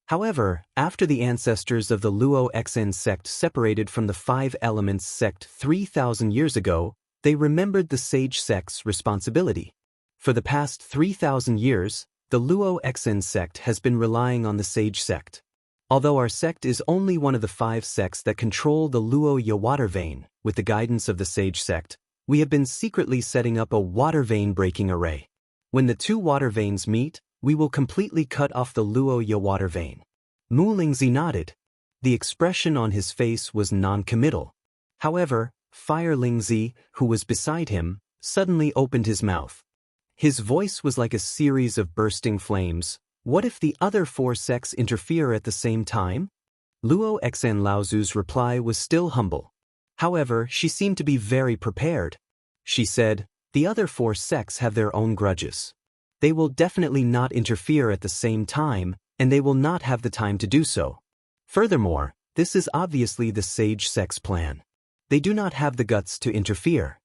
However, after the ancestors of the Luo Xen sect separated from the Five Elements sect 3,000 years ago, they remembered the Sage sect's responsibility. For the past 3,000 years, the Luo Xen sect has been relying on the Sage sect. Although our sect is only one of the 5 sects that control the Luo Ya water vein, with the guidance of the Sage sect, we have been secretly setting up a water vein breaking array. When the 2 water veins meet, we will completely cut off the Luo Ya water vein. Mu Lingzi nodded. The expression on his face was non-committal. However, Fire Lingzi, who was beside him, suddenly opened his mouth. His voice was like a series of bursting flames. What if the other 4 sects interfere at the same time? Luo Xen Laozu's reply was still humble. However, she seemed to be very prepared. She said, the other 4 sects have their own grudges. They will definitely not interfere at the same time, and they will not have the time to do so. Furthermore, this is obviously the Sage sect's plan. They do not have the guts to interfere.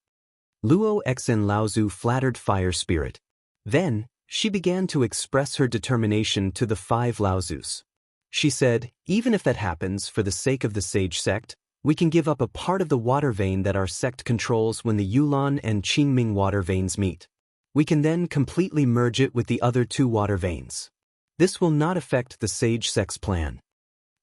Luo Xen Laozu flattered Fire Spirit. Then, she began to express her determination to the 5 Laozus. She said, even if that happens for the sake of the Sage sect, we can give up a part of the water vein that our sect controls when the Yulan and Qingming water veins meet. We can then completely merge it with the other 2 water veins. This will not affect the Sage sect's plan.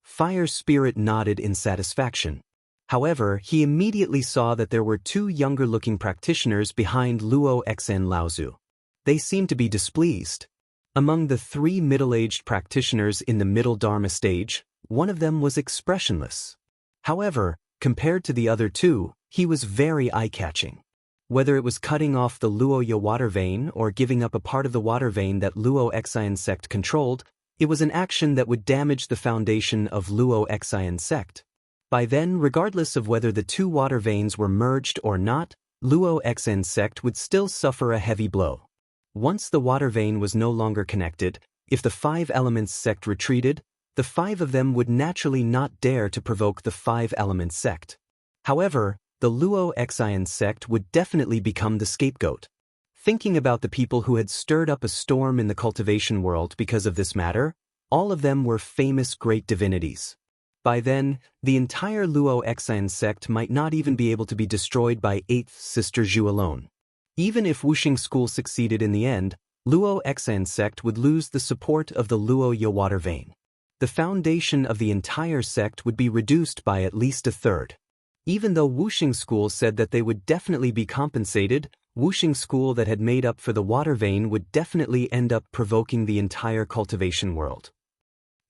Fire Spirit nodded in satisfaction. However, he immediately saw that there were 2 younger-looking practitioners behind Luo Xen Laozu. They seemed to be displeased. Among the 3 middle-aged practitioners in the middle Dharma stage, one of them was expressionless. However, compared to the other 2, he was very eye-catching. Whether it was cutting off the Luo Ya water vein or giving up a part of the water vein that Luo Xen sect controlled, it was an action that would damage the foundation of Luo Xen sect. By then, regardless of whether the 2 water veins were merged or not, Luo Xen sect would still suffer a heavy blow. Once the water vein was no longer connected, if the 5 Elements sect retreated, the 5 of them would naturally not dare to provoke the 5 Elements sect. However, the Luo Xen sect would definitely become the scapegoat. Thinking about the people who had stirred up a storm in the cultivation world because of this matter, all of them were famous great divinities. By then, the entire Luo Xen sect might not even be able to be destroyed by 8th Sister Zhu alone. Even if Wuxing School succeeded in the end, Luo Xen sect would lose the support of the Luo Ya water vein. The foundation of the entire sect would be reduced by at least a third. Even though Wuxing School said that they would definitely be compensated, Wuxing School that had made up for the water vein would definitely end up provoking the entire cultivation world.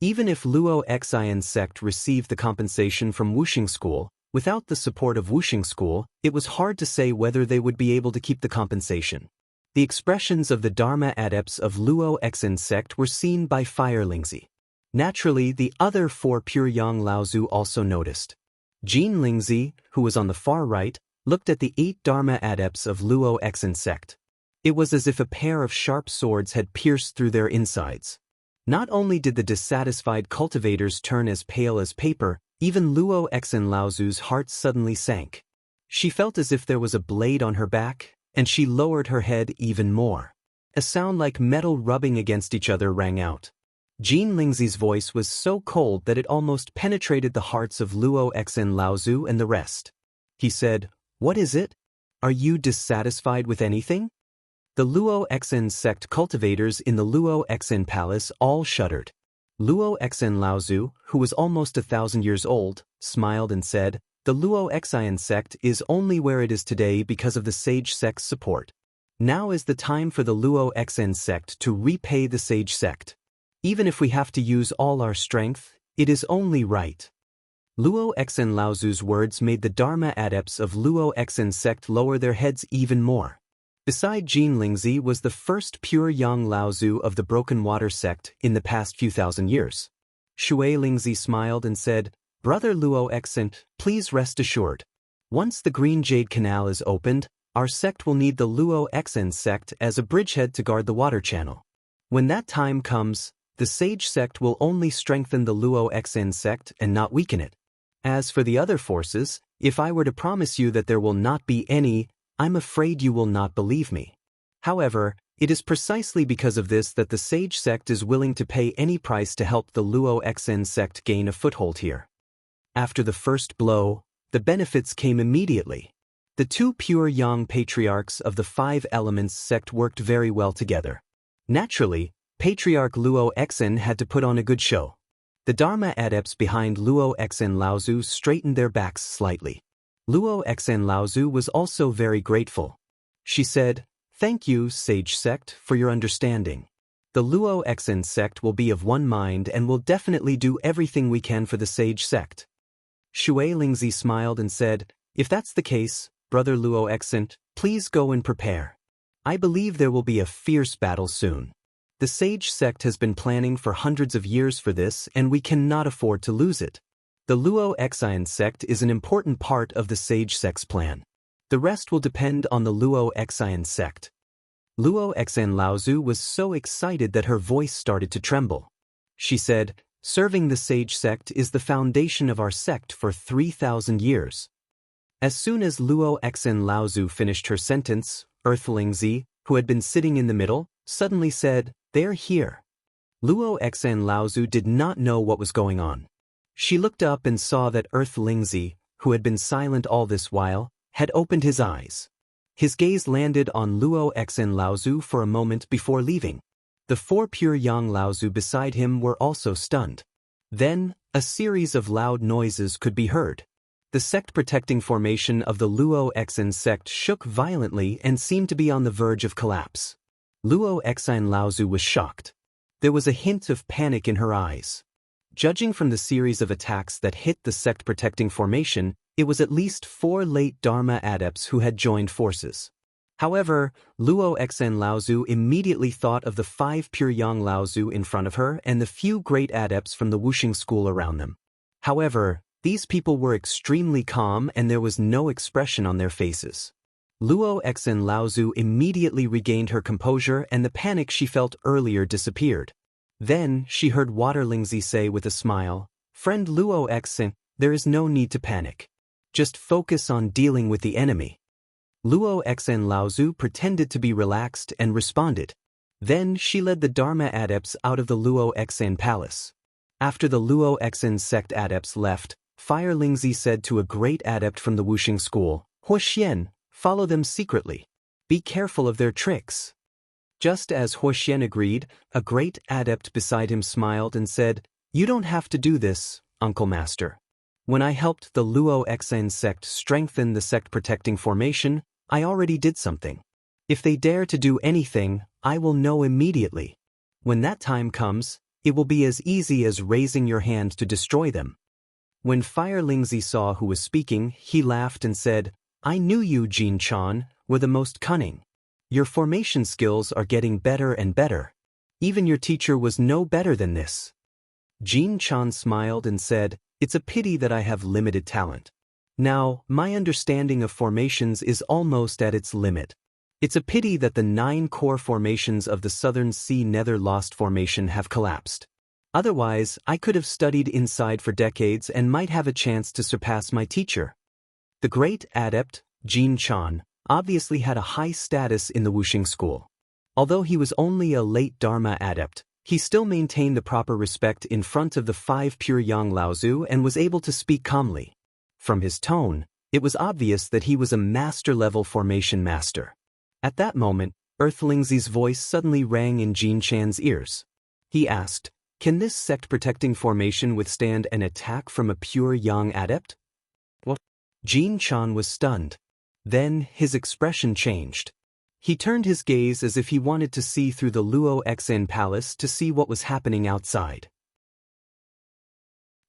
Even if Luo Xen sect received the compensation from Wuxing School, without the support of Wuxing School, it was hard to say whether they would be able to keep the compensation. The expressions of the Dharma adepts of Luo Xen sect were seen by Fire Lingzi. Naturally, the other 4 Pure Yang Laozu also noticed. Jin Lingzi, who was on the far right, looked at the 8 Dharma adepts of Luo Xen sect. It was as if a pair of sharp swords had pierced through their insides. Not only did the dissatisfied cultivators turn as pale as paper, even Luo Xen Laozu's heart suddenly sank. She felt as if there was a blade on her back, and she lowered her head even more. A sound like metal rubbing against each other rang out. Jin Lingzi's voice was so cold that it almost penetrated the hearts of Luo Xen Laozu and the rest. He said, "What is it? Are you dissatisfied with anything?" The Luo Xen sect cultivators in the Luo Xen palace all shuddered. Luo Xen Laozu, who was almost 1,000 years old, smiled and said, "The Luo Xen sect is only where it is today because of the Sage sect's support. Now is the time for the Luo Xen sect to repay the Sage sect. Even if we have to use all our strength, it is only right." Luo Xen Laozu's words made the Dharma adepts of Luo Xen sect lower their heads even more. Beside Jin Lingzi was the first pure Yang Laozu of the Broken Water sect in the past few thousand years. Shui Lingzi smiled and said, "Brother Luo Xen, please rest assured. Once the Green Jade Canal is opened, our sect will need the Luo Xen sect as a bridgehead to guard the water channel. When that time comes, the Sage sect will only strengthen the Luo Xen sect and not weaken it. As for the other forces, if I were to promise you that there will not be any, I'm afraid you will not believe me." However, it is precisely because of this that the Sage sect is willing to pay any price to help the Luo Xen sect gain a foothold here. After the first blow, the benefits came immediately. The two pure Yang patriarchs of the Five Elements sect worked very well together. Naturally, Patriarch Luo Xen had to put on a good show. The Dharma adepts behind Luo Xen Laozu straightened their backs slightly. Luo Xen Laozu was also very grateful. She said, "Thank you, Sage sect, for your understanding. The Luo Xen sect will be of one mind and will definitely do everything we can for the Sage sect." Shui Lingzi smiled and said, "If that's the case, Brother Luo Xen, please go and prepare. I believe there will be a fierce battle soon. The Sage sect has been planning for hundreds of years for this, and we cannot afford to lose it. The Luo Xen sect is an important part of the Sage sect's plan. The rest will depend on the Luo Xen sect." Luo Xen Laozu was so excited that her voice started to tremble. She said, "Serving the Sage sect is the foundation of our sect for 3,000 years." As soon as Luo Xen Laozu finished her sentence, Earthling Zi, who had been sitting in the middle, suddenly said, "They're here." Luo Xen Laozu did not know what was going on. She looked up and saw that Earthling Zi, who had been silent all this while, had opened his eyes. His gaze landed on Luo Xen Laozu for a moment before leaving. The four pure Yang Laozu beside him were also stunned. Then, a series of loud noises could be heard. The sect-protecting formation of the Luo Xen sect shook violently and seemed to be on the verge of collapse. Luo Xen Laozu was shocked. There was a hint of panic in her eyes. Judging from the series of attacks that hit the sect-protecting formation, it was at least 4 late Dharma adepts who had joined forces. However, Luo Xen Laozu immediately thought of the 5 pure Yang Laozu in front of her and the few great adepts from the Wuxing school around them. However, these people were extremely calm and there was no expression on their faces. Luo Xen Laozu immediately regained her composure and the panic she felt earlier disappeared. Then, she heard Waterlingzi say with a smile, "Friend Luo Xen, there is no need to panic. Just focus on dealing with the enemy." Luo Xen Laozu pretended to be relaxed and responded. Then, she led the Dharma adepts out of the Luo Xen palace. After the Luo Xen sect adepts left, Fire Lingzi said to a great adept from the Wuxing school, "Huoxian, follow them secretly. Be careful of their tricks." Just as Huoxian agreed, a great adept beside him smiled and said, "You don't have to do this, Uncle Master. When I helped the Luo Xen sect strengthen the sect-protecting formation, I already did something. If they dare to do anything, I will know immediately. When that time comes, it will be as easy as raising your hand to destroy them." When Fire Lingzi saw who was speaking, he laughed and said, "I knew you, Jin Chan, were the most cunning. Your formation skills are getting better and better. Even your teacher was no better than this." Jin Chan smiled and said, "It's a pity that I have limited talent. Now, my understanding of formations is almost at its limit. It's a pity that the 9 core formations of the Southern Sea Nether Lost Formation have collapsed. Otherwise, I could have studied inside for decades and might have a chance to surpass my teacher." The great adept, Jin Chan, obviously had a high status in the Wuxing school. Although he was only a late Dharma adept, he still maintained the proper respect in front of the 5 pure Yang Laozu and was able to speak calmly. From his tone, it was obvious that he was a master-level formation master. At that moment, Earthlingzi's voice suddenly rang in Jin Chan's ears. He asked, "Can this sect-protecting formation withstand an attack from a pure Yang adept?" What? Jin Chan was stunned. Then, his expression changed. He turned his gaze as if he wanted to see through the Luo Xen palace to see what was happening outside.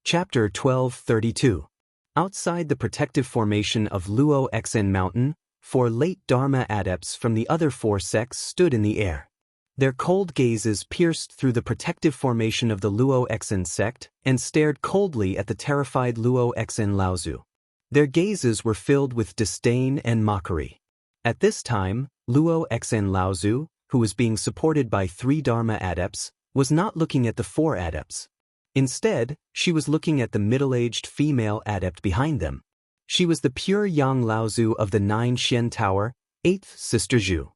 Chapter 1232. Outside the protective formation of Luo Xen Mountain, 4 late Dharma adepts from the other 4 sects stood in the air. Their cold gazes pierced through the protective formation of the Luo Xen sect and stared coldly at the terrified Luo Xen Laozu. Their gazes were filled with disdain and mockery. At this time, Luo Xen Laozu, who was being supported by 3 Dharma adepts, was not looking at the 4 adepts. Instead, she was looking at the middle-aged female adept behind them. She was the pure Yang Laozu of the 9 Xian Tower, 8th Sister Zhu.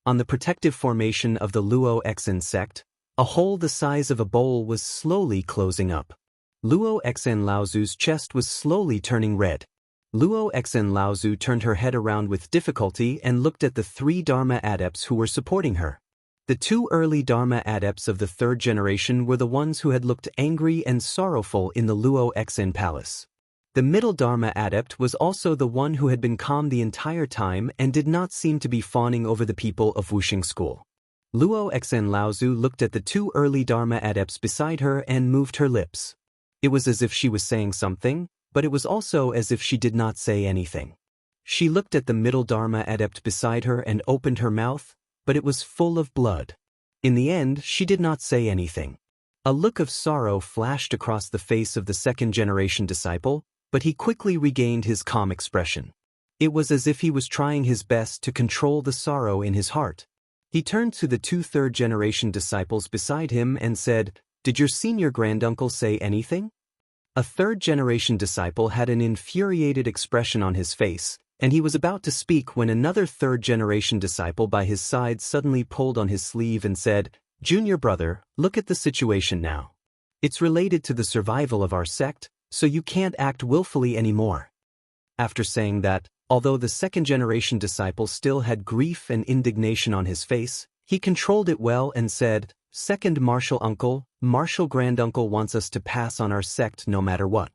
On the protective formation of the Luo Xen sect, a hole the size of a bowl was slowly closing up. Luo Xen Laozu's chest was slowly turning red. Luo Xen Laozu turned her head around with difficulty and looked at the 3 Dharma adepts who were supporting her. The 2 early Dharma adepts of the 3rd generation were the ones who had looked angry and sorrowful in the Luo Xen palace. The middle Dharma adept was also the one who had been calm the entire time and did not seem to be fawning over the people of Wuxing School. Luo Xen Laozu looked at the 2 early Dharma adepts beside her and moved her lips. It was as if she was saying something, but it was also as if she did not say anything. She looked at the middle Dharma adept beside her and opened her mouth, but it was full of blood. In the end, she did not say anything. A look of sorrow flashed across the face of the 2nd generation disciple, but he quickly regained his calm expression. It was as if he was trying his best to control the sorrow in his heart. He turned to the 2 3rd generation disciples beside him and said, "Did your senior granduncle say anything?" A 3rd generation disciple had an infuriated expression on his face, and he was about to speak when another 3rd generation disciple by his side suddenly pulled on his sleeve and said, "Junior brother, look at the situation now. It's related to the survival of our sect, so you can't act willfully anymore." After saying that, although the 2nd generation disciple still had grief and indignation on his face, he controlled it well and said, "Second martial uncle, martial granduncle wants us to pass on our sect no matter what.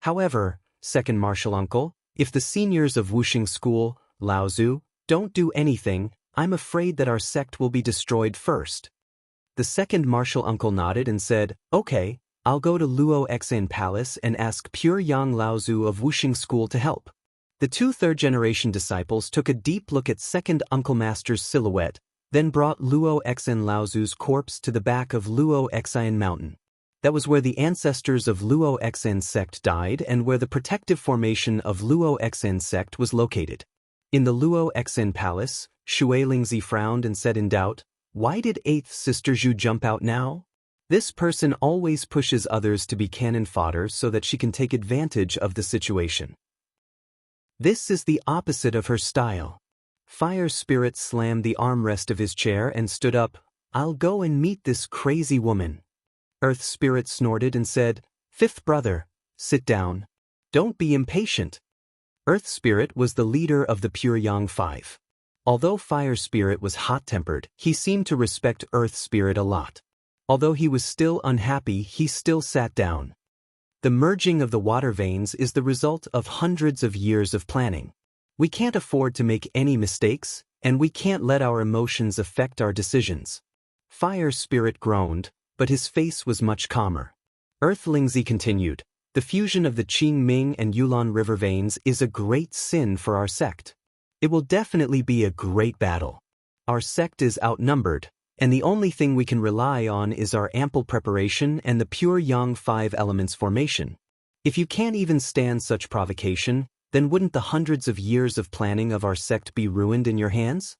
However, second martial uncle, if the seniors of Wuxing School, Laozu, don't do anything, I'm afraid that our sect will be destroyed first." The 2nd martial uncle nodded and said, "Okay, I'll go to Luo Xen Palace and ask Pure Yang Laozu of Wuxing School to help." The 2 3rd generation disciples took a deep look at 2nd Uncle Master's silhouette, then brought Luo Xen Laozu's corpse to the back of Luo Xen Mountain. That was where the ancestors of Luo Xen sect died and where the protective formation of Luo Xen sect was located. In the Luo Xen Palace, Shui Lingzi frowned and said in doubt, "Why did 8th Sister Zhu jump out now? This person always pushes others to be cannon fodder so that she can take advantage of the situation. This is the opposite of her style." Fire Spirit slammed the armrest of his chair and stood up. "I'll go and meet this crazy woman." Earth Spirit snorted and said, "Fifth brother, sit down. Don't be impatient." Earth Spirit was the leader of the Pure Yang 5. Although Fire Spirit was hot-tempered, he seemed to respect Earth Spirit a lot. Although he was still unhappy, he still sat down. The merging of the water veins is the result of hundreds of years of planning. We can't afford to make any mistakes, and we can't let our emotions affect our decisions. Fire Spirit groaned, but his face was much calmer. Earth Lingzi continued, "The fusion of the Qingming and Yulon River veins is a great sin for our sect. It will definitely be a great battle. Our sect is outnumbered, and the only thing we can rely on is our ample preparation and the pure Yang 5 elements formation. If you can't even stand such provocation, then wouldn't the hundreds of years of planning of our sect be ruined in your hands?"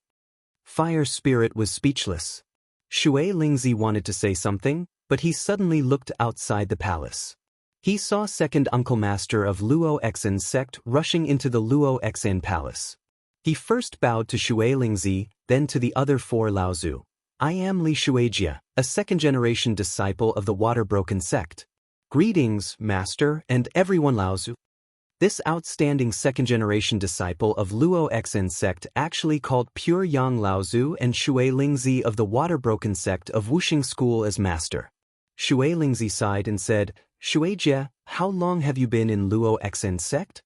Fire Spirit was speechless. Shui Lingzi wanted to say something, but he suddenly looked outside the palace. He saw second Uncle Master of Luo Xen sect rushing into the Luo Xen palace. He first bowed to Shui Lingzi, then to the other 4 Laozu. "I am Li Shuijia, a second-generation disciple of the Water-Broken sect. Greetings, Master, and everyone Laozu." This outstanding second-generation disciple of Luo Xen sect actually called Pure Yang Laozu and Shui Lingzi of the Water-Broken sect of Wuxing School as Master. Shui Lingzi sighed and said, "Shuijia, how long have you been in Luo Xen sect?"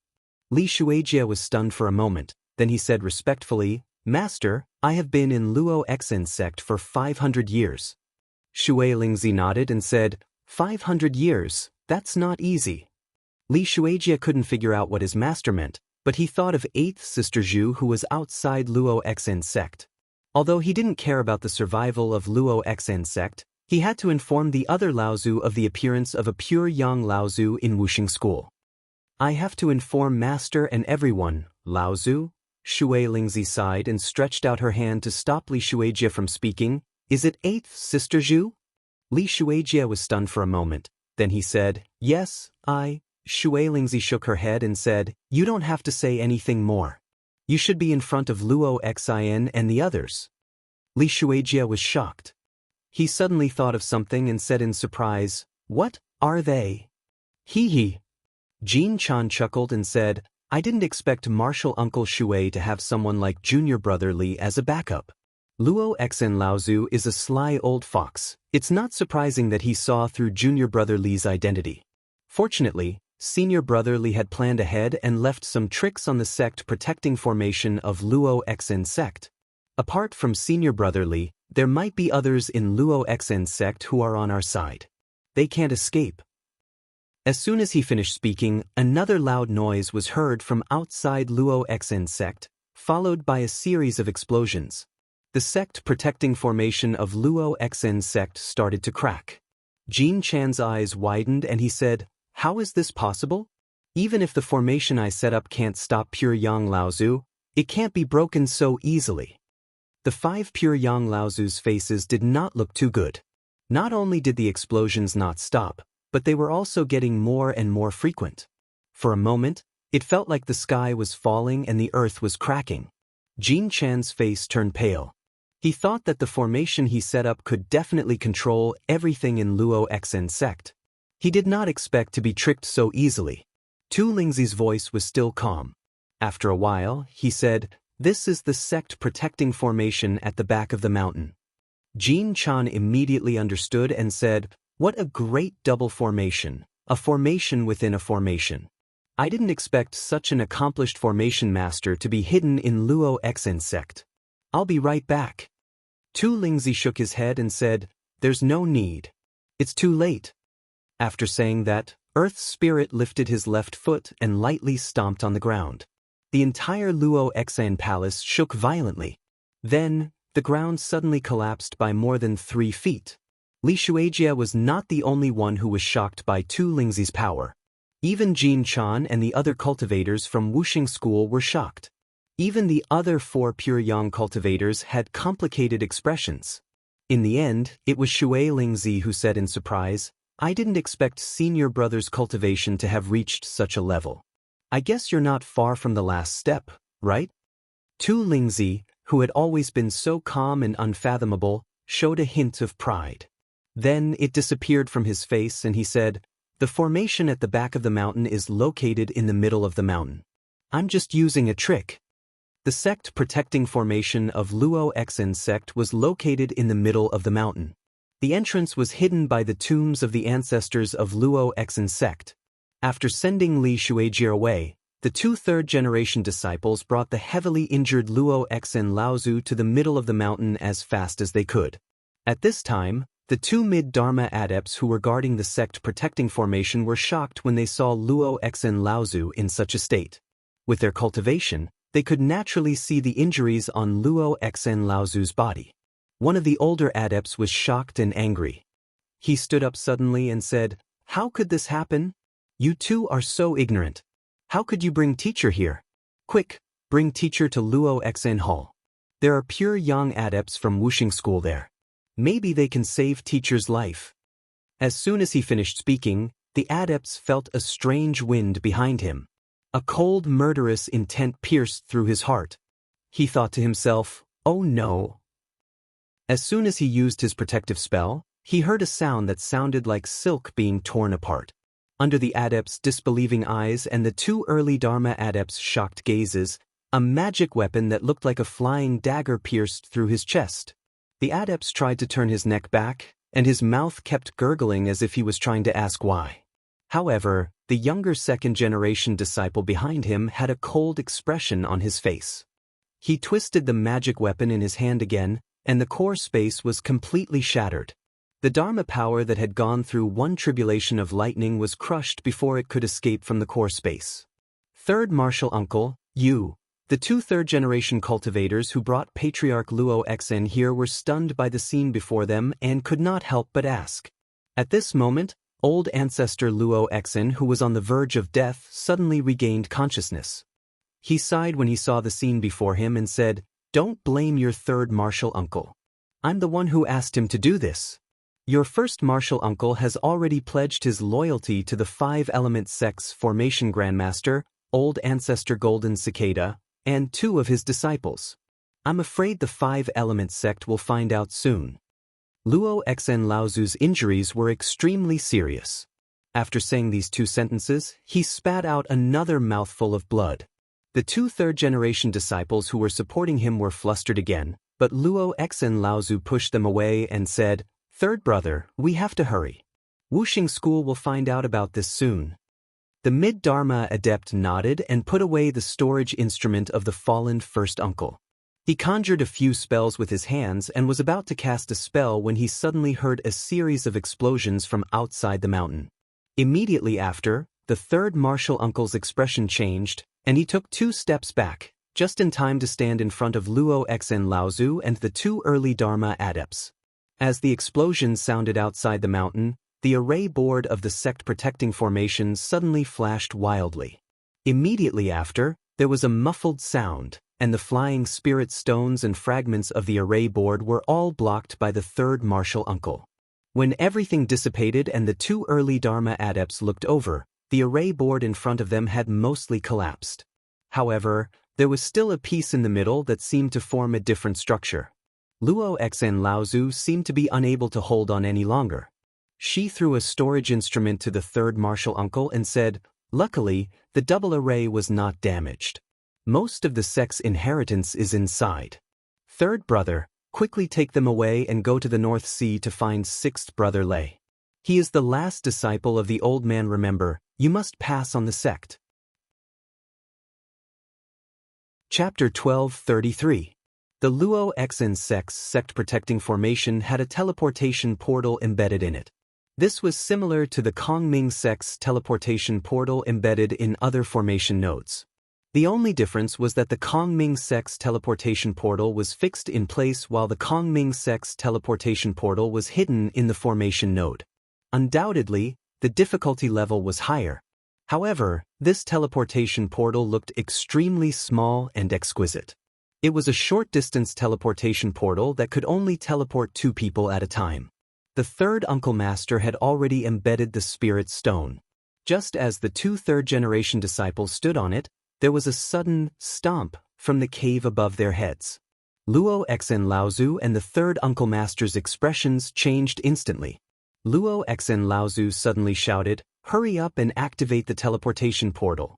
Li Shuijia was stunned for a moment, then he said respectfully, "Master, I have been in Luo Xen sect for 500 years. Shui Lingzi nodded and said, 500 years, that's not easy." Li Shuijia couldn't figure out what his master meant, but he thought of 8th Sister Zhu who was outside Luo Xen sect. Although he didn't care about the survival of Luo Xen sect, he had to inform the other Laozu of the appearance of a pure Yang Laozu in Wuxing School. "I have to inform Master and everyone, Laozu." Shui Lingzi sighed and stretched out her hand to stop Li Shuijia from speaking. "Is it 8th Sister Zhu?" Li Shuijia was stunned for a moment. Then he said, "Yes, I." Shui Lingzi shook her head and said, "You don't have to say anything more. You should be in front of Luo Xin and the others." Li Shuijie was shocked. He suddenly thought of something and said in surprise, "What are they?" Hee hee. Jin Chan chuckled and said, "I didn't expect Martial Uncle Shui to have someone like Junior Brother Li as a backup." Luo Xen Laozu is a sly old fox. It's not surprising that he saw through Junior Brother Li's identity. Fortunately, Senior Brother Li had planned ahead and left some tricks on the sect protecting formation of Luo Xen sect. Apart from Senior Brother Li, there might be others in Luo Xen sect who are on our side. They can't escape. As soon as he finished speaking, another loud noise was heard from outside Luo Xen sect, followed by a series of explosions. The sect protecting formation of Luo Xen sect started to crack. Jin Chan's eyes widened and he said, "How is this possible? Even if the formation I set up can't stop Pure Yang Laozu, it can't be broken so easily." The 5 Pure Yang Laozu's faces did not look too good. Not only did the explosions not stop, but they were also getting more and more frequent. For a moment, it felt like the sky was falling and the earth was cracking. Jin Chan's face turned pale. He thought that the formation he set up could definitely control everything in Luo Xen sect. He did not expect to be tricked so easily. Tu Lingzi's voice was still calm. After a while, he said, "This is the sect protecting formation at the back of the mountain." Jin Chan immediately understood and said, "What a great double formation, a formation within a formation. I didn't expect such an accomplished formation master to be hidden in Luo Xen sect. I'll be right back." Tu Lingzi shook his head and said, "There's no need. It's too late." After saying that, Earth's spirit lifted his left foot and lightly stomped on the ground. The entire Luo Xen palace shook violently. Then, the ground suddenly collapsed by more than 3 feet. Li Shuijie was not the only one who was shocked by Tu Lingzi's power. Even Jin Chan and the other cultivators from Wuxing School were shocked. Even the other 4 Pure Yang cultivators had complicated expressions. In the end, it was Shui Lingzi who said in surprise, "I didn't expect Senior Brother's cultivation to have reached such a level. I guess you're not far from the last step, right?" Tu Lingzi, who had always been so calm and unfathomable, showed a hint of pride. Then it disappeared from his face and he said, "The formation at the back of the mountain is located in the middle of the mountain. I'm just using a trick." The sect protecting formation of Luo Xen sect was located in the middle of the mountain. The entrance was hidden by the tombs of the ancestors of Luo Xen sect. After sending Li Shuijie away, the 2 third-generation disciples brought the heavily injured Luo Xen Laozu to the middle of the mountain as fast as they could. At this time, the 2 mid-Dharma adepts who were guarding the sect protecting formation were shocked when they saw Luo Xen Laozu in such a state. With their cultivation, they could naturally see the injuries on Luo Xen Laozu's body. One of the older adepts was shocked and angry. He stood up suddenly and said, "How could this happen? You two are so ignorant. How could you bring teacher here? Quick, bring teacher to Luo Xen Hall. There are Pure Yang adepts from Wuxing School there. Maybe they can save teacher's life." As soon as he finished speaking, the adepts felt a strange wind behind him. A cold, murderous intent pierced through his heart. He thought to himself, "Oh no." As soon as he used his protective spell, he heard a sound that sounded like silk being torn apart. Under the adepts' disbelieving eyes and the 2 early Dharma adepts' shocked gazes, a magic weapon that looked like a flying dagger pierced through his chest. The adepts tried to turn his neck back, and his mouth kept gurgling as if he was trying to ask why. However, the younger 2nd-generation disciple behind him had a cold expression on his face. He twisted the magic weapon in his hand again, and the core space was completely shattered. The Dharma power that had gone through 1 tribulation of lightning was crushed before it could escape from the core space. Third Martial Uncle, you. The 2 third-generation cultivators who brought Patriarch Luo Xen here were stunned by the scene before them and could not help but ask. At this moment, old ancestor Luo Xen, who was on the verge of death, suddenly regained consciousness. He sighed when he saw the scene before him and said, "Don't blame your 3rd Martial Uncle. I'm the one who asked him to do this. Your 1st Martial Uncle has already pledged his loyalty to the 5-element sect's formation grandmaster, old ancestor Golden Cicada, and 2 of his disciples. I'm afraid the five-element sect will find out soon. Luo Xen Laozu's injuries were extremely serious. After saying these two sentences, he spat out another mouthful of blood. The two third-generation disciples who were supporting him were flustered again, but Luo Xen Laozu pushed them away and said, "Third brother, we have to hurry. Wuxing School will find out about this soon." The mid-Dharma adept nodded and put away the storage instrument of the fallen first uncle. He conjured a few spells with his hands and was about to cast a spell when he suddenly heard a series of explosions from outside the mountain. Immediately after, the third martial uncle's expression changed, and he took 2 steps back, just in time to stand in front of Luo Xen Laozu and the 2 early Dharma adepts. As the explosions sounded outside the mountain, the array board of the sect protecting formation suddenly flashed wildly. Immediately after, there was a muffled sound, and the flying spirit stones and fragments of the array board were all blocked by the third martial uncle. When everything dissipated and the 2 early Dharma adepts looked over, the array board in front of them had mostly collapsed. However, there was still a piece in the middle that seemed to form a different structure. Luo Xen Laozu seemed to be unable to hold on any longer. She threw a storage instrument to the third martial uncle and said, "Luckily, the double array was not damaged. Most of the sect's inheritance is inside. Third brother, quickly take them away and go to the North Sea to find sixth brother Lei. He is the last disciple of the old man. Remember, you must pass on the sect." Chapter 12:33. The Luo Xen sect's sect-protecting formation had a teleportation portal embedded in it. This was similar to the Kongming sect's teleportation portal embedded in other formation nodes. The only difference was that the Kongming sect's teleportation portal was fixed in place while the Kongming sect's teleportation portal was hidden in the formation node. Undoubtedly, the difficulty level was higher. However, this teleportation portal looked extremely small and exquisite. It was a short-distance teleportation portal that could only teleport 2 people at a time. The third Uncle Master had already embedded the Spirit Stone. Just as the 2 third-generation disciples stood on it, there was a sudden stomp from the cave above their heads. Luo Xen Laozu and the third Uncle Master's expressions changed instantly. Luo Xen Laozu suddenly shouted, "Hurry up and activate the teleportation portal."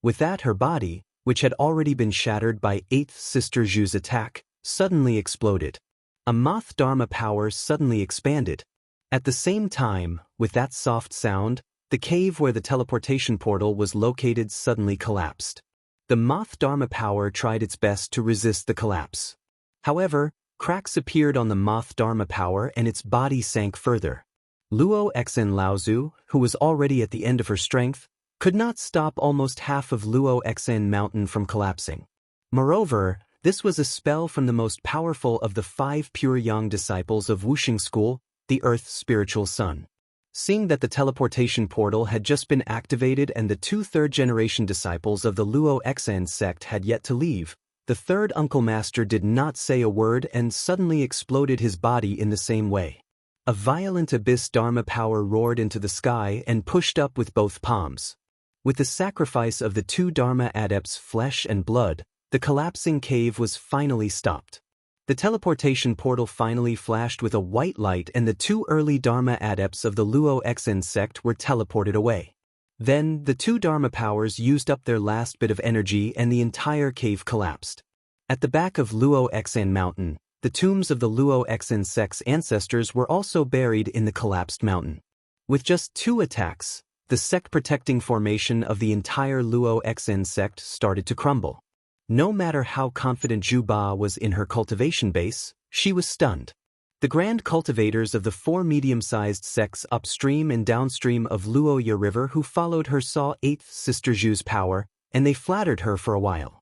With that, her body, which had already been shattered by 8th Sister Zhu's attack, suddenly exploded. A moth Dharma power suddenly expanded. At the same time, with that soft sound, the cave where the teleportation portal was located suddenly collapsed. The moth Dharma power tried its best to resist the collapse. However, cracks appeared on the moth Dharma power and its body sank further. Luo Xen Laozu, who was already at the end of her strength, could not stop almost half of Luo Xen Mountain from collapsing. Moreover, this was a spell from the most powerful of the 5 pure young disciples of Wuxing School, the Earth's spiritual son. Seeing that the teleportation portal had just been activated and the 2 third-generation disciples of the Luo Xen sect had yet to leave, the third Uncle Master did not say a word and suddenly exploded his body in the same way. A violent abyss Dharma power roared into the sky and pushed up with both palms. With the sacrifice of the 2 Dharma adepts' flesh and blood, the collapsing cave was finally stopped. The teleportation portal finally flashed with a white light and the 2 early Dharma adepts of the Luo Xen sect were teleported away. Then, the 2 Dharma powers used up their last bit of energy and the entire cave collapsed. At the back of Luo Xen Mountain, the tombs of the Luo Xen sect's ancestors were also buried in the collapsed mountain. With just 2 attacks, the sect-protecting formation of the entire Luo Xen sect started to crumble. No matter how confident Zhu Ba was in her cultivation base, she was stunned. The grand cultivators of the 4 medium-sized sects upstream and downstream of Luoya River who followed her saw 8th Sister Zhu's power, and they flattered her for a while.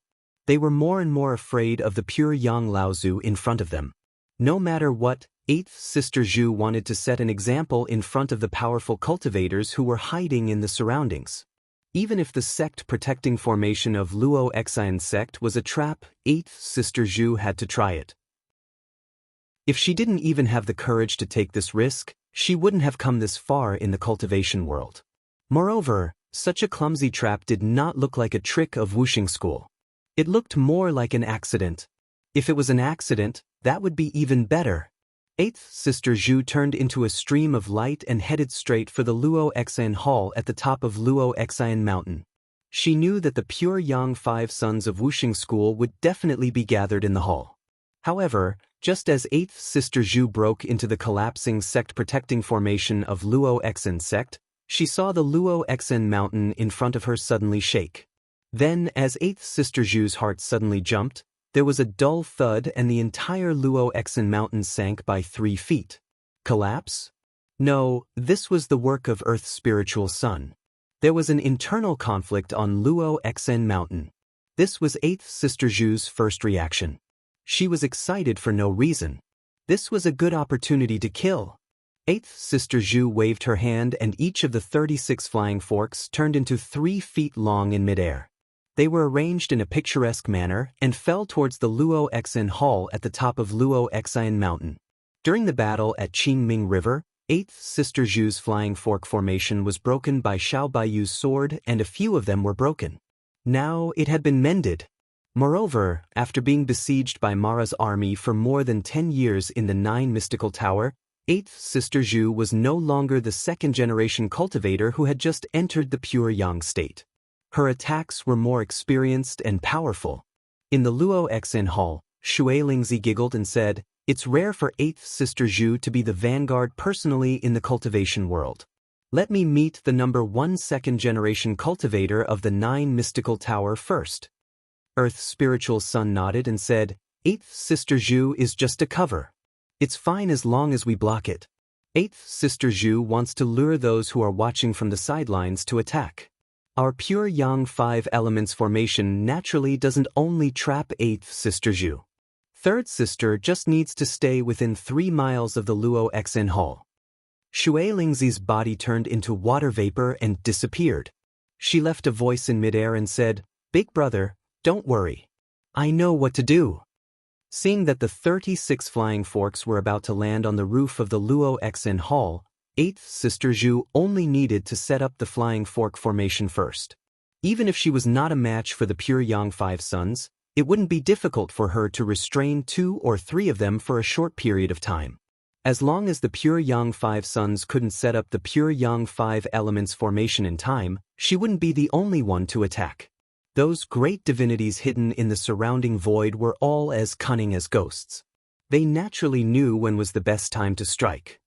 They were more and more afraid of the pure Yang Laozu in front of them. No matter what, 8th Sister Zhu wanted to set an example in front of the powerful cultivators who were hiding in the surroundings. Even if the sect-protecting formation of Luo Xen sect was a trap, 8th Sister Zhu had to try it. If she didn't even have the courage to take this risk, she wouldn't have come this far in the cultivation world. Moreover, such a clumsy trap did not look like a trick of Wuxing School. It looked more like an accident. If it was an accident, that would be even better. Eighth Sister Zhu turned into a stream of light and headed straight for the Luo Xan Hall at the top of Luo Xan Mountain. She knew that the pure young 5 sons of Wuxing School would definitely be gathered in the hall. However, just as 8th Sister Zhu broke into the collapsing sect-protecting formation of Luo Xan sect, she saw the Luo Xan mountain in front of her suddenly shake. Then, as 8th Sister Zhu's heart suddenly jumped, there was a dull thud and the entire Luo Xan mountain sank by 3 feet. Collapse? No, this was the work of Earth's spiritual sun. There was an internal conflict on Luo Xan mountain. This was 8th Sister Zhu's first reaction. She was excited for no reason. This was a good opportunity to kill. 8th Sister Zhu waved her hand and each of the 36 flying forks turned into 3 feet long in midair. They were arranged in a picturesque manner and fell towards the Luo Xan Hall at the top of Luo Xan mountain. During the battle at Qingming River, 8th Sister Zhu's flying fork formation was broken by Xiao Baiyu's sword and a few of them were broken. Now it had been mended. Moreover, after being besieged by Mara's army for more than 10 years in the 9 mystical tower, 8th Sister Zhu was no longer the second-generation cultivator who had just entered the pure yang state. Her attacks were more experienced and powerful. In the Luo Xan Hall, Shui Lingzi giggled and said, "It's rare for 8th Sister Zhu to be the vanguard personally in the cultivation world. Let me meet the number 1 second-generation cultivator of the 9 mystical tower first." Earth's spiritual sun nodded and said, "8th Sister Zhu is just a cover. It's fine as long as we block it." 8th Sister Zhu wants to lure those who are watching from the sidelines to attack. Our pure yang 5 elements formation naturally doesn't only trap 8th Sister Zhu. 3rd Sister just needs to stay within 3 miles of the Luo Xan Hall. Shui Lingzi's body turned into water vapor and disappeared. She left a voice in midair and said, "Big brother, don't worry. I know what to do." Seeing that the 36 flying forks were about to land on the roof of the Luo Xan Hall, 8th Sister Zhu only needed to set up the flying fork formation first. Even if she was not a match for the pure yang 5 sons, it wouldn't be difficult for her to restrain 2 or 3 of them for a short period of time. As long as the pure yang 5 sons couldn't set up the pure yang 5 elements formation in time, she wouldn't be the only one to attack. Those great divinities hidden in the surrounding void were all as cunning as ghosts. They naturally knew when was the best time to strike.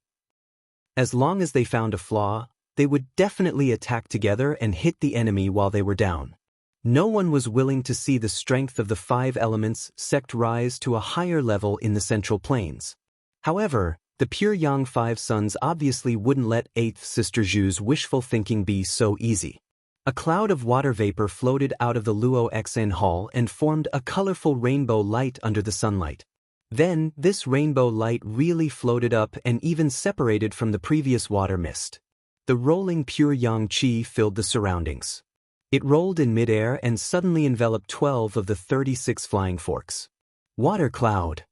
As long as they found a flaw, they would definitely attack together and hit the enemy while they were down. No one was willing to see the strength of the 5 elements sect rise to a higher level in the Central Plains. However, the pure yang 5 sons obviously wouldn't let 8th Sister Zhu's wishful thinking be so easy. A cloud of water vapor floated out of the Luo Xan Hall and formed a colorful rainbow light under the sunlight. Then, this rainbow light really floated up and even separated from the previous water mist. The rolling pure yang qi filled the surroundings. It rolled in midair and suddenly enveloped 12 of the 36 flying forks. "Water cloud!"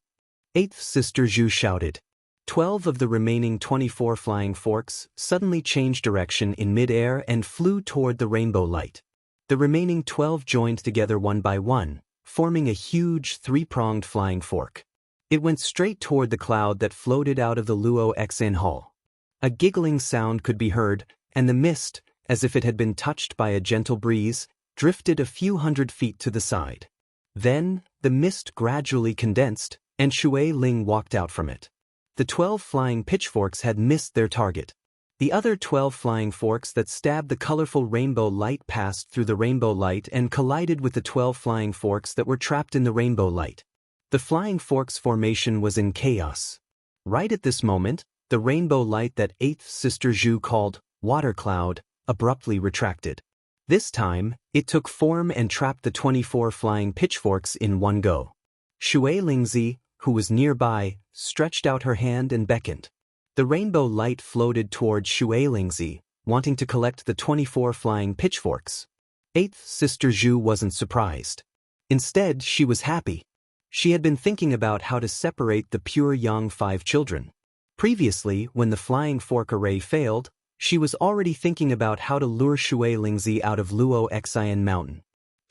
8th Sister Zhu shouted. 12 of the remaining 24 flying forks suddenly changed direction in midair and flew toward the rainbow light. The remaining 12 joined together one by one, forming a huge 3-pronged flying fork. It went straight toward the cloud that floated out of the Luo Xan Hall. A giggling sound could be heard, and the mist, as if it had been touched by a gentle breeze, drifted a few hundred feet to the side. Then, the mist gradually condensed, and Shui Ling walked out from it. The 12 flying pitchforks had missed their target. The other 12 flying forks that stabbed the colorful rainbow light passed through the rainbow light and collided with the 12 flying forks that were trapped in the rainbow light. The flying forks formation was in chaos. Right at this moment, the rainbow light that 8th Sister Zhu called water cloud abruptly retracted. This time, it took form and trapped the 24 flying pitchforks in one go. Shui Lingzi, who was nearby, stretched out her hand and beckoned. The rainbow light floated toward Shui Lingzi, wanting to collect the 24 flying pitchforks. 8th Sister Zhu wasn't surprised. Instead, she was happy. She had been thinking about how to separate the pure yang 5 children. Previously, when the flying fork array failed, she was already thinking about how to lure Shui Lingzi out of Luo Xan Mountain.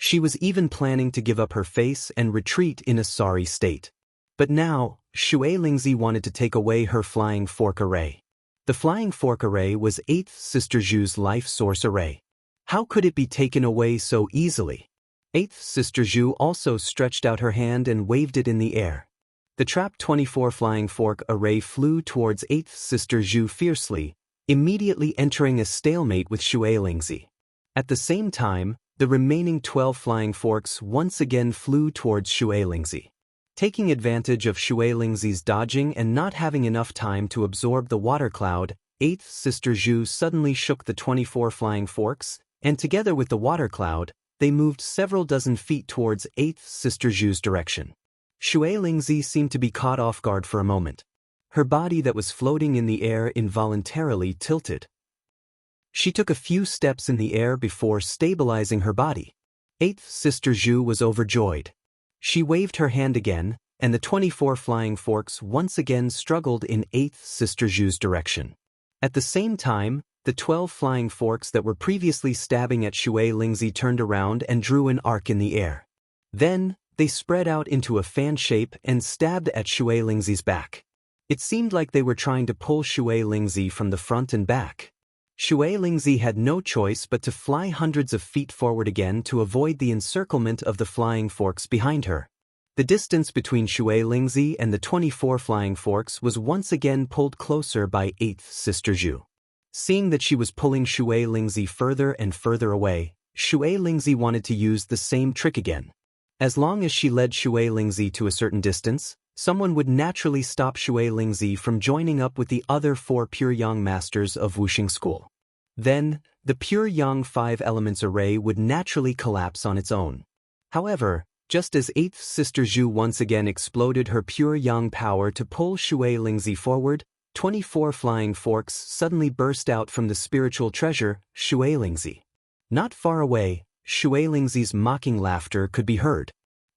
She was even planning to give up her face and retreat in a sorry state. But now, Shui Lingzi wanted to take away her flying fork array. The flying fork array was 8th Sister Zhu's life source array. How could it be taken away so easily? 8th Sister Zhu also stretched out her hand and waved it in the air. The trapped 24 flying fork array flew towards 8th Sister Zhu fiercely, immediately entering a stalemate with Shui Lingzi. At the same time, the remaining 12 flying forks once again flew towards Shui Lingzi. Taking advantage of Shui Lingzi's dodging and not having enough time to absorb the water cloud, 8th Sister Zhu suddenly shook the 24 flying forks, and together with the water cloud, they moved several dozen feet towards 8th Sister Zhu's direction. Shui Lingzi seemed to be caught off guard for a moment. Her body that was floating in the air involuntarily tilted. She took a few steps in the air before stabilizing her body. 8th Sister Zhu was overjoyed. She waved her hand again, and the 24 flying forks once again struggled in 8th Sister Zhu's direction. At the same time, the 12 flying forks that were previously stabbing at Shui Lingzi turned around and drew an arc in the air. Then, they spread out into a fan shape and stabbed at Shui Lingzi's back. It seemed like they were trying to pull Shui Lingzi from the front and back. Shui Lingzi had no choice but to fly hundreds of feet forward again to avoid the encirclement of the flying forks behind her. The distance between Shui Lingzi and the 24 flying forks was once again pulled closer by 8th Sister Zhu. Seeing that she was pulling Shui Lingzi further and further away, Shui Lingzi wanted to use the same trick again. As long as she led Shui Lingzi to a certain distance, someone would naturally stop Shui Lingzi from joining up with the other 4 Pure Yang Masters of Wuxing School. Then, the Pure Yang 5 Elements array would naturally collapse on its own. However, just as 8th Sister Zhu once again exploded her Pure Yang power to pull Shui Lingzi forward, 24 flying forks suddenly burst out from the spiritual treasure, Shui Lingzi. Not far away, Shui Lingzi's mocking laughter could be heard.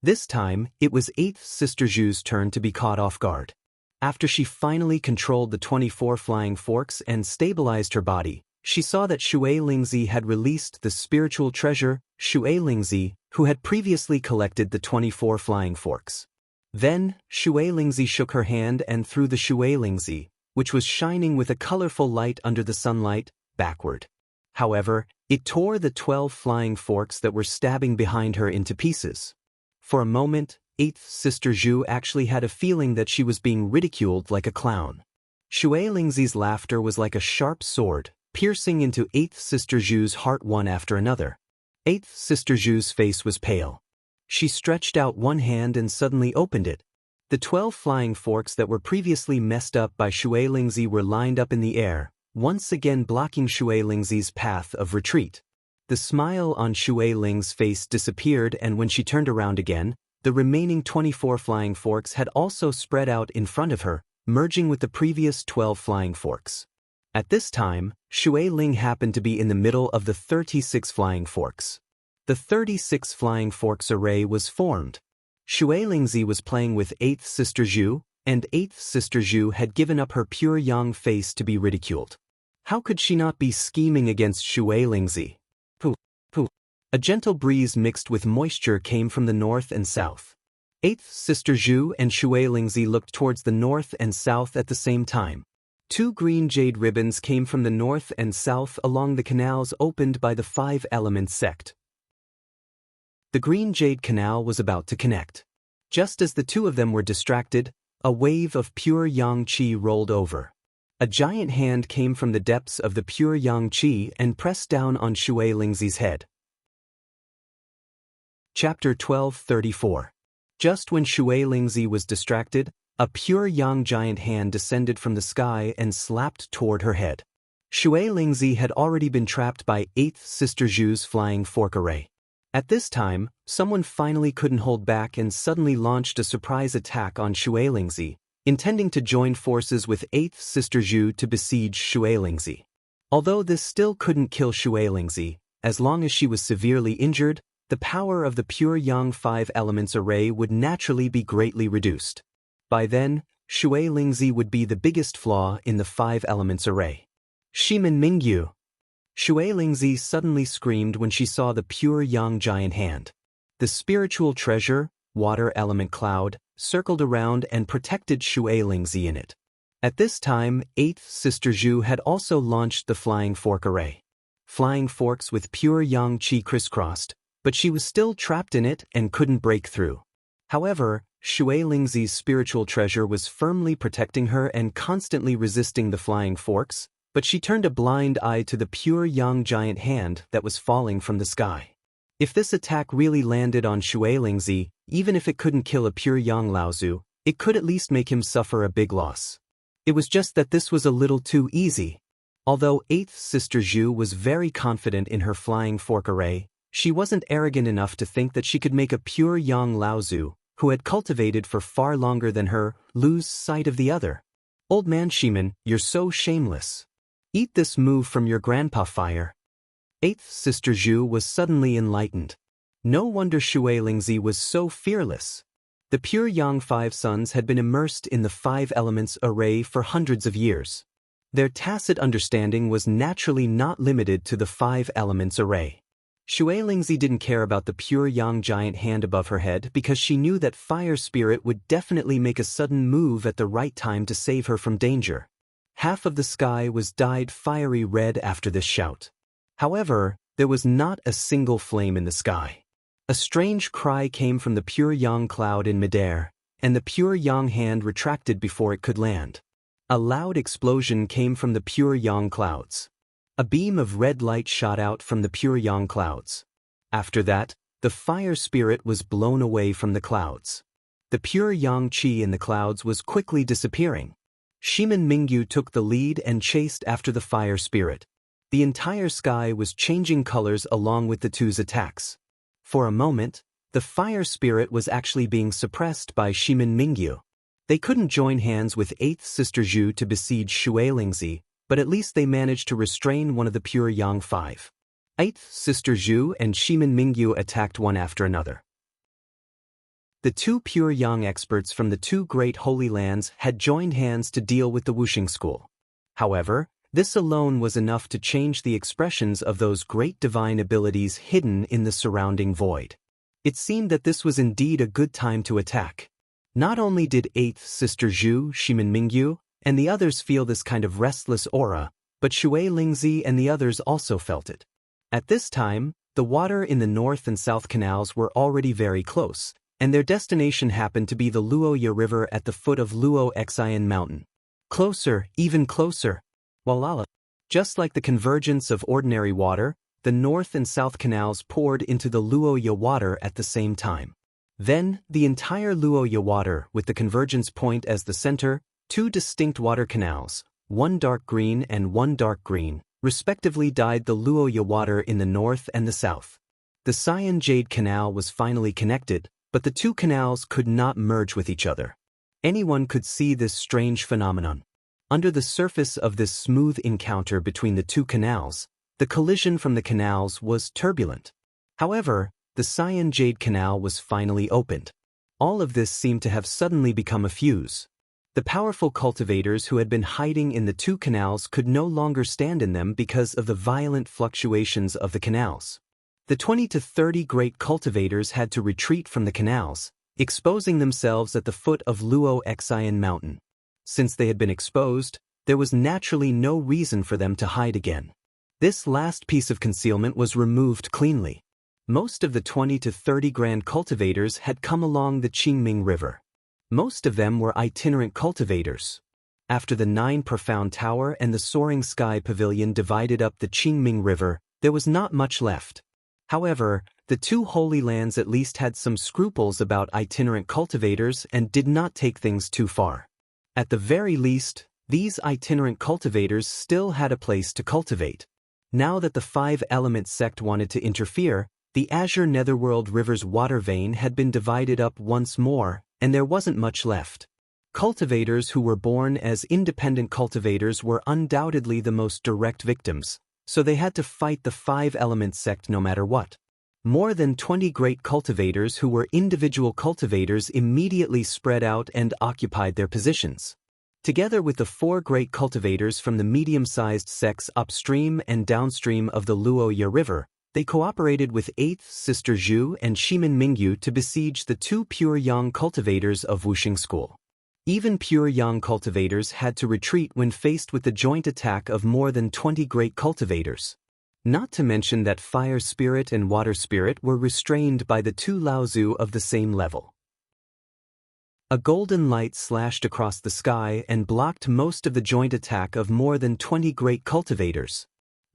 This time, it was 8th Sister Zhu's turn to be caught off guard. After she finally controlled the 24 flying forks and stabilized her body, she saw that Shui Lingzi had released the spiritual treasure, Shui Lingzi, who had previously collected the 24 flying forks. Then, Shui Lingzi shook her hand and threw the Shui Lingzi, which was shining with a colorful light under the sunlight, backward. However, it tore the 12 flying forks that were stabbing behind her into pieces. For a moment, 8th Sister Zhu actually had a feeling that she was being ridiculed like a clown. Shui Lingzi's laughter was like a sharp sword, piercing into 8th Sister Zhu's heart one after another. 8th Sister Zhu's face was pale. She stretched out one hand and suddenly opened it. The 12 flying forks that were previously messed up by Shui Lingzi were lined up in the air, once again blocking Shui Lingzi's path of retreat. The smile on Shui Ling's face disappeared, and when she turned around again, the remaining 24 flying forks had also spread out in front of her, merging with the previous 12 flying forks. At this time, Shui Ling happened to be in the middle of the 36 flying forks. The 36 flying forks array was formed. Shui Lingzi was playing with 8th Sister Zhu, and 8th Sister Zhu had given up her pure yang face to be ridiculed. How could she not be scheming against Shui Lingzi? Pooh, pooh. A gentle breeze mixed with moisture came from the north and south. 8th Sister Zhu and Shui Lingzi looked towards the north and south at the same time. 2 green jade ribbons came from the north and south along the canals opened by the 5 Elements sect. The green jade canal was about to connect. Just as the two of them were distracted, a wave of pure yang qi rolled over. A giant hand came from the depths of the pure yang qi and pressed down on Shui Lingzi's head. Chapter 1234. Just when Shui Lingzi was distracted, a pure yang giant hand descended from the sky and slapped toward her head. Shui Lingzi had already been trapped by 8th Sister Zhu's flying fork array. At this time, someone finally couldn't hold back and suddenly launched a surprise attack on Shui Lingzi, intending to join forces with 8th Sister Zhu to besiege Shui Lingzi. Although this still couldn't kill Shui Lingzi, as long as she was severely injured, the power of the pure Yang 5 Elements array would naturally be greatly reduced. By then, Shui Lingzi would be the biggest flaw in the 5 Elements array. Shimen Mingyu. Shui Lingzi suddenly screamed when she saw the pure Yang giant hand. The spiritual treasure, water element cloud, circled around and protected Shuilingzi in it. At this time, 8th Sister Zhu had also launched the Flying Fork Array. Flying forks with pure yang qi crisscrossed, but she was still trapped in it and couldn't break through. However, Shuilingzi's spiritual treasure was firmly protecting her and constantly resisting the flying forks, but she turned a blind eye to the pure yang giant hand that was falling from the sky. If this attack really landed on Shuilingzi, even if it couldn't kill a pure yang Laozu, it could at least make him suffer a big loss. It was just that this was a little too easy. Although 8th Sister Zhu was very confident in her flying fork array, she wasn't arrogant enough to think that she could make a pure yang Laozu, who had cultivated for far longer than her, lose sight of the other. Old man Shiman, you're so shameless. Eat this move from your grandpa fire. 8th Sister Zhu was suddenly enlightened. No wonder Shuilingzi was so fearless. The pure yang 5 sons had been immersed in the 5 elements array for hundreds of years. Their tacit understanding was naturally not limited to the 5 elements array. Shuilingzi didn't care about the pure yang giant hand above her head because she knew that fire spirit would definitely make a sudden move at the right time to save her from danger. Half of the sky was dyed fiery red after this shout. However, there was not a single flame in the sky. A strange cry came from the pure yang cloud in midair, and the pure yang hand retracted before it could land. A loud explosion came from the pure yang clouds. A beam of red light shot out from the pure yang clouds. After that, the fire spirit was blown away from the clouds. The pure yang qi in the clouds was quickly disappearing. Shiman Mingyu took the lead and chased after the fire spirit. The entire sky was changing colors along with the two's attacks. For a moment, the fire spirit was actually being suppressed by Shiman Mingyu. They couldn't join hands with 8th Sister Zhu to besiege Shuilingzi, but at least they managed to restrain one of the pure yang 5. 8th Sister Zhu and Shiman Mingyu attacked one after another. The 2 pure yang experts from the 2 great holy lands had joined hands to deal with the Wuxing school. However, this alone was enough to change the expressions of those great divine abilities hidden in the surrounding void. It seemed that this was indeed a good time to attack. Not only did 8th Sister Zhu, Shiman Mingyu, and the others feel this kind of restless aura, but Shuilingzi and the others also felt it. At this time, the water in the north and south canals were already very close, and their destination happened to be the Luoya River at the foot of Luo Xian Mountain. Closer, even closer. Walala. Just like the convergence of ordinary water, the north and south canals poured into the Luoya water at the same time. Then, the entire Luoya water, with the convergence point as the center, 2 distinct water canals, one dark green and one dark green, respectively dyed the Luoya water in the north and the south. The Cyan Jade Canal was finally connected, but the 2 canals could not merge with each other. Anyone could see this strange phenomenon. Under the surface of this smooth encounter between the 2 canals, the collision from the canals was turbulent. However, the Cyan Jade Canal was finally opened. All of this seemed to have suddenly become a fuse. The powerful cultivators who had been hiding in the 2 canals could no longer stand in them because of the violent fluctuations of the canals. The 20 to 30 great cultivators had to retreat from the canals, exposing themselves at the foot of Luo Xian Mountain. Since they had been exposed, there was naturally no reason for them to hide again. This last piece of concealment was removed cleanly. Most of the 20 to 30 grand cultivators had come along the Qingming River. Most of them were itinerant cultivators. After the 9 Profound Tower and the Soaring Sky Pavilion divided up the Qingming River, there was not much left. However, the 2 Holy Lands at least had some scruples about itinerant cultivators and did not take things too far. At the very least, these itinerant cultivators still had a place to cultivate. Now that the 5 Element sect wanted to interfere, the Azure Netherworld River's water vein had been divided up once more, and there wasn't much left. Cultivators who were born as independent cultivators were undoubtedly the most direct victims, so they had to fight the 5 Element sect no matter what. More than 20 great cultivators who were individual cultivators immediately spread out and occupied their positions. Together with the 4 great cultivators from the medium-sized sects upstream and downstream of the Luoya River, they cooperated with 8th Sister Zhu and Shimin Mingyu to besiege the 2 pure yang cultivators of Wuxing School. Even pure yang cultivators had to retreat when faced with the joint attack of more than 20 great cultivators. Not to mention that fire spirit and water spirit were restrained by the 2 Laozu of the same level. A golden light slashed across the sky and blocked most of the joint attack of more than 20 great cultivators.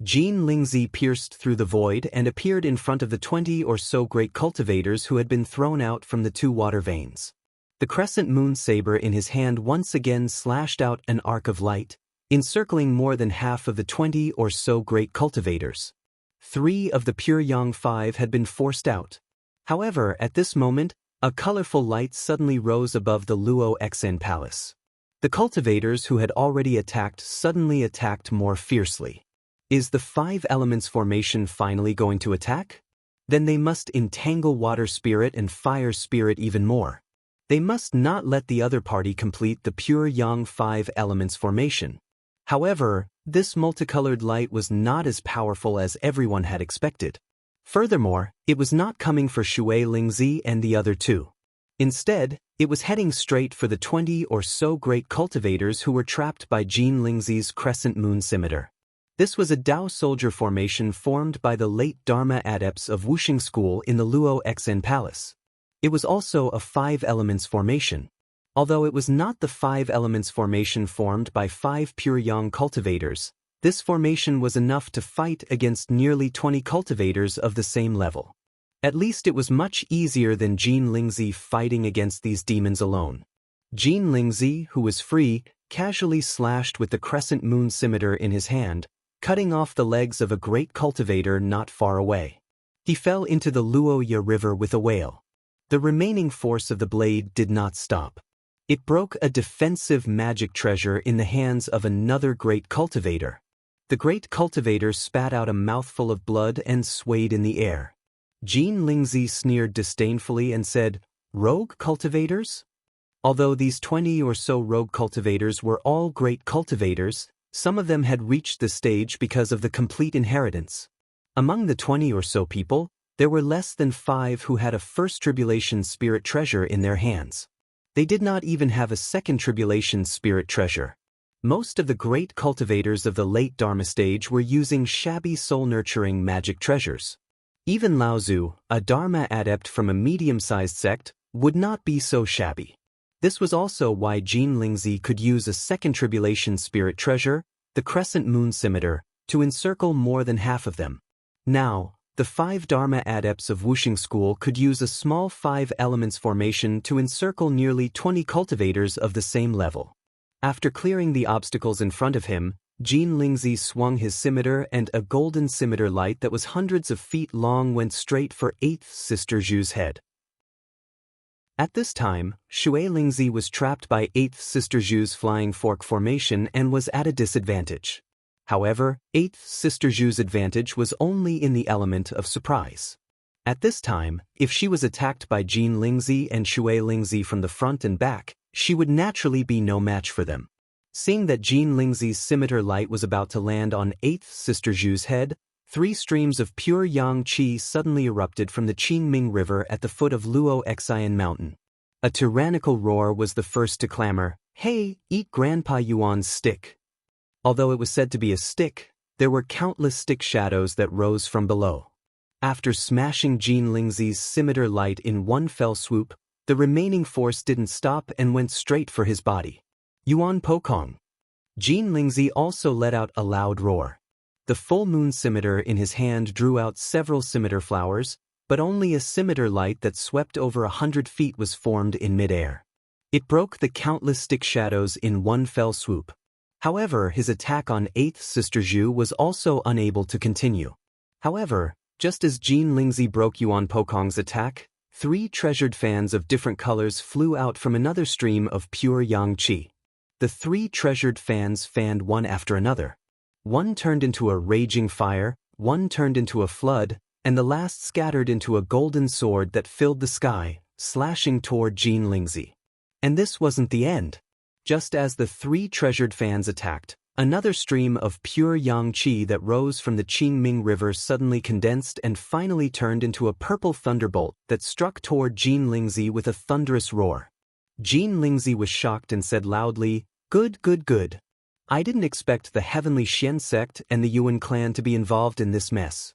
Jin Lingzi pierced through the void and appeared in front of the 20 or so great cultivators who had been thrown out from the 2 water veins. The crescent moon saber in his hand once again slashed out an arc of light, encircling more than half of the 20 or so great cultivators. 3 of the pure yang 5 had been forced out. However, at this moment, a colorful light suddenly rose above the Luo Xen Palace. The cultivators who had already attacked suddenly attacked more fiercely. Is the 5 elements formation finally going to attack? Then they must entangle water spirit and fire spirit even more. They must not let the other party complete the pure yang 5 elements formation. However, this multicolored light was not as powerful as everyone had expected. Furthermore, it was not coming for Shui Lingzi and the other 2. Instead, it was heading straight for the 20 or so great cultivators who were trapped by Jin Lingzi's crescent moon scimitar. This was a Dao soldier formation formed by the late Dharma adepts of Wuxing School in the Luo Xen Palace. It was also a 5 elements formation. Although it was not the 5 elements formation formed by 5 pure yang cultivators, this formation was enough to fight against nearly 20 cultivators of the same level. At least it was much easier than Jin Lingzi fighting against these demons alone. Jin Lingzi, who was free, casually slashed with the crescent moon scimitar in his hand, cutting off the legs of a great cultivator not far away. He fell into the Luoya River with a wail. The remaining force of the blade did not stop. It broke a defensive magic treasure in the hands of another great cultivator. The great cultivator spat out a mouthful of blood and swayed in the air. Jin Lingzi sneered disdainfully and said, "Rogue cultivators?" Although these 20 or so rogue cultivators were all great cultivators, some of them had reached the stage because of the complete inheritance. Among the 20 or so people, there were less than 5 who had a first tribulation spirit treasure in their hands. They did not even have a second tribulation spirit treasure. Most of the great cultivators of the late Dharma stage were using shabby soul-nurturing magic treasures. Even Laozu, a Dharma adept from a medium-sized sect, would not be so shabby. This was also why Jin Lingzi could use a second tribulation spirit treasure, the crescent moon scimitar, to encircle more than half of them. Now, the 5 Dharma adepts of Wuxing School could use a small 5 elements formation to encircle nearly 20 cultivators of the same level. After clearing the obstacles in front of him, Jin Lingzi swung his scimitar and a golden scimitar light that was hundreds of feet long went straight for 8th Sister Zhu's head. At this time, Shui Lingzi was trapped by 8th Sister Zhu's flying fork formation and was at a disadvantage. However, 8th Sister Zhu's advantage was only in the element of surprise. At this time, if she was attacked by Jin Lingzi and Shui Lingzi from the front and back, she would naturally be no match for them. Seeing that Jin Lingzi's scimitar light was about to land on 8th Sister Zhu's head, 3 streams of pure yang qi suddenly erupted from the Qingming River at the foot of Luo Xian Mountain. A tyrannical roar was the first to clamor, "Hey, eat Grandpa Yuan's stick." Although it was said to be a stick, there were countless stick shadows that rose from below. After smashing Jin Lingzi's scimitar light in one fell swoop, the remaining force didn't stop and went straight for his body. Yuan Pokong. Jin Lingzi also let out a loud roar. The full moon scimitar in his hand drew out several scimitar flowers, but only a scimitar light that swept over 100 feet was formed in midair. It broke the countless stick shadows in one fell swoop. However, his attack on 8th Sister Zhu was also unable to continue. However, just as Jin Lingzi broke Yuan Pokong's attack, 3 treasured fans of different colors flew out from another stream of pure yang qi. The 3 treasured fans fanned one after another. One turned into a raging fire, one turned into a flood, and the last scattered into a golden sword that filled the sky, slashing toward Jin Lingzi. And this wasn't the end. Just as the 3 treasured fans attacked, Another stream of pure yang qi that rose from the Qingming River suddenly condensed and finally turned into a purple thunderbolt that struck toward Jin Lingzi with a thunderous roar. Jin Lingzi was shocked and said loudly, "Good, good, good. I didn't expect the heavenly Xian sect and the Yuan clan to be involved in this mess."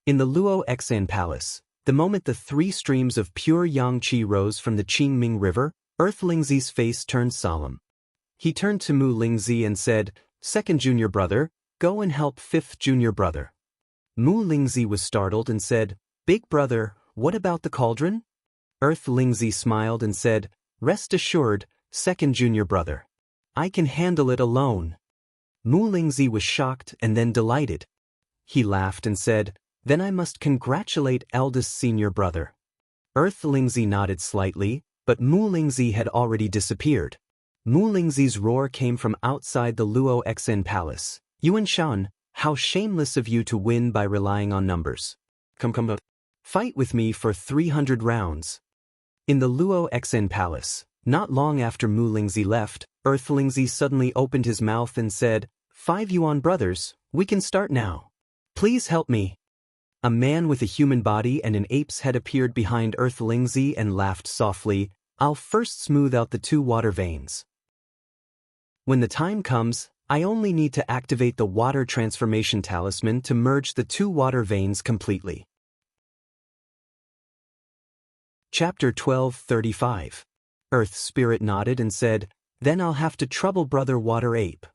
In the Luo Xan Palace, the moment the three streams of pure yang qi rose from the Qingming River, Earth Lingzi's face turned solemn. He turned to Mu Lingzi and said, "Second junior brother, go and help fifth junior brother." Mu Lingzi was startled and said, "Big brother, what about the cauldron?" Earth Lingzi smiled and said, "Rest assured, second junior brother. I can handle it alone." Mu Lingzi was shocked and then delighted. He laughed and said, "Then I must congratulate eldest senior brother." Earth Lingzi nodded slightly, but Mu Lingzi had already disappeared. Mu Lingzi's roar came from outside the Luo Xan Palace. "Yuan Shan, how shameless of you to win by relying on numbers. Come, fight with me for 300 rounds. In the Luo Xan Palace, not long after Mu Lingzi left, Earth Lingzi suddenly opened his mouth and said, "5 Yuan brothers, we can start now. Please help me." A man with a human body and an ape's head appeared behind Earth Lingzi and laughed softly, "I'll first smooth out the 2 water veins. When the time comes, I only need to activate the water transformation talisman to merge the 2 water veins completely." Chapter 12:35. Earth Spirit nodded and said, "Then I'll have to trouble brother Water Ape."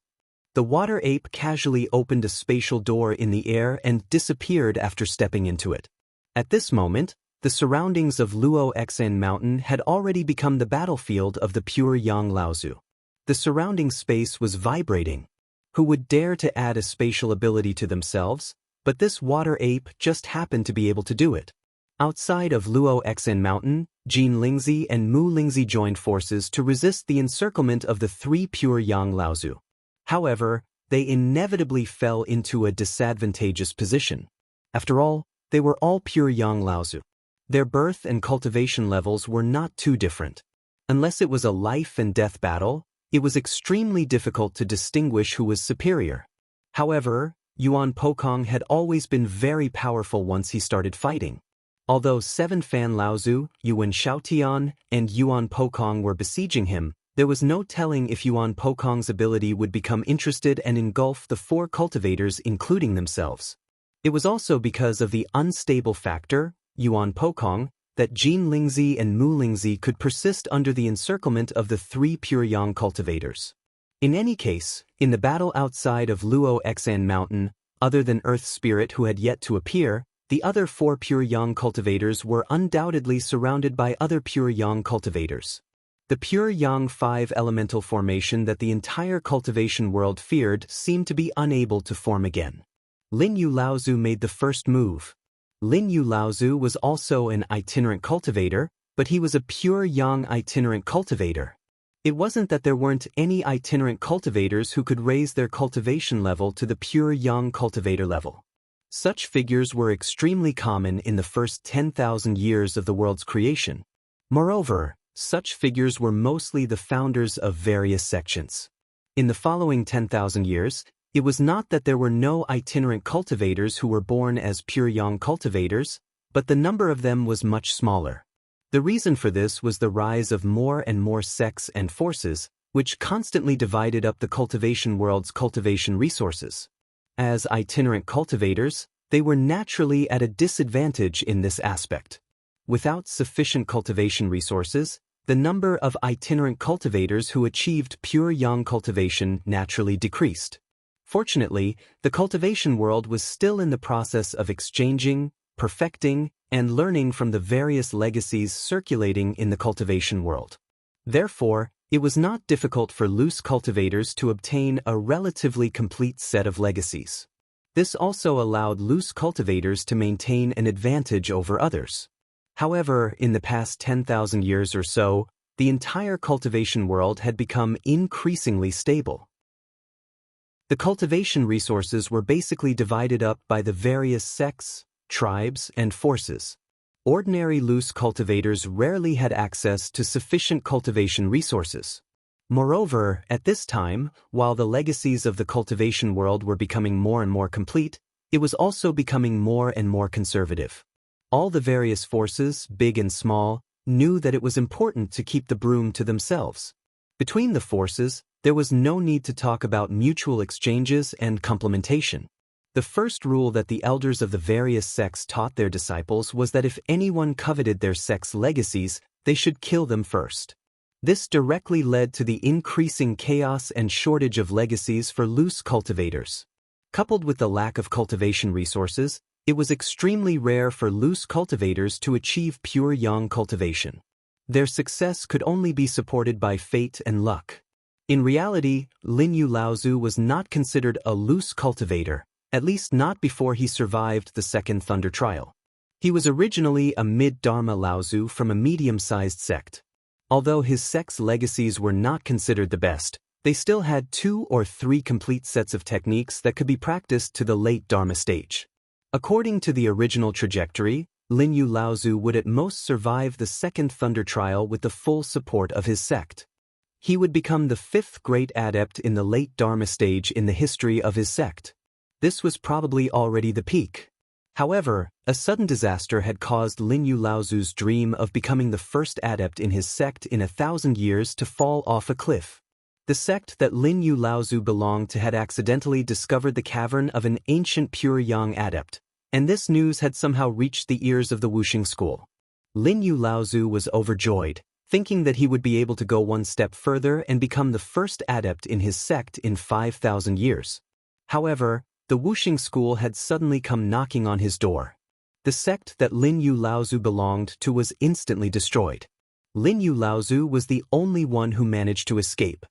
The Water Ape casually opened a spatial door in the air and disappeared after stepping into it. At this moment, the surroundings of Luo Xan Mountain had already become the battlefield of the pure Yang Laozu. The surrounding space was vibrating. Who would dare to add a spatial ability to themselves? But this Water Ape just happened to be able to do it. Outside of Luo Xan Mountain, Jin Lingzi and Mu Lingzi joined forces to resist the encirclement of the 3 pure Yang Laozu. However, they inevitably fell into a disadvantageous position. After all, they were all pure Yang Laozu. Their birth and cultivation levels were not too different. Unless it was a life and death battle, it was extremely difficult to distinguish who was superior. However, Yuan Pokong had always been very powerful once he started fighting. Although 7 Fan Laozu, Yuan Xiaotian, and Yuan Pokong were besieging him, there was no telling if Yuan Pokong's ability would become interested and engulf the 4 cultivators including themselves. It was also because of the unstable factor, Yuan Pokong, that Jin Lingzi and Mu Lingzi could persist under the encirclement of the 3 pure Yang cultivators. In any case, in the battle outside of Luo Xan Mountain, other than Earth Spirit who had yet to appear, the other 4 pure Yang cultivators were undoubtedly surrounded by other pure Yang cultivators. The pure Yang 5 elemental formation that the entire cultivation world feared seemed to be unable to form again. Lin Yu Laozu made the first move. Lin Yu Laozu was also an itinerant cultivator, but he was a pure Yang itinerant cultivator. It wasn't that there weren't any itinerant cultivators who could raise their cultivation level to the pure Yang cultivator level. Such figures were extremely common in the first 10,000 years of the world's creation. Moreover, such figures were mostly the founders of various sections. In the following 10,000 years, it was not that there were no itinerant cultivators who were born as pure Yang cultivators, but the number of them was much smaller. The reason for this was the rise of more and more sects and forces, which constantly divided up the cultivation world's cultivation resources. As itinerant cultivators, they were naturally at a disadvantage in this aspect. Without sufficient cultivation resources, the number of itinerant cultivators who achieved pure Yang cultivation naturally decreased. Fortunately, the cultivation world was still in the process of exchanging, perfecting, and learning from the various legacies circulating in the cultivation world. Therefore, it was not difficult for loose cultivators to obtain a relatively complete set of legacies. This also allowed loose cultivators to maintain an advantage over others. However, in the past 10,000 years or so, the entire cultivation world had become increasingly stable. The cultivation resources were basically divided up by the various sects, tribes, and forces. Ordinary loose cultivators rarely had access to sufficient cultivation resources. Moreover, at this time, while the legacies of the cultivation world were becoming more and more complete, it was also becoming more and more conservative. All the various forces, big and small, knew that it was important to keep the broom to themselves. Between the forces, there was no need to talk about mutual exchanges and complementation. The first rule that the elders of the various sects taught their disciples was that if anyone coveted their sect's legacies, they should kill them first. This directly led to the increasing chaos and shortage of legacies for loose cultivators. Coupled with the lack of cultivation resources, it was extremely rare for loose cultivators to achieve pure yang cultivation. Their success could only be supported by fate and luck. In reality, Linyu Laozu was not considered a loose cultivator, at least not before he survived the Second Thunder Trial. He was originally a mid-Dharma Laozu from a medium-sized sect. Although his sect's legacies were not considered the best, they still had 2 or 3 complete sets of techniques that could be practiced to the late Dharma stage. According to the original trajectory, Linyu Laozu would at most survive the Second Thunder Trial with the full support of his sect. He would become the 5th great adept in the late Dharma stage in the history of his sect. This was probably already the peak. However, a sudden disaster had caused Linyu Laozu's dream of becoming the first adept in his sect in 1,000 years to fall off a cliff. The sect that Linyu Laozu belonged to had accidentally discovered the cavern of an ancient pure yang adept, and this news had somehow reached the ears of the Wuxing school. Linyu Laozu was overjoyed, thinking that he would be able to go one step further and become the first adept in his sect in 5,000 years. However, the Wuxing school had suddenly come knocking on his door. The sect that Linyu Laozu belonged to was instantly destroyed. Linyu Laozu was the only one who managed to escape.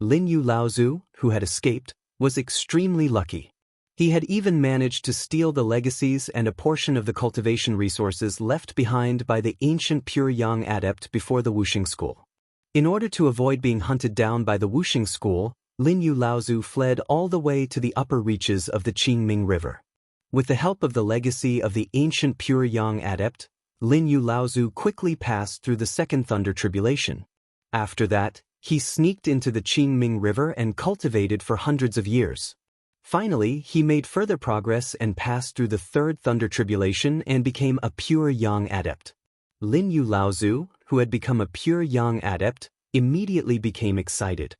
Linyu Laozu, who had escaped, was extremely lucky. He had even managed to steal the legacies and a portion of the cultivation resources left behind by the ancient pure yang adept before the Wuxing school. In order to avoid being hunted down by the Wuxing school, Linyu Laozu fled all the way to the upper reaches of the Qingming River. With the help of the legacy of the ancient pure yang adept, Linyu Laozu quickly passed through the Second Thunder Tribulation. After that, he sneaked into the Qingming River and cultivated for hundreds of years. Finally, he made further progress and passed through the Third Thunder Tribulation and became a pure yang adept. Linyu Laozu, who had become a pure yang adept, immediately became excited.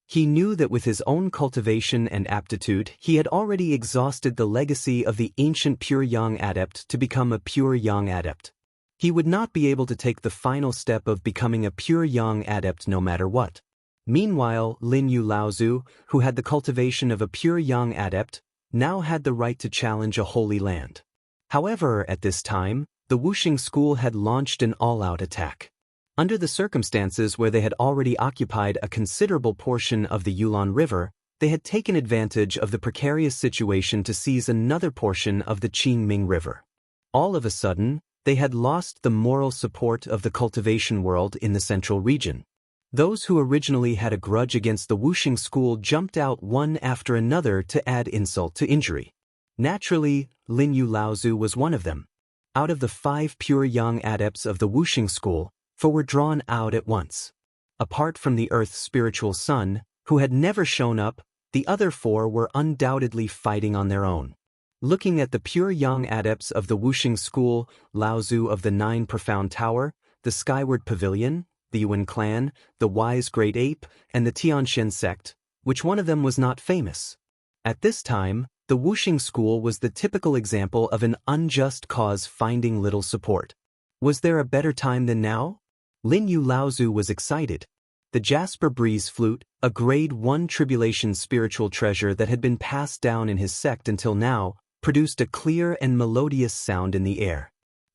He knew that with his own cultivation and aptitude, he had already exhausted the legacy of the ancient pure yang adept to become a pure yang adept. He would not be able to take the final step of becoming a pure yang adept no matter what. Meanwhile, Linyu Laozu, who had the cultivation of a pure yang adept, now had the right to challenge a holy land. However, at this time, the Wuxing school had launched an all-out attack. Under the circumstances where they had already occupied a considerable portion of the Yulon River, they had taken advantage of the precarious situation to seize another portion of the Qingming River. All of a sudden, they had lost the moral support of the cultivation world in the central region. Those who originally had a grudge against the Wuxing school jumped out one after another to add insult to injury. Naturally, Linyu Laozu was one of them. Out of the 5 pure yang adepts of the Wuxing school, 4 were drawn out at once. Apart from the Earth's spiritual son, who had never shown up, the other 4 were undoubtedly fighting on their own. Looking at the pure yang adepts of the Wuxing school, Laozu of the 9 Profound Tower, the Skyward Pavilion, the Yuan clan, the Wise Great Ape, and the Tianxian sect, which one of them was not famous? At this time, the Wuxing school was the typical example of an unjust cause finding little support. Was there a better time than now? Linyu Laozu was excited. The Jasper Breeze flute, a grade 1 tribulation spiritual treasure that had been passed down in his sect until now, produced a clear and melodious sound in the air.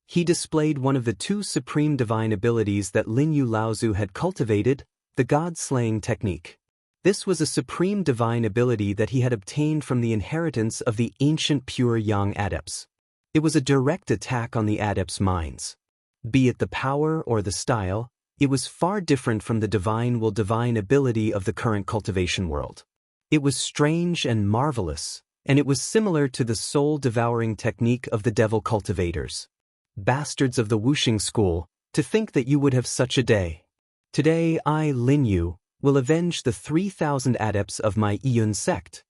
He displayed one of the 2 supreme divine abilities that Linyu Laozu had cultivated, the God-slaying technique. This was a supreme divine ability that he had obtained from the inheritance of the ancient pure yang adepts. It was a direct attack on the adepts' minds. Be it the power or the style, it was far different from the divine will divine ability of the current cultivation world. It was strange and marvelous, and it was similar to the soul-devouring technique of the devil cultivators. Bastards of the Wuxing school, to think that you would have such a day. Today I, Lin Yu, will avenge the 3,000 adepts of my Yun sect.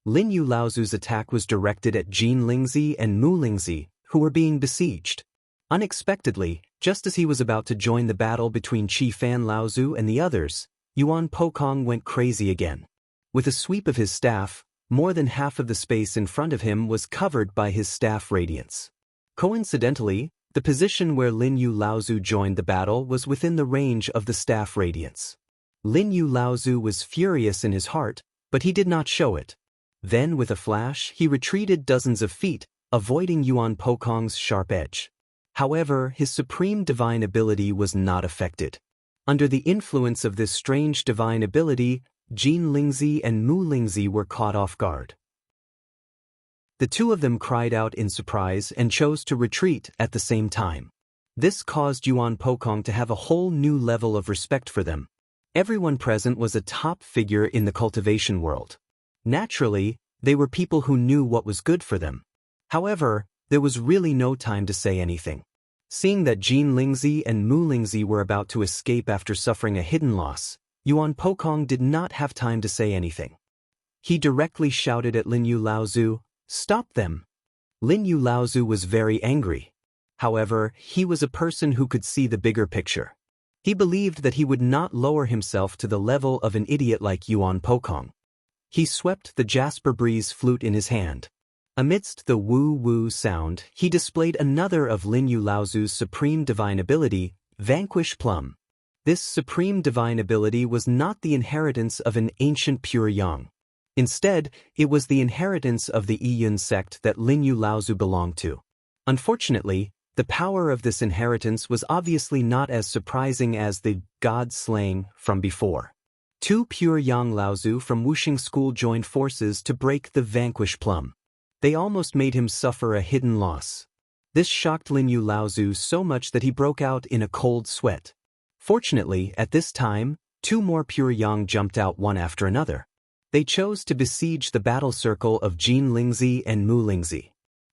Lin Yu Laozu's attack was directed at Jin Lingzi and Mu Lingzi, who were being besieged. Unexpectedly, just as he was about to join the battle between Qi Fan Laozu and the others, Yuan Pokong went crazy again. With a sweep of his staff, more than half of the space in front of him was covered by his staff radiance. Coincidentally, the position where Lin Yu Laozu joined the battle was within the range of the staff radiance. Lin Yu Laozu was furious in his heart, but he did not show it. Then with a flash he retreated dozens of feet, avoiding Yuan Pokong's sharp edge. However, his supreme divine ability was not affected. Under the influence of this strange divine ability, Jin Lingzi and Mu Lingzi were caught off guard. The two of them cried out in surprise and chose to retreat at the same time. This caused Yuan Pokong to have a whole new level of respect for them. Everyone present was a top figure in the cultivation world. Naturally, they were people who knew what was good for them. However, there was really no time to say anything. Seeing that Jin Lingzi and Mu Lingzi were about to escape after suffering a hidden loss, Yuan Pokong did not have time to say anything. He directly shouted at Lin Yu Laozu, "Stop them!" Lin Yu Laozu was very angry. However, he was a person who could see the bigger picture. He believed that he would not lower himself to the level of an idiot like Yuan Pokong. He swept the jasper breeze flute in his hand. Amidst the woo-woo sound, he displayed another of Lin Yu Laozu's supreme divine ability, Vanquish Plum. This supreme divine ability was not the inheritance of an ancient pure yang. Instead, it was the inheritance of the Yun sect that Lin Yu Laozu belonged to. Unfortunately, the power of this inheritance was obviously not as surprising as the god-slaying from before. Two pure yang Laozu from Wuxing School joined forces to break the Vanquish Plum. They almost made him suffer a hidden loss. This shocked Lin Yu Laozu so much that he broke out in a cold sweat. Fortunately, at this time, two more pure yang jumped out one after another. They chose to besiege the battle circle of Jin Lingzi and Mu Lingzi.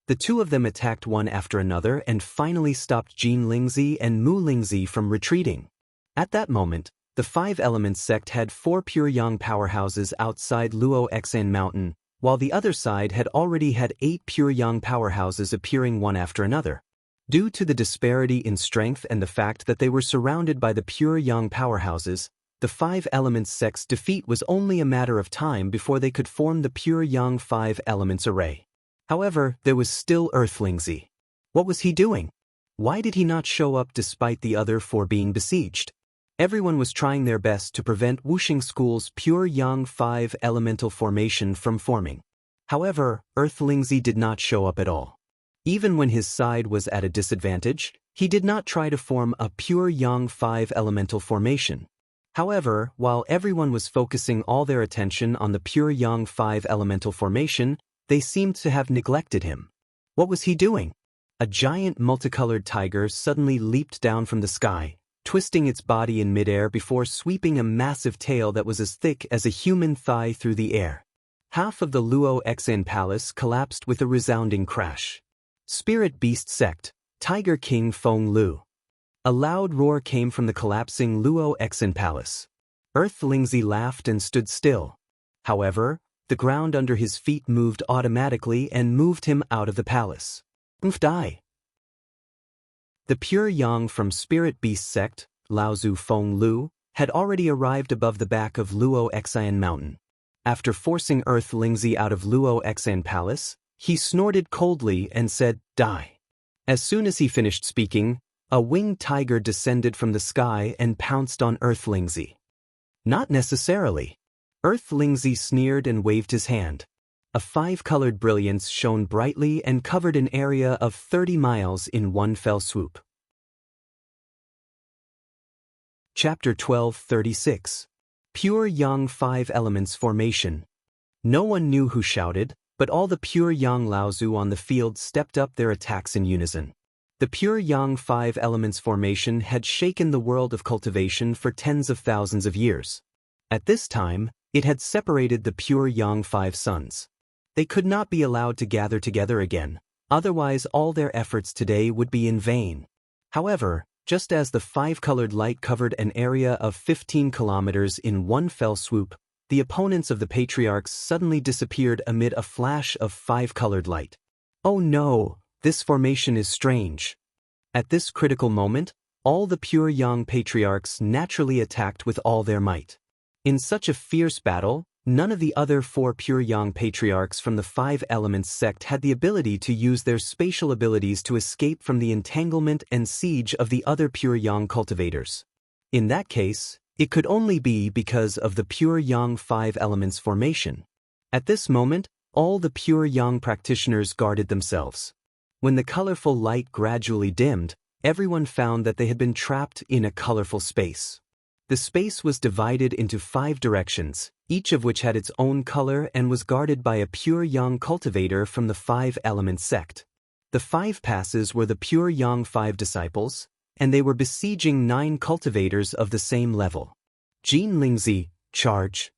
The two of them attacked one after another and finally stopped Jin Lingzi and Mu Lingzi from retreating. At that moment, the Five Elements sect had 4 pure yang powerhouses outside Luo Xan Mountain, while the other side had already had 8 pure yang powerhouses appearing one after another. Due to the disparity in strength and the fact that they were surrounded by the pure yang powerhouses, the Five Elements sect's defeat was only a matter of time before they could form the pure yang Five Elements array. However, there was still Earth Lingzi. What was he doing? Why did he not show up despite the other 4 being besieged? Everyone was trying their best to prevent Wuxing School's pure yang 5 elemental formation from forming. However, Earth Lingzi did not show up at all. Even when his side was at a disadvantage, he did not try to form a pure yang 5 elemental formation. However, while everyone was focusing all their attention on the pure yang 5 elemental formation, they seemed to have neglected him. What was he doing? A giant multicolored tiger suddenly leaped down from the sky, twisting its body in midair before sweeping a massive tail that was as thick as a human thigh through the air. Half of the Luo Xan Palace collapsed with a resounding crash. Spirit Beast Sect, Tiger King Feng Lu. A loud roar came from the collapsing Luo Xan Palace. Earth Lingzi laughed and stood still. However, the ground under his feet moved automatically and moved him out of the palace. Die. The pure yang from Spirit Beast Sect, Laozu Feng Lu, had already arrived above the back of Luo Xan Mountain. After forcing Earth Lingzi out of Luo Xan Palace, he snorted coldly and said, "Die." As soon as he finished speaking, a winged tiger descended from the sky and pounced on Earth Lingzi. Not necessarily. Earth Lingzi sneered and waved his hand. A 5-colored brilliance shone brightly and covered an area of 30 miles in one fell swoop. Chapter 12:36. Pure Yang 5 Elements Formation. No one knew who shouted, but all the pure Yang Laozu on the field stepped up their attacks in unison. The pure Yang 5 Elements Formation had shaken the world of cultivation for tens of thousands of years. At this time, it had separated the pure Yang 5 sons. They could not be allowed to gather together again, otherwise all their efforts today would be in vain. However, Just as the five-colored light covered an area of 15 kilometers in one fell swoop, the opponents of the patriarchs suddenly disappeared amid a flash of five-colored light. Oh no, this formation is strange. At this critical moment, all the pure yang patriarchs naturally attacked with all their might. In such a fierce battle, none of the other four pure yang patriarchs from the Five Elements sect had the ability to use their spatial abilities to escape from the entanglement and siege of the other pure yang cultivators. In that case, it could only be because of the pure yang Five Elements formation. At this moment, all the pure yang practitioners guarded themselves. When the colorful light gradually dimmed, everyone found that they had been trapped in a colorful space. The space was divided into 5 directions, each of which had its own color and was guarded by a pure yang cultivator from the Five Elements sect. The 5 passes were the pure yang 5 disciples, and they were besieging 9 cultivators of the same level. Jin Lingzi, charge!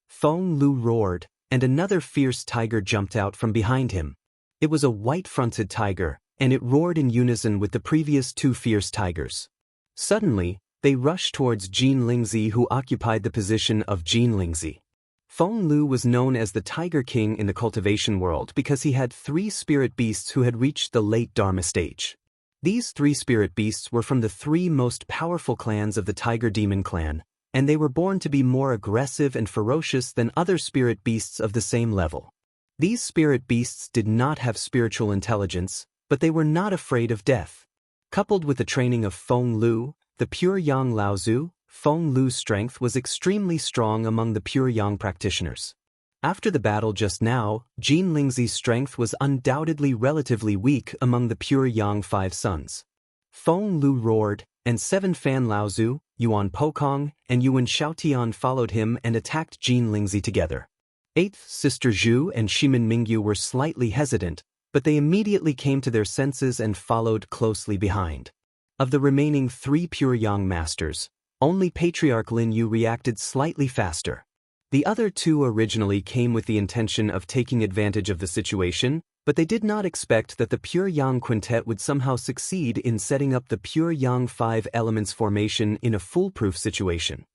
Feng Lu roared, and another fierce tiger jumped out from behind him. It was a white-fronted tiger, and it roared in unison with the previous 2 fierce tigers. Suddenly, they rushed towards Jin Lingzi, who occupied the position of Jin Lingzi. Feng Lu was known as the Tiger King in the cultivation world because he had 3 spirit beasts who had reached the late Dharma stage. These 3 spirit beasts were from the 3 most powerful clans of the Tiger Demon clan, and they were born to be more aggressive and ferocious than other spirit beasts of the same level. These spirit beasts did not have spiritual intelligence, but they were not afraid of death. Coupled with the training of Feng Lu, the pure yang Laozu, Feng Lu's strength was extremely strong among the pure yang practitioners. After the battle just now, Jin Lingzi's strength was undoubtedly relatively weak among the pure yang 5 sons. Feng Lu roared, and 7 Fan Laozu, Yuan Pokong, and Yuan Xiaotian followed him and attacked Jin Lingzi together. 8th Sister Zhu and Shimin Mingyu were slightly hesitant, but they immediately came to their senses and followed closely behind. Of the remaining 3 pure yang masters, only Patriarch Lin Yu reacted slightly faster. The other 2 originally came with the intention of taking advantage of the situation, but they did not expect that the pure yang quintet would somehow succeed in setting up the pure yang 5 elements formation in a foolproof situation.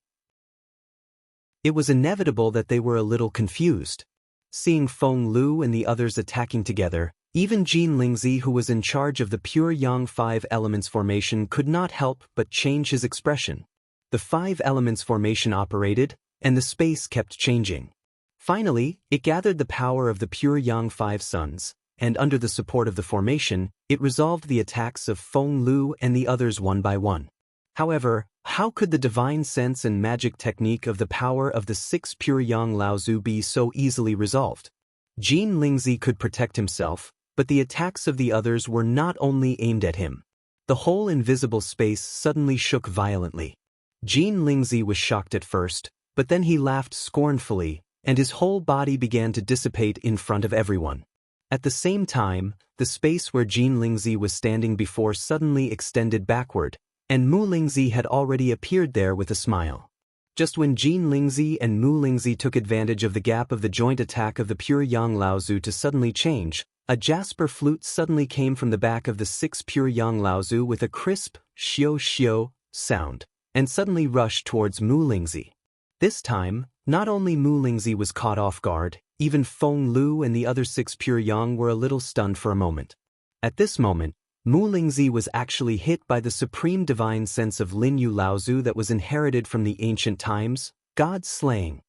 It was inevitable that they were a little confused. Seeing Feng Lu and the others attacking together, even Jin Lingzi, who was in charge of the pure yang 5 elements formation, could not help but change his expression. The 5 elements formation operated, and the space kept changing. Finally, it gathered the power of the pure yang 5 sons, and under the support of the formation, it resolved the attacks of Feng Lu and the others one by one. However, how could the divine sense and magic technique of the power of the 6 pure yang Laozu be so easily resolved? Jin Lingzi could protect himself, but the attacks of the others were not only aimed at him. The whole invisible space suddenly shook violently. Jin Lingzi was shocked at first, but then he laughed scornfully, and his whole body began to dissipate in front of everyone. At the same time, the space where Jin Lingzi was standing before suddenly extended backward, and Mu Lingzi had already appeared there with a smile. Just when Jin Lingzi and Mu Lingzi took advantage of the gap of the joint attack of the pure yang Laozu to suddenly change, a jasper flute suddenly came from the back of the 6 pure yang Laozu with a crisp, xiao sound, and suddenly rushed towards Mu Lingzi. This time, not only Mu Lingzi was caught off guard, even Feng Lu and the other 6 pure yang were a little stunned for a moment. At this moment, Mu Lingzi was actually hit by the supreme divine sense of Lin Yu Laozu that was inherited from the ancient times, God slaying.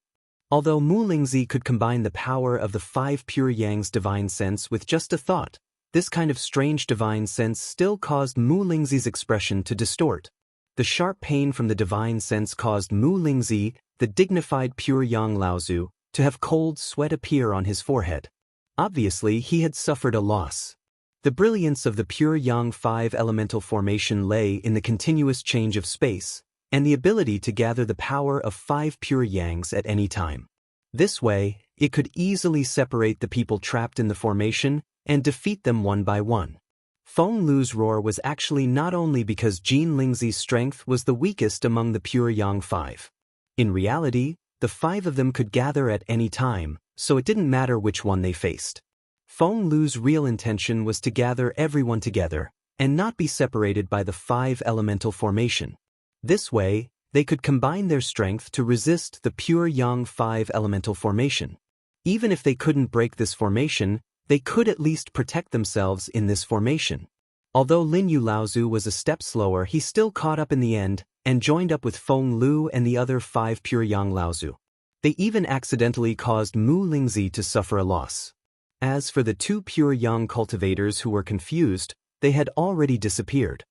Although Mu Lingzi could combine the power of the 5 pure yang's divine sense with just a thought, this kind of strange divine sense still caused Mu Lingzi's expression to distort. The sharp pain from the divine sense caused Mu Lingzi, the dignified pure yang Laozu, to have cold sweat appear on his forehead. Obviously, he had suffered a loss. The brilliance of the pure yang 5 elemental formation lay in the continuous change of space, and the ability to gather the power of 5 pure yangs at any time. This way, it could easily separate the people trapped in the formation and defeat them one by one. Feng Lu's roar was actually not only because Jin Lingzi's strength was the weakest among the pure yang 5. In reality, the 5 of them could gather at any time, so it didn't matter which one they faced. Feng Lu's real intention was to gather everyone together, and not be separated by the 5 elemental formation. This way, they could combine their strength to resist the pure yang 5 elemental formation. Even if they couldn't break this formation, they could at least protect themselves in this formation. Although Lin Yu Laozu was a step slower, he still caught up in the end and joined up with Feng Lu and the other 5 pure yang Laozu. They even accidentally caused Mu Lingzi to suffer a loss. As for the 2 pure yang cultivators who were confused, they had already disappeared.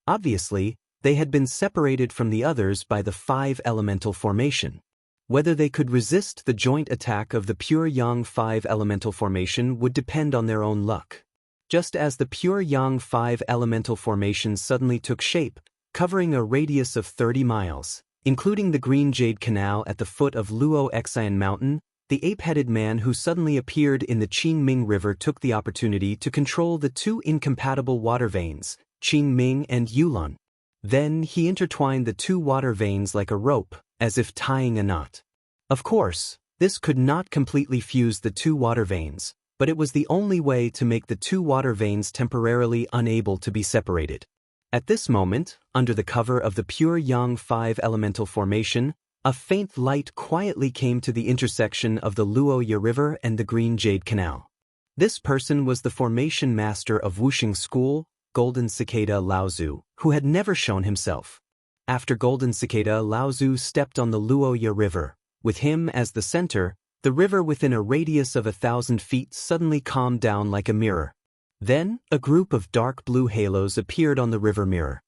Obviously, they had been separated from the others by the 5 elemental formation. Whether they could resist the joint attack of the pure yang 5 elemental formation would depend on their own luck. Just as the pure yang 5 elemental formation suddenly took shape, covering a radius of 30 miles, including the Green Jade Canal at the foot of Luo Xian Mountain, the ape-headed man who suddenly appeared in the Qingming River took the opportunity to control the 2 incompatible water veins, Qingming and Yulun. Then he intertwined the 2 water veins like a rope, as if tying a knot. Of course, this could not completely fuse the 2 water veins, but it was the only way to make the 2 water veins temporarily unable to be separated. At this moment, under the cover of the pure yang 5 elemental formation, a faint light quietly came to the intersection of the Luoya River and the Green Jade Canal. This person was the formation master of Wuxing School, Golden Cicada Laozu, who had never shown himself. After Golden Cicada Laozu stepped on the Luoya River, with him as the center, the river within a radius of 1,000 feet suddenly calmed down like a mirror. Then, a group of dark blue halos appeared on the river mirror.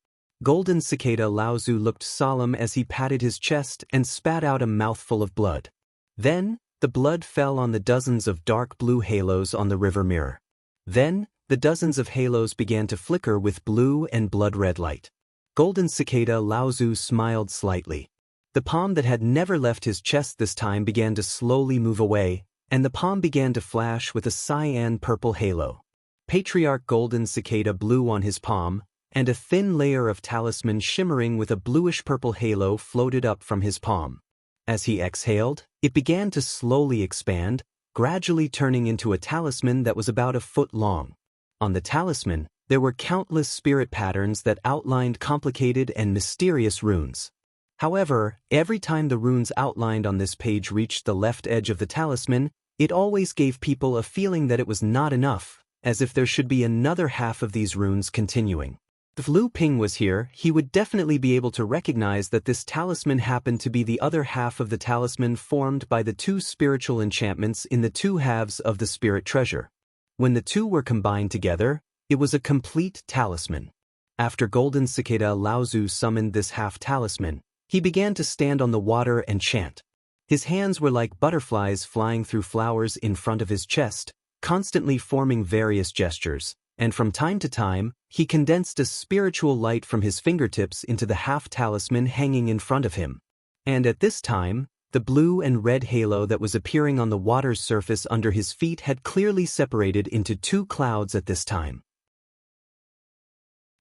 Golden Cicada Laozu looked solemn as he patted his chest and spat out a mouthful of blood. Then, the blood fell on the dozens of dark blue halos on the river mirror. Then, the dozens of halos began to flicker with blue and blood-red light. Golden Cicada Laozu smiled slightly. The palm that had never left his chest this time began to slowly move away, and the palm began to flash with a cyan-purple halo. Patriarch Golden Cicada blew on his palm, and a thin layer of talisman shimmering with a bluish-purple halo floated up from his palm. As he exhaled, it began to slowly expand, gradually turning into a talisman that was about a foot long. On the talisman, there were countless spirit patterns that outlined complicated and mysterious runes. However, every time the runes outlined on this page reached the left edge of the talisman, it always gave people a feeling that it was not enough, as if there should be another half of these runes continuing. If Lu Ping was here, he would definitely be able to recognize that this talisman happened to be the other half of the talisman formed by the 2 spiritual enchantments in the 2 halves of the spirit treasure. When the 2 were combined together, it was a complete talisman. After Golden Cicada Laozu summoned this half-talisman, he began to stand on the water and chant. His hands were like butterflies flying through flowers in front of his chest, constantly forming various gestures, and from time to time, he condensed a spiritual light from his fingertips into the half-talisman hanging in front of him. And at this time, the blue and red halo that was appearing on the water's surface under his feet had clearly separated into 2 clouds at this time.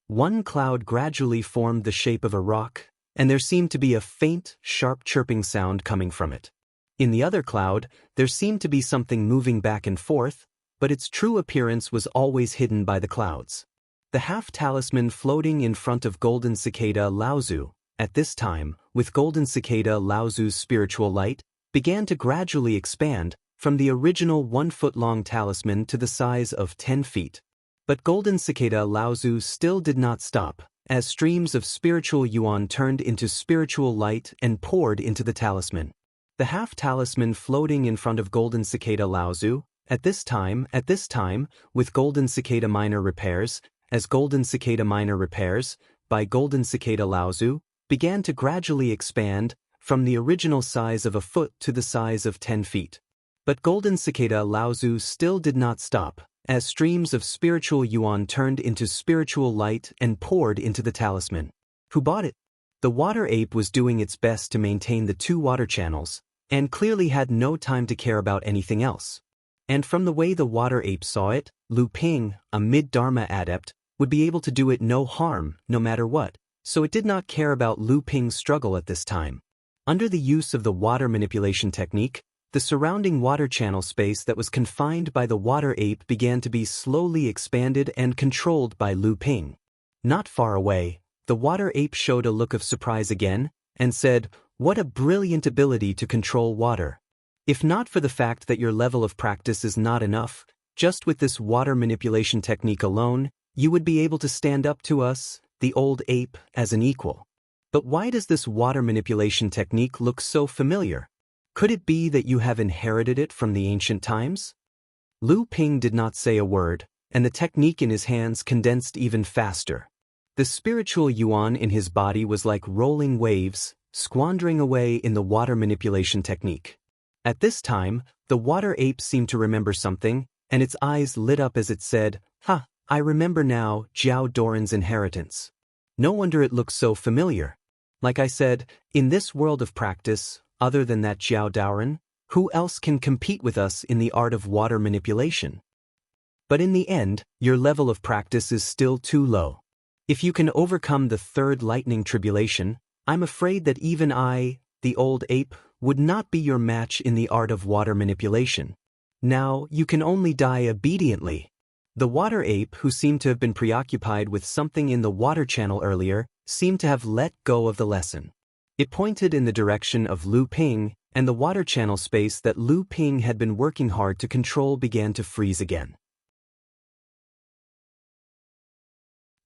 One cloud gradually formed the shape of a rock, and there seemed to be a faint, sharp chirping sound coming from it. In the other cloud, there seemed to be something moving back and forth, but its true appearance was always hidden by the clouds. The half-talisman floating in front of Golden Cicada Laozu, at this time, with Golden Cicada Laozu's spiritual light, began to gradually expand from the original 1-foot-long talisman to the size of 10 feet. But Golden Cicada Laozu still did not stop, as streams of spiritual yuan turned into spiritual light and poured into the talisman. The half-talisman floating in front of Golden Cicada Laozu, at this time, with Golden Cicada Minor repairs, as Golden Cicada Minor repairs, by Golden Cicada Laozu, began to gradually expand from the original size of a foot to the size of 10 feet. But Golden Cicada Laozu still did not stop, as streams of spiritual yuan turned into spiritual light and poured into the talisman. Who bought it? The water ape was doing its best to maintain the 2 water channels, and clearly had no time to care about anything else. And from the way the water ape saw it, Lu Ping, a mid-Dharma adept, would be able to do it no harm, no matter what, so it did not care about Lu Ping's struggle at this time. Under the use of the water manipulation technique, the surrounding water channel space that was confined by the water ape began to be slowly expanded and controlled by Lu Ping. Not far away, the water ape showed a look of surprise again, and said, "What a brilliant ability to control water. If not for the fact that your level of practice is not enough, just with this water manipulation technique alone, you would be able to stand up to us, the old ape, as an equal. But why does this water manipulation technique look so familiar? Could it be that you have inherited it from the ancient times?" Lu Ping did not say a word, and the technique in his hands condensed even faster. The spiritual yuan in his body was like rolling waves, squandering away in the water manipulation technique. At this time, the water ape seemed to remember something, and its eyes lit up as it said, "Ha, I remember now, Jiao Doran's inheritance. No wonder it looks so familiar. Like I said, in this world of practice, other than that Jiao Doran, who else can compete with us in the art of water manipulation? But in the end, your level of practice is still too low. If you can overcome the third lightning tribulation, I'm afraid that even I, the old ape, would not be your match in the art of water manipulation. Now, you can only die obediently." The water ape, who seemed to have been preoccupied with something in the water channel earlier, seemed to have let go of the lesson. It pointed in the direction of Lu Ping, and the water channel space that Lu Ping had been working hard to control began to freeze again.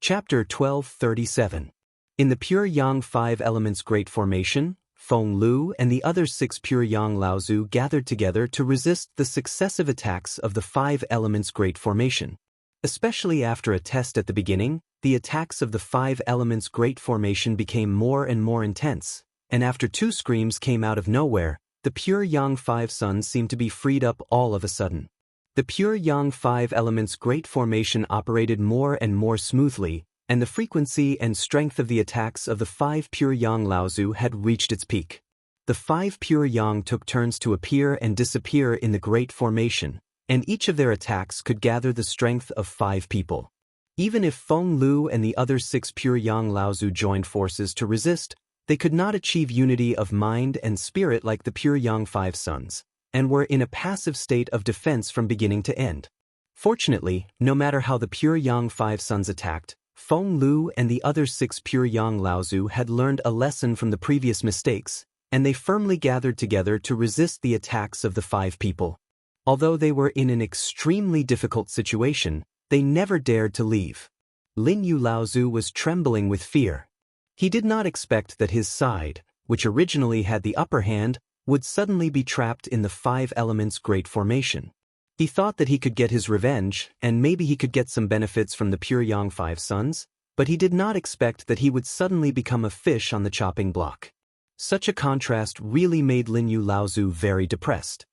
Chapter 1237. In the Pure Yang 5 Elements Great Formation, Feng Lu and the other 6 Pure Yang Laozu gathered together to resist the successive attacks of the 5 Elements Great Formation. Especially after a test at the beginning, the attacks of the 5 Elements Great Formation became more and more intense, and after 2 screams came out of nowhere, the Pure Yang 5 suns seemed to be freed up all of a sudden. The Pure Yang 5 Elements Great Formation operated more and more smoothly, and the frequency and strength of the attacks of the 5 Pure Yang Laozu had reached its peak. The 5 Pure Yang took turns to appear and disappear in the Great Formation, and each of their attacks could gather the strength of 5 people. Even if Feng Lu and the other 6 Pure Yang Laozu joined forces to resist, they could not achieve unity of mind and spirit like the Pure Yang 5 suns, and were in a passive state of defense from beginning to end. Fortunately, no matter how the Pure Yang 5 suns attacked, Feng Lu and the other 6 Pure Yang Laozu had learned a lesson from the previous mistakes, and they firmly gathered together to resist the attacks of the 5 people. Although they were in an extremely difficult situation, they never dared to leave. Lin Yu Laozu was trembling with fear. He did not expect that his side, which originally had the upper hand, would suddenly be trapped in the 5 Elements Great Formation. He thought that he could get his revenge, and maybe he could get some benefits from the Pure Yang 5 suns, but he did not expect that he would suddenly become a fish on the chopping block. Such a contrast really made Lin Yu Laozu very depressed.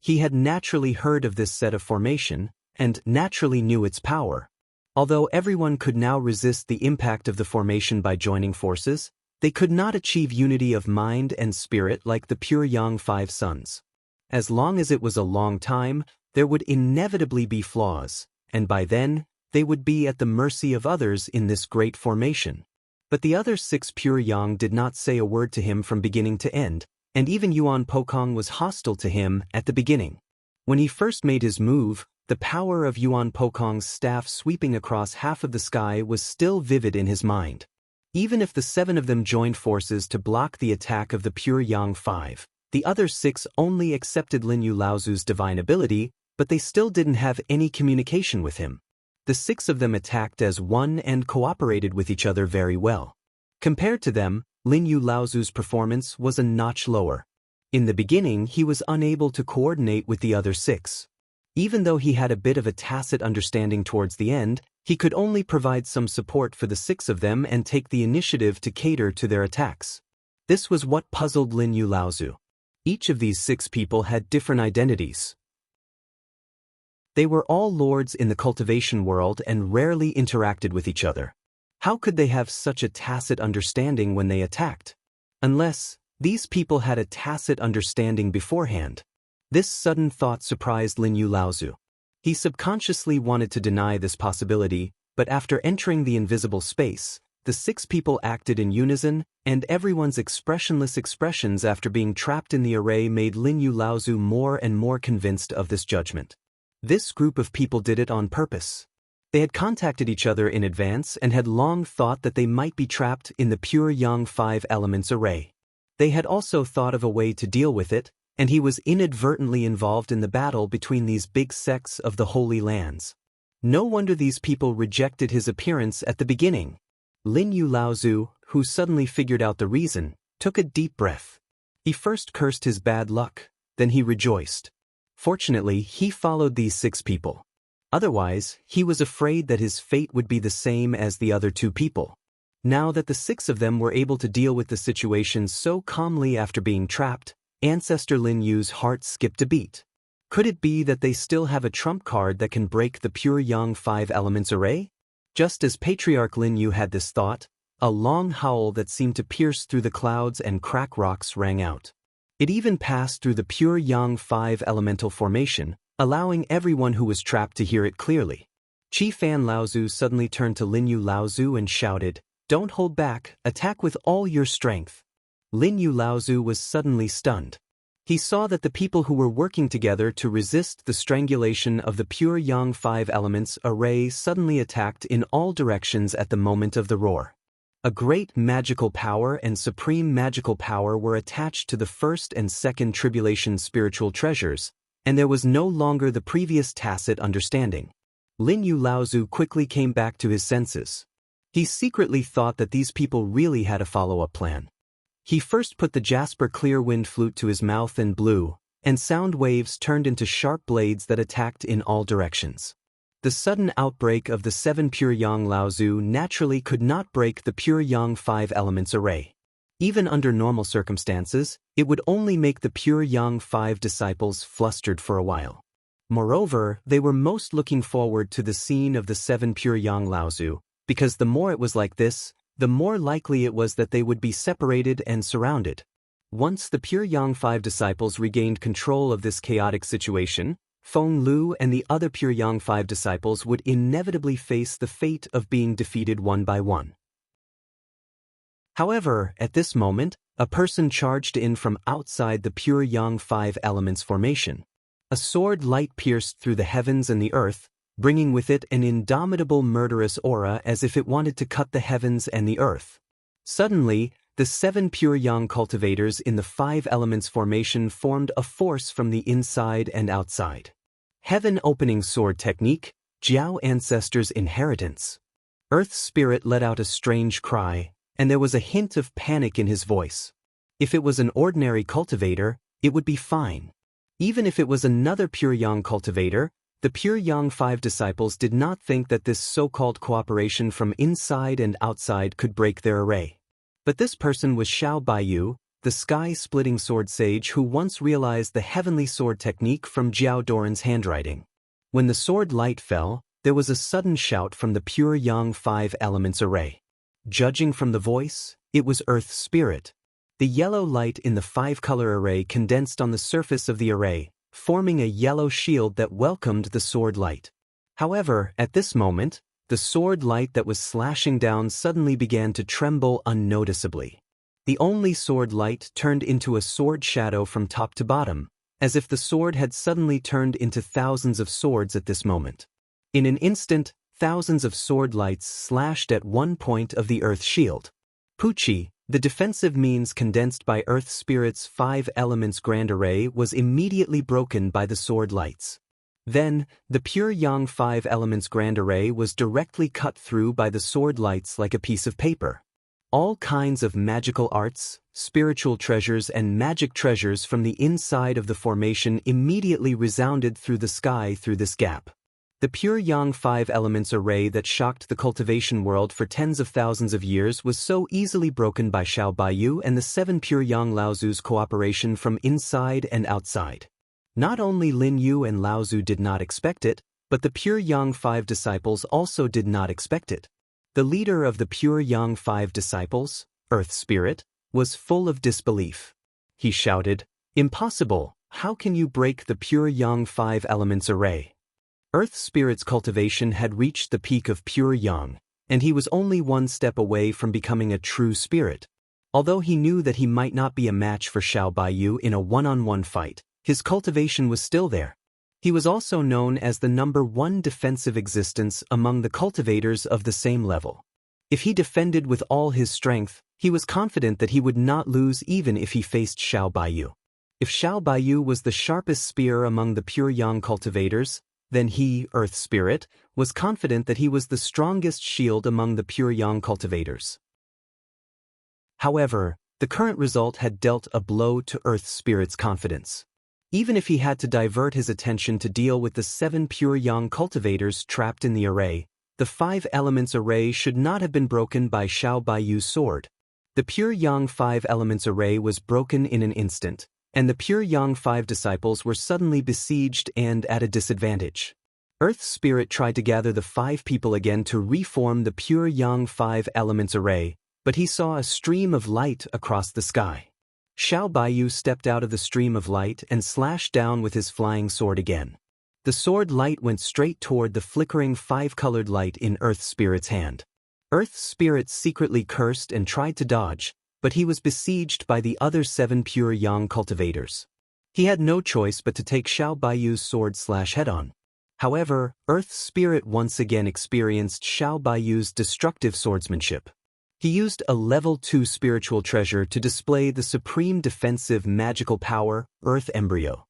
He had naturally heard of this set of formation, and naturally knew its power. Although everyone could now resist the impact of the formation by joining forces, they could not achieve unity of mind and spirit like the Pure Yang 5 suns. As long as it was a long time, there would inevitably be flaws, and by then, they would be at the mercy of others in this great formation. But the other 6 Pure Yang did not say a word to him from beginning to end, and even Yuan Pokong was hostile to him at the beginning. When he first made his move, the power of Yuan Pokong's staff sweeping across half of the sky was still vivid in his mind. Even if the 7 of them joined forces to block the attack of the Pure Yang 5, the other 6 only accepted Lin Yu Laozu's divine ability, but they still didn't have any communication with him. The 6 of them attacked as one and cooperated with each other very well. Compared to them, Lin Yu Laozu's performance was a notch lower. In the beginning, he was unable to coordinate with the other 6. Even though he had a bit of a tacit understanding towards the end, he could only provide some support for the 6 of them and take the initiative to cater to their attacks. This was what puzzled Lin Yu Laozu. Each of these 6 people had different identities. They were all lords in the cultivation world and rarely interacted with each other. How could they have such a tacit understanding when they attacked? Unless these people had a tacit understanding beforehand. This sudden thought surprised Lin Yu Laozu. He subconsciously wanted to deny this possibility, but after entering the invisible space, the 6 people acted in unison, and everyone's expressionless expressions after being trapped in the array made Linyu Laozu more and more convinced of this judgment. This group of people did it on purpose. They had contacted each other in advance and had long thought that they might be trapped in the pure yang 5 elements array. They had also thought of a way to deal with it, and he was inadvertently involved in the battle between these big sects of the Holy Lands. No wonder these people rejected his appearance at the beginning. Linyu Laozu, who suddenly figured out the reason, took a deep breath. He first cursed his bad luck, then he rejoiced. Fortunately, he followed these 6 people. Otherwise, he was afraid that his fate would be the same as the other 2 people. Now that the 6 of them were able to deal with the situation so calmly after being trapped, Ancestor Linyu's heart skipped a beat. Could it be that they still have a trump card that can break the pure yang 5 elements array? Just as Patriarch Linyu had this thought, a long howl that seemed to pierce through the clouds and crack rocks rang out. It even passed through the pure yang 5 elemental formation, allowing everyone who was trapped to hear it clearly. Chi Fan Laozu suddenly turned to Linyu Laozu and shouted, "Don't hold back, attack with all your strength." Linyu Laozu was suddenly stunned. He saw that the people who were working together to resist the strangulation of the pure yang 5 elements array suddenly attacked in all directions at the moment of the roar. A great magical power and supreme magical power were attached to the first and second tribulation spiritual treasures, and there was no longer the previous tacit understanding. Linyu Laozu quickly came back to his senses. He secretly thought that these people really had a follow-up plan. He first put the jasper clear wind flute to his mouth and blew, and sound waves turned into sharp blades that attacked in all directions. The sudden outbreak of the 7 pure yang Laozu naturally could not break the pure yang 5 elements array. Even under normal circumstances, it would only make the pure yang 5 disciples flustered for a while. Moreover, they were most looking forward to the scene of the 7 pure yang Laozu, because the more it was like this, the more likely it was that they would be separated and surrounded. Once the pure yang 5 disciples regained control of this chaotic situation, Feng Lu and the other pure yang 5 disciples would inevitably face the fate of being defeated one by one. However, at this moment, a person charged in from outside the pure yang 5 elements formation. A sword light pierced through the heavens and the earth, bringing with it an indomitable murderous aura as if it wanted to cut the heavens and the earth. Suddenly, the 7 pure yang cultivators in the 5 elements formation formed a force from the inside and outside. Heaven opening sword technique, Jiao Ancestor's inheritance. Earth's spirit let out a strange cry, and there was a hint of panic in his voice. If it was an ordinary cultivator, it would be fine. Even if it was another pure yang cultivator, the pure yang 5 disciples did not think that this so-called cooperation from inside and outside could break their array. But this person was Xiao Baiyu, the sky-splitting sword sage who once realized the heavenly sword technique from Jiao Doran's handwriting. When the sword light fell, there was a sudden shout from the pure yang 5 elements array. Judging from the voice, it was Earth Spirit. The yellow light in the 5-color array condensed on the surface of the array, forming a yellow shield that welcomed the sword light. However, at this moment, the sword light that was slashing down suddenly began to tremble unnoticeably. The only sword light turned into a sword shadow from top to bottom, as if the sword had suddenly turned into thousands of swords at this moment. In an instant, thousands of sword lights slashed at one point of the earth shield. Puchi, the defensive means condensed by Earth Spirit's 5 elements grand array, was immediately broken by the sword lights. Then, the pure yang 5 elements grand array was directly cut through by the sword lights like a piece of paper. All kinds of magical arts, spiritual treasures and magic treasures from the inside of the formation immediately resounded through the sky through this gap. The pure yang 5 elements array that shocked the cultivation world for tens of thousands of years was so easily broken by Xiao Baiyu and the 7 pure yang Laozu's cooperation from inside and outside. Not only Lin Yu and Laozu did not expect it, but the pure yang 5 disciples also did not expect it. The leader of the pure yang 5 disciples, Earth Spirit, was full of disbelief. He shouted, "Impossible! How can you break the pure yang 5 elements array?" Earth Spirit's cultivation had reached the peak of pure yang, and he was only one step away from becoming a true spirit. Although he knew that he might not be a match for Xiao Baiyu in a one-on-one fight, his cultivation was still there. He was also known as the #1 defensive existence among the cultivators of the same level. If he defended with all his strength, he was confident that he would not lose even if he faced Xiao Baiyu. If Xiao Baiyu was the sharpest spear among the pure yang cultivators, then he, Earth Spirit, was confident that he was the strongest shield among the pure yang cultivators. However, the current result had dealt a blow to Earth Spirit's confidence. Even if he had to divert his attention to deal with the 7 pure yang cultivators trapped in the array, the 5 elements array should not have been broken by Xiao Baiyu's sword. The pure yang 5 elements array was broken in an instant, and the pure yang 5 disciples were suddenly besieged and at a disadvantage. Earth Spirit tried to gather the 5 people again to reform the pure yang 5 elements array, but he saw a stream of light across the sky. Xiao Baiyu stepped out of the stream of light and slashed down with his flying sword again. The sword light went straight toward the flickering 5-colored light in Earth Spirit's hand. Earth Spirit secretly cursed and tried to dodge, but he was besieged by the other 7 pure yang cultivators. He had no choice but to take Xiao Baiyu's sword head-on. However, Earth Spirit once again experienced Xiao Baiyu's destructive swordsmanship. He used a level 2 spiritual treasure to display the supreme defensive magical power, Earth Embryo.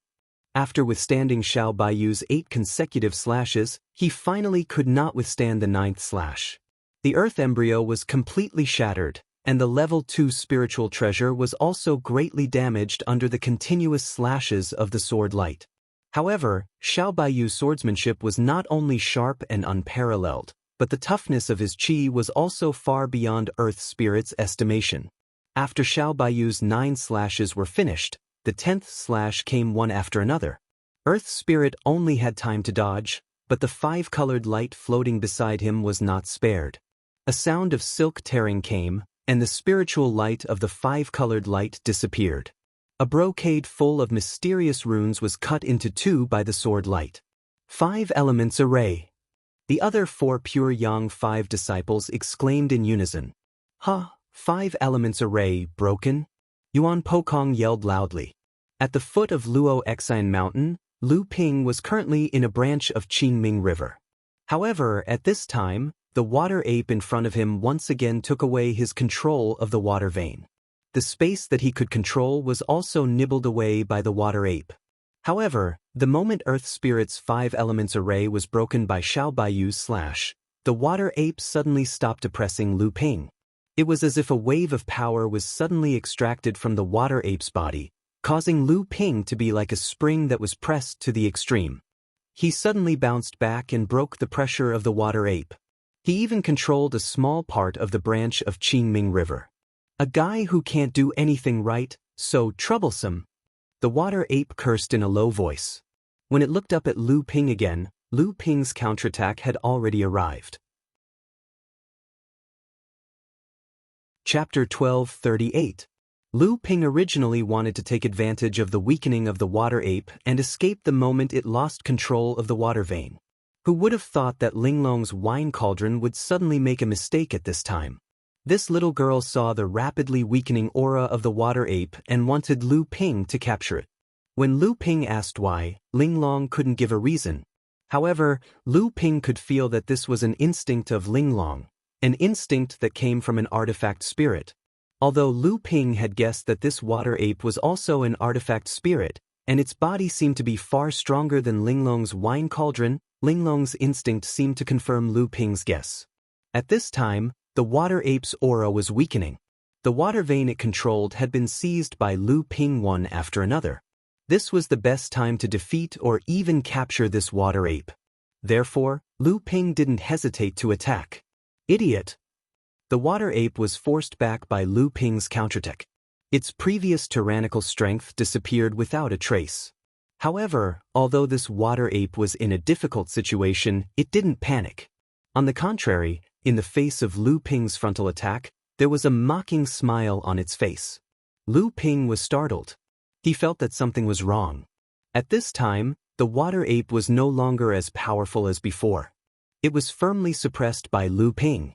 After withstanding Xiao Baiyu's 8 consecutive slashes, he finally could not withstand the 9th slash. The Earth Embryo was completely shattered, and the level 2 spiritual treasure was also greatly damaged under the continuous slashes of the sword light. However, Xiao Baiyu's swordsmanship was not only sharp and unparalleled, but the toughness of his qi was also far beyond Earth Spirit's estimation. After Xiao Baiyu's 9 slashes were finished, the 10th slash came one after another. Earth Spirit only had time to dodge, but the 5-colored light floating beside him was not spared. A sound of silk tearing came, and the spiritual light of the 5-colored light disappeared. A brocade full of mysterious runes was cut into 2 by the sword light. 5 elements array. The other 4 pure yang 5 disciples exclaimed in unison. "Huh, 5 elements array broken?" Yuan Pokong yelled loudly. At the foot of Luo Exine Mountain, Lu Ping was currently in a branch of Qingming River. However, at this time, the water ape in front of him once again took away his control of the water vein. The space that he could control was also nibbled away by the water ape. However, the moment Earth Spirit's 5 elements array was broken by Xiao Baiyu's slash, the water ape suddenly stopped oppressing Lu Ping. It was as if a wave of power was suddenly extracted from the water ape's body, causing Lu Ping to be like a spring that was pressed to the extreme. He suddenly bounced back and broke the pressure of the water ape. He even controlled a small part of the branch of Qingming River. A guy who can't do anything right, so troublesome. The water ape cursed in a low voice. When it looked up at Lu Ping again, Lu Ping's counterattack had already arrived. Chapter 12:38. Lu Ping originally wanted to take advantage of the weakening of the water ape and escape the moment it lost control of the water vein. Who would have thought that Linglong's wine cauldron would suddenly make a mistake at this time? This little girl saw the rapidly weakening aura of the water ape and wanted Lu Ping to capture it. When Lu Ping asked why, Linglong couldn't give a reason. However, Lu Ping could feel that this was an instinct of Linglong, an instinct that came from an artifact spirit. Although Lu Ping had guessed that this water ape was also an artifact spirit, and its body seemed to be far stronger than Linglong's wine cauldron, Linglong's instinct seemed to confirm Lu Ping's guess. At this time, the water ape's aura was weakening. The water vein it controlled had been seized by Lu Ping one after another. This was the best time to defeat or even capture this water ape. Therefore, Lu Ping didn't hesitate to attack. Idiot! The water ape was forced back by Lu Ping's counterattack. Its previous tyrannical strength disappeared without a trace. However, although this water ape was in a difficult situation, it didn't panic. On the contrary, in the face of Lu Ping's frontal attack, there was a mocking smile on its face. Lu Ping was startled. He felt that something was wrong. At this time, the water ape was no longer as powerful as before. It was firmly suppressed by Lu Ping.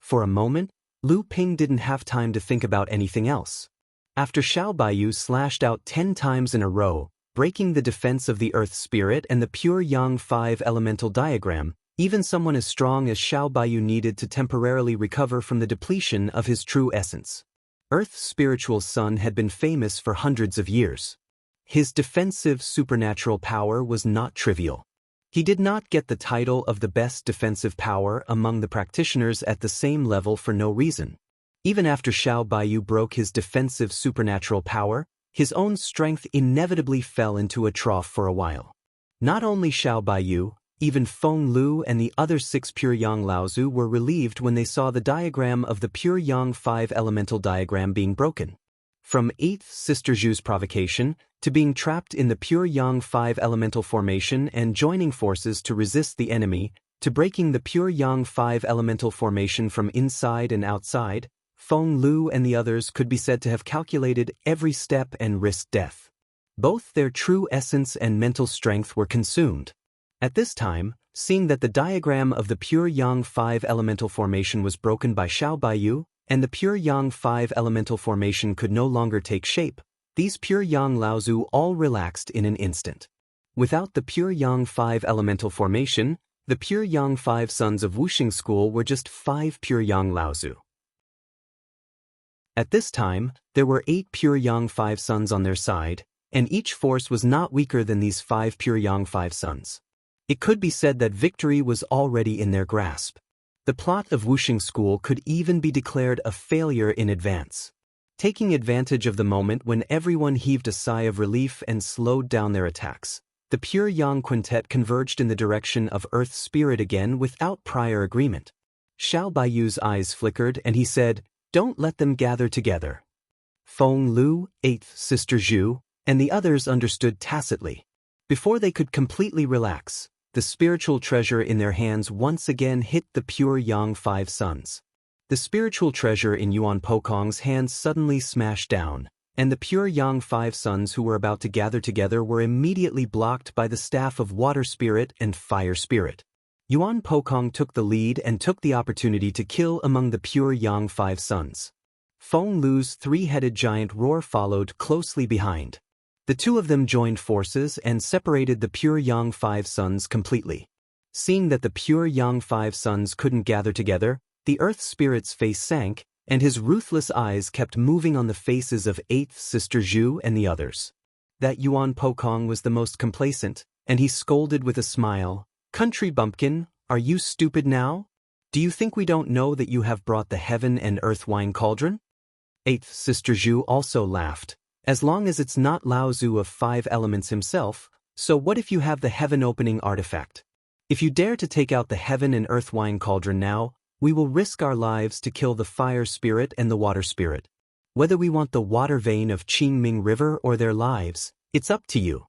For a moment, Lu Ping didn't have time to think about anything else. After Xiao Baiyu slashed out 10 times in a row, breaking the defense of the Earth Spirit and the pure Yang 5 elemental diagram, even someone as strong as Xiao Baiyu needed to temporarily recover from the depletion of his true essence. Earth's spiritual son had been famous for hundreds of years. His defensive supernatural power was not trivial. He did not get the title of the best defensive power among the practitioners at the same level for no reason. Even after Xiao Baiyu broke his defensive supernatural power, his own strength inevitably fell into a trough for a while. Not only Xiao Baiyu, even Feng Lu and the other 6 pure Yang Laozu were relieved when they saw the diagram of the pure Yang 5 elemental diagram being broken. From 8th Sister Zhu's provocation, to being trapped in the pure Yang 5 elemental formation and joining forces to resist the enemy, to breaking the pure Yang 5 elemental formation from inside and outside, Feng Lu and the others could be said to have calculated every step and risked death. Both their true essence and mental strength were consumed. At this time, seeing that the diagram of the pure Yang 5 elemental formation was broken by Xiao Baiyu, and the pure Yang 5 elemental formation could no longer take shape, these pure Yang Laozu all relaxed in an instant. Without the pure Yang 5 elemental formation, the pure Yang 5 sons of Wuxing school were just 5 pure Yang Laozu. At this time, there were 8 pure Yang 5 sons on their side, and each force was not weaker than these 5 pure Yang 5 sons. It could be said that victory was already in their grasp. The plot of Wuxing school could even be declared a failure in advance. Taking advantage of the moment when everyone heaved a sigh of relief and slowed down their attacks, the pure Yang quintet converged in the direction of Earth Spirit again without prior agreement. Xiao Baiyu's eyes flickered and he said, "Don't let them gather together." Feng Lu, 8th Sister Zhu, and the others understood tacitly. Before they could completely relax, the spiritual treasure in their hands once again hit the pure Yang 5 sons. The spiritual treasure in Yuan Pokong's hands suddenly smashed down, and the pure Yang 5 sons who were about to gather together were immediately blocked by the staff of Water Spirit and Fire Spirit. Yuan Pokong took the lead and took the opportunity to kill among the pure Yang 5 sons. Feng Lu's 3-headed giant roar followed closely behind. The two of them joined forces and separated the pure Yang 5 sons completely. Seeing that the pure Yang 5 sons couldn't gather together, the Earth Spirit's face sank, and his ruthless eyes kept moving on the faces of 8th Sister Zhu and the others. That Yuan Pokong was the most complacent, and he scolded with a smile, "Country bumpkin, are you stupid now? Do you think we don't know that you have brought the heaven and earth wine cauldron?" 8th Sister Zhu also laughed. "As long as it's not Laozu of 5 elements himself, so what if you have the heaven-opening artifact? If you dare to take out the heaven and earth wine cauldron now, we will risk our lives to kill the fire spirit and the water spirit. Whether we want the water vein of Qingming River or their lives, it's up to you."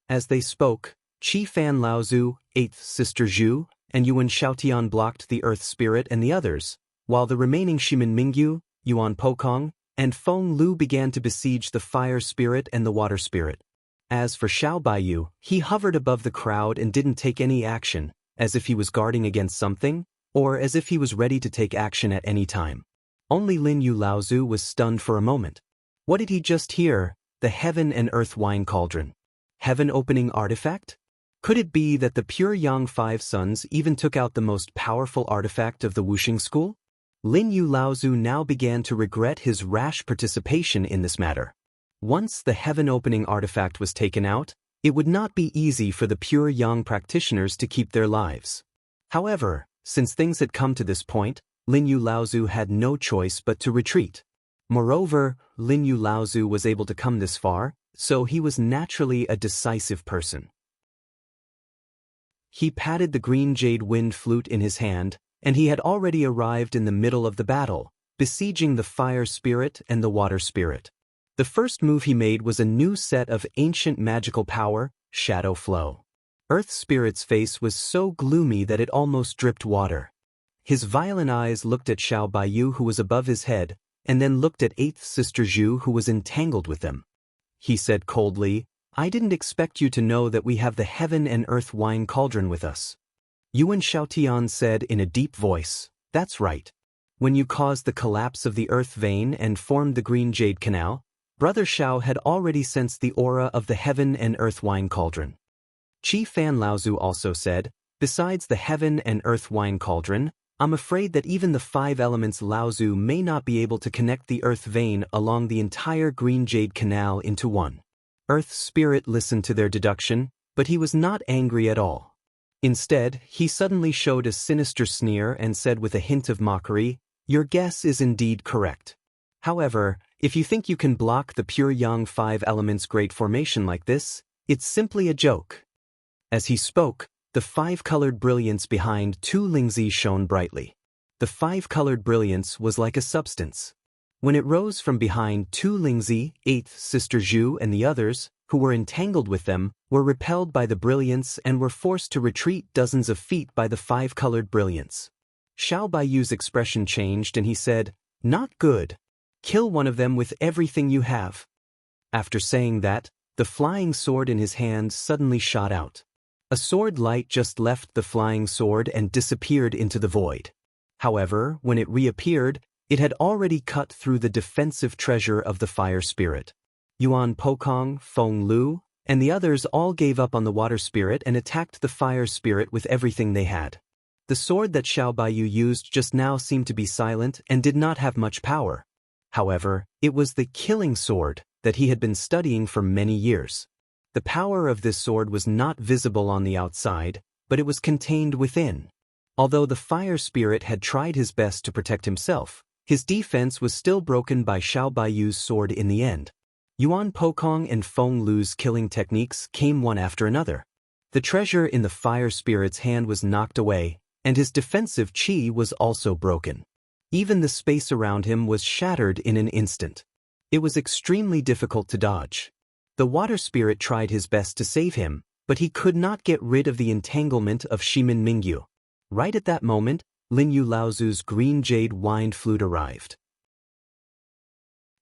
As they spoke, Qi Fan Laozu, 8th Sister Zhu, and Yuan Xiaotian blocked the earth spirit and the others, while the remaining Shimin Mingyu, Yuan Pokong, and Feng Lu began to besiege the fire spirit and the water spirit. As for Xiao Baiyu, he hovered above the crowd and didn't take any action, as if he was guarding against something, or as if he was ready to take action at any time. Only Lin Yu Laozu was stunned for a moment. What did he just hear? The heaven and earth wine cauldron. Heaven-opening artifact? Could it be that the pure Yang 5 sons even took out the most powerful artifact of the Wuxing school? Lin Yu Laozu now began to regret his rash participation in this matter. Once the heaven-opening artifact was taken out, it would not be easy for the pure Yang practitioners to keep their lives. However, since things had come to this point, Lin Yu Laozu had no choice but to retreat. Moreover, Lin Yu Laozu was able to come this far, so he was naturally a decisive person. He patted the green jade wind flute in his hand, and he had already arrived in the middle of the battle, besieging the fire spirit and the water spirit. The first move he made was a new set of ancient magical power, Shadow Flow. Earth Spirit's face was so gloomy that it almost dripped water. His violent eyes looked at Xiao Baiyu who was above his head, and then looked at 8th Sister Zhu who was entangled with them. He said coldly, "I didn't expect you to know that we have the heaven and earth wine cauldron with us." Yuan Xiaotian said in a deep voice, "That's right. When you caused the collapse of the earth vein and formed the green jade canal, Brother Shao had already sensed the aura of the heaven and earth wine cauldron. Qi Fan Laozu also said, besides the heaven and earth wine cauldron, I'm afraid that even the 5 elements Laozu may not be able to connect the earth vein along the entire green jade canal into one. Earth Spirit listened to their deduction, but he was not angry at all. Instead, he suddenly showed a sinister sneer and said with a hint of mockery, "Your guess is indeed correct. However, if you think you can block the pure yang 5 elements great formation like this, it's simply a joke." As he spoke, the 5-colored brilliance behind Tu Lingzi shone brightly. The 5-colored brilliance was like a substance. When it rose from behind Tu Lingzi, 8th Sister Zhu and the others, who were entangled with them, were repelled by the brilliance and were forced to retreat dozens of feet by the 5-colored brilliance. Xiao Baiyu's expression changed and he said, "Not good. Kill one of them with everything you have." After saying that, the flying sword in his hand suddenly shot out. A sword light just left the flying sword and disappeared into the void. However, when it reappeared, it had already cut through the defensive treasure of the fire spirit. Yuan Pokong, Feng Lu, and the others all gave up on the water spirit and attacked the fire spirit with everything they had. The sword that Xiao Baiyu used just now seemed to be silent and did not have much power. However, it was the killing sword that he had been studying for many years. The power of this sword was not visible on the outside, but it was contained within. Although the fire spirit had tried his best to protect himself, his defense was still broken by Xiao Baiyu's sword in the end. Yuan Pokong and Feng Lu's killing techniques came one after another. The treasure in the fire spirit's hand was knocked away, and his defensive qi was also broken. Even the space around him was shattered in an instant. It was extremely difficult to dodge. The water spirit tried his best to save him, but he could not get rid of the entanglement of Shimin Mingyu. Right at that moment, Linyu Laozu's green jade wine flute arrived.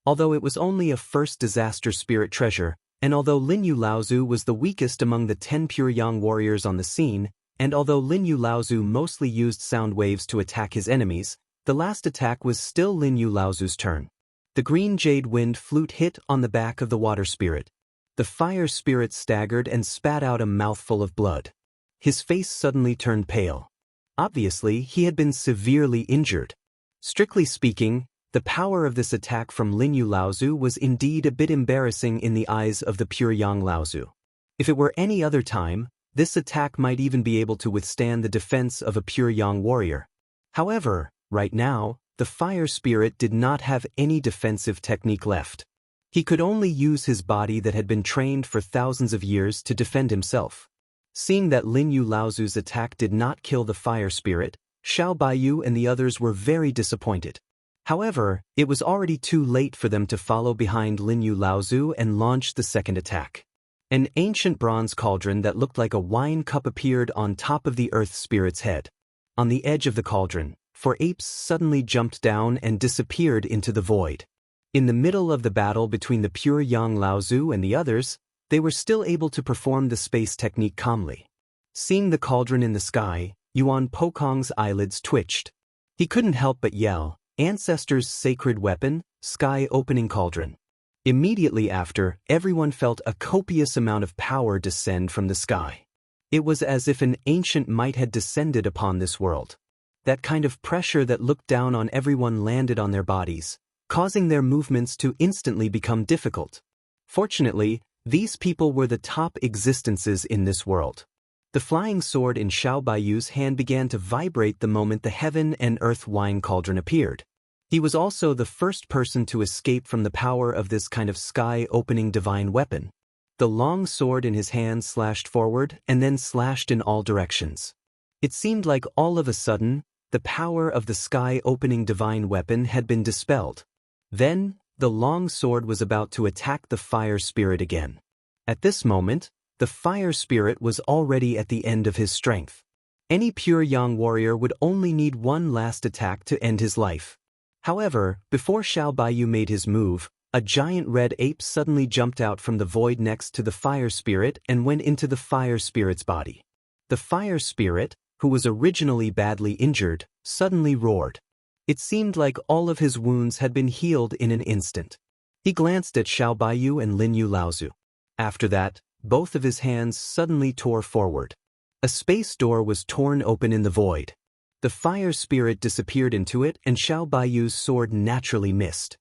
Although it was only a first disaster spirit treasure, and although Linyu Laozu was the weakest among the 10 pure yang warriors on the scene, and although Linyu Laozu mostly used sound waves to attack his enemies, the last attack was still Linyu Laozu's turn. The green jade wind flute hit on the back of the water spirit. The fire spirit staggered and spat out a mouthful of blood. His face suddenly turned pale. Obviously, he had been severely injured. Strictly speaking, the power of this attack from Linyu Laozu was indeed a bit embarrassing in the eyes of the pure yang Laozu. If it were any other time, this attack might even be able to withstand the defense of a pure yang warrior. However, right now, the fire spirit did not have any defensive technique left. He could only use his body that had been trained for thousands of years to defend himself. Seeing that Linyu Laozu's attack did not kill the fire spirit, Xiao Baiyu and the others were very disappointed. However, it was already too late for them to follow behind Linyu Laozu and launch the second attack. An ancient bronze cauldron that looked like a wine cup appeared on top of the earth spirit's head. On the edge of the cauldron, 4 apes suddenly jumped down and disappeared into the void. In the middle of the battle between the pure yang Laozu and the others, they were still able to perform the space technique calmly. Seeing the cauldron in the sky, Yuan Pokong's eyelids twitched. He couldn't help but yell, "Ancestors' sacred weapon, sky opening cauldron." Immediately after, everyone felt a copious amount of power descend from the sky. It was as if an ancient might had descended upon this world. That kind of pressure that looked down on everyone landed on their bodies, causing their movements to instantly become difficult. Fortunately, these people were the top existences in this world. The flying sword in Xiao Baiyu's hand began to vibrate the moment the heaven and earth wine cauldron appeared. He was also the first person to escape from the power of this kind of sky-opening divine weapon. The long sword in his hand slashed forward and then slashed in all directions. It seemed like all of a sudden, the power of the sky-opening divine weapon had been dispelled. Then, the long sword was about to attack the fire spirit again. At this moment, the fire spirit was already at the end of his strength. Any pure yang warrior would only need one last attack to end his life. However, before Xiao Baiyu made his move, a giant red ape suddenly jumped out from the void next to the fire spirit and went into the fire spirit's body. The fire spirit, who was originally badly injured, suddenly roared. It seemed like all of his wounds had been healed in an instant. He glanced at Xiao Baiyu and Lin Yu Laozu. After that, both of his hands suddenly tore forward. A space door was torn open in the void. The fire spirit disappeared into it and Xiao Baiyu's sword naturally missed.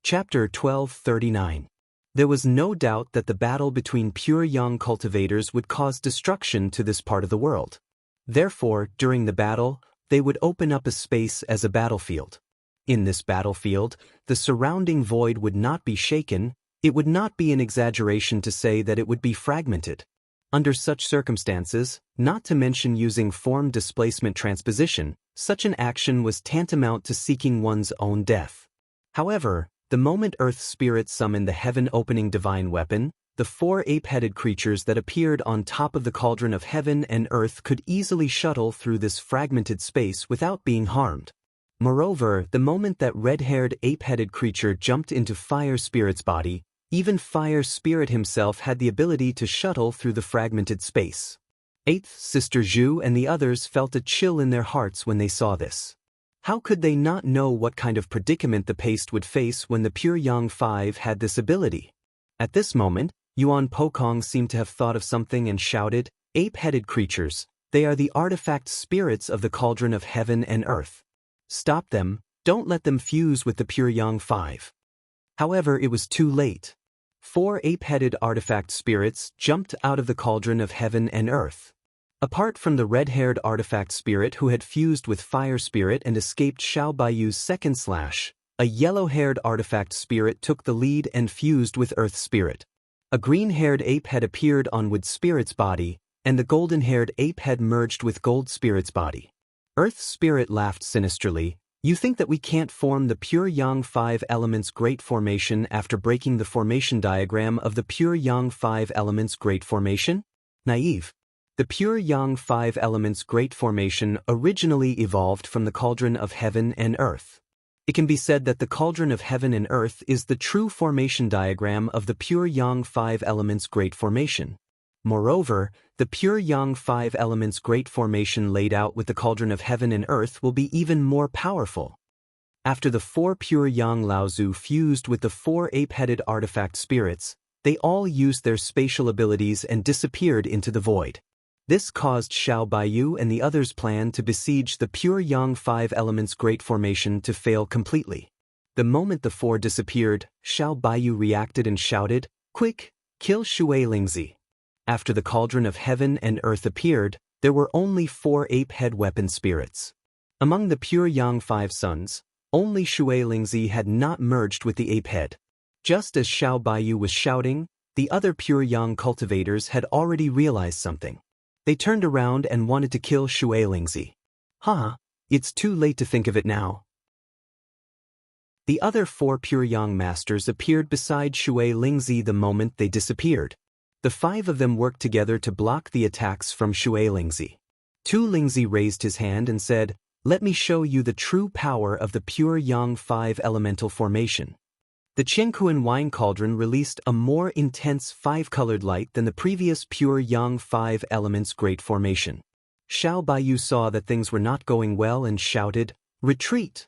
Chapter 1239. There was no doubt that the battle between pure yang cultivators would cause destruction to this part of the world. Therefore, during the battle, they would open up a space as a battlefield. In this battlefield, the surrounding void would not be shaken. It would not be an exaggeration to say that it would be fragmented. Under such circumstances, not to mention using form displacement transposition, such an action was tantamount to seeking one's own death. However, the moment Earth Spirit summoned the heaven-opening divine weapon, the four ape-headed creatures that appeared on top of the cauldron of heaven and earth could easily shuttle through this fragmented space without being harmed. Moreover, the moment that red-haired ape-headed creature jumped into Fire Spirit's body, even Fire Spirit himself had the ability to shuttle through the fragmented space. Eighth Sister Zhu and the others felt a chill in their hearts when they saw this. How could they not know what kind of predicament the paste would face when the Pure Yang Five had this ability? At this moment, Yuan Pokong seemed to have thought of something and shouted, "Ape-headed creatures, they are the artifact spirits of the cauldron of heaven and earth. Stop them, don't let them fuse with the Pure Yang Five." However, it was too late. Four ape-headed artifact spirits jumped out of the cauldron of heaven and earth. Apart from the red-haired artifact spirit who had fused with Fire Spirit and escaped Xiao Baiyu's second slash, a yellow-haired artifact spirit took the lead and fused with Earth Spirit. A green-haired ape had appeared on Wood Spirit's body, and the golden-haired ape had merged with Gold Spirit's body. Earth Spirit laughed sinisterly. "You think that we can't form the Pure Yang Five Elements Great Formation after breaking the formation diagram of the Pure Yang Five Elements Great Formation? Naive. The Pure Yang Five Elements Great Formation originally evolved from the Cauldron of Heaven and Earth. It can be said that the Cauldron of Heaven and Earth is the true formation diagram of the Pure Yang Five Elements Great Formation. Moreover, the Pure Yang Five Elements Great Formation laid out with the Cauldron of Heaven and Earth will be even more powerful. After the four Pure Yang Laozu fused with the four ape-headed artifact spirits, they all used their spatial abilities and disappeared into the void. This caused Xiao Baiyu and the others' plan to besiege the Pure Yang Five Elements Great Formation to fail completely. The moment the four disappeared, Xiao Baiyu reacted and shouted, "Quick, kill Shui Lingzi." After the Cauldron of Heaven and Earth appeared, there were only four ape-head weapon spirits. Among the Pure Yang Five Sons, only Shui Lingzi had not merged with the ape-head. Just as Xiao Baiyu was shouting, the other Pure Yang cultivators had already realized something. They turned around and wanted to kill Shui Lingzi. It's too late to think of it now. The other four Pure Yang masters appeared beside Shui Lingzi the moment they disappeared. The five of them worked together to block the attacks from Shui Lingzi. Tu Lingzi raised his hand and said, "Let me show you the true power of the Pure Yang Five Elemental Formation." The Qingkuan wine cauldron released a more intense five-colored light than the previous Pure Yang Five Elements Great Formation. Xiao Baiyu saw that things were not going well and shouted, "Retreat!"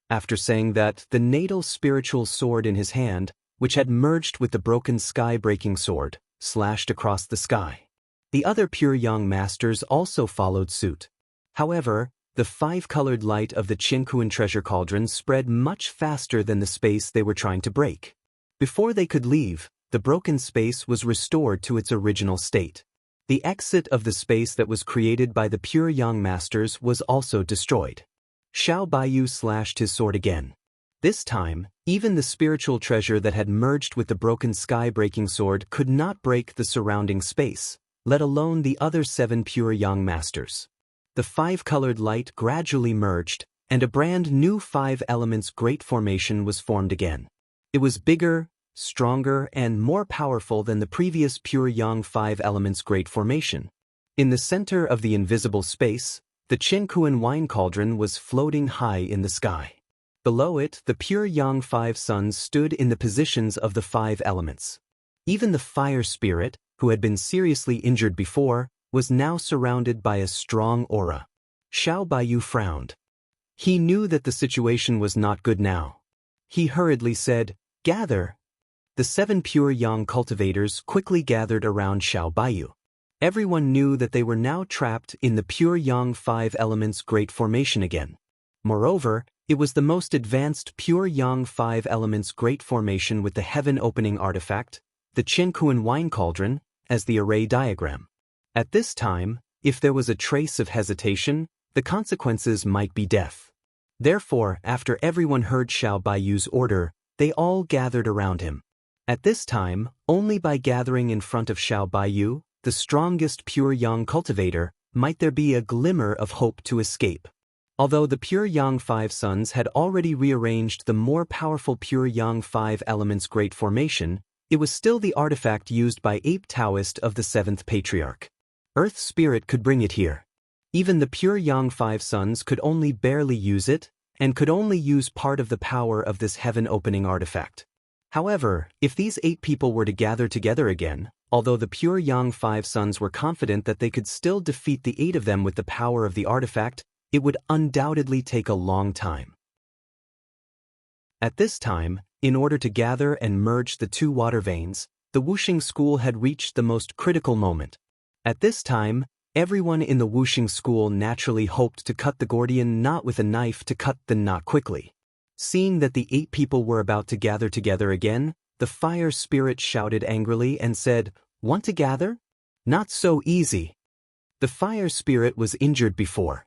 After saying that, the natal spiritual sword in his hand, which had merged with the broken sky-breaking sword, slashed across the sky. The other Pure Yang masters also followed suit. However, the five-colored light of the Qingkuan treasure cauldron spread much faster than the space they were trying to break. Before they could leave, the broken space was restored to its original state. The exit of the space that was created by the Pure Yang masters was also destroyed. Xiao Baiyu slashed his sword again. This time, even the spiritual treasure that had merged with the broken sky-breaking sword could not break the surrounding space, let alone the other seven Pure Yang masters. The five-colored light gradually merged, and a brand new Five Elements Great Formation was formed again. It was bigger, stronger, and more powerful than the previous Pure Yang Five Elements Great Formation. In the center of the invisible space, the Qingkuan wine cauldron was floating high in the sky. Below it, the Pure Yang Five Sons stood in the positions of the five elements. Even the Fire Spirit, who had been seriously injured before, was now surrounded by a strong aura. Xiao Baiyu frowned. He knew that the situation was not good now. He hurriedly said, "Gather." The 7 pure yang cultivators quickly gathered around Xiao Baiyu. Everyone knew that they were now trapped in the pure yang 5 elements great formation again. Moreover, it was the most advanced pure yang 5 elements great formation with the heaven opening artifact, the Qinkuan wine cauldron, as the array diagram. At this time, if there was a trace of hesitation, the consequences might be death. Therefore, after everyone heard Xiao Baiyu's order, they all gathered around him. At this time, only by gathering in front of Xiao Baiyu, the strongest pure yang cultivator, might there be a glimmer of hope to escape. Although the pure yang 5 sons had already rearranged the more powerful pure yang 5 elements great formation, it was still the artifact used by Ape Taoist of the 7th Patriarch. Earth Spirit could bring it here. Even the pure yang 5 sons could only barely use it, and could only use part of the power of this heaven-opening artifact. However, if these 8 people were to gather together again, although the pure yang 5 sons were confident that they could still defeat the 8 of them with the power of the artifact, it would undoubtedly take a long time. At this time, in order to gather and merge the 2 water veins, the Wuxing school had reached the most critical moment. At this time, everyone in the Wuxing school naturally hoped to cut the Gordian knot with a knife to cut the knot quickly. Seeing that the 8 people were about to gather together again, the fire spirit shouted angrily and said, "Want to gather? Not so easy." The fire spirit was injured before.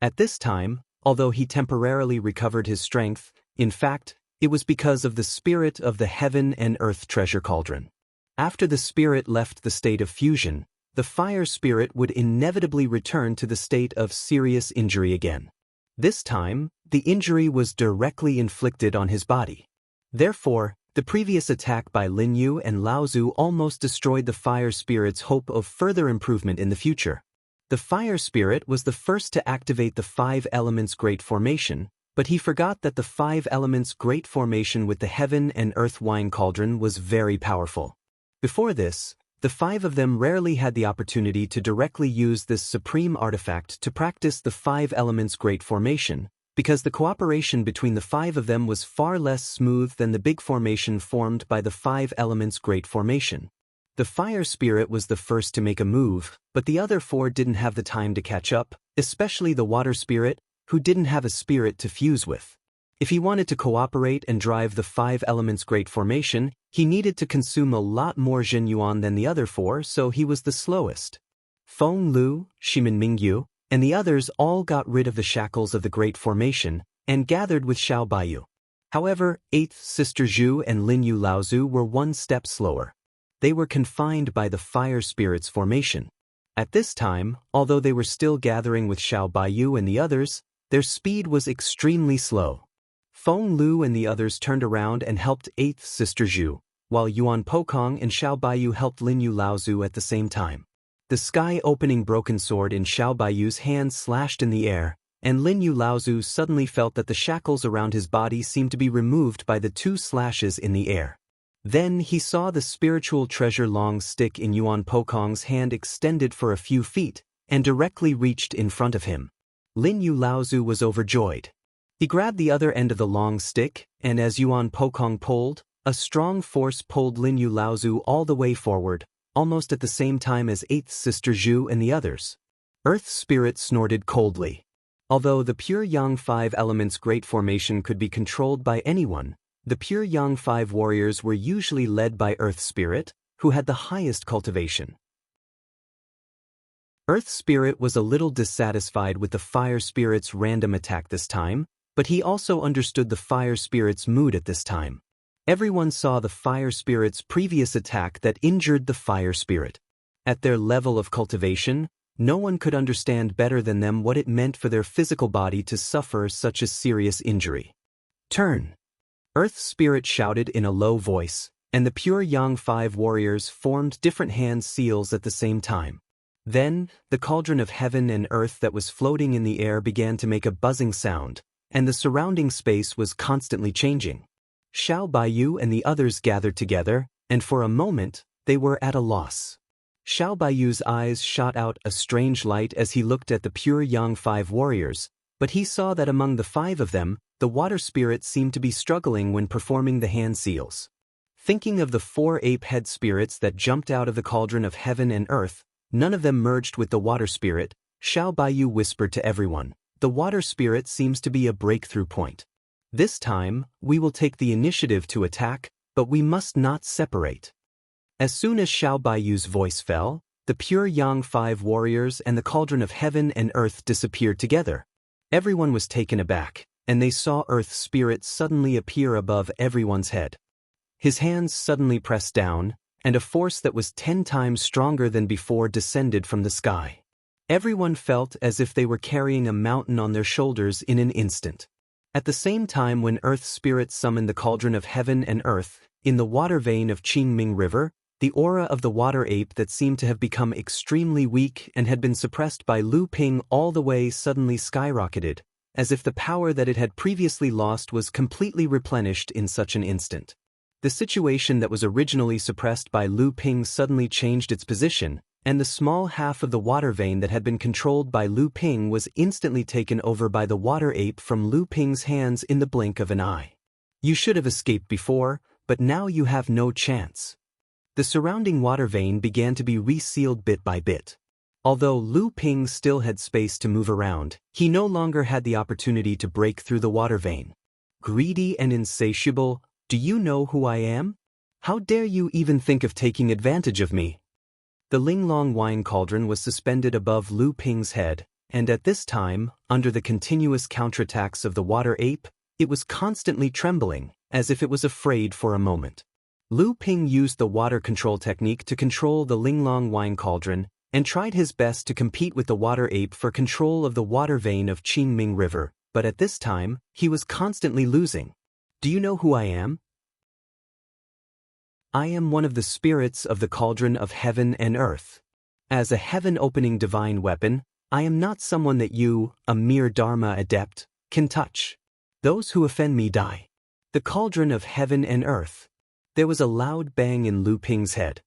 At this time, although he temporarily recovered his strength, in fact, it was because of the spirit of the heaven and earth treasure cauldron. After the spirit left the state of fusion, the fire spirit would inevitably return to the state of serious injury again. This time, the injury was directly inflicted on his body. Therefore, the previous attack by Lin Yu and Lao Zu almost destroyed the fire spirit's hope of further improvement in the future. The fire spirit was the first to activate the 5 elements great formation, but he forgot that the 5 elements great formation with the heaven and earth wine cauldron was very powerful. Before this, the 5 of them rarely had the opportunity to directly use this supreme artifact to practice the 5 elements great formation, because the cooperation between the 5 of them was far less smooth than the big formation formed by the 5 elements great formation. The fire spirit was the first to make a move, but the other 4 didn't have the time to catch up, especially the water spirit, who didn't have a spirit to fuse with. If he wanted to cooperate and drive the 5 elements great formation, he needed to consume a lot more Zhen Yuan than the other 4, so he was the slowest. Feng Lu, Shimin Mingyu, and the others all got rid of the shackles of the great formation and gathered with Xiao Baiyu. However, 8th Sister Zhu and Lin Yu Laozu were 1 step slower. They were confined by the fire spirit's formation. At this time, although they were still gathering with Xiao Baiyu and the others, their speed was extremely slow. Feng Lu and the others turned around and helped 8th Sister Zhu, while Yuan Pokong and Xiao Baiyu helped Lin Yu Laozu at the same time. The sky-opening broken sword in Xiao Baiyu's hand slashed in the air, and Lin Yu Laozu suddenly felt that the shackles around his body seemed to be removed by the 2 slashes in the air. Then he saw the spiritual treasure long stick in Yuan Pokong's hand extended for a few feet, and directly reached in front of him. Lin Yu Laozu was overjoyed. He grabbed the other end of the long stick, and as Yuan Pokong pulled, a strong force pulled Lin Yu Laozu all the way forward, almost at the same time as 8th Sister Zhu and the others. Earth Spirit snorted coldly. Although the pure Yang 5 elements great formation could be controlled by anyone, the pure Yang 5 warriors were usually led by Earth Spirit, who had the highest cultivation. Earth Spirit was a little dissatisfied with the Fire Spirit's random attack this time, but he also understood the Fire Spirit's mood at this time. Everyone saw the Fire Spirit's previous attack that injured the Fire Spirit. At their level of cultivation, no one could understand better than them what it meant for their physical body to suffer such a serious injury. Turn! Earth Spirit shouted in a low voice, and the pure Yang 5 warriors formed different hand seals at the same time. Then, the cauldron of heaven and earth that was floating in the air began to make a buzzing sound, and the surrounding space was constantly changing. Xiao Baiyu and the others gathered together, and for a moment, they were at a loss. Xiao Baiyu's eyes shot out a strange light as he looked at the pure young 5 warriors, but he saw that among the 5 of them, the water spirit seemed to be struggling when performing the hand seals. Thinking of the 4 ape head spirits that jumped out of the cauldron of heaven and earth, none of them merged with the water spirit. Xiao Baiyu whispered to everyone, "The water spirit seems to be a breakthrough point. This time, we will take the initiative to attack, but we must not separate." As soon as Xiao Baiyu's voice fell, the pure yang 5 warriors and the cauldron of heaven and earth disappeared together. Everyone was taken aback, and they saw Earth Spirit suddenly appear above everyone's head. His hands suddenly pressed down, and a force that was 10 times stronger than before descended from the sky. Everyone felt as if they were carrying a mountain on their shoulders in an instant. At the same time, when Earth Spirit summoned the cauldron of heaven and earth, in the water vein of Qingming River, the aura of the water ape that seemed to have become extremely weak and had been suppressed by Lu Ping all the way suddenly skyrocketed, as if the power that it had previously lost was completely replenished in such an instant. The situation that was originally suppressed by Lu Ping suddenly changed its position, and the small half of the water vein that had been controlled by Lu Ping was instantly taken over by the water ape from Lu Ping's hands in the blink of an eye. "You should have escaped before, but now you have no chance." The surrounding water vein began to be resealed bit by bit. Although Lu Ping still had space to move around, he no longer had the opportunity to break through the water vein. "Greedy and insatiable, do you know who I am? How dare you even think of taking advantage of me?" The Linglong wine cauldron was suspended above Lu Ping's head, and at this time, under the continuous counterattacks of the water ape, it was constantly trembling, as if it was afraid for a moment. Lu Ping used the water control technique to control the Linglong wine cauldron, and tried his best to compete with the water ape for control of the water vein of Qingming River, but at this time, he was constantly losing. "Do you know who I am? I am one of the spirits of the cauldron of heaven and earth. As a heaven-opening divine weapon, I am not someone that you, a mere Dharma adept, can touch. Those who offend me die." The cauldron of heaven and earth. There was a loud bang in Lu Ping's head.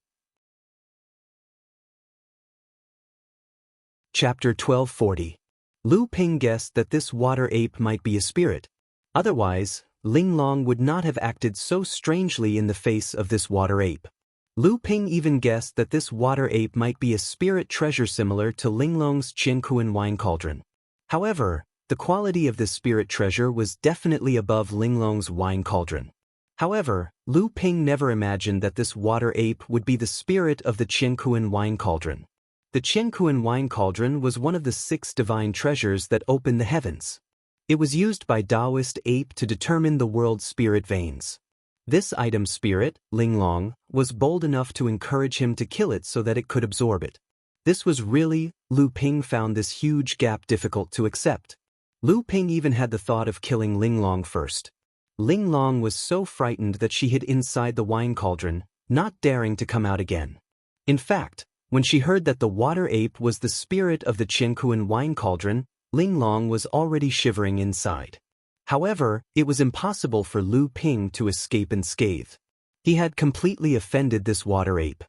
Chapter 1240. Lu Ping guessed that this water ape might be a spirit. Otherwise, Linglong would not have acted so strangely in the face of this water ape. Lu Ping even guessed that this water ape might be a spirit treasure similar to Linglong's Qiankuan wine cauldron. However, the quality of this spirit treasure was definitely above Linglong's wine cauldron. However, Lu Ping never imagined that this water ape would be the spirit of the Qiankuan wine cauldron. The Qiankuan wine cauldron was one of the 6 divine treasures that open the heavens. It was used by Taoist ape to determine the world's spirit veins. This item's spirit, Linglong, was bold enough to encourage him to kill it so that it could absorb it. This was really, Lu Ping found this huge gap difficult to accept. Lu Ping even had the thought of killing Linglong first. Linglong was so frightened that she hid inside the wine cauldron, not daring to come out again. In fact, when she heard that the water ape was the spirit of the Qiankuan wine cauldron, Linglong was already shivering inside. However, it was impossible for Lu Ping to escape unscathed. He had completely offended this water ape.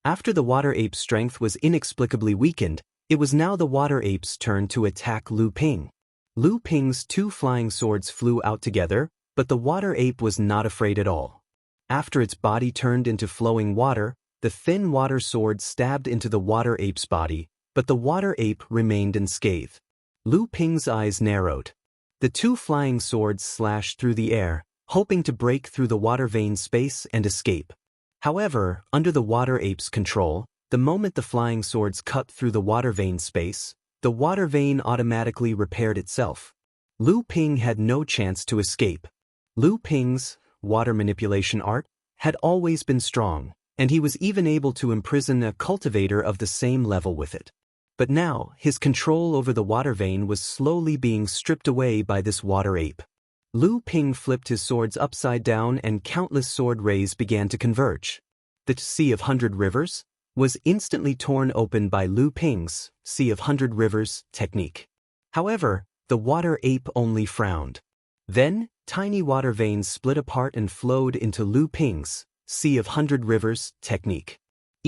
After the water ape's strength was inexplicably weakened, it was now the water ape's turn to attack Lu Ping. Lu Ping's 2 flying swords flew out together, but the water ape was not afraid at all. After its body turned into flowing water, the thin water sword stabbed into the water ape's body, but the water ape remained unscathed. Lu Ping's eyes narrowed. The 2 flying swords slashed through the air, hoping to break through the water vein space and escape. However, under the water ape's control, the moment the flying swords cut through the water vein space, the water vein automatically repaired itself. Lu Ping had no chance to escape. Lu Ping's water manipulation art had always been strong, and he was even able to imprison a cultivator of the same level with it. But now, his control over the water vein was slowly being stripped away by this water ape. Lu Ping flipped his swords upside down and countless sword rays began to converge. The Sea of 100 Rivers was instantly torn open by Lu Ping's Sea of 100 Rivers technique. However, the water ape only frowned. Then, tiny water veins split apart and flowed into Lu Ping's Sea of 100 Rivers technique.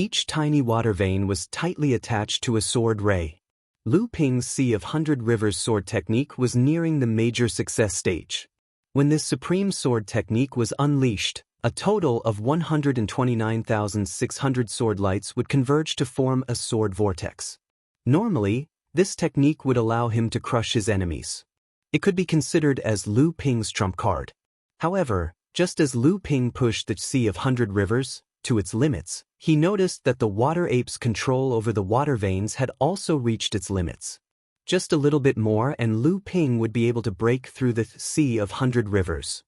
Each tiny water vein was tightly attached to a sword ray. Lu Ping's Sea of 100 Rivers sword technique was nearing the major success stage. When this supreme sword technique was unleashed, a total of 129,600 sword lights would converge to form a sword vortex. Normally, this technique would allow him to crush his enemies. It could be considered as Lu Ping's trump card. However, just as Lu Ping pushed the Sea of 100 Rivers to its limits, he noticed that the water ape's control over the water veins had also reached its limits. Just a little bit more and Lu Ping would be able to break through the Sea of 100 Rivers.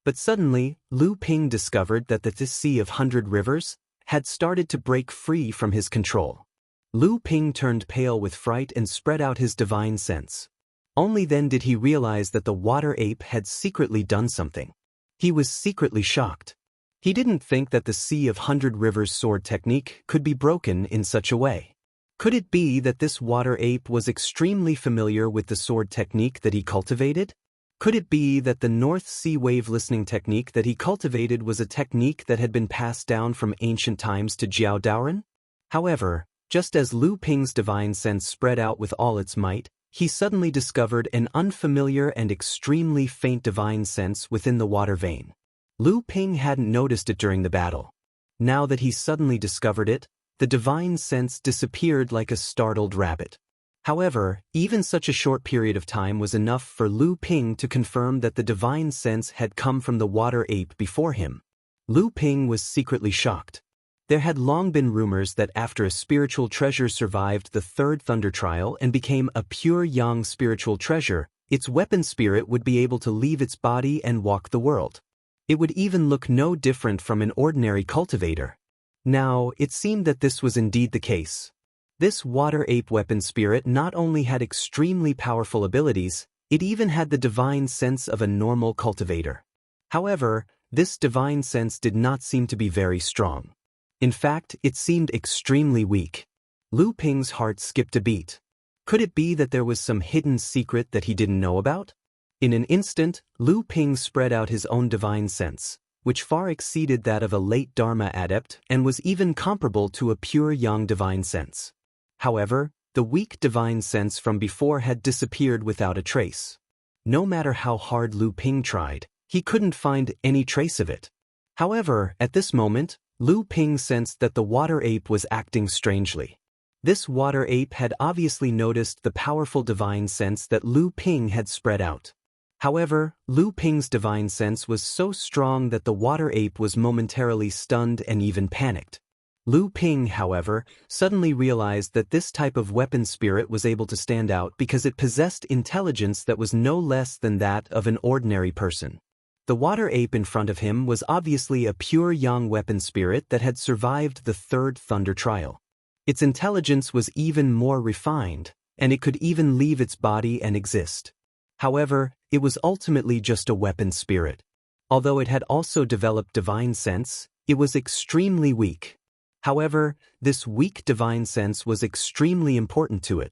But suddenly, Lu Ping discovered that the Sea of 100 Rivers had started to break free from his control. Lu Ping turned pale with fright and spread out his divine sense. Only then did he realize that the water ape had secretly done something. He was secretly shocked. He didn't think that the Sea of 100 Rivers sword technique could be broken in such a way. Could it be that this water ape was extremely familiar with the sword technique that he cultivated? Could it be that the North Sea wave listening technique that he cultivated was a technique that had been passed down from ancient times to Jiao Daoren? However, just as Lu Ping's divine sense spread out with all its might, he suddenly discovered an unfamiliar and extremely faint divine sense within the water vein. Lu Ping hadn't noticed it during the battle. Now that he suddenly discovered it, the divine sense disappeared like a startled rabbit. However, even such a short period of time was enough for Lu Ping to confirm that the divine sense had come from the water ape before him. Lu Ping was secretly shocked. There had long been rumors that after a spiritual treasure survived the third thunder trial and became a pure yang spiritual treasure, its weapon spirit would be able to leave its body and walk the world. It would even look no different from an ordinary cultivator. Now, it seemed that this was indeed the case. This water ape weapon spirit not only had extremely powerful abilities, it even had the divine sense of a normal cultivator. However, this divine sense did not seem to be very strong. In fact, it seemed extremely weak. Lu Ping's heart skipped a beat. Could it be that there was some hidden secret that he didn't know about? In an instant, Lu Ping spread out his own divine sense, which far exceeded that of a late Dharma adept and was even comparable to a pure yang divine sense. However, the weak divine sense from before had disappeared without a trace. No matter how hard Lu Ping tried, he couldn't find any trace of it. However, at this moment, Lu Ping sensed that the water ape was acting strangely. This water ape had obviously noticed the powerful divine sense that Lu Ping had spread out. However, Lu Ping's divine sense was so strong that the water ape was momentarily stunned and even panicked. Lu Ping, however, suddenly realized that this type of weapon spirit was able to stand out because it possessed intelligence that was no less than that of an ordinary person. The water ape in front of him was obviously a pure yang weapon spirit that had survived the third thunder trial. Its intelligence was even more refined, and it could even leave its body and exist. However, it was ultimately just a weapon spirit. Although it had also developed divine sense, it was extremely weak. However, this weak divine sense was extremely important to it.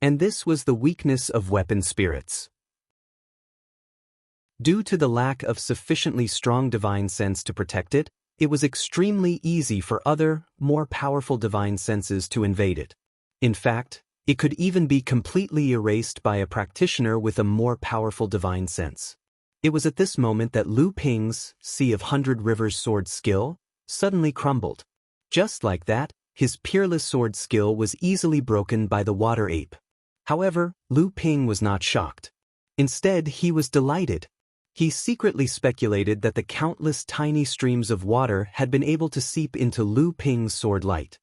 And this was the weakness of weapon spirits. Due to the lack of sufficiently strong divine sense to protect it, it was extremely easy for other, more powerful divine senses to invade it. In fact, it could even be completely erased by a practitioner with a more powerful divine sense. It was at this moment that Lu Ping's Sea of 100 Rivers sword skill suddenly crumbled. Just like that, his peerless sword skill was easily broken by the water ape. However, Lu Ping was not shocked. Instead, he was delighted. He secretly speculated that the countless tiny streams of water had been able to seep into Lu Ping's sword light.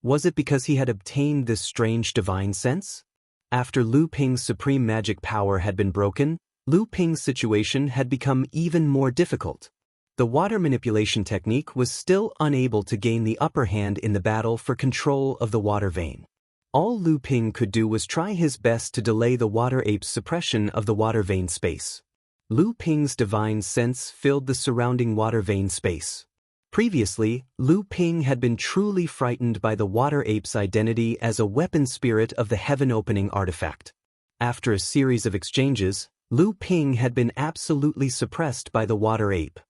Was it because he had obtained this strange divine sense? After Lu Ping's supreme magic power had been broken, Lu Ping's situation had become even more difficult. The water manipulation technique was still unable to gain the upper hand in the battle for control of the water vein. All Lu Ping could do was try his best to delay the water ape's suppression of the water vein space. Lu Ping's divine sense filled the surrounding water vein space. Previously, Lu Ping had been truly frightened by the water ape's identity as a weapon spirit of the heaven-opening artifact. After a series of exchanges, Lu Ping had been absolutely suppressed by the water ape.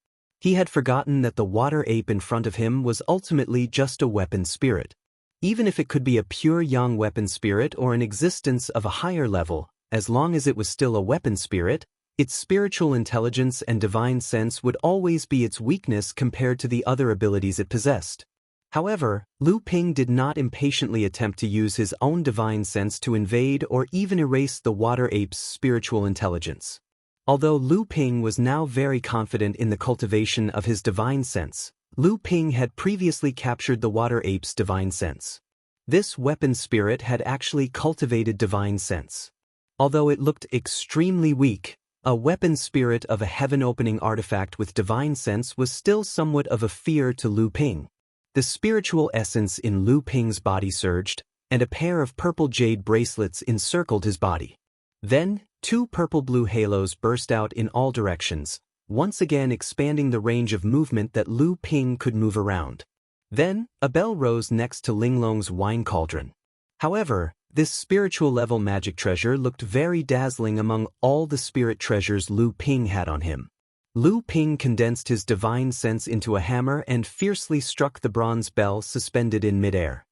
He had forgotten that the water ape in front of him was ultimately just a weapon spirit. Even if it could be a pure young weapon spirit or an existence of a higher level, as long as it was still a weapon spirit, its spiritual intelligence and divine sense would always be its weakness compared to the other abilities it possessed. However, Lu Ping did not impatiently attempt to use his own divine sense to invade or even erase the water ape's spiritual intelligence. Although Lu Ping was now very confident in the cultivation of his divine sense, Lu Ping had previously captured the water ape's divine sense. This weapon spirit had actually cultivated divine sense. Although it looked extremely weak, a weapon spirit of a heaven-opening artifact with divine sense was still somewhat of a fear to Lu Ping. The spiritual essence in Lu Ping's body surged, and a pair of purple jade bracelets encircled his body. Then, 2 purple-blue halos burst out in all directions, once again expanding the range of movement that Lu Ping could move around. Then, a bell rose next to Linglong's wine cauldron. However, this spiritual-level magic treasure looked very dazzling among all the spirit treasures Lu Ping had on him. Lu Ping condensed his divine sense into a hammer and fiercely struck the bronze bell suspended in midair.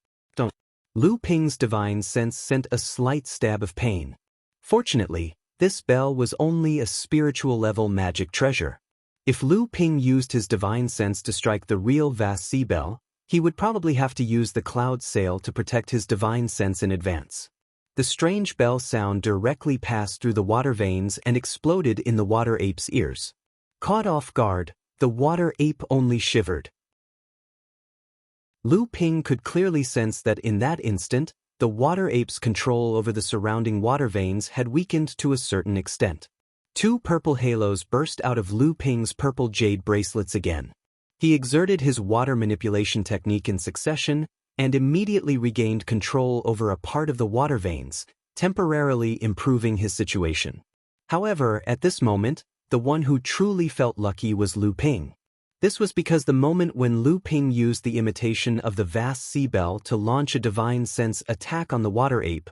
Lu Ping's divine sense sent a slight stab of pain. Fortunately, this bell was only a spiritual-level magic treasure. If Lu Ping used his divine sense to strike the real vast sea bell, he would probably have to use the cloud sail to protect his divine sense in advance. The strange bell sound directly passed through the water veins and exploded in the water ape's ears. Caught off guard, the water ape only shivered. Lu Ping could clearly sense that in that instant, the water ape's control over the surrounding water veins had weakened to a certain extent. 2 purple halos burst out of Lu Ping's purple jade bracelets again. He exerted his water manipulation technique in succession and immediately regained control over a part of the water veins, temporarily improving his situation. However, at this moment, the one who truly felt lucky was Lu Ping. This was because the moment when Lu Ping used the imitation of the vast sea bell to launch a divine sense attack on the water ape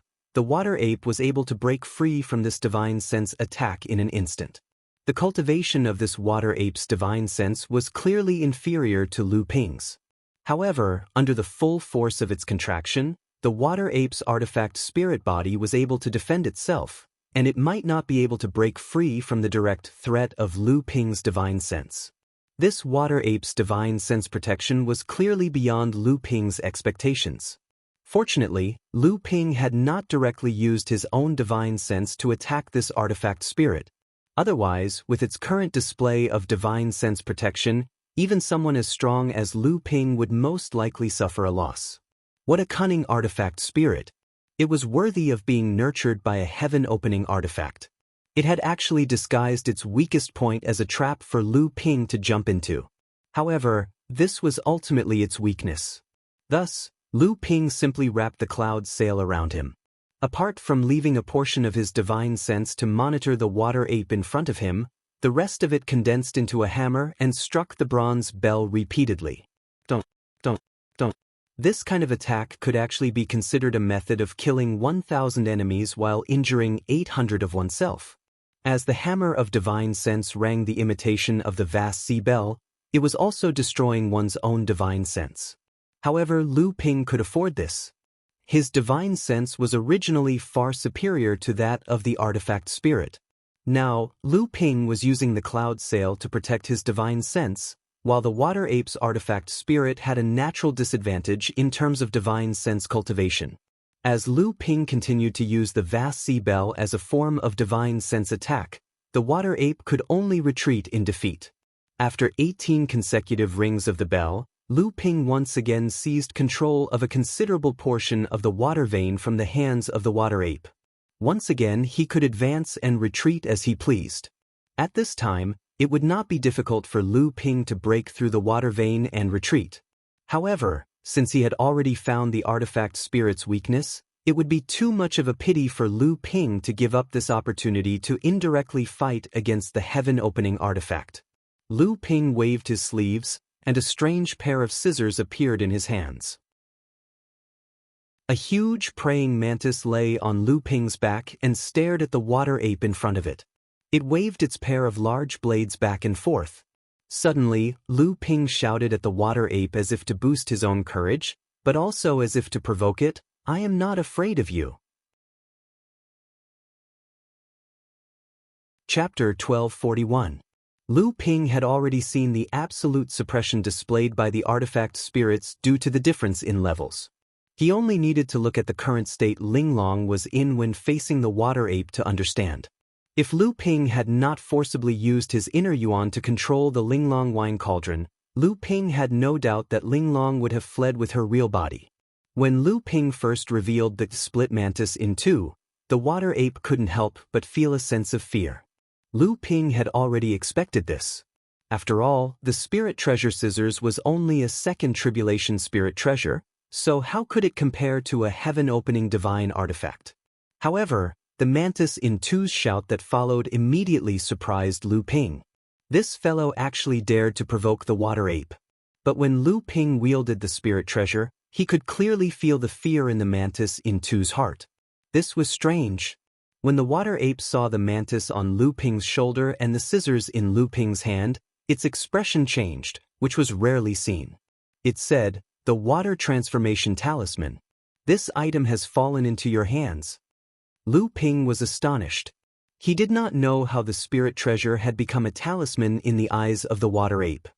was able to break free from this divine sense attack in an instant. The cultivation of this water ape's divine sense was clearly inferior to Lu Ping's. However, under the full force of its contraction, the water ape's artifact spirit body was able to defend itself, and it might not be able to break free from the direct threat of Lu Ping's divine sense. This water ape's divine sense protection was clearly beyond Lu Ping's expectations. Fortunately, Lu Ping had not directly used his own divine sense to attack this artifact spirit. Otherwise, with its current display of divine sense protection, even someone as strong as Lu Ping would most likely suffer a loss. What a cunning artifact spirit! It was worthy of being nurtured by a heaven-opening artifact. It had actually disguised its weakest point as a trap for Lu Ping to jump into. However, this was ultimately its weakness. Thus, Lu Ping simply wrapped the cloud sail around him. Apart from leaving a portion of his divine sense to monitor the water ape in front of him, the rest of it condensed into a hammer and struck the bronze bell repeatedly. This kind of attack could actually be considered a method of killing 1,000 enemies while injuring 800 of oneself. As the hammer of divine sense rang the imitation of the vast sea bell, it was also destroying one's own divine sense. However, Lu Ping could afford this. His divine sense was originally far superior to that of the artifact spirit. Now, Lu Ping was using the cloud sail to protect his divine sense, while the water ape's artifact spirit had a natural disadvantage in terms of divine sense cultivation. As Lu Ping continued to use the vast sea bell as a form of divine sense attack, the water ape could only retreat in defeat. After 18 consecutive rings of the bell, Lu Ping once again seized control of a considerable portion of the water vein from the hands of the water ape. Once again, he could advance and retreat as he pleased. At this time, it would not be difficult for Lu Ping to break through the water vein and retreat. However, since he had already found the artifact spirit's weakness, it would be too much of a pity for Lu Ping to give up this opportunity to indirectly fight against the heaven-opening artifact. Lu Ping waved his sleeves, and a strange pair of scissors appeared in his hands. A huge praying mantis lay on Lu Ping's back and stared at the water ape in front of it. It waved its pair of large blades back and forth. Suddenly, Lu Ping shouted at the water ape as if to boost his own courage, but also as if to provoke it, "I am not afraid of you." Chapter 1241. Lu Ping had already seen the absolute suppression displayed by the artifact spirits due to the difference in levels. He only needed to look at the current state Linglong was in when facing the water ape to understand. If Lu Ping had not forcibly used his inner yuan to control the Linglong wine cauldron, Lu Ping had no doubt that Linglong would have fled with her real body. When Lu Ping first revealed the split mantis in two, the water ape couldn't help but feel a sense of fear. Lu Ping had already expected this. After all, the spirit treasure scissors was only a second tribulation spirit treasure, so how could it compare to a heaven-opening divine artifact? However, the mantis in two's shout that followed immediately surprised Lu Ping. This fellow actually dared to provoke the water ape. But when Lu Ping wielded the spirit treasure, he could clearly feel the fear in the mantis in two's heart. This was strange. When the water ape saw the mantis on Lu Ping's shoulder and the scissors in Lu Ping's hand, its expression changed, which was rarely seen. It said, "The water transformation talisman. This item has fallen into your hands." Lu Ping was astonished. He did not know how the spirit treasure had become a talisman in the eyes of the water ape.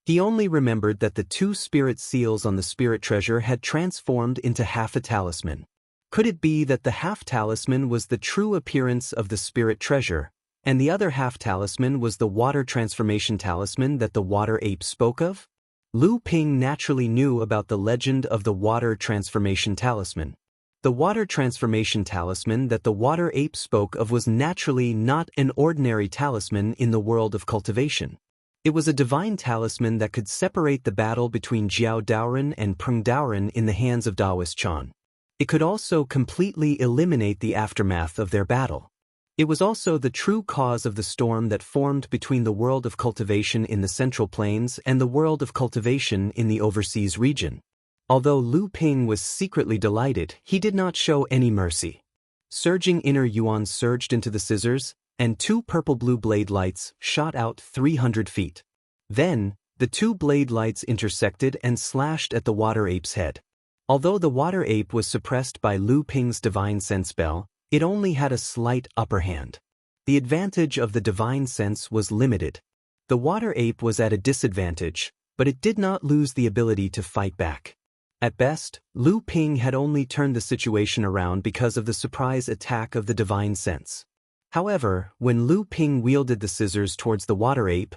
He only remembered that the two spirit seals on the spirit treasure had transformed into half a talisman. Could it be that the half talisman was the true appearance of the spirit treasure, and the other half talisman was the water transformation talisman that the water ape spoke of? Lu Ping naturally knew about the legend of the water transformation talisman. The water transformation talisman that the water ape spoke of was naturally not an ordinary talisman in the world of cultivation. It was a divine talisman that could separate the battle between Jiao Daoren and Peng Daoren in the hands of Daoist Chan. It could also completely eliminate the aftermath of their battle. It was also the true cause of the storm that formed between the world of cultivation in the Central Plains and the world of cultivation in the overseas region. Although Lu Ping was secretly delighted, he did not show any mercy. Surging inner yuan surged into the scissors, and two purple-blue blade lights shot out 300 feet. Then, the two blade lights intersected and slashed at the water ape's head. Although the water ape was suppressed by Lu Ping's divine sense spell, it only had a slight upper hand. The advantage of the divine sense was limited. The water ape was at a disadvantage, but it did not lose the ability to fight back. At best, Lu Ping had only turned the situation around because of the surprise attack of the divine sense. However, when Lu Ping wielded the scissors towards the water ape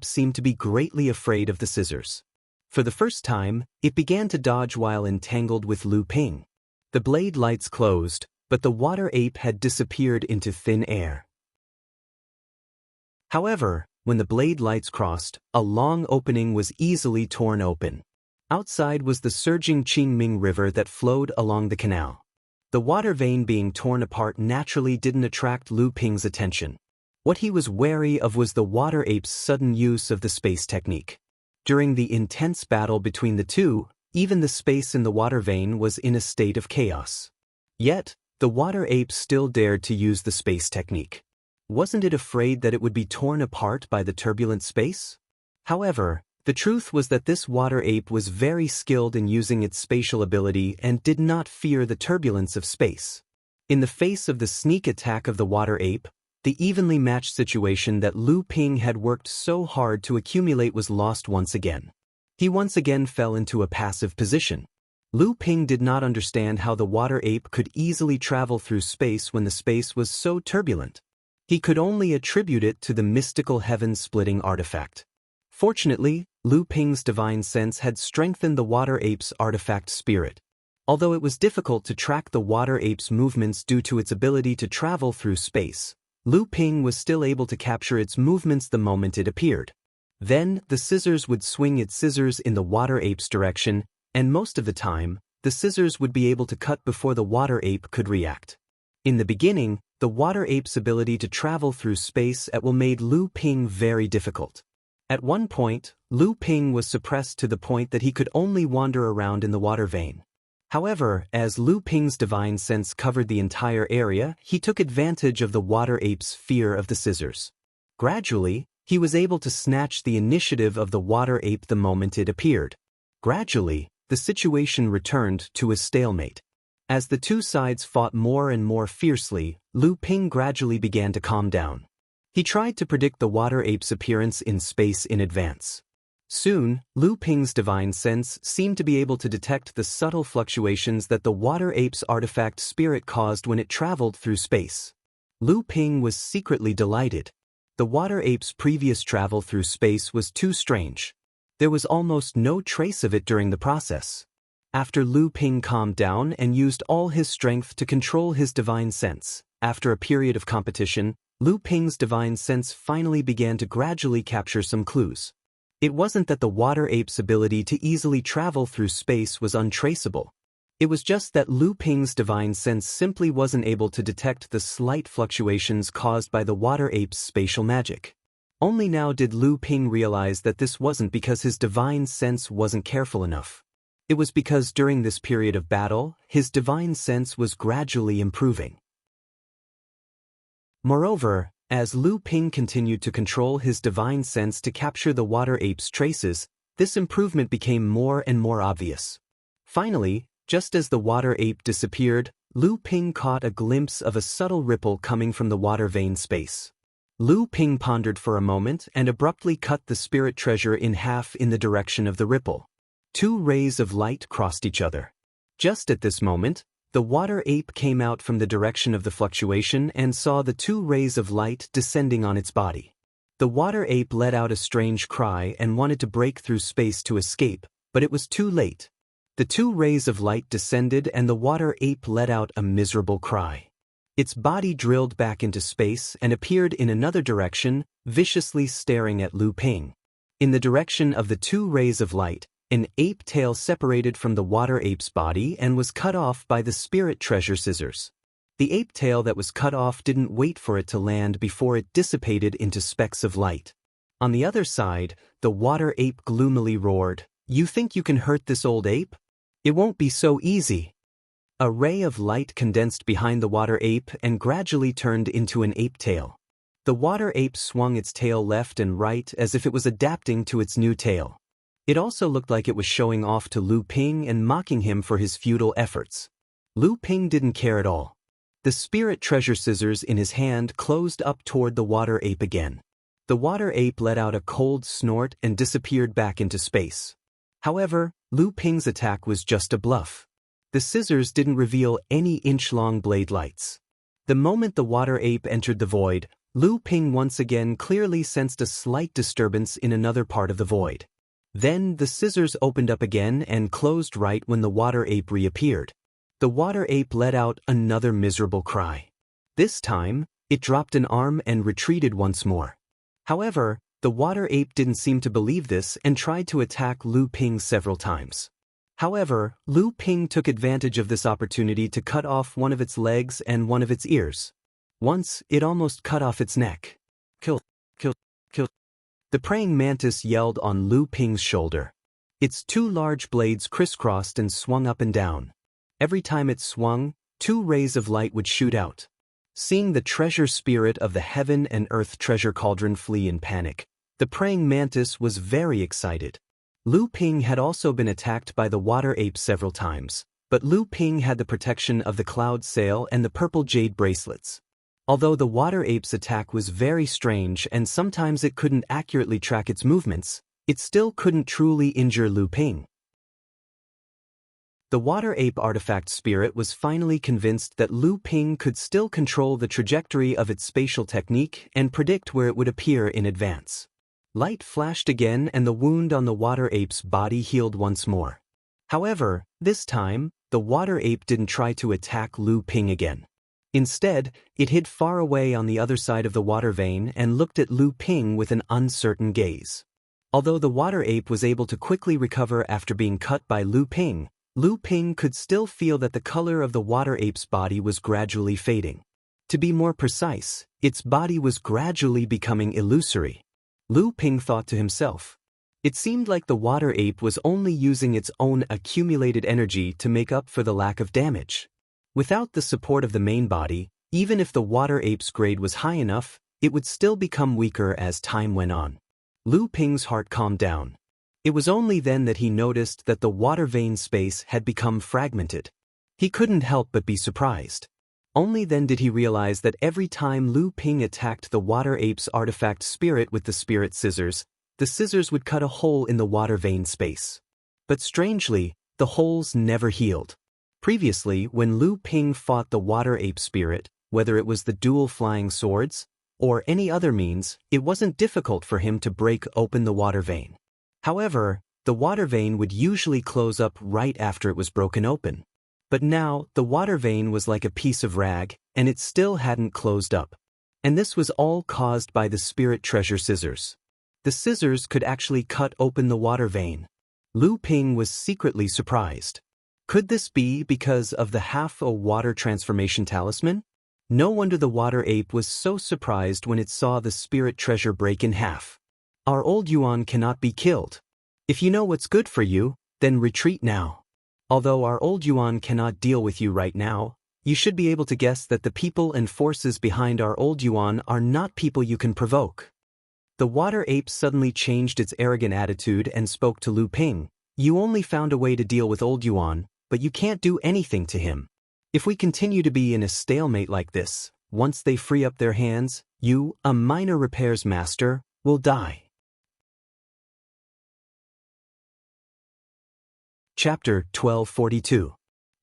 seemed to be greatly afraid of the scissors. For the first time, it began to dodge while entangled with Lu Ping. The blade lights closed, but the water ape had disappeared into thin air. However, when the blade lights crossed, a long opening was easily torn open. Outside was the surging Qingming River that flowed along the canal. The water vein being torn apart naturally didn't attract Lu Ping's attention. What he was wary of was the water ape's sudden use of the space technique. During the intense battle between the two, even the space in the water vein was in a state of chaos. Yet, the water ape still dared to use the space technique. Wasn't it afraid that it would be torn apart by the turbulent space? However, the truth was that this water ape was very skilled in using its spatial ability and did not fear the turbulence of space. In the face of the sneak attack of the water ape, the evenly matched situation that Lu Ping had worked so hard to accumulate was lost once again. He once again fell into a passive position. Lu Ping did not understand how the water ape could easily travel through space when the space was so turbulent. He could only attribute it to the mystical heaven-splitting artifact. Fortunately, Lu Ping's divine sense had strengthened the water ape's artifact spirit. Although it was difficult to track the water ape's movements due to its ability to travel through space, Lu Ping was still able to capture its movements the moment it appeared. Then, the scissors would swing its scissors in the water ape's direction, and most of the time, the scissors would be able to cut before the water ape could react. In the beginning, the water ape's ability to travel through space made Lu Ping very difficult. At one point, Lu Ping was suppressed to the point that he could only wander around in the water vein. However, as Lu Ping's divine sense covered the entire area, he took advantage of the water ape's fear of the scissors. Gradually, He was able to snatch the initiative of the water ape the moment it appeared. Gradually, the situation returned to a stalemate. As the two sides fought more and more fiercely, Lu Ping gradually began to calm down. He tried to predict the water ape's appearance in space in advance. Soon, Lu Ping's divine sense seemed to be able to detect the subtle fluctuations that the water ape's artifact spirit caused when it traveled through space. Lu Ping was secretly delighted. The water ape's previous travel through space was too strange. There was almost no trace of it during the process. After Lu Ping calmed down and used all his strength to control his divine sense, after a period of competition, Lu Ping's divine sense finally began to gradually capture some clues. It wasn't that the water ape's ability to easily travel through space was untraceable. It was just that Lu Ping's divine sense simply wasn't able to detect the slight fluctuations caused by the water ape's spatial magic. Only now did Lu Ping realize that this wasn't because his divine sense wasn't careful enough. It was because during this period of battle, his divine sense was gradually improving. Moreover, as Lu Ping continued to control his divine sense to capture the water ape's traces, this improvement became more and more obvious. Finally, just as the water ape disappeared, Lu Ping caught a glimpse of a subtle ripple coming from the water vein space. Lu Ping pondered for a moment and abruptly cut the spirit treasure in half in the direction of the ripple. Two rays of light crossed each other. Just at this moment, the water ape came out from the direction of the fluctuation and saw the two rays of light descending on its body. The water ape let out a strange cry and wanted to break through space to escape, but it was too late. The two rays of light descended and the water ape let out a miserable cry. Its body drilled back into space and appeared in another direction, viciously staring at Lu Ping. In the direction of the two rays of light, an ape tail separated from the water ape's body and was cut off by the spirit treasure scissors. The ape tail that was cut off didn't wait for it to land before it dissipated into specks of light. On the other side, the water ape gloomily roared, "You think you can hurt this old ape? It won't be so easy." A ray of light condensed behind the water ape and gradually turned into an ape tail. The water ape swung its tail left and right as if it was adapting to its new tail. It also looked like it was showing off to Lu Ping and mocking him for his futile efforts. Lu Ping didn't care at all. The spirit treasure scissors in his hand closed up toward the water ape again. The water ape let out a cold snort and disappeared back into space. However, Lu Ping's attack was just a bluff. The scissors didn't reveal any inch-long blade lights. The moment the water ape entered the void, Lu Ping once again clearly sensed a slight disturbance in another part of the void. Then the scissors opened up again and closed right when the water ape reappeared. The water ape let out another miserable cry. This time, it dropped an arm and retreated once more. However, the water ape didn't seem to believe this and tried to attack Lu Ping several times. However, Lu Ping took advantage of this opportunity to cut off one of its legs and one of its ears. Once, it almost cut off its neck. Kill, kill, kill. The praying mantis yelled on Lu Ping's shoulder. Its two large blades crisscrossed and swung up and down. Every time it swung, two rays of light would shoot out. Seeing the treasure spirit of the heaven and earth treasure cauldron flee in panic, the praying mantis was very excited. Lu Ping had also been attacked by the water ape several times, but Lu Ping had the protection of the cloud sail and the purple jade bracelets. Although the water ape's attack was very strange and sometimes it couldn't accurately track its movements, it still couldn't truly injure Lu Ping. The water ape artifact spirit was finally convinced that Lu Ping could still control the trajectory of its spatial technique and predict where it would appear in advance. Light flashed again and the wound on the water ape's body healed once more. However, this time, the water ape didn't try to attack Lu Ping again. Instead, it hid far away on the other side of the water vein and looked at Lu Ping with an uncertain gaze. Although the water ape was able to quickly recover after being cut by Lu Ping could still feel that the color of the water ape's body was gradually fading. To be more precise, its body was gradually becoming illusory. Lu Ping thought to himself. It seemed like the water ape was only using its own accumulated energy to make up for the lack of damage. Without the support of the main body, even if the water ape's grade was high enough, it would still become weaker as time went on. Lu Ping's heart calmed down. It was only then that he noticed that the water vein space had become fragmented. He couldn't help but be surprised. Only then did he realize that every time Lu Ping attacked the water ape's artifact spirit with the spirit scissors, the scissors would cut a hole in the water vein space. But strangely, the holes never healed. Previously, when Lu Ping fought the water ape spirit, whether it was the dual flying swords or any other means, it wasn't difficult for him to break open the water vein. However, the water vein would usually close up right after it was broken open. But now, the water vein was like a piece of rag, and it still hadn't closed up. And this was all caused by the spirit treasure scissors. The scissors could actually cut open the water vein. Lu Ping was secretly surprised. Could this be because of the half-a-water transformation talisman? No wonder the water ape was so surprised when it saw the spirit treasure break in half. Our old Yuan cannot be killed. If you know what's good for you, then retreat now. Although our old Yuan cannot deal with you right now, you should be able to guess that the people and forces behind our old Yuan are not people you can provoke. The water ape suddenly changed its arrogant attitude and spoke to Lu Ping. You only found a way to deal with old Yuan, but you can't do anything to him. If we continue to be in a stalemate like this, once they free up their hands, you, a minor repairs master, will die. Chapter 1242.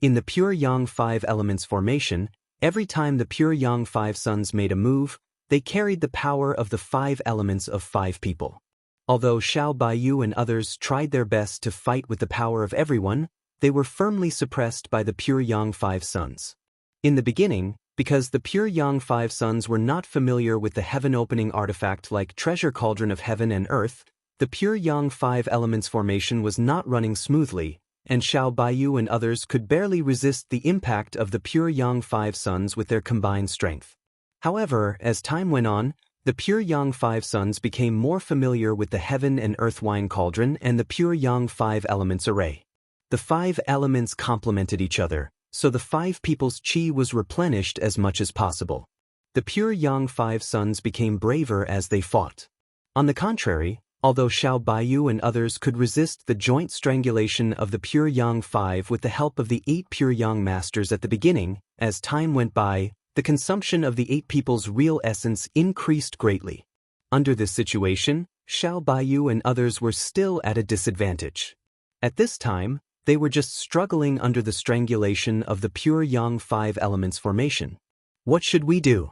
In the Pure Yang 5 Elements formation, every time the Pure Yang 5 sons made a move, they carried the power of the 5 elements of 5 people. Although Xiao Baiyu and others tried their best to fight with the power of everyone, they were firmly suppressed by the Pure Yang 5 sons. In the beginning, because the Pure Yang 5 sons were not familiar with the heaven-opening artifact like Treasure Cauldron of Heaven and Earth, the Pure Yang 5 Elements formation was not running smoothly, and Xiao Baiyu and others could barely resist the impact of the Pure Yang 5 sons with their combined strength. However, as time went on, the Pure Yang 5 sons became more familiar with the Heaven and Earth Wine Cauldron and the Pure Yang 5 Elements array. The 5 elements complemented each other, so the 5 people's chi was replenished as much as possible. The Pure Yang 5 sons became braver as they fought. On the contrary, although Xiao Baiyu and others could resist the joint strangulation of the Pure Yang 5 with the help of the 8 Pure Yang masters at the beginning, as time went by, the consumption of the 8 people's real essence increased greatly. Under this situation, Xiao Baiyu and others were still at a disadvantage. At this time, they were just struggling under the strangulation of the Pure Yang 5 Elements formation. What should we do?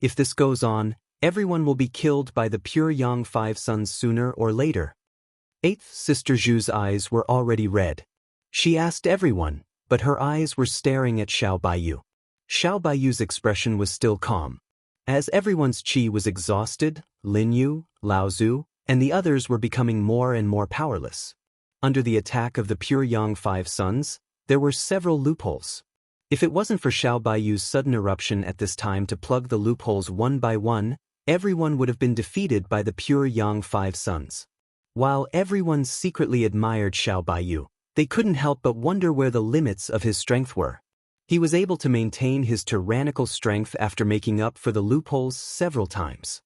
If this goes on, everyone will be killed by the Pure Yang 5 sons sooner or later. 8th Sister Zhu's eyes were already red. She asked everyone, but her eyes were staring at Xiao Baiyu. Xiao Baiyu's expression was still calm. As everyone's chi was exhausted, Lin Yu, Lao Zu, and the others were becoming more and more powerless. Under the attack of the Pure Yang 5 sons, there were several loopholes. If it wasn't for Xiao Baiyu's sudden eruption at this time to plug the loopholes one by one, everyone would have been defeated by the Pure Yang 5 sons. While everyone secretly admired Xiao Baiyu, they couldn't help but wonder where the limits of his strength were. He was able to maintain his tyrannical strength after making up for the loopholes several times.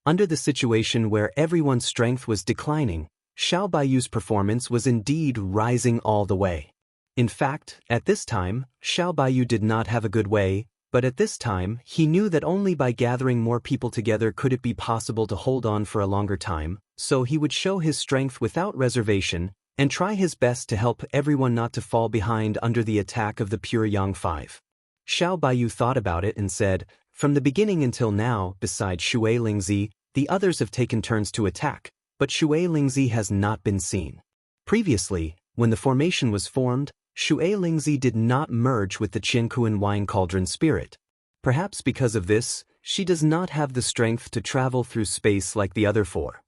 Under the situation where everyone's strength was declining, Xiao Baiyu's performance was indeed rising all the way. In fact, at this time, Xiao Baiyu did not have a good way, but at this time, he knew that only by gathering more people together could it be possible to hold on for a longer time, so he would show his strength without reservation and try his best to help everyone not to fall behind under the attack of the Pure Yang 5. Xiao Baiyu thought about it and said, from the beginning until now, besides Xue Lingzi, the others have taken turns to attack, but Xue Lingzi has not been seen. Previously, when the formation was formed, Xue Lingzi did not merge with the Qiankuan Wine Cauldron spirit. Perhaps because of this, she does not have the strength to travel through space like the other 4.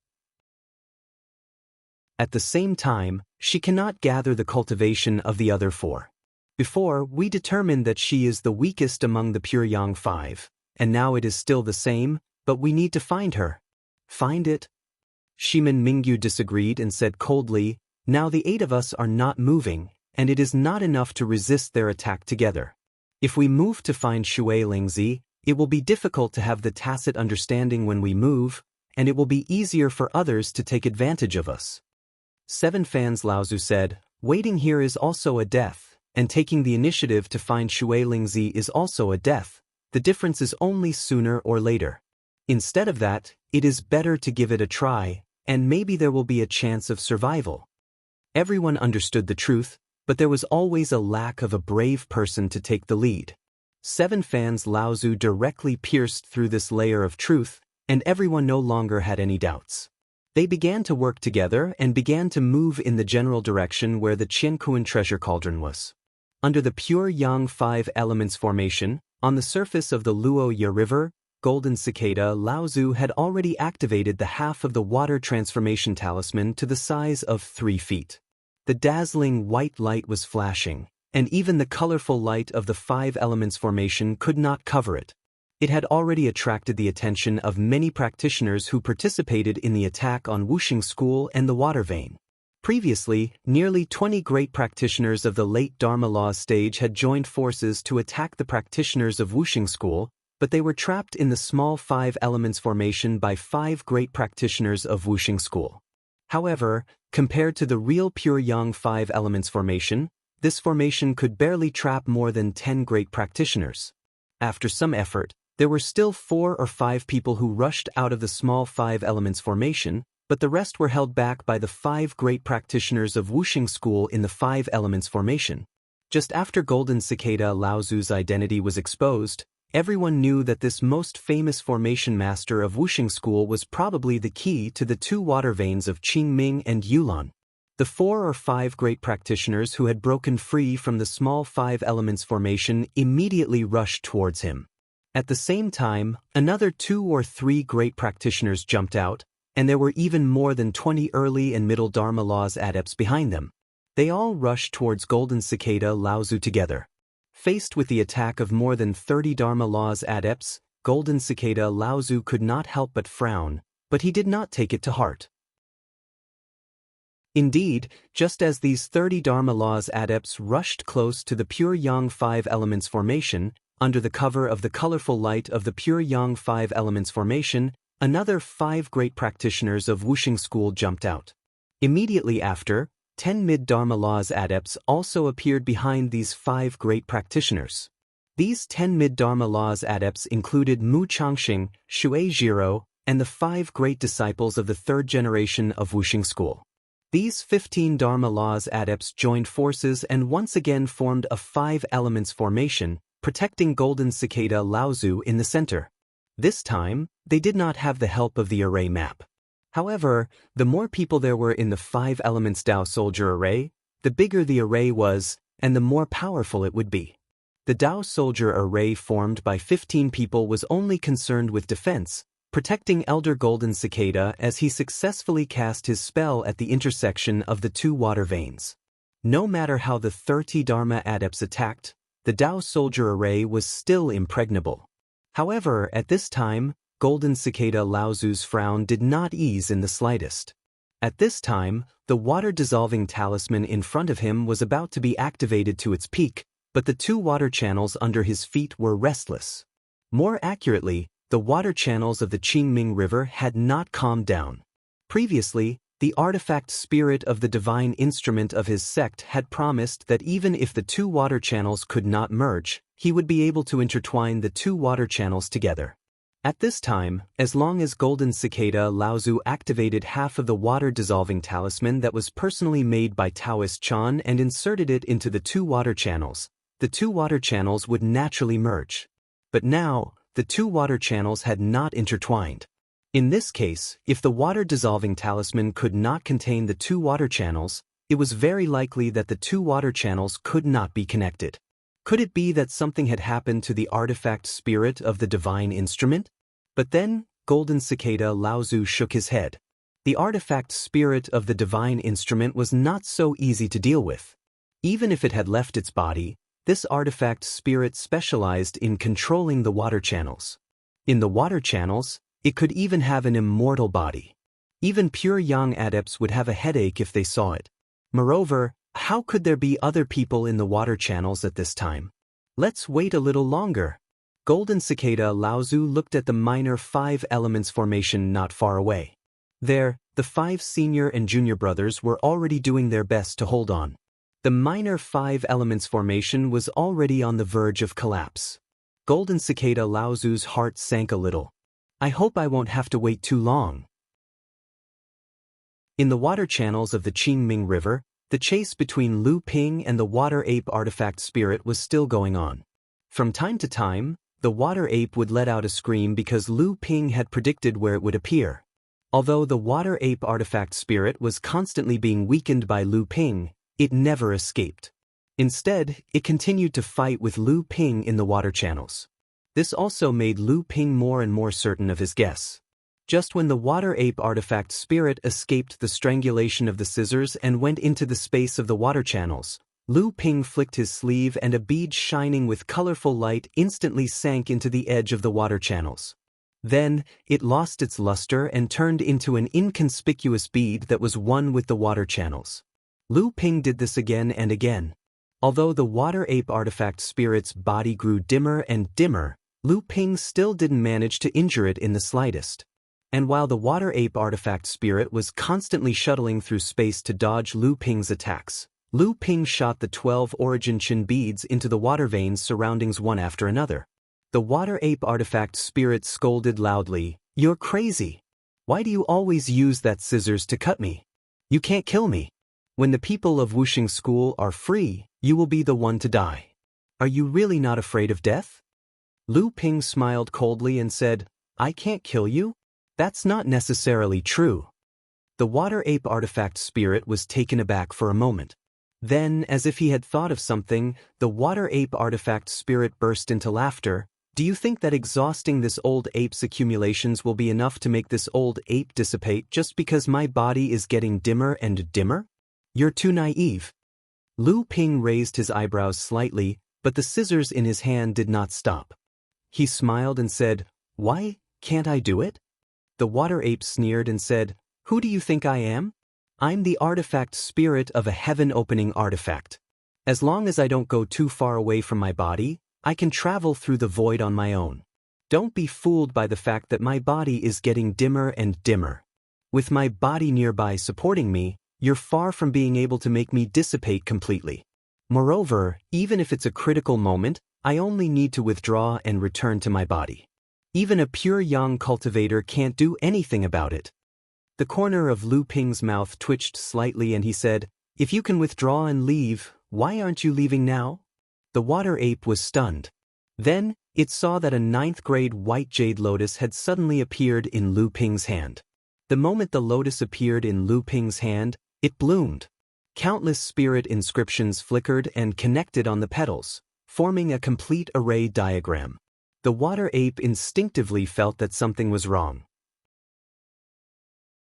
At the same time, she cannot gather the cultivation of the other 4. Before, we determined that she is the weakest among the Pure Yang 5, and now it is still the same, but we need to find her. Find it? Shimin Mingyu disagreed and said coldly, now the 8 of us are not moving, and it is not enough to resist their attack together. If we move to find Xue Lingzi, It will be difficult to have the tacit understanding when we move, and it will be easier for others to take advantage of us. 7 fans Laozu said, waiting here is also a death, and taking the initiative to find Shui Lingzi is also a death. The difference is only sooner or later. Instead of that, it is better to give it a try, and maybe there will be a chance of survival. Everyone understood the truth, but there was always a lack of a brave person to take the lead. 7 fans Laozu directly pierced through this layer of truth, and everyone no longer had any doubts. They began to work together and began to move in the general direction where the Qiankuan treasure cauldron was. Under the pure Yang 5 elements formation, on the surface of the Luoye River, Golden Cicada Laozu had already activated the half of the water transformation talisman to the size of 3 feet. The dazzling white light was flashing, and even the colorful light of the 5 elements formation could not cover it. It had already attracted the attention of many practitioners who participated in the attack on Wuxing School and the Water Vein. Previously, nearly 20 great practitioners of the late Dharma Law stage had joined forces to attack the practitioners of Wuxing School, but they were trapped in the small 5 elements formation by 5 great practitioners of Wuxing School. However, compared to the real pure Yang 5 elements formation, this formation could barely trap more than 10 great practitioners. After some effort, there were still 4 or 5 people who rushed out of the small 5 elements formation, but the rest were held back by the 5 great practitioners of Wuxing School in the 5 elements formation. Just after Golden Cicada Laozu's identity was exposed, everyone knew that this most famous formation master of Wuxing School was probably the key to the 2 water veins of Qingming and Yulan. The 4 or 5 great practitioners who had broken free from the small 5 elements formation immediately rushed towards him. At the same time, another 2 or 3 great practitioners jumped out, and there were even more than 20 early and middle Dharma Law's adepts behind them. They all rushed towards Golden Cicada Laozu together. Faced with the attack of more than 30 Dharma Law's adepts, Golden Cicada Laozu could not help but frown, but he did not take it to heart. Indeed, just as these 30 Dharma Law's adepts rushed close to the pure Yang 5 elements formation, under the cover of the colorful light of the pure Yang 5 elements formation, another 5 great practitioners of Wuxing School jumped out. Immediately after, 10 mid-Dharma Law's adepts also appeared behind these 5 great practitioners. These 10 mid-Dharma Law's adepts included Mu Changxing, Shui Jiro, and the 5 great disciples of the 3rd generation of Wuxing School. These 15 Dharma Law's adepts joined forces and once again formed a 5 elements formation, protecting Golden Cicada Laozu in the center. This time, they did not have the help of the array map. However, the more people there were in the 5 elements Dao Soldier array, the bigger the array was, and the more powerful it would be. The Dao Soldier array formed by 15 people was only concerned with defense, protecting Elder Golden Cicada as he successfully cast his spell at the intersection of the 2 water veins. No matter how the 30 Dharma adepts attacked, the Dao Soldier array was still impregnable. However, at this time, Golden Cicada Laozu's frown did not ease in the slightest. At this time, the water-dissolving talisman in front of him was about to be activated to its peak, but the 2 water channels under his feet were restless. More accurately, the water channels of the Qingming River had not calmed down. Previously, the artifact spirit of the divine instrument of his sect had promised that even if the 2 water channels could not merge, he would be able to intertwine the 2 water channels together. At this time, as long as Golden Cicada Laozu activated half of the water-dissolving talisman that was personally made by Taoist Chan and inserted it into the 2 water channels, the 2 water channels would naturally merge. But now, the 2 water channels had not intertwined. In this case, if the water-dissolving talisman could not contain the 2 water channels, it was very likely that the 2 water channels could not be connected. Could it be that something had happened to the artifact spirit of the divine instrument? But then, Golden Cicada Laozu shook his head. The artifact spirit of the divine instrument was not so easy to deal with. Even if it had left its body, this artifact spirit specialized in controlling the water channels. In the water channels, it could even have an immortal body. Even pure Yang adepts would have a headache if they saw it. Moreover, how could there be other people in the water channels at this time? Let's wait a little longer. Golden Cicada Laozu looked at the minor 5 elements formation not far away. There, the 5 senior and junior brothers were already doing their best to hold on. The minor 5 elements formation was already on the verge of collapse. Golden Cicada Laozu's heart sank a little. I hope I won't have to wait too long. In the water channels of the Qingming River, the chase between Lu Ping and the water ape artifact spirit was still going on. From time to time, the water ape would let out a scream because Lu Ping had predicted where it would appear. Although the water ape artifact spirit was constantly being weakened by Lu Ping, it never escaped. Instead, it continued to fight with Lu Ping in the water channels. This also made Lu Ping more and more certain of his guess. Just when the water ape artifact spirit escaped the strangulation of the scissors and went into the space of the water channels, Lu Ping flicked his sleeve and a bead shining with colorful light instantly sank into the edge of the water channels. Then, it lost its luster and turned into an inconspicuous bead that was one with the water channels. Lu Ping did this again and again. Although the water ape artifact spirit's body grew dimmer and dimmer, Lu Ping still didn't manage to injure it in the slightest. And while the water ape artifact spirit was constantly shuttling through space to dodge Lu Ping's attacks, Lu Ping shot the 12 origin Qin beads into the water veins surroundings one after another. The water ape artifact spirit scolded loudly, "You're crazy. Why do you always use that scissors to cut me? You can't kill me. When the people of Wuxing School are free, you will be the one to die. Are you really not afraid of death?" Lu Ping smiled coldly and said, "I can't kill you? That's not necessarily true." The water ape artifact spirit was taken aback for a moment. Then, as if he had thought of something, the water ape artifact spirit burst into laughter. "Do you think that exhausting this old ape's accumulations will be enough to make this old ape dissipate just because my body is getting dimmer and dimmer? You're too naive." Lu Ping raised his eyebrows slightly, but the scissors in his hand did not stop. He smiled and said, "Why, can't I do it?" The water ape sneered and said, "Who do you think I am? I'm the artifact spirit of a heaven-opening artifact. As long as I don't go too far away from my body, I can travel through the void on my own. Don't be fooled by the fact that my body is getting dimmer and dimmer. With my body nearby supporting me, you're far from being able to make me dissipate completely. Moreover, even if it's a critical moment, I only need to withdraw and return to my body. Even a pure yang cultivator can't do anything about it." The corner of Lu Ping's mouth twitched slightly and he said, "If you can withdraw and leave, why aren't you leaving now?" The water ape was stunned. Then, it saw that a 9th-grade white jade lotus had suddenly appeared in Lu Ping's hand. The moment the lotus appeared in Lu Ping's hand, it bloomed. Countless spirit inscriptions flickered and connected on the petals, forming a complete array diagram. The water ape instinctively felt that something was wrong.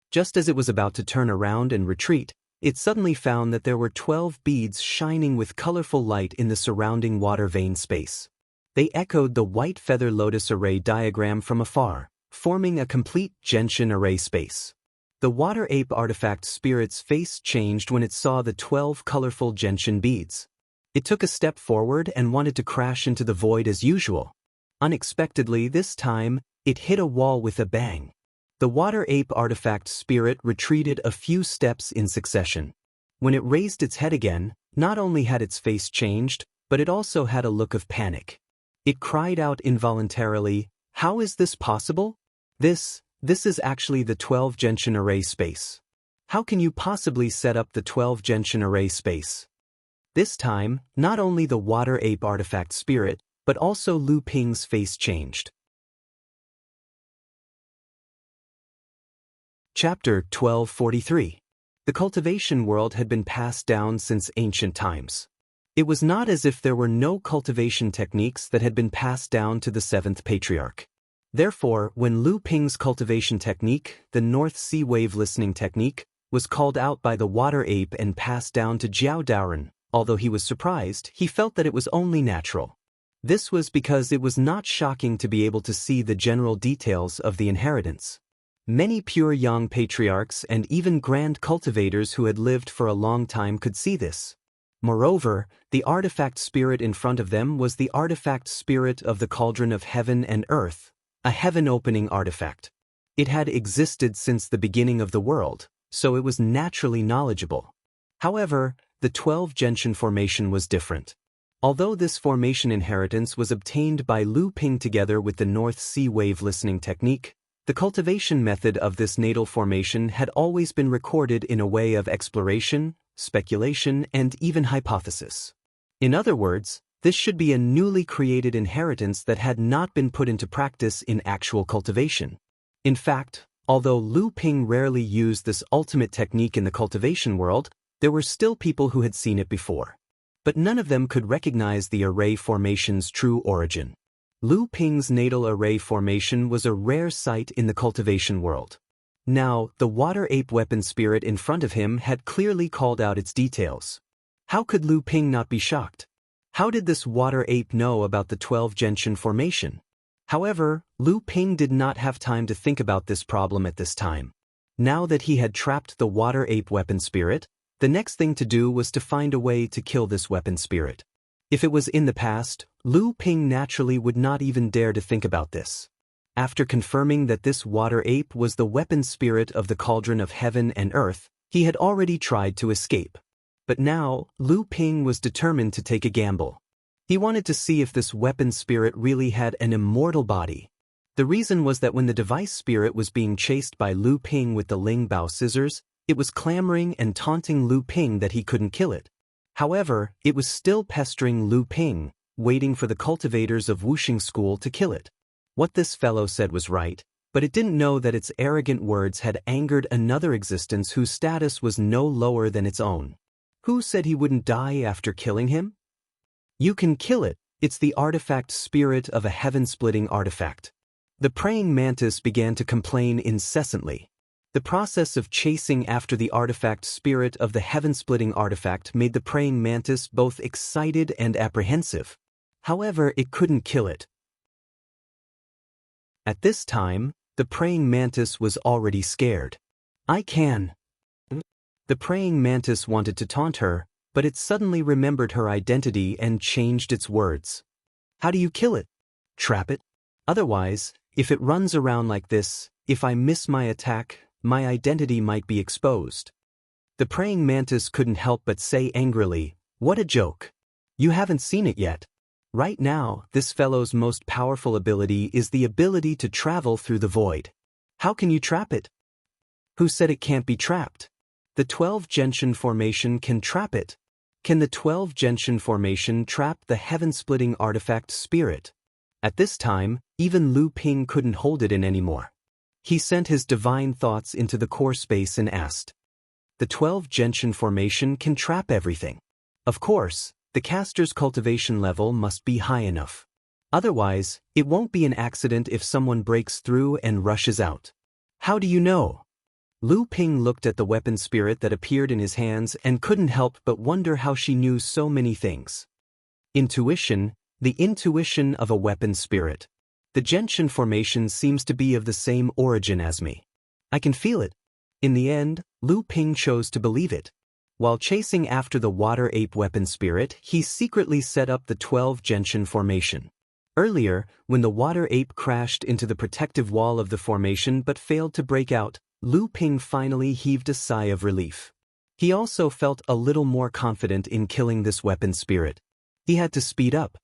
Just as it was about to turn around and retreat, it suddenly found that there were 12 beads shining with colorful light in the surrounding water vein space. They echoed the white feather lotus array diagram from afar, forming a complete gentian array space. The water ape artifact spirit's face changed when it saw the 12 colorful gentian beads. It took a step forward and wanted to crash into the void as usual. Unexpectedly this time, it hit a wall with a bang. The water ape artifact spirit retreated a few steps in succession. When it raised its head again, not only had its face changed, but it also had a look of panic. It cried out involuntarily, "How is this possible? This is actually the 12 gentian array space. How can you possibly set up the 12 gentian array space?" This time, not only the water ape artifact spirit, but also Lu Ping's face changed. Chapter 1243. The cultivation world had been passed down since ancient times. It was not as if there were no cultivation techniques that had been passed down to the 7th patriarch. Therefore, when Lu Ping's cultivation technique, the North Sea Wave Listening Technique, was called out by the water ape and passed down to Jiao Daoren, although he was surprised, he felt that it was only natural. This was because it was not shocking to be able to see the general details of the inheritance. Many pure yang patriarchs and even grand cultivators who had lived for a long time could see this. Moreover, the artifact spirit in front of them was the artifact spirit of the cauldron of heaven and earth, a heaven-opening artifact. It had existed since the beginning of the world, so it was naturally knowledgeable. However, the 12 Gentian formation was different. Although this formation inheritance was obtained by Lu Ping together with the North Sea wave listening technique, the cultivation method of this natal formation had always been recorded in a way of exploration, speculation, and even hypothesis. In other words, this should be a newly created inheritance that had not been put into practice in actual cultivation. In fact, although Lu Ping rarely used this ultimate technique in the cultivation world, there were still people who had seen it before. But none of them could recognize the array formation's true origin. Lu Ping's natal array formation was a rare sight in the cultivation world. Now, the water ape weapon spirit in front of him had clearly called out its details. How could Lu Ping not be shocked? How did this water ape know about the 12 Gentian formation? However, Lu Ping did not have time to think about this problem at this time. Now that he had trapped the water ape weapon spirit, the next thing to do was to find a way to kill this weapon spirit. If it was in the past, Lu Ping naturally would not even dare to think about this. After confirming that this water ape was the weapon spirit of the cauldron of heaven and earth, he had already tried to escape. But now, Lu Ping was determined to take a gamble. He wanted to see if this weapon spirit really had an immortal body. The reason was that when the device spirit was being chased by Lu Ping with the Ling Bao scissors, it was clamoring and taunting Lu Ping that he couldn't kill it. However, it was still pestering Lu Ping, waiting for the cultivators of Wuxing School to kill it. What this fellow said was right, but it didn't know that its arrogant words had angered another existence whose status was no lower than its own. Who said he wouldn't die after killing him? You can kill it, it's the artifact spirit of a heaven-splitting artifact. The praying mantis began to complain incessantly. The process of chasing after the artifact spirit of the heaven-splitting artifact made the praying mantis both excited and apprehensive. However, it couldn't kill it. At this time, the praying mantis was already scared. I can. The praying mantis wanted to taunt her, but it suddenly remembered her identity and changed its words. How do you kill it? Trap it? Otherwise, if it runs around like this, if I miss my attack, my identity might be exposed. The praying mantis couldn't help but say angrily, what a joke. You haven't seen it yet. Right now, this fellow's most powerful ability is the ability to travel through the void. How can you trap it? Who said it can't be trapped? The 12 Gentian formation can trap it. Can the 12 Gentian formation trap the heaven-splitting artifact spirit? At this time, even Lu Ping couldn't hold it in anymore. He sent his divine thoughts into the core space and asked. The 12 Gentian formation can trap everything. Of course, the caster's cultivation level must be high enough. Otherwise, it won't be an accident if someone breaks through and rushes out. How do you know? Lu Ping looked at the weapon spirit that appeared in his hands and couldn't help but wonder how she knew so many things. Intuition, the intuition of a weapon spirit. The Gentian formation seems to be of the same origin as me. I can feel it. In the end, Lu Ping chose to believe it. While chasing after the water ape weapon spirit, he secretly set up the 12 Gentian formation. Earlier, when the water ape crashed into the protective wall of the formation but failed to break out, Lu Ping finally heaved a sigh of relief. He also felt a little more confident in killing this weapon spirit. He had to speed up.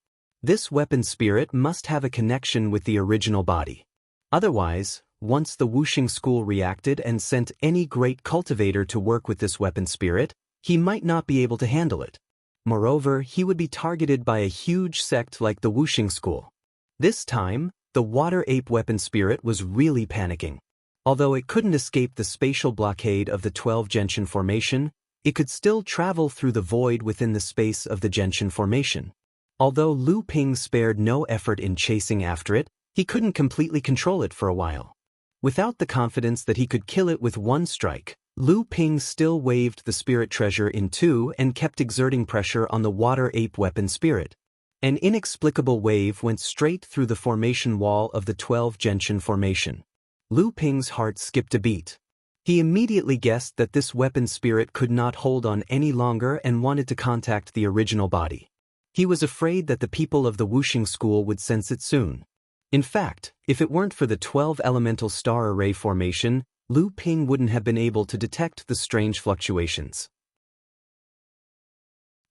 This weapon spirit must have a connection with the original body. Otherwise, once the Wuxing School reacted and sent any great cultivator to work with this weapon spirit, he might not be able to handle it. Moreover, he would be targeted by a huge sect like the Wuxing School. This time, the water ape weapon spirit was really panicking. Although it couldn't escape the spatial blockade of the 12 Gentian formation, it could still travel through the void within the space of the Gentian formation. Although Lu Ping spared no effort in chasing after it, he couldn't completely control it for a while. Without the confidence that he could kill it with one strike, Lu Ping still waved the spirit treasure in two and kept exerting pressure on the water ape weapon spirit. An inexplicable wave went straight through the formation wall of the 12 Gentian formation. Lu Ping's heart skipped a beat. He immediately guessed that this weapon spirit could not hold on any longer and wanted to contact the original body. He was afraid that the people of the Wuxing school would sense it soon. In fact, if it weren't for the 12 elemental star array formation, Lu Ping wouldn't have been able to detect the strange fluctuations.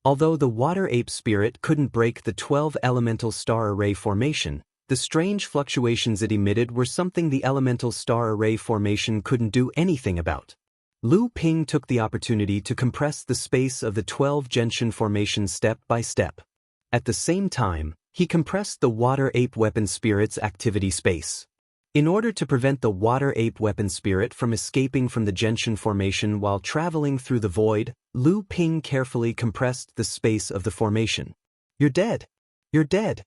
Although the water ape spirit couldn't break the 12 elemental star array formation, the strange fluctuations it emitted were something the elemental star array formation couldn't do anything about. Lu Ping took the opportunity to compress the space of the 12 genshin formation step by step. At the same time, he compressed the water ape weapon spirit's activity space. In order to prevent the water ape weapon spirit from escaping from the genshin formation while traveling through the void, Lu Ping carefully compressed the space of the formation. "You're dead! You're dead!"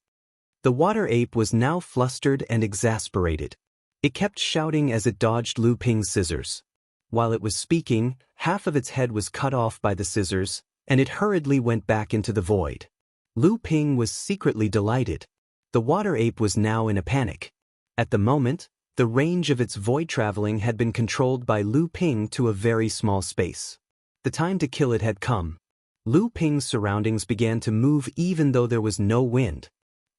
The water ape was now flustered and exasperated. It kept shouting as it dodged Lu Ping's scissors. While it was speaking, half of its head was cut off by the scissors, and it hurriedly went back into the void. Lu Ping was secretly delighted. The water ape was now in a panic. At the moment, the range of its void traveling had been controlled by Lu Ping to a very small space. The time to kill it had come. Lu Ping's surroundings began to move even though there was no wind.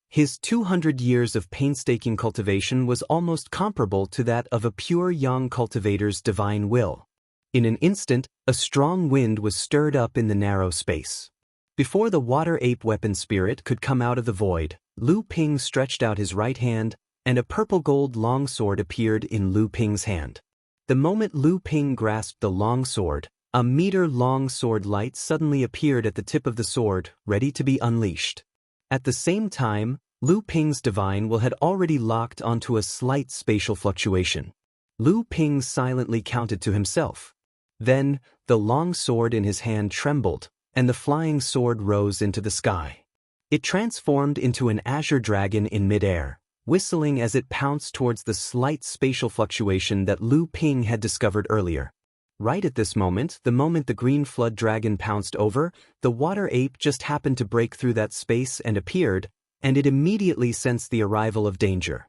His 200 years of painstaking cultivation was almost comparable to that of a pure Yang cultivator's divine will. In an instant, a strong wind was stirred up in the narrow space. Before the water ape weapon spirit could come out of the void, Lu Ping stretched out his right hand, and a purple-gold longsword appeared in Lu Ping's hand. The moment Lu Ping grasped the longsword, a meter-long sword light suddenly appeared at the tip of the sword, ready to be unleashed. At the same time, Lu Ping's divine will had already locked onto a slight spatial fluctuation. Lu Ping silently counted to himself. Then, the long sword in his hand trembled, and the flying sword rose into the sky. It transformed into an azure dragon in midair, whistling as it pounced towards the slight spatial fluctuation that Lu Ping had discovered earlier. Right at this moment, the moment the green flood dragon pounced over, the water ape just happened to break through that space and appeared, and it immediately sensed the arrival of danger.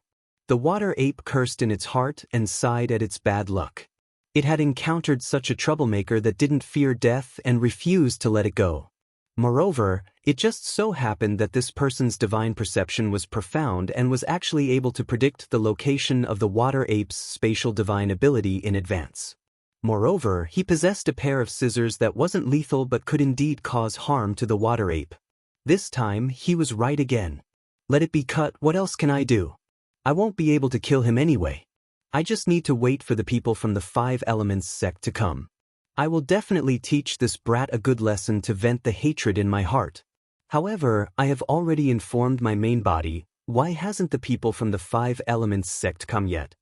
The water ape cursed in its heart and sighed at its bad luck. It had encountered such a troublemaker that didn't fear death and refused to let it go. Moreover, it just so happened that this person's divine perception was profound and was actually able to predict the location of the water ape's spatial divine ability in advance. Moreover, he possessed a pair of scissors that wasn't lethal but could indeed cause harm to the water ape. This time, he was right again. "Let it be cut, what else can I do? I won't be able to kill him anyway. I just need to wait for the people from the 5 Elements sect to come. I will definitely teach this brat a good lesson to vent the hatred in my heart. However, I have already informed my main body, why hasn't the people from the 5 Elements sect come yet?"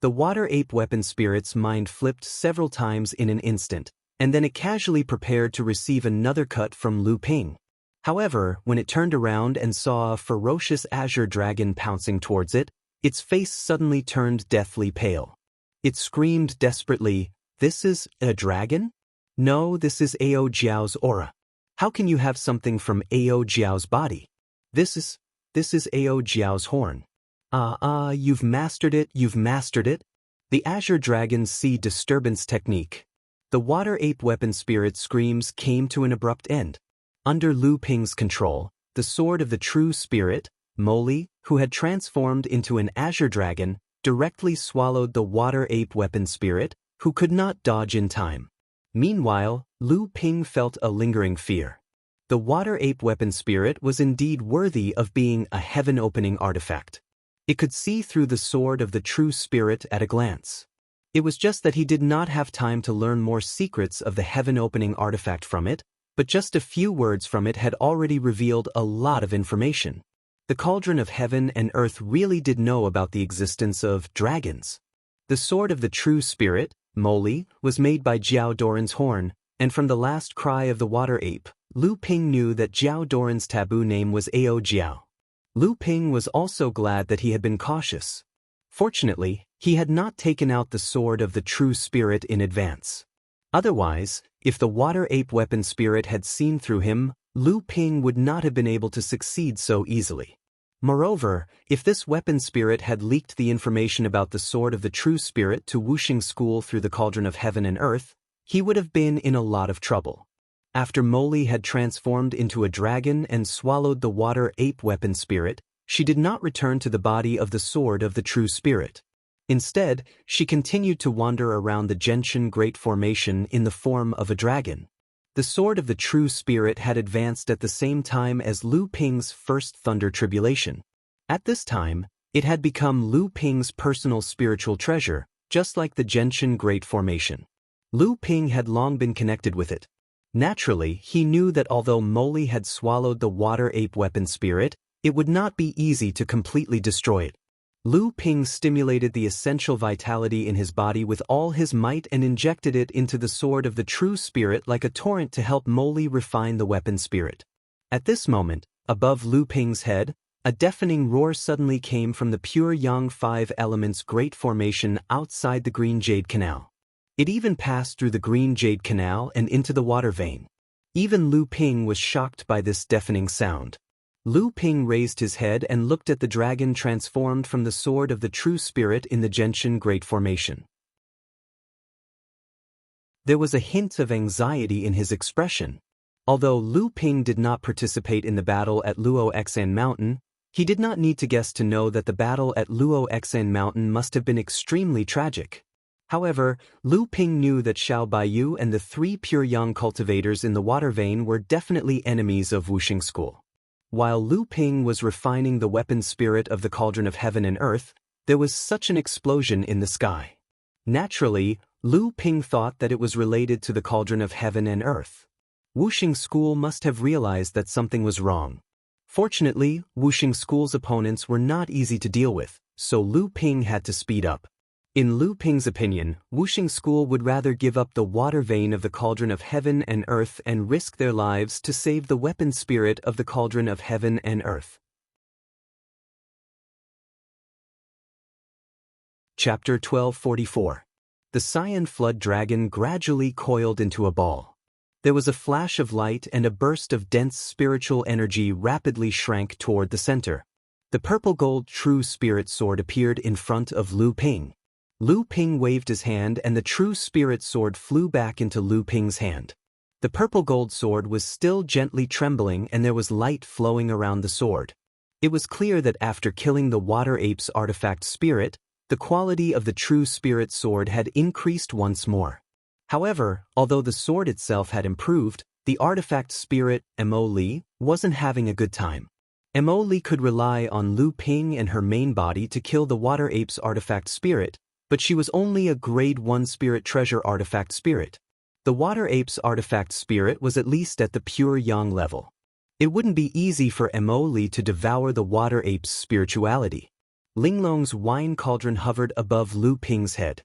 The water ape weapon spirit's mind flipped several times in an instant, and then it casually prepared to receive another cut from Lu Ping. However, when it turned around and saw a ferocious azure dragon pouncing towards it, its face suddenly turned deathly pale. It screamed desperately, "This is a dragon? No, this is Ao Jiao's aura. How can you have something from Ao Jiao's body? This is Ao Jiao's horn. You've mastered it, you've mastered it." The azure dragon's sea disturbance technique. The water ape weapon spirit's screams came to an abrupt end. Under Lu Ping's control, the sword of the true spirit, Moli, who had transformed into an azure dragon, directly swallowed the water ape weapon spirit, who could not dodge in time. Meanwhile, Lu Ping felt a lingering fear. The water ape weapon spirit was indeed worthy of being a heaven-opening artifact. It could see through the sword of the true spirit at a glance. It was just that he did not have time to learn more secrets of the heaven-opening artifact from it, but just a few words from it had already revealed a lot of information. The cauldron of heaven and earth really did know about the existence of dragons. The sword of the true spirit, Moli, was made by Jiao Doran's horn, and from the last cry of the water ape, Lu Ping knew that Jiao Doran's taboo name was Ao Jiao. Lu Ping was also glad that he had been cautious. Fortunately, he had not taken out the sword of the true spirit in advance. Otherwise, if the water ape weapon spirit had seen through him, Lu Ping would not have been able to succeed so easily. Moreover, if this weapon spirit had leaked the information about the sword of the true spirit to Wuxing School through the cauldron of heaven and earth, he would have been in a lot of trouble. After Moli had transformed into a dragon and swallowed the water ape weapon spirit, she did not return to the body of the sword of the true spirit. Instead, she continued to wander around the Genshin Great Formation in the form of a dragon. The sword of the true spirit had advanced at the same time as Lu Ping's first Thunder Tribulation. At this time, it had become Lu Ping's personal spiritual treasure, just like the Genshin Great Formation. Lu Ping had long been connected with it. Naturally, he knew that although Moli had swallowed the water ape weapon spirit, it would not be easy to completely destroy it. Lu Ping stimulated the essential vitality in his body with all his might and injected it into the sword of the true spirit like a torrent to help Moli refine the weapon spirit. At this moment, above Lu Ping's head, a deafening roar suddenly came from the pure Yang Five Elements Great Formation outside the Green Jade Canal. It even passed through the Green Jade Canal and into the water vein. Even Lu Ping was shocked by this deafening sound. Lu Ping raised his head and looked at the dragon transformed from the sword of the true spirit in the Genshin Great Formation. There was a hint of anxiety in his expression. Although Lu Ping did not participate in the battle at Luo Xan Mountain, he did not need to guess to know that the battle at Luo Xan Mountain must have been extremely tragic. However, Lu Ping knew that Xiao Baiyu and the 3 pure Yang cultivators in the water vein were definitely enemies of Wuxing School. While Lu Ping was refining the weapon spirit of the cauldron of heaven and earth, there was such an explosion in the sky. Naturally, Lu Ping thought that it was related to the cauldron of heaven and earth. Wuxing School must have realized that something was wrong. Fortunately, Wuxing School's opponents were not easy to deal with, so Lu Ping had to speed up. In Lu Ping's opinion, Wuxing School would rather give up the water vein of the cauldron of heaven and earth and risk their lives to save the weapon spirit of the cauldron of heaven and earth. Chapter 1244. The Cyan Flood Dragon gradually coiled into a ball. There was a flash of light and a burst of dense spiritual energy rapidly shrank toward the center. The purple-gold true spirit sword appeared in front of Lu Ping. Lu Ping waved his hand and the true spirit sword flew back into Lu Ping's hand. The purple-gold sword was still gently trembling and there was light flowing around the sword. It was clear that after killing the water ape's artifact spirit, the quality of the true spirit sword had increased once more. However, although the sword itself had improved, the artifact spirit, Emoli, wasn't having a good time. Emoli could rely on Lu Ping and her main body to kill the water ape's artifact spirit, but she was only a grade 1 spirit treasure artifact spirit. The water ape's artifact spirit was at least at the pure Yang level. It wouldn't be easy for Emoli to devour the water ape's spirituality. Linglong's wine cauldron hovered above Lu Ping's head.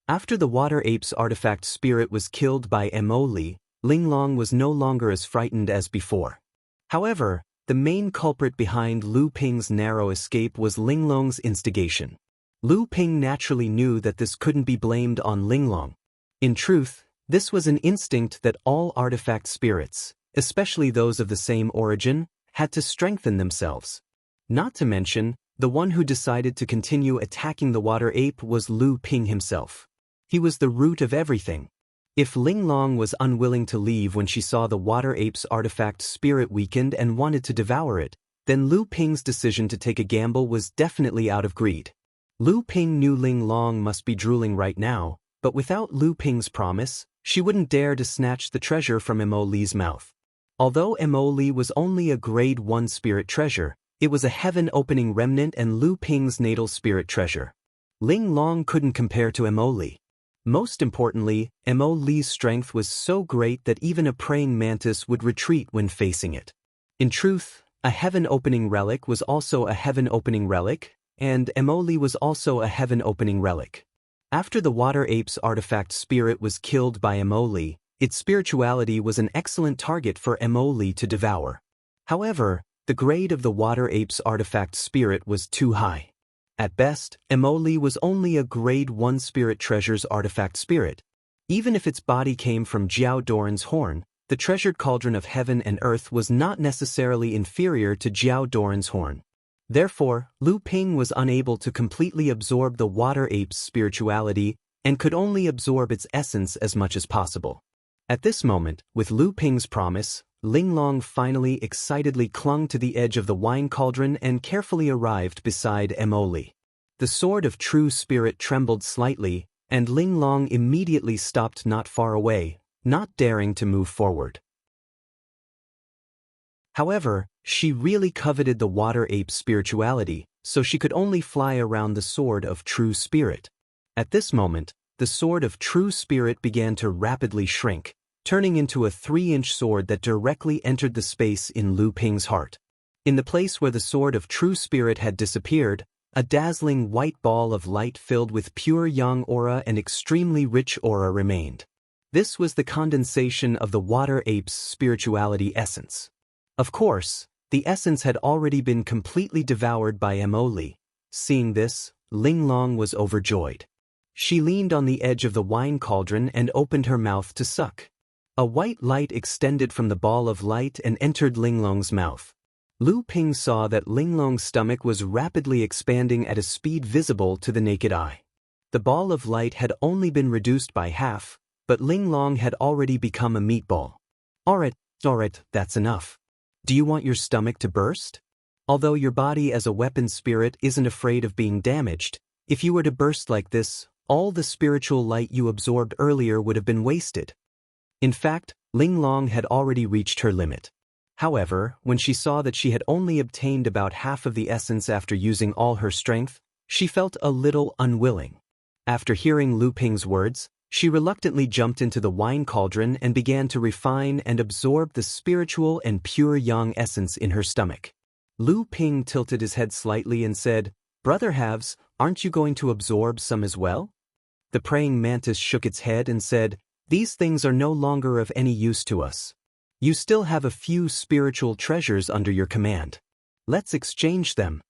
After the water ape's artifact spirit was killed by Emoli, Linglong was no longer as frightened as before. However, the main culprit behind Lu Ping's narrow escape was Linglong's instigation. Lu Ping naturally knew that this couldn't be blamed on Linglong. In truth, this was an instinct that all artifact spirits, especially those of the same origin, had to strengthen themselves. Not to mention, the one who decided to continue attacking the water ape was Lu Ping himself. He was the root of everything. If Linglong was unwilling to leave when she saw the water ape's artifact spirit weakened and wanted to devour it, then Lu Ping's decision to take a gamble was definitely out of greed. Lu Ping knew Linglong must be drooling right now, but without Lu Ping's promise, she wouldn't dare to snatch the treasure from Emoli's mouth. Although Emoli was only a grade 1 spirit treasure, it was a heaven-opening remnant and Lu Ping's natal spirit treasure. Linglong couldn't compare to Emoli. Most importantly, Emoli's strength was so great that even a praying mantis would retreat when facing it. In truth, a heaven-opening relic was also a heaven-opening relic, and Emoli was also a heaven-opening relic. After the water ape's artifact spirit was killed by Emoli, its spirituality was an excellent target for Emoli to devour. However, the grade of the water ape's artifact spirit was too high. At best, Emoli was only a grade 1 spirit treasure's artifact spirit. Even if its body came from Jiao Doran's horn, the treasured cauldron of heaven and earth was not necessarily inferior to Jiao Doran's horn. Therefore, Lu Ping was unable to completely absorb the water ape's spirituality and could only absorb its essence as much as possible. At this moment, with Lu Ping's promise, Linglong finally excitedly clung to the edge of the wine cauldron and carefully arrived beside Emoli. The sword of true spirit trembled slightly, and Linglong immediately stopped not far away, not daring to move forward. However, she really coveted the water ape's spirituality, so she could only fly around the sword of true spirit. At this moment, the sword of true spirit began to rapidly shrink, turning into a 3-inch sword that directly entered the space in Lu Ping's heart. In the place where the sword of true spirit had disappeared, a dazzling white ball of light filled with pure yang aura and extremely rich aura remained. This was the condensation of the water ape's spirituality essence. Of course, the essence had already been completely devoured by Emoli. Seeing this, Linglong was overjoyed. She leaned on the edge of the wine cauldron and opened her mouth to suck. A white light extended from the ball of light and entered Linglong's mouth. Lu Ping saw that Linglong's stomach was rapidly expanding at a speed visible to the naked eye. The ball of light had only been reduced by half, but Linglong had already become a meatball. Alright, that's enough. Do you want your stomach to burst? Although your body as a weapon spirit isn't afraid of being damaged, if you were to burst like this, all the spiritual light you absorbed earlier would have been wasted. In fact, Linglong had already reached her limit. However, when she saw that she had only obtained about half of the essence after using all her strength, she felt a little unwilling. After hearing Lu Ping's words, she reluctantly jumped into the wine cauldron and began to refine and absorb the spiritual and pure yang essence in her stomach. Lu Ping tilted his head slightly and said, "Brother Halves, aren't you going to absorb some as well?" The praying mantis shook its head and said, "These things are no longer of any use to us. You still have a few spiritual treasures under your command. Let's exchange them."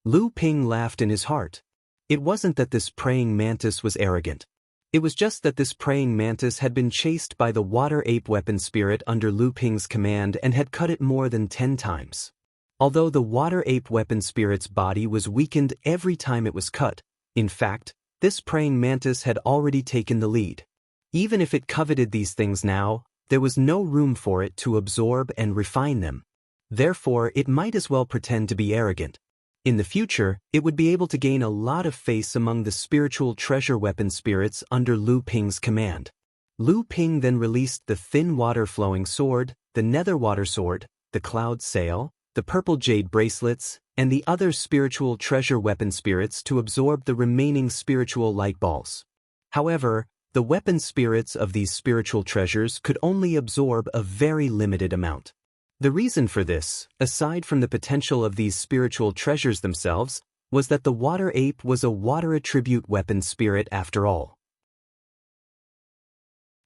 Lu Ping laughed in his heart. It wasn't that this praying mantis was arrogant. It was just that this praying mantis had been chased by the water ape weapon spirit under Lu Ping's command and had cut it more than 10 times. Although the water ape weapon spirit's body was weakened every time it was cut, in fact, this praying mantis had already taken the lead. Even if it coveted these things now, there was no room for it to absorb and refine them. Therefore, it might as well pretend to be arrogant. In the future, it would be able to gain a lot of face among the spiritual treasure weapon spirits under Lu Ping's command. Lu Ping then released the thin water-flowing sword, the nether water sword, the cloud sail, the purple jade bracelets, and the other spiritual treasure weapon spirits to absorb the remaining spiritual light balls. However, the weapon spirits of these spiritual treasures could only absorb a very limited amount. The reason for this, aside from the potential of these spiritual treasures themselves, was that the water ape was a water attribute weapon spirit after all.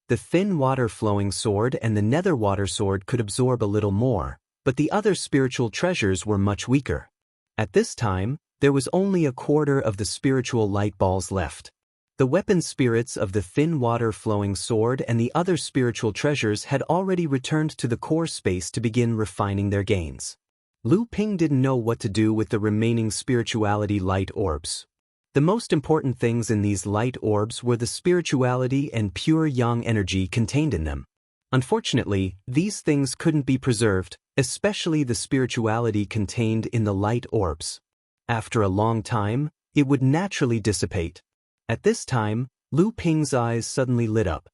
The thin water-flowing sword and the nether water sword could absorb a little more, but the other spiritual treasures were much weaker. At this time, there was only a quarter of the spiritual light balls left. The weapon spirits of the thin water-flowing sword and the other spiritual treasures had already returned to the core space to begin refining their gains. Lu Ping didn't know what to do with the remaining spirituality light orbs. The most important things in these light orbs were the spirituality and pure yang energy contained in them. Unfortunately, these things couldn't be preserved, especially the spirituality contained in the light orbs. After a long time, it would naturally dissipate. At this time, Lu Ping's eyes suddenly lit up.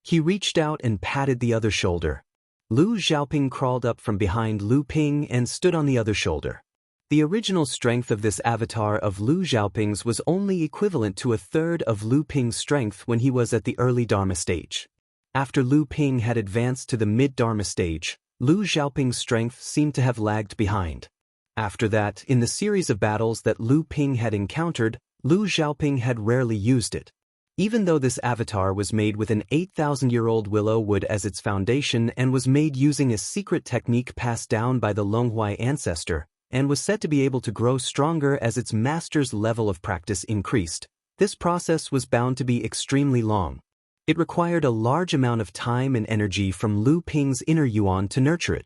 He reached out and patted the other shoulder. Lu Xiaoping crawled up from behind Lu Ping and stood on the other shoulder. The original strength of this avatar of Lu Xiaoping's was only equivalent to a third of Lu Ping's strength when he was at the early Dharma stage. After Lu Ping had advanced to the mid-Dharma stage, Lu Xiaoping's strength seemed to have lagged behind. After that, in the series of battles that Lu Ping had encountered, Lu Xiaoping had rarely used it. Even though this avatar was made with an 8,000-year-old willow wood as its foundation and was made using a secret technique passed down by the Longhuai ancestor, and was said to be able to grow stronger as its master's level of practice increased, this process was bound to be extremely long. It required a large amount of time and energy from Lu Ping's inner yuan to nurture it.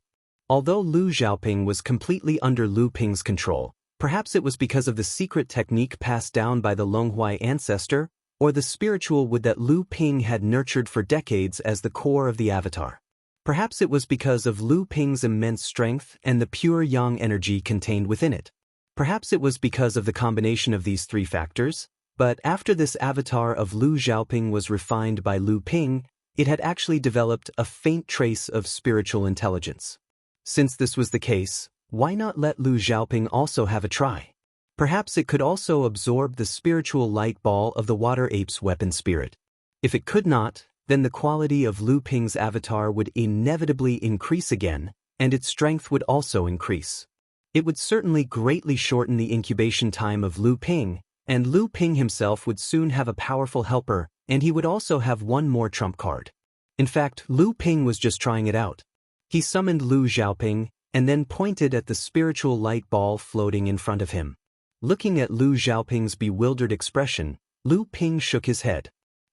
Although Lu Xiaoping was completely under Lu Ping's control, Perhaps it was because of the secret technique passed down by the Longhuai ancestor, or the spiritual wood that Lu Ping had nurtured for decades as the core of the avatar. Perhaps it was because of Lu Ping's immense strength and the pure yang energy contained within it. Perhaps it was because of the combination of these three factors, but after this avatar of Lu Xiaoping was refined by Lu Ping, it had actually developed a faint trace of spiritual intelligence. Since this was the case, why not let Lu Xiaoping also have a try? Perhaps it could also absorb the spiritual light ball of the water ape's weapon spirit. If it could not, then the quality of Lu Ping's avatar would inevitably increase again, and its strength would also increase. It would certainly greatly shorten the incubation time of Lu Ping, and Lu Ping himself would soon have a powerful helper, and he would also have one more trump card. In fact, Lu Ping was just trying it out. He summoned Lu Xiaoping, and then pointed at the spiritual light ball floating in front of him. Looking at Lu Xiaoping's bewildered expression, Lu Ping shook his head.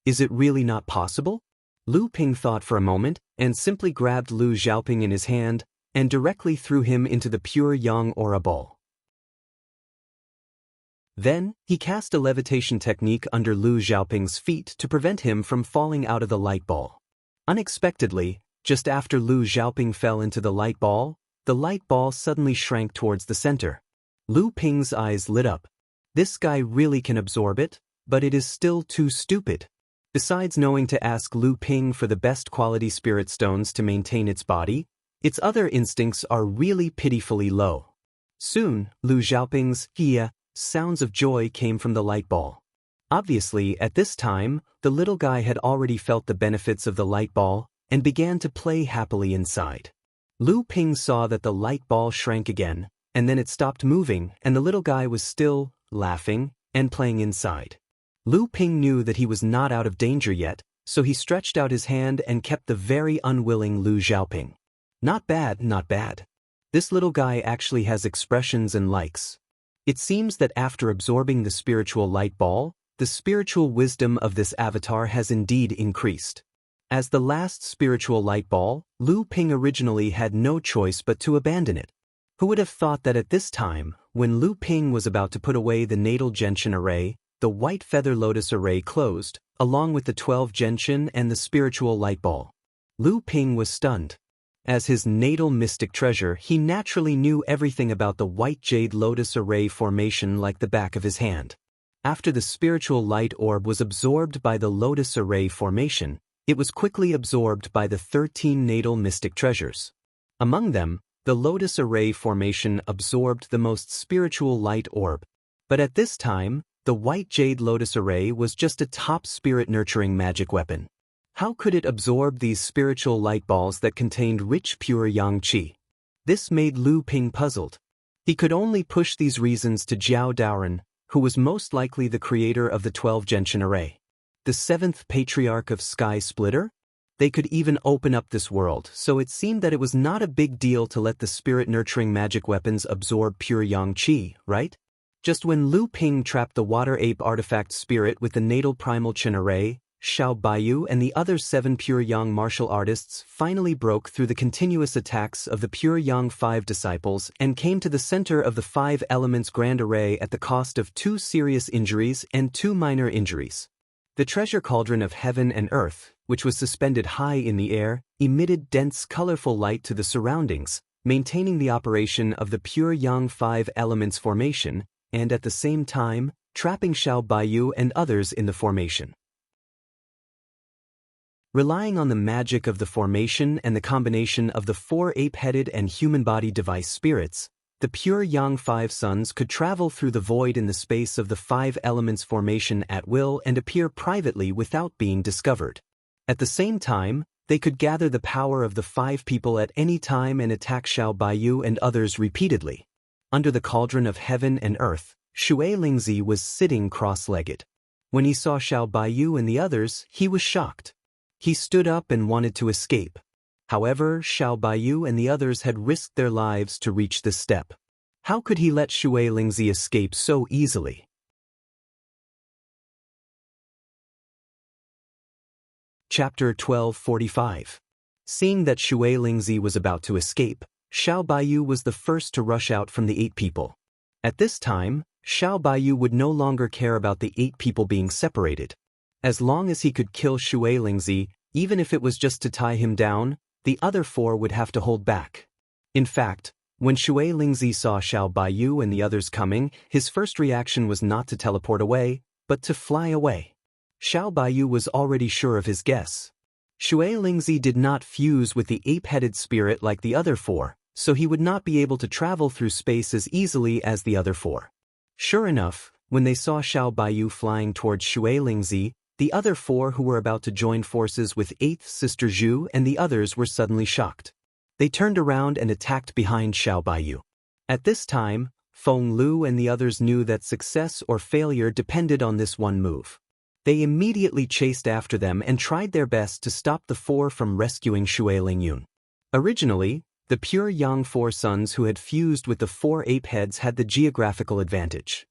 Is it really not possible? Lu Ping thought for a moment, and simply grabbed Lu Xiaoping in his hand, and directly threw him into the pure yang aura ball. Then, he cast a levitation technique under Lu Xiaoping's feet to prevent him from falling out of the light ball. Unexpectedly, just after Lu Xiaoping fell into the light ball suddenly shrank towards the center. Lu Ping's eyes lit up. This guy really can absorb it, but it is still too stupid. Besides knowing to ask Lu Ping for the best quality spirit stones to maintain its body, its other instincts are really pitifully low. Soon, Lu Xiaoping's sounds of joy came from the light ball. Obviously, at this time, the little guy had already felt the benefits of the light ball and began to play happily inside. Lu Ping saw that the light ball shrank again, and then it stopped moving, and the little guy was still laughing and playing inside. Lu Ping knew that he was not out of danger yet, so he stretched out his hand and kept the very unwilling Lu Xiaoping. Not bad, not bad. This little guy actually has expressions and likes. It seems that after absorbing the spiritual light ball, the spiritual wisdom of this avatar has indeed increased. As the last spiritual light ball, Lu Ping originally had no choice but to abandon it. Who would have thought that at this time, when Lu Ping was about to put away the natal gentian array, the white feather lotus array closed, along with the 12 gentian and the spiritual light ball. Lu Ping was stunned. As his natal mystic treasure, he naturally knew everything about the white jade lotus array formation like the back of his hand. After the spiritual light orb was absorbed by the lotus array formation, it was quickly absorbed by the 13 natal mystic treasures. Among them, the lotus array formation absorbed the most spiritual light orb. But at this time, the white jade lotus array was just a top spirit nurturing magic weapon. How could it absorb these spiritual light balls that contained rich pure yang qi? This made Lu Ping puzzled. He could only push these reasons to Jiao Daoren, who was most likely the creator of the 12 gentian array. The seventh patriarch of Sky Splitter? They could even open up this world, so it seemed that it was not a big deal to let the spirit-nurturing magic weapons absorb pure yang qi, right? Just when Lu Ping trapped the water ape artifact spirit with the natal primal Chen array, Xiao Baiyu and the other 7 pure yang martial artists finally broke through the continuous attacks of the pure yang 5 disciples and came to the center of the 5 elements grand array at the cost of 2 serious injuries and 2 minor injuries. The treasure cauldron of heaven and earth, which was suspended high in the air, emitted dense colorful light to the surroundings, maintaining the operation of the pure yang 5 elements formation, and at the same time, trapping Xiao Baiyu and others in the formation. Relying on the magic of the formation and the combination of the 4 ape-headed and human body device spirits, the pure yang 5 suns could travel through the void in the space of the 5 elements formation at will and appear privately without being discovered. At the same time, they could gather the power of the 5 people at any time and attack Xiao Baiyu and others repeatedly. Under the cauldron of heaven and earth, Shui Lingzi was sitting cross-legged. When he saw Xiao Baiyu and the others, he was shocked. He stood up and wanted to escape. However, Xiao Baiyu and the others had risked their lives to reach this step. How could he let Shui Lingzi escape so easily? Chapter 1245. Seeing that Shui Lingzi was about to escape, Xiao Baiyu was the first to rush out from the 8 people. At this time, Xiao Baiyu would no longer care about the 8 people being separated. As long as he could kill Shui Lingzi, even if it was just to tie him down, the other 4 would have to hold back. In fact, when Shui Lingzi saw Xiao Baiyu and the others coming, his first reaction was not to teleport away, but to fly away. Xiao Baiyu was already sure of his guess. Shui Lingzi did not fuse with the ape-headed spirit like the other 4, so he would not be able to travel through space as easily as the other 4. Sure enough, when they saw Xiao Baiyu flying towards Shui Lingzi, the other 4 who were about to join forces with 8th Sister Zhu and the others were suddenly shocked. They turned around and attacked behind Xiao Baiyu. At this time, Feng Lu and the others knew that success or failure depended on this one move. They immediately chased after them and tried their best to stop the 4 from rescuing Shui Lingyun. Originally, the pure Yang 4 sons who had fused with the 4 ape heads had the geographical advantage.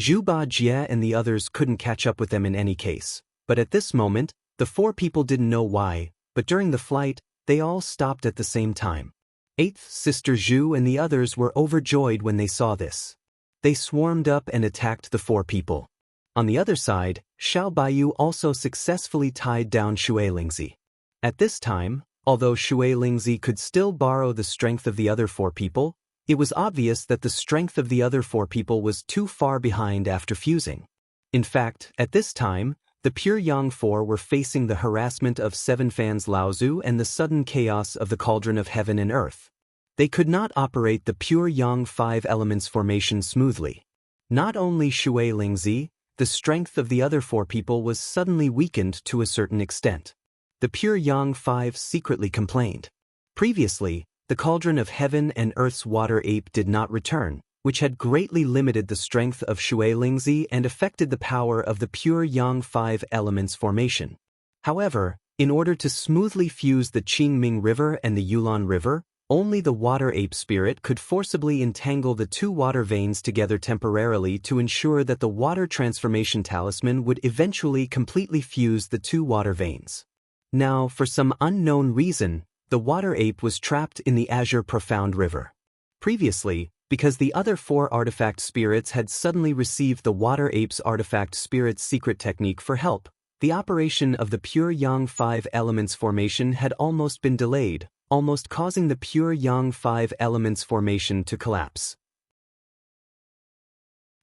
Zhu Bajie and the others couldn't catch up with them in any case, but at this moment, the 4 people didn't know why, but during the flight, they all stopped at the same time. 8th Sister Zhu and the others were overjoyed when they saw this. They swarmed up and attacked the 4 people. On the other side, Xiao Baiyu also successfully tied down Shui Lingzi. At this time, although Shui Lingzi could still borrow the strength of the other 4 people, it was obvious that the strength of the other 4 people was too far behind after fusing. In fact, at this time, the pure Yang 4 were facing the harassment of 7 Fans Laozu and the sudden chaos of the cauldron of heaven and earth. They could not operate the pure Yang 5 elements formation smoothly. Not only Shui Lingzi, the strength of the other 4 people was suddenly weakened to a certain extent. The pure Yang 5 secretly complained. Previously, the cauldron of heaven and earth's water ape did not return, which had greatly limited the strength of Shui Lingzi and affected the power of the pure Yang 5 elements formation. However, in order to smoothly fuse the Qingming River and the Yulon River, only the water ape spirit could forcibly entangle the 2 water veins together temporarily to ensure that the water transformation talisman would eventually completely fuse the 2 water veins. Now, for some unknown reason, the water ape was trapped in the Azure Profound River. Previously, because the other 4 artifact spirits had suddenly received the water ape's artifact spirit's secret technique for help, the operation of the pure Yang 5 elements formation had almost been delayed, almost causing the pure Yang 5 elements formation to collapse.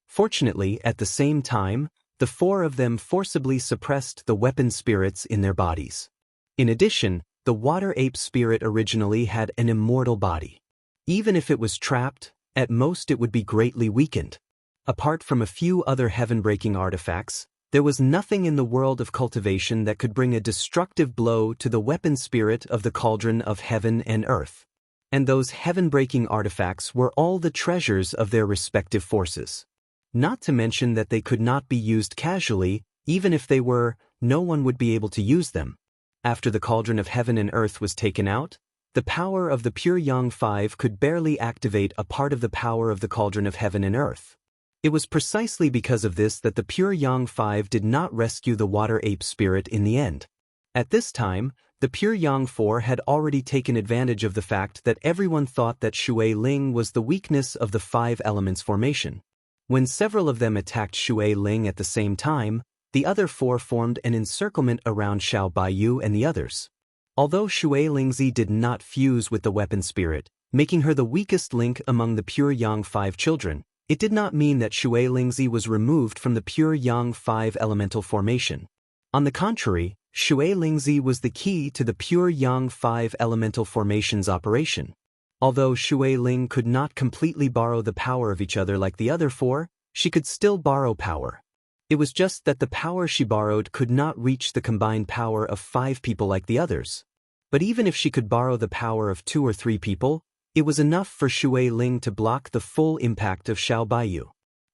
Fortunately, at the same time, the 4 of them forcibly suppressed the weapon spirits in their bodies. In addition, the water ape spirit originally had an immortal body. Even if it was trapped, at most it would be greatly weakened. Apart from a few other heaven-breaking artifacts, there was nothing in the world of cultivation that could bring a destructive blow to the weapon spirit of the cauldron of heaven and earth. And those heaven-breaking artifacts were all the treasures of their respective forces. Not to mention that they could not be used casually, even if they were, no one would be able to use them. After the cauldron of heaven and earth was taken out, the power of the pure Yang 5 could barely activate a part of the power of the cauldron of heaven and earth. It was precisely because of this that the pure Yang 5 did not rescue the water ape spirit in the end. At this time, the pure Yang 4 had already taken advantage of the fact that everyone thought that Shui Ling was the weakness of the 5 elements formation. When several of them attacked Shui Ling at the same time, the other 4 formed an encirclement around Xiao Baiyu and the others. Although Shui Lingzi did not fuse with the weapon spirit, making her the weakest link among the pure Yang 5 children, it did not mean that Shui Lingzi was removed from the pure Yang 5 elemental formation. On the contrary, Shui Lingzi was the key to the pure Yang 5 elemental formation's operation. Although Shui Ling could not completely borrow the power of each other like the other 4, she could still borrow power. It was just that the power she borrowed could not reach the combined power of 5 people like the others. But even if she could borrow the power of 2 or 3 people, it was enough for Shui Ling to block the full impact of Xiao Baiyu.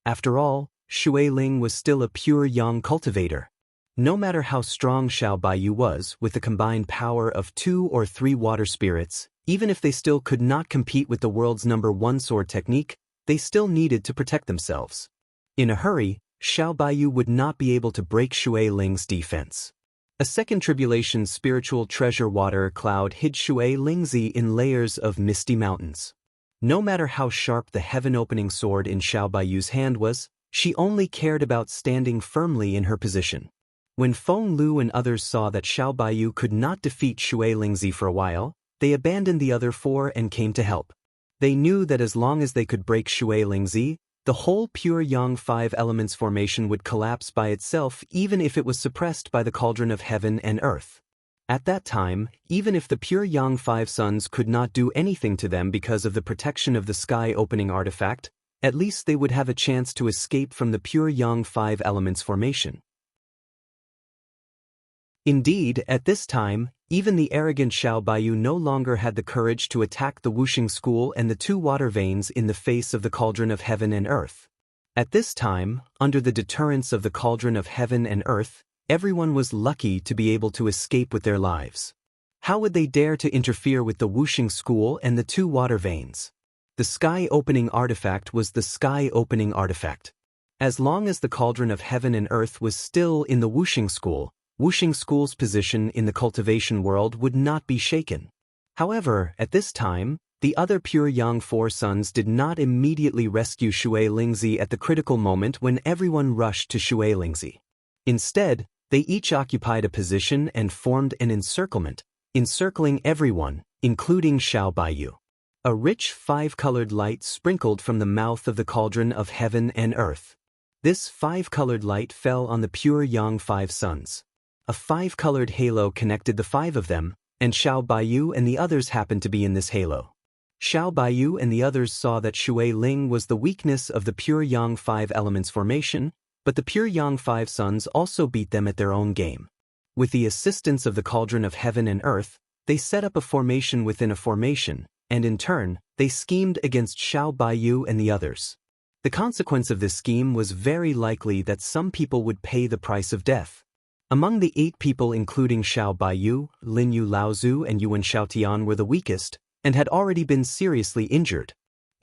After all, Shui Ling was still a pure Yang cultivator. No matter how strong Xiao Baiyu was with the combined power of 2 or 3 water spirits, even if they still could not compete with the world's #1 sword technique, they still needed to protect themselves. In a hurry, Xiao Baiyu would not be able to break Shui Ling's defense. A second tribulation's spiritual treasure water cloud hid Shui Lingzi in layers of misty mountains. No matter how sharp the heaven-opening sword in Xiao Baiyu's hand was, she only cared about standing firmly in her position. When Feng Lu and others saw that Xiao Baiyu could not defeat Shui Lingzi for a while, they abandoned the other four and came to help. They knew that as long as they could break Shui Lingzi, the whole pure Yang Five Elements formation would collapse by itself even if it was suppressed by the cauldron of heaven and earth. At that time, even if the pure Yang Five Suns could not do anything to them because of the protection of the sky-opening artifact, at least they would have a chance to escape from the pure Yang Five Elements formation. Indeed, at this time, even the arrogant Xiao Baiyu no longer had the courage to attack the Wuxing school and the two water veins in the face of the cauldron of heaven and earth. At this time, under the deterrence of the cauldron of heaven and earth, everyone was lucky to be able to escape with their lives. How would they dare to interfere with the Wuxing school and the two water veins? The sky-opening artifact was the sky-opening artifact. As long as the cauldron of heaven and earth was still in the Wuxing school's position in the cultivation world would not be shaken. However, at this time, the other pure Yang Four Sons did not immediately rescue Shui Lingzi at the critical moment when everyone rushed to Shui Lingzi. Instead, they each occupied a position and formed an encirclement, encircling everyone, including Xiao Baiyu. A rich five-colored light sprinkled from the mouth of the cauldron of heaven and earth. This five-colored light fell on the pure Yang Five Sons. A five-colored halo connected the five of them, and Xiao Baiyu and the others happened to be in this halo. Xiao Baiyu and the others saw that Shui Ling was the weakness of the pure Yang Five Elements formation, but the pure Yang Five Sons also beat them at their own game. With the assistance of the cauldron of heaven and earth, they set up a formation within a formation, and in turn, they schemed against Xiao Baiyu and the others. The consequence of this scheme was very likely that some people would pay the price of death. Among the 8 people including Xiao Baiyu, Lin Yu Laozu and Yuan Xiaotian were the weakest, and had already been seriously injured.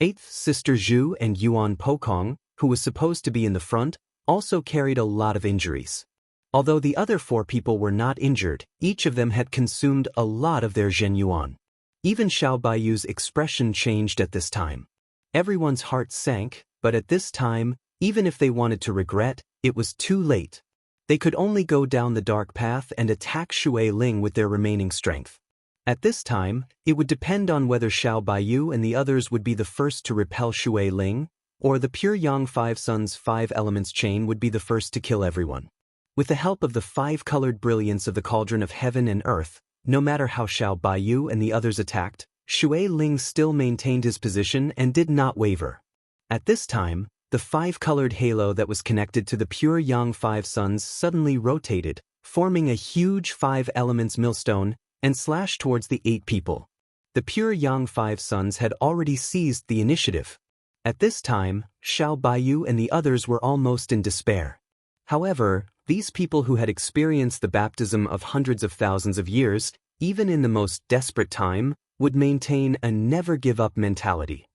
8th Sister Zhu and Yuan Pokong, who was supposed to be in the front, also carried a lot of injuries. Although the other 4 people were not injured, each of them had consumed a lot of their Zhen Yuan. Even Xiao Baiyu's expression changed at this time. Everyone's heart sank, but at this time, even if they wanted to regret, it was too late. They could only go down the dark path and attack Shui Ling with their remaining strength. At this time, it would depend on whether Xiao Baiyu and the others would be the first to repel Shui Ling, or the pure Yang Five Sons' Five Elements chain would be the first to kill everyone. With the help of the five-colored brilliance of the cauldron of heaven and earth, no matter how Xiao Baiyu and the others attacked, Shui Ling still maintained his position and did not waver. At this time, the five-colored halo that was connected to the pure Yang Five Sons suddenly rotated, forming a huge Five Elements millstone, and slashed towards the 8 people. The pure Yang Five Sons had already seized the initiative. At this time, Xiao Baiyu and the others were almost in despair. However, these people who had experienced the baptism of hundreds of thousands of years, even in the most desperate time, would maintain a never-give-up mentality.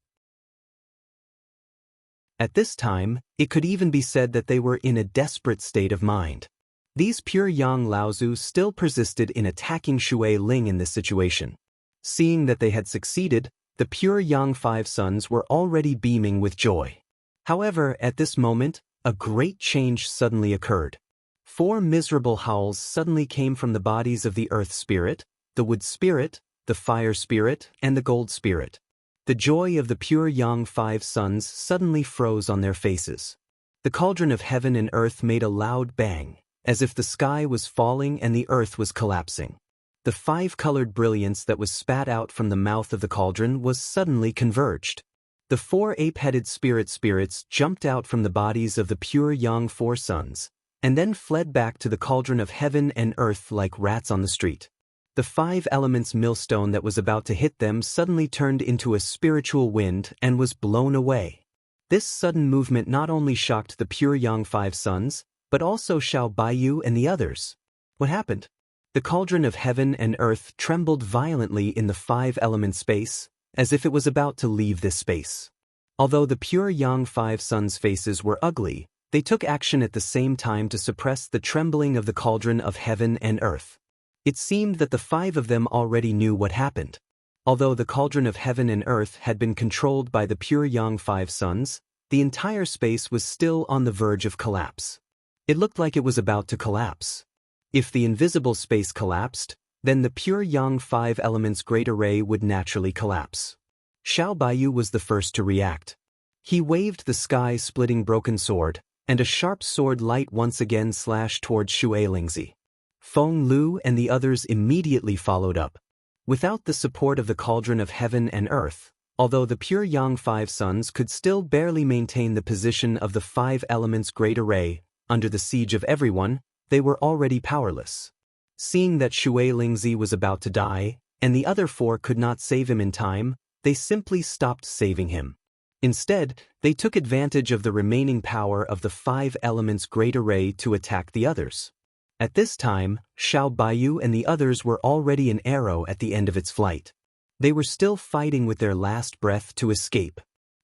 At this time, it could even be said that they were in a desperate state of mind. These pure Yang Laozu still persisted in attacking Shui Ling in this situation. Seeing that they had succeeded, the pure Yang Five Sons were already beaming with joy. However, at this moment, a great change suddenly occurred. 4 miserable howls suddenly came from the bodies of the Earth Spirit, the Wood Spirit, the Fire Spirit, and the Gold Spirit. The joy of the pure Yang Five Sons suddenly froze on their faces. The cauldron of heaven and earth made a loud bang, as if the sky was falling and the earth was collapsing. The five-colored brilliance that was spat out from the mouth of the cauldron was suddenly converged. The 4 ape-headed spirits jumped out from the bodies of the pure Yang Four Sons, and then fled back to the cauldron of heaven and earth like rats on the street. The 5 Elements millstone that was about to hit them suddenly turned into a spiritual wind and was blown away. This sudden movement not only shocked the pure Yang Five Sons, but also Xiao Baiyu and the others. What happened? The cauldron of heaven and earth trembled violently in the 5 element space, as if it was about to leave this space. Although the pure Yang Five Sons' faces were ugly, they took action at the same time to suppress the trembling of the cauldron of heaven and earth. It seemed that the 5 of them already knew what happened. Although the cauldron of heaven and earth had been controlled by the pure yang five suns, the entire space was still on the verge of collapse. It looked like it was about to collapse. If the invisible space collapsed, then the pure yang five elements great array would naturally collapse. Xiao Baiyu was the first to react. He waved the sky-splitting broken sword, and a sharp sword light once again slashed towards Xue Lingzi. Feng Lu and the others immediately followed up. Without the support of the cauldron of heaven and earth, although the pure yang five suns could still barely maintain the position of the five elements great array, under the siege of everyone, they were already powerless. Seeing that Xue Lingzi was about to die, and the other four could not save him in time, they simply stopped saving him. Instead, they took advantage of the remaining power of the five elements great array to attack the others. At this time, Xiao Baiyu and the others were already an arrow at the end of its flight. They were still fighting with their last breath to escape.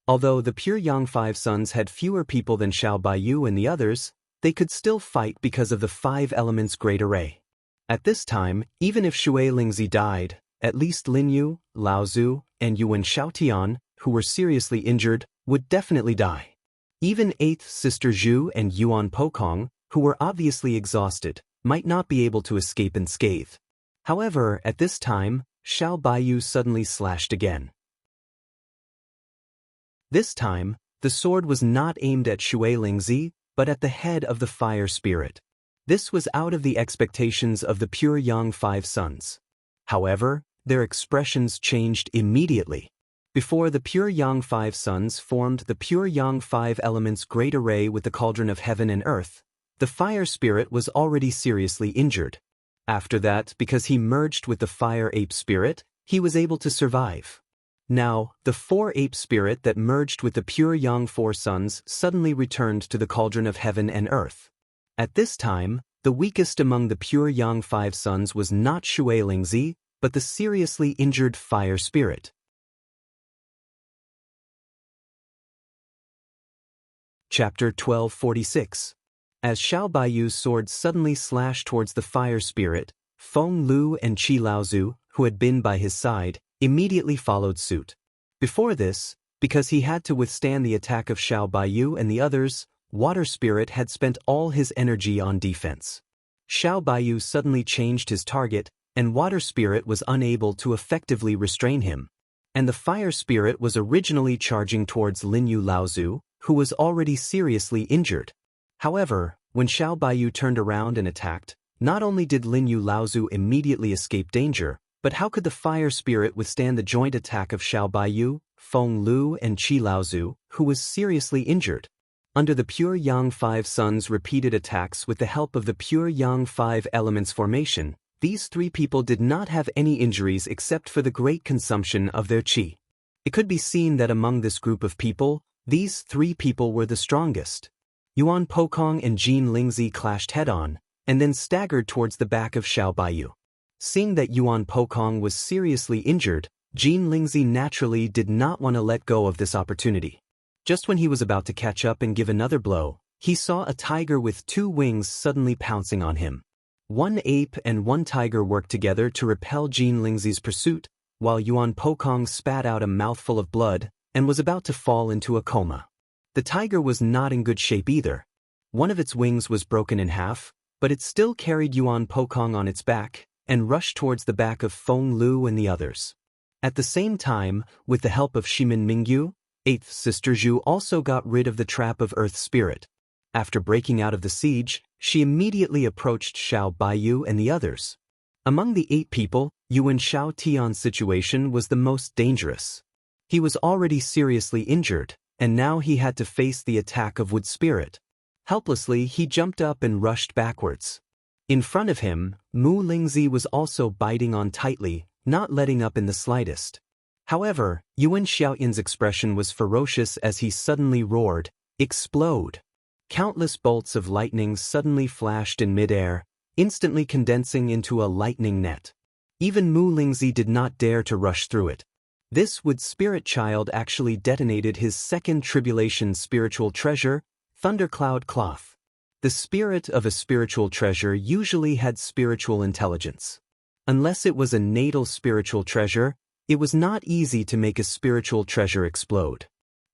Although the pure yang five suns had fewer people than Xiao Baiyu and the others, they could still fight because of the five elements great array. At this time, even if Xue Lingzi died, at least Lin Yu, Lao Zu, and Yuan Shaotian, who were seriously injured, would definitely die. Even 8th Sister Zhu and Yuan Pokong, who were obviously exhausted, might not be able to escape unscathed. However, at this time, Xiao Baiyu suddenly slashed again. This time, the sword was not aimed at Xue Lingzi, but at the head of the fire spirit. This was out of the expectations of the pure yang five suns. However, their expressions changed immediately. Before the pure yang five suns formed the pure yang five elements great array with the cauldron of heaven and earth, the fire spirit was already seriously injured. After that, because he merged with the fire ape spirit, he was able to survive. Now, the four ape spirit that merged with the pure yang four suns suddenly returned to the cauldron of heaven and earth. At this time, the weakest among the pure yang five suns was not Xue Lingzi, but the seriously injured fire spirit. Chapter 1246. As Xiao Baiyu's sword suddenly slashed towards the fire spirit, Feng Lu and Qi Laozu, who had been by his side, immediately followed suit. Before this, because he had to withstand the attack of Xiao Baiyu and the others, Water Spirit had spent all his energy on defense. Xiao Baiyu suddenly changed his target, and Water Spirit was unable to effectively restrain him. And the Fire Spirit was originally charging towards Linyu Laozu, who was already seriously injured. However, when Xiao Baiyu turned around and attacked, not only did Linyu Laozu immediately escape danger, but how could the Fire Spirit withstand the joint attack of Xiao Baiyu, Feng Lu and Qi Laozu, who was seriously injured? Under the pure Yang Five Suns' repeated attacks with the help of the pure Yang Five Elements formation, these three people did not have any injuries except for the great consumption of their qi. It could be seen that among this group of people, these three people were the strongest. Yuan Pokong and Jin Lingzi clashed head-on, and then staggered towards the back of Xiao Baiyu. Seeing that Yuan Pokong was seriously injured, Jin Lingzi naturally did not want to let go of this opportunity. Just when he was about to catch up and give another blow, he saw a tiger with two wings suddenly pouncing on him. One ape and one tiger worked together to repel Jin Lingzi's pursuit, while Yuan Pokong spat out a mouthful of blood and was about to fall into a coma. The tiger was not in good shape either. One of its wings was broken in half, but it still carried Yuan Pokong on its back and rushed towards the back of Feng Lu and the others. At the same time, with the help of Shimin Mingyu, 8th Sister Zhu also got rid of the trap of Earth Spirit. After breaking out of the siege, she immediately approached Xiao Baiyu and the others. Among the 8 people, Yuan Shaotian's situation was the most dangerous. He was already seriously injured, and now he had to face the attack of Wood Spirit. Helplessly, he jumped up and rushed backwards. In front of him, Mu Lingzi was also biting on tightly, not letting up in the slightest. However, Yuan Xiaoyan's expression was ferocious as he suddenly roared, "Explode!" Countless bolts of lightning suddenly flashed in midair, instantly condensing into a lightning net. Even Mu Lingzi did not dare to rush through it. This Wood Spirit child actually detonated his second tribulation spiritual treasure, Thundercloud Cloth. The spirit of a spiritual treasure usually had spiritual intelligence. Unless it was a natal spiritual treasure, It was not easy to make a spiritual treasure explode.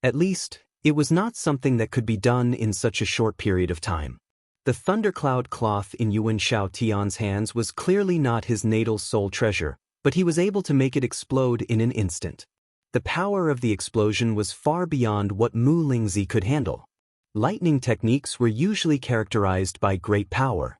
At least, it was not something that could be done in such a short period of time. The thundercloud cloth in Yuan Shao Tian's hands was clearly not his natal soul treasure, but he was able to make it explode in an instant. The power of the explosion was far beyond what Mu Lingzi could handle. Lightning techniques were usually characterized by great power.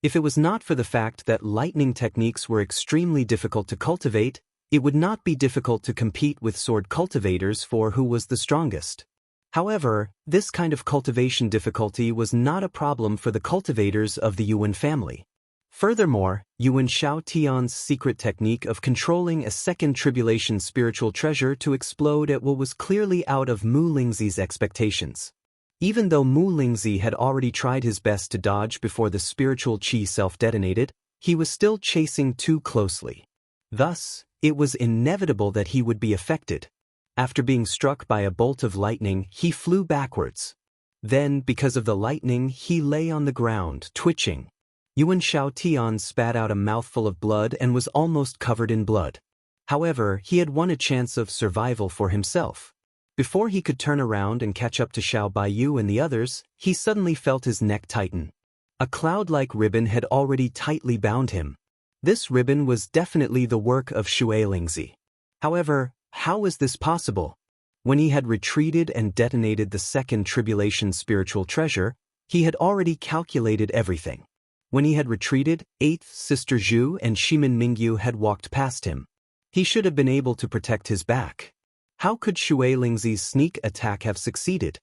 If it was not for the fact that lightning techniques were extremely difficult to cultivate, it would not be difficult to compete with sword cultivators for who was the strongest. However, this kind of cultivation difficulty was not a problem for the cultivators of the Yuan family. Furthermore, Yuan Shao Tian's secret technique of controlling a second tribulation spiritual treasure to explode at what was clearly out of Mu Lingzi's expectations. Even though Mu Lingzi had already tried his best to dodge before the spiritual qi self-detonated, he was still chasing too closely. Thus, it was inevitable that he would be affected. After being struck by a bolt of lightning, he flew backwards. Then, because of the lightning, he lay on the ground, twitching. Yuan Shao Tian spat out a mouthful of blood and was almost covered in blood. However, he had won a chance of survival for himself. Before he could turn around and catch up to Xiao Baiyu and the others, he suddenly felt his neck tighten. A cloud-like ribbon had already tightly bound him. This ribbon was definitely the work of Shui Lingzi. However, how was this possible? When he had retreated and detonated the second tribulation spiritual treasure, he had already calculated everything. When he had retreated, 8th Sister Zhu and Shimin Mingyu had walked past him. He should have been able to protect his back. How could Shui Lingzi's sneak attack have succeeded?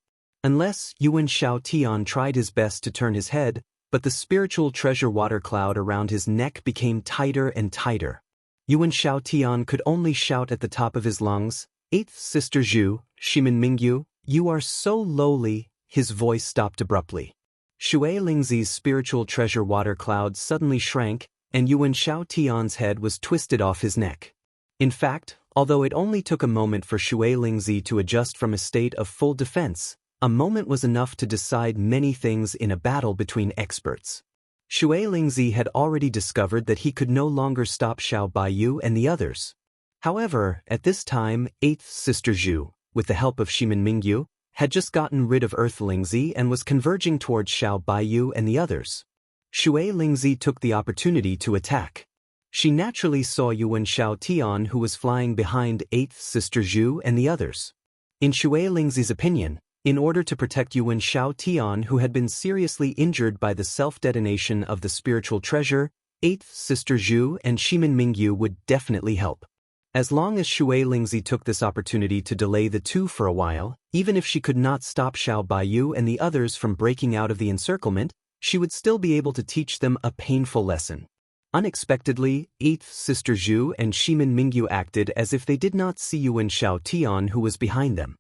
Unless Yuan Shao Tian tried his best to turn his head, but the spiritual treasure water cloud around his neck became tighter and tighter. Yuan Shao Tian could only shout at the top of his lungs, 8th Sister Zhu, Shimin Mingyu, you are so lowly. His voice stopped abruptly. Shui Lingzi's spiritual treasure water cloud suddenly shrank, and Yuan Shao Tian's head was twisted off his neck. In fact, although it only took a moment for Shui Lingzi to adjust from a state of full defense, a moment was enough to decide many things in a battle between experts. Shui Lingzi had already discovered that he could no longer stop Xiao Baiyu and the others. However, at this time, 8th Sister Zhu, with the help of Shimin Mingyu, had just gotten rid of Earth Lingzi and was converging towards Xiao Baiyu and the others. Shui Lingzi took the opportunity to attack. She naturally saw Yuan Shao Tian, who was flying behind 8th Sister Zhu and the others. In Shui Lingzi's opinion, in order to protect Yuan Shao Tian, who had been seriously injured by the self-detonation of the spiritual treasure, 8th Sister Zhu and Shimin Mingyu would definitely help. As long as Shui Lingzi took this opportunity to delay the two for a while, even if she could not stop Xiao Baiyu and the others from breaking out of the encirclement, she would still be able to teach them a painful lesson. Unexpectedly, 8th Sister Zhu and Shimin Mingyu acted as if they did not see Yuan Shao Tian, who was behind them.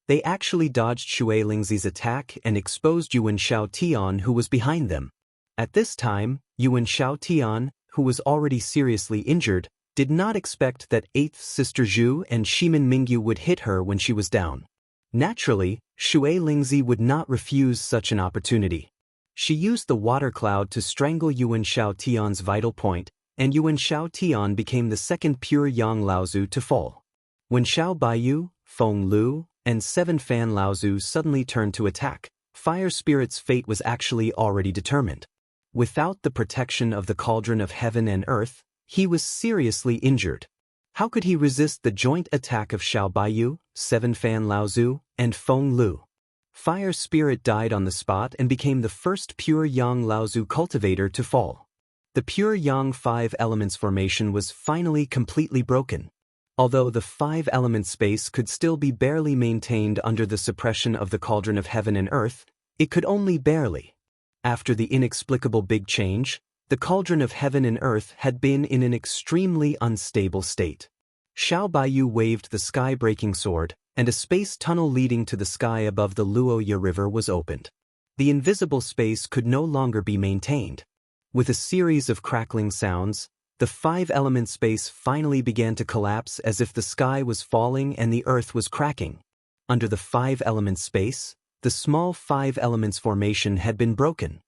They actually dodged Shui Lingzi's attack and exposed Yuan Shao Tian, who was behind them. At this time, Yuan Shao Tian, who was already seriously injured, did not expect that 8th Sister Zhu and Shimin Mingyu would hit her when she was down. Naturally, Shui Lingzi would not refuse such an opportunity. She used the water cloud to strangle Yuan Shao Tian's vital point, and Yuan Shao Tian became the second pure Yang Laozu to fall. When Xiao Baiyu, Feng Lu, and 7 Fan Laozu suddenly turned to attack, Fire Spirit's fate was actually already determined. Without the protection of the cauldron of heaven and earth, he was seriously injured. How could he resist the joint attack of Xiao Baiyu, 7 Fan Laozu, and Feng Lu? Fire Spirit died on the spot and became the first pure Yang Laozu cultivator to fall. The pure Yang 5 elements formation was finally completely broken. Although the 5 element space could still be barely maintained under the suppression of the cauldron of heaven and earth, it could only barely. After the inexplicable big change, the cauldron of heaven and earth had been in an extremely unstable state. Xiao Baiyu waved the sky-breaking sword, and a space tunnel leading to the sky above the Luoya River was opened. The invisible space could no longer be maintained. With a series of crackling sounds, the 5 element space finally began to collapse as if the sky was falling and the earth was cracking. Under the 5 element space, the small 5 elements formation had been broken.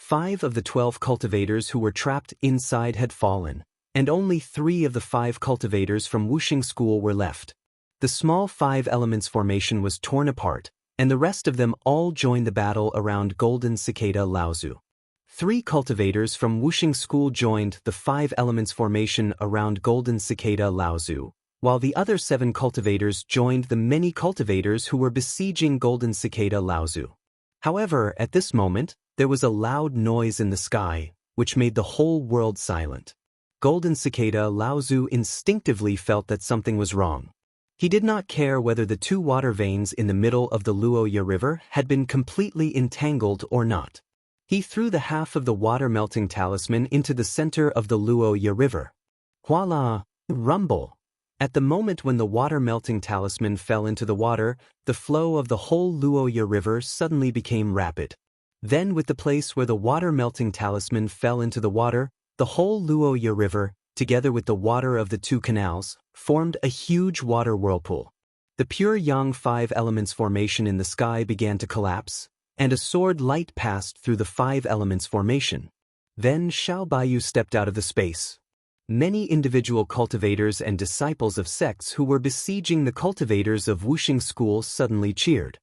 5 of the 12 cultivators who were trapped inside had fallen, and only 3 of the 5 cultivators from Wuxing School were left. The small 5 elements formation was torn apart, and the rest of them all joined the battle around Golden Cicada Laozu. 3 cultivators from Wuxing School joined the 5 elements formation around Golden Cicada Laozu, while the other 7 cultivators joined the many cultivators who were besieging Golden Cicada Laozu. However, at this moment, there was a loud noise in the sky, which made the whole world silent. Golden Cicada Laozu instinctively felt that something was wrong. He did not care whether the 2 water veins in the middle of the Luoya River had been completely entangled or not. He threw the half of the water-melting talisman into the center of the Luoya River. Voila! Rumble! At the moment when the water-melting talisman fell into the water, the flow of the whole Luoya River suddenly became rapid. Then, with the place where the water-melting talisman fell into the water, the whole Luoya River, together with the water of the 2 canals, formed a huge water whirlpool. The pure yang 5 elements formation in the sky began to collapse, and a sword light passed through the 5 elements formation. Then Xiao Baiyu stepped out of the space. Many individual cultivators and disciples of sects who were besieging the cultivators of Wuxing School suddenly cheered.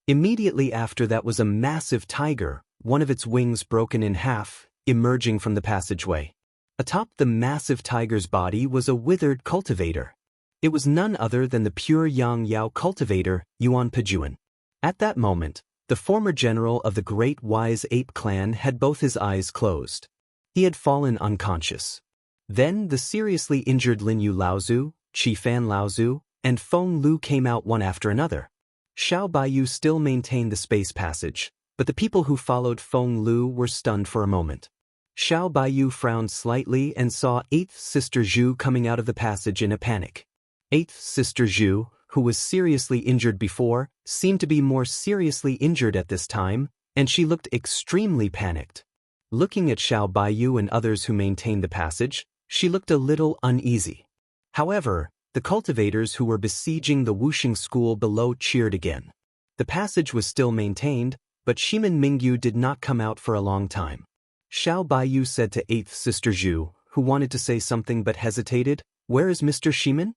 Immediately after that was a massive tiger, one of its wings broken in half, emerging from the passageway. Atop the massive tiger's body was a withered cultivator. It was none other than the pure Yang Yao cultivator, Yuan Pejuan. At that moment, the former general of the great wise ape clan had both his eyes closed. He had fallen unconscious. Then the seriously injured Lin Yu Laozu, Qifan Laozu, and Feng Lu came out one after another. Xiao Baiyu still maintained the space passage, but the people who followed Feng Lu were stunned for a moment. Xiao Baiyu frowned slightly and saw 8th Sister Zhu coming out of the passage in a panic. 8th Sister Zhu, who was seriously injured before, seemed to be more seriously injured at this time, and she looked extremely panicked. Looking at Xiao Baiyu and others who maintained the passage, she looked a little uneasy. However, the cultivators who were besieging the Wuxing School below cheered again. The passage was still maintained, but Shimin Mingyu did not come out for a long time. Xiao Baiyu said to 8th Sister Zhu, who wanted to say something but hesitated, "Where is Mr. Shimin?"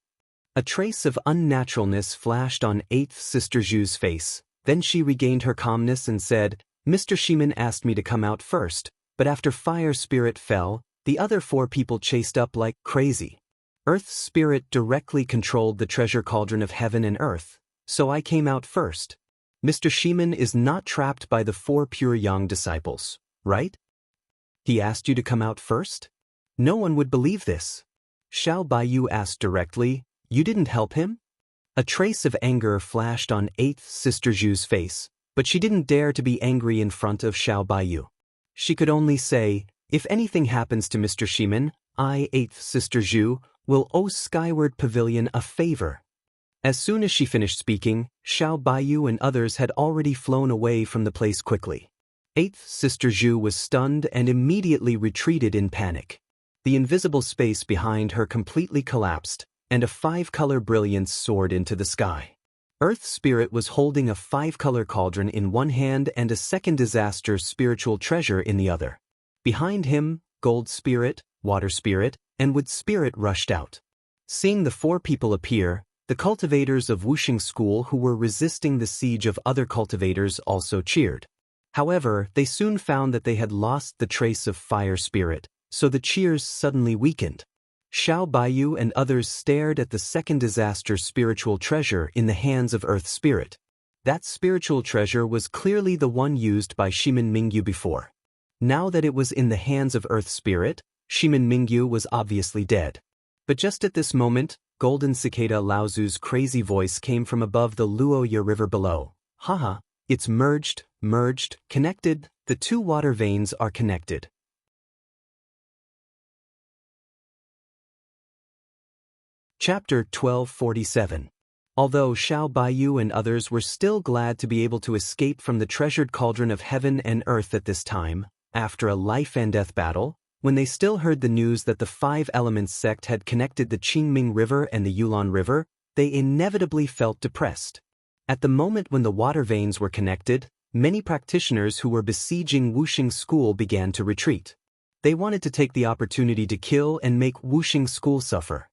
A trace of unnaturalness flashed on 8th Sister Zhu's face. Then she regained her calmness and said, "Mr. Shimin asked me to come out first, but after Fire Spirit fell, the other 4 people chased up like crazy. Earth Spirit directly controlled the treasure cauldron of heaven and earth, so I came out first. Mr. Shimin is not trapped by the 4 pure Yang disciples, right? He asked you to come out first? No one would believe this." Xiao Baiyu asked directly, "You didn't help him?" A trace of anger flashed on 8th Sister Zhu's face, but she didn't dare to be angry in front of Xiao Baiyu. She could only say, "If anything happens to Mr. Shimin, I, 8th Sister Zhu, will owe Skyward Pavilion a favor." As soon as she finished speaking, Xiao Baiyu and others had already flown away from the place quickly. 8th Sister Zhu was stunned and immediately retreated in panic. The invisible space behind her completely collapsed, and a 5-color brilliance soared into the sky. Earth Spirit was holding a 5-color cauldron in one hand and a second disaster spiritual treasure in the other. Behind him, Gold Spirit, Water Spirit, and Wood Spirit rushed out. Seeing the 4 people appear, the cultivators of Wuxing School who were resisting the siege of other cultivators also cheered. However, they soon found that they had lost the trace of Fire Spirit, so the cheers suddenly weakened. Xiao Baiyu and others stared at the second disaster spiritual treasure in the hands of Earth Spirit. That spiritual treasure was clearly the one used by Shimin Mingyu before. Now that it was in the hands of Earth Spirit, Shimin Mingyu was obviously dead. But just at this moment, Golden Cicada Laozu's crazy voice came from above the Luoya River below. "Haha, it's merged, connected, the 2 water veins are connected." Chapter 1247. Although Xiao Baiyu and others were still glad to be able to escape from the treasured cauldron of heaven and earth at this time, after a life-and-death battle, when they still heard the news that the 5 Elements sect had connected the Qingming River and the Yulon River, they inevitably felt depressed. At the moment when the water veins were connected, many practitioners who were besieging Wuxing School began to retreat. They wanted to take the opportunity to kill and make Wuxing School suffer.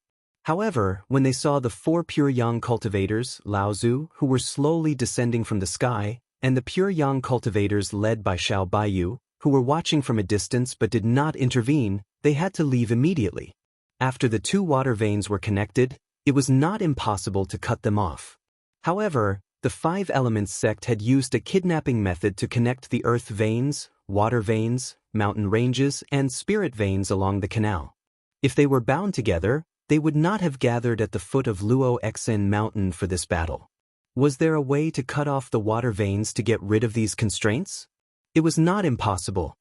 However, when they saw the 4 pure yang cultivators, Laozu, who were slowly descending from the sky, and the pure yang cultivators led by Xiao Baiyu, who were watching from a distance but did not intervene, they had to leave immediately. After the 2 water veins were connected, it was not impossible to cut them off. However, the 5 Elements sect had used a kidnapping method to connect the earth veins, water veins, mountain ranges, and spirit veins along the canal. If they were bound together, they would not have gathered at the foot of Luo Xen Mountain for this battle. Was there a way to cut off the water veins to get rid of these constraints? It was not impossible.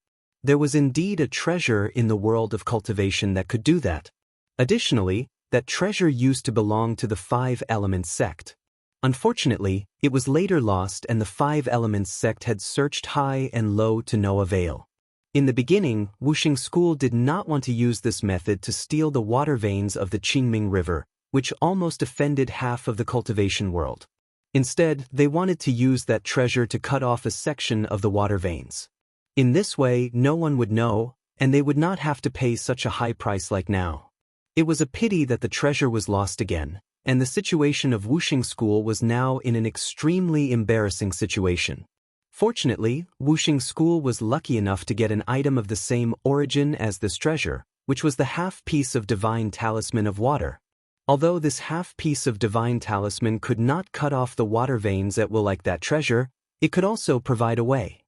There was indeed a treasure in the world of cultivation that could do that. Additionally, that treasure used to belong to the 5 Elements sect. Unfortunately, it was later lost and the 5 Elements sect had searched high and low to no avail. In the beginning, Wuxing School did not want to use this method to steal the water veins of the Qingming River, which almost offended half of the cultivation world. Instead, they wanted to use that treasure to cut off a section of the water veins. In this way, no one would know, and they would not have to pay such a high price like now. It was a pity that the treasure was lost again, and the situation of Wuxing School was now in an extremely embarrassing situation. Fortunately, Wuxing School was lucky enough to get an item of the same origin as this treasure, which was the half-piece of divine talisman of water. Although this half-piece of divine talisman could not cut off the water veins at will like that treasure, it could also provide a way.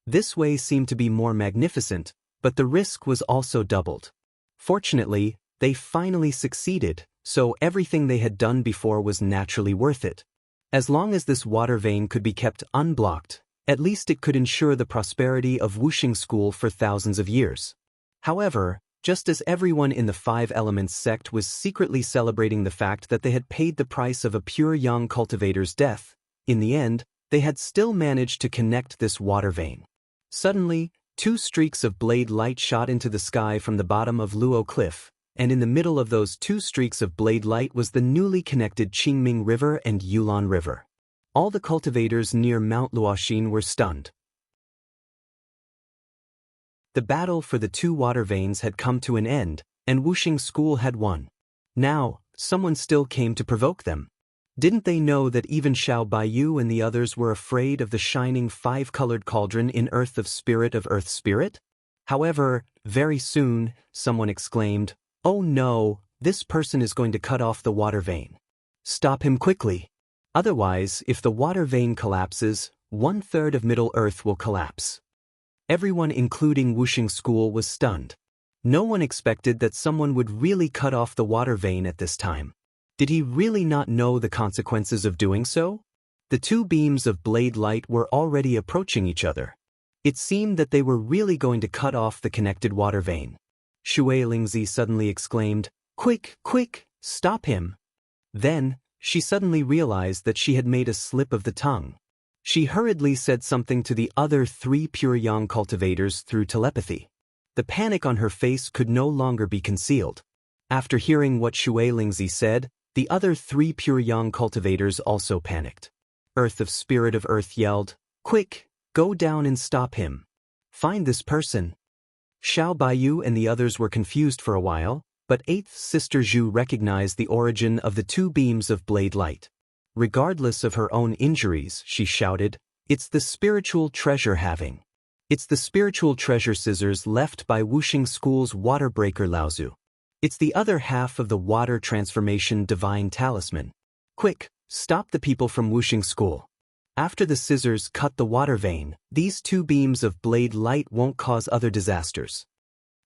This way seemed to be more magnificent, but the risk was also doubled. Fortunately, they finally succeeded, so everything they had done before was naturally worth it. As long as this water vein could be kept unblocked, at least it could ensure the prosperity of Wuxing School for thousands of years. However, just as everyone in the 5 Elements sect was secretly celebrating the fact that they had paid the price of a pure yang cultivator's death, in the end, they had still managed to connect this water vein. Suddenly, 2 streaks of blade light shot into the sky from the bottom of Luo Cliff, and in the middle of those 2 streaks of blade light was the newly connected Qingming River and Yulon River. All the cultivators near Mount Luoxin were stunned. The battle for the 2 water veins had come to an end, and Wuxing School had won. Now, someone still came to provoke them. Didn't they know that even Xiao Baiyu and the others were afraid of the shining 5-colored cauldron in Earth Earth Spirit? However, very soon, someone exclaimed, "Oh no, this person is going to cut off the water vein. Stop him quickly. Otherwise, if the water vein collapses, 1/3 of Middle Earth will collapse." Everyone including Wuxing School was stunned. No one expected that someone would really cut off the water vein at this time. Did he really not know the consequences of doing so? The 2 beams of blade light were already approaching each other. It seemed that they were really going to cut off the connected water vein. Shui Lingzi suddenly exclaimed, "Quick, quick, stop him." Then, she suddenly realized that she had made a slip of the tongue. She hurriedly said something to the other 3 pure yang cultivators through telepathy. The panic on her face could no longer be concealed. After hearing what Shui Lingzi said, the other 3 pure yang cultivators also panicked. Earth yelled, "Quick, go down and stop him. Find this person." Xiao Baiyu and the others were confused for a while, but 8th Sister Zhu recognized the origin of the 2 beams of blade light. Regardless of her own injuries, she shouted, "It's the spiritual treasure having. It's the spiritual treasure scissors left by Wuxing School's water breaker Laozu. It's the other half of the water transformation divine talisman. Quick, stop the people from Wuxing School. After the scissors cut the water vein, these 2 beams of blade light won't cause other disasters."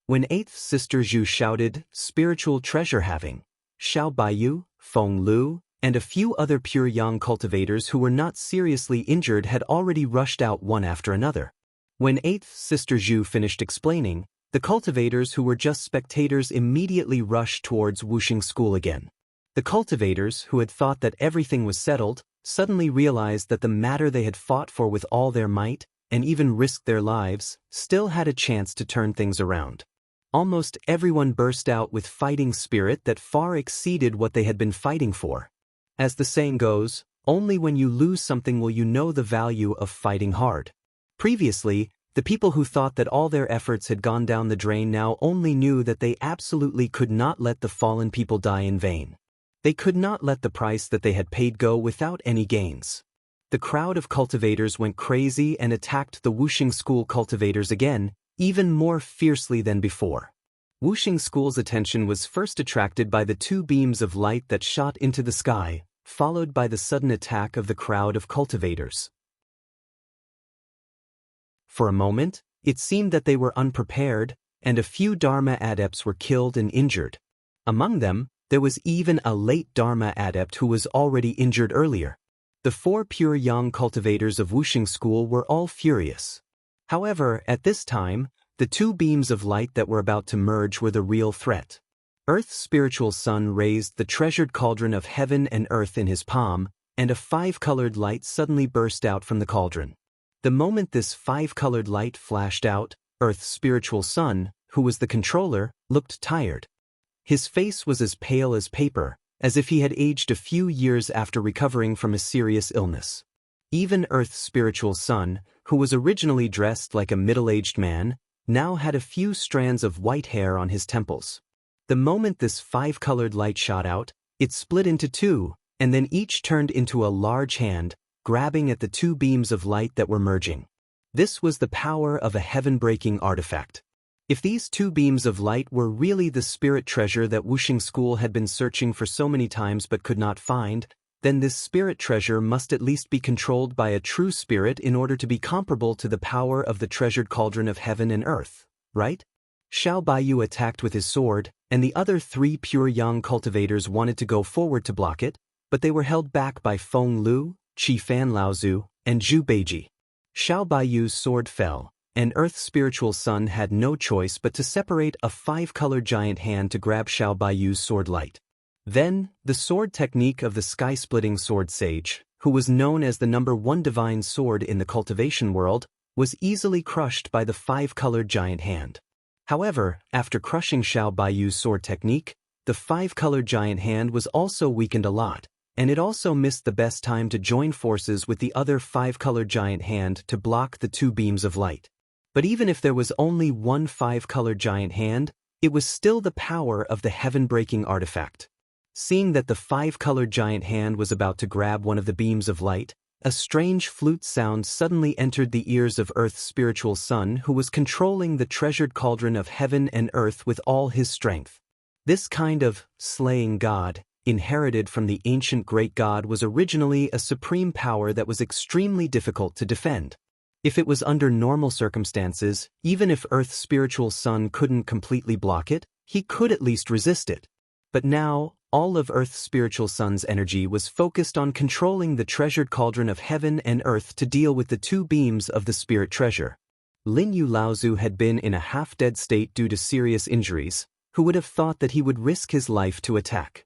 When 8th Sister Zhu shouted, "Spiritual treasure having," Xiao Baiyu, Feng Lu, and a few other pure yang cultivators who were not seriously injured had already rushed out one after another. When 8th Sister Zhu finished explaining, the cultivators who were just spectators immediately rushed towards Wuxing School again. The cultivators, who had thought that everything was settled, suddenly realized that the matter they had fought for with all their might, and even risked their lives, still had a chance to turn things around. Almost everyone burst out with fighting spirit that far exceeded what they had been fighting for. As the saying goes, only when you lose something will you know the value of fighting hard. Previously, the people who thought that all their efforts had gone down the drain now only knew that they absolutely could not let the fallen people die in vain. They could not let the price that they had paid go without any gains. The crowd of cultivators went crazy and attacked the Wuxing School cultivators again, even more fiercely than before. Wuxing School's attention was first attracted by the two beams of light that shot into the sky, followed by the sudden attack of the crowd of cultivators. For a moment, it seemed that they were unprepared, and a few Dharma adepts were killed and injured. Among them, there was even a late Dharma adept who was already injured earlier. The four pure young cultivators of Wuxing School were all furious. However, at this time, the two beams of light that were about to merge were the real threat. Earth's spiritual sun raised the treasured cauldron of heaven and earth in his palm, and a five-colored light suddenly burst out from the cauldron. The moment this five-colored light flashed out, Earth's spiritual sun, who was the controller, looked tired. His face was as pale as paper, as if he had aged a few years after recovering from a serious illness. Even Earth's spiritual sun, who was originally dressed like a middle-aged man, now had a few strands of white hair on his temples. The moment this five-colored light shot out, it split into two, and then each turned into a large hand, grabbing at the two beams of light that were merging. This was the power of a heaven-breaking artifact. If these two beams of light were really the spirit treasure that Wuxing School had been searching for so many times but could not find, then this spirit treasure must at least be controlled by a true spirit in order to be comparable to the power of the treasured cauldron of heaven and earth, right? Xiao Baiyu attacked with his sword, and the other three pure young cultivators wanted to go forward to block it, but they were held back by Feng Lu, Qi Fan Laozu, and Zhu Beiji. Xiao Baiyu's sword fell, and Earth's spiritual sun had no choice but to separate a five-colored giant hand to grab Xiao Baiyu's sword light. Then, the sword technique of the sky-splitting sword sage, who was known as the #1 divine sword in the cultivation world, was easily crushed by the five-colored giant hand. However, after crushing Xiao Baiyu's sword technique, the five-colored giant hand was also weakened a lot, and it also missed the best time to join forces with the other five-colored giant hand to block the two beams of light. But even if there was only one five-colored giant hand, it was still the power of the heaven-breaking artifact. Seeing that the five-colored giant hand was about to grab one of the beams of light, a strange flute sound suddenly entered the ears of Earth's spiritual sun, who was controlling the treasured cauldron of heaven and earth with all his strength. This kind of slaying god, inherited from the ancient great god, was originally a supreme power that was extremely difficult to defend. If it was under normal circumstances, even if Earth's spiritual sun couldn't completely block it, he could at least resist it. But now, all of Earth's spiritual sun's energy was focused on controlling the treasured cauldron of heaven and earth to deal with the two beams of the spirit treasure. Lin Yu Laozu had been in a half-dead state due to serious injuries. Who would have thought that he would risk his life to attack?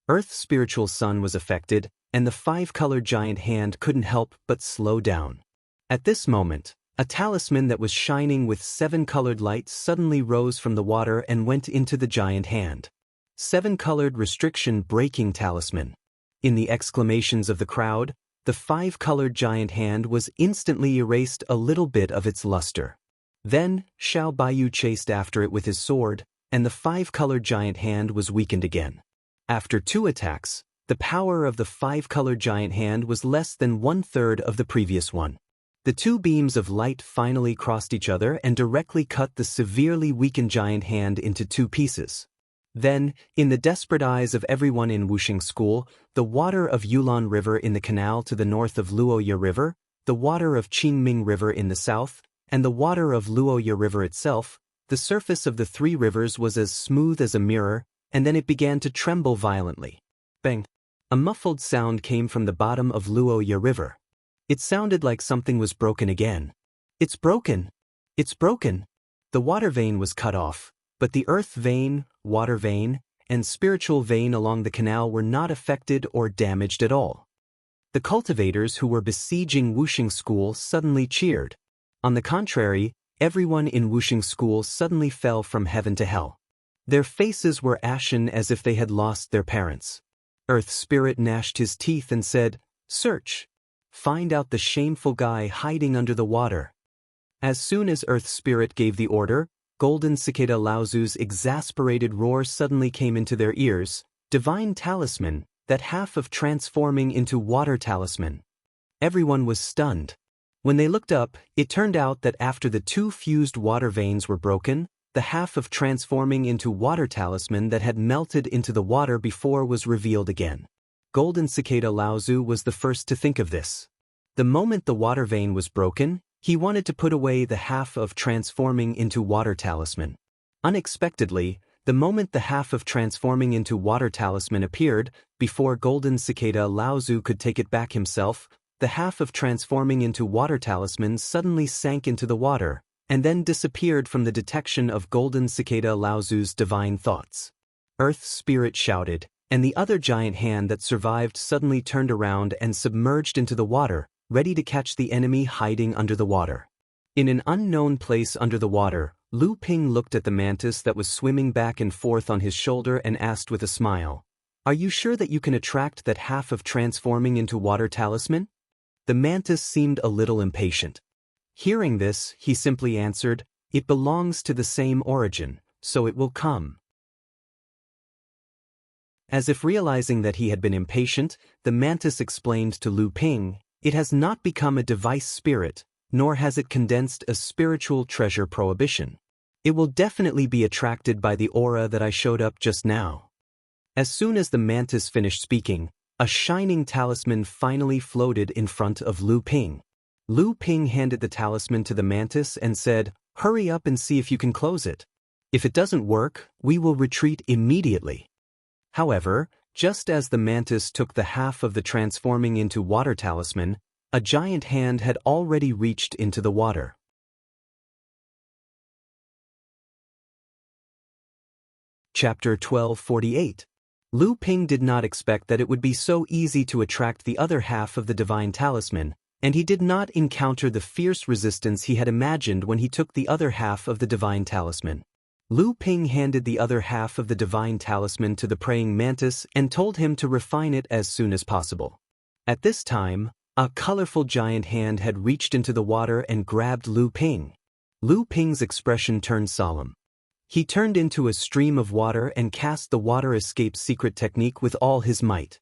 Earth's spiritual sun was affected, and the five-colored giant hand couldn't help but slow down. At this moment, a talisman that was shining with seven-colored lights suddenly rose from the water and went into the giant hand. Seven-colored restriction-breaking talisman. In the exclamations of the crowd, the five-colored giant hand was instantly erased a little bit of its luster. Then, Xiao Baiyu chased after it with his sword, and the five-colored giant hand was weakened again. After two attacks, the power of the five-colored giant hand was less than one-third of the previous one. The two beams of light finally crossed each other and directly cut the severely weakened giant hand into two pieces. Then, in the desperate eyes of everyone in Wuxing School, the water of Yulon River in the canal to the north of Luoya River, the water of Qingming River in the south, and the water of Luoya River itself, the surface of the three rivers was as smooth as a mirror, and then it began to tremble violently. Bang! A muffled sound came from the bottom of Luoya River. It sounded like something was broken again. It's broken! It's broken! The water vein was cut off, but the earth vein, water vein, and spiritual vein along the canal were not affected or damaged at all. The cultivators who were besieging Wuxing School suddenly cheered. On the contrary, everyone in Wuxing School suddenly fell from heaven to hell. Their faces were ashen as if they had lost their parents. Earth Spirit gnashed his teeth and said, "Search! find out the shameful guy hiding under the water. As soon as Earth Spirit gave the order, Golden Cicada Laozu's exasperated roar suddenly came into their ears. Divine Talisman, that half of transforming into water talisman. Everyone was stunned. When they looked up, it turned out that after the two fused water veins were broken, the half of transforming into water talisman that had melted into the water before was revealed again. Golden Cicada Laozu was the first to think of this. The moment the water vein was broken, he wanted to put away the half of transforming into water talisman. Unexpectedly, the moment the half of transforming into water talisman appeared, before Golden Cicada Laozu could take it back himself, the half of transforming into water talisman suddenly sank into the water, and then disappeared from the detection of Golden Cicada Laozu's divine thoughts. Earth Spirit shouted, and the other giant hand that survived suddenly turned around and submerged into the water, ready to catch the enemy hiding under the water. In an unknown place under the water, Lu Ping looked at the mantis that was swimming back and forth on his shoulder and asked with a smile, "Are you sure that you can attract that half of transforming into water talisman?" The mantis seemed a little impatient. Hearing this, he simply answered, "It belongs to the same origin, so it will come." As if realizing that he had been impatient, the mantis explained to Lu Ping, "It has not become a device spirit, nor has it condensed a spiritual treasure prohibition. It will definitely be attracted by the aura that I showed up just now." As soon as the mantis finished speaking, a shining talisman finally floated in front of Lu Ping. Lu Ping handed the talisman to the mantis and said, "Hurry up and see if you can close it. If it doesn't work, we will retreat immediately." However, just as the mantis took the half of the transforming into water talisman, a giant hand had already reached into the water. Chapter 1248. Lu Ping did not expect that it would be so easy to attract the other half of the divine talisman, and he did not encounter the fierce resistance he had imagined when he took the other half of the divine talisman. Lu Ping handed the other half of the divine talisman to the praying mantis and told him to refine it as soon as possible. At this time, a colorful giant hand had reached into the water and grabbed Lu Ping. Lu Ping's expression turned solemn. He turned into a stream of water and cast the water escape secret technique with all his might.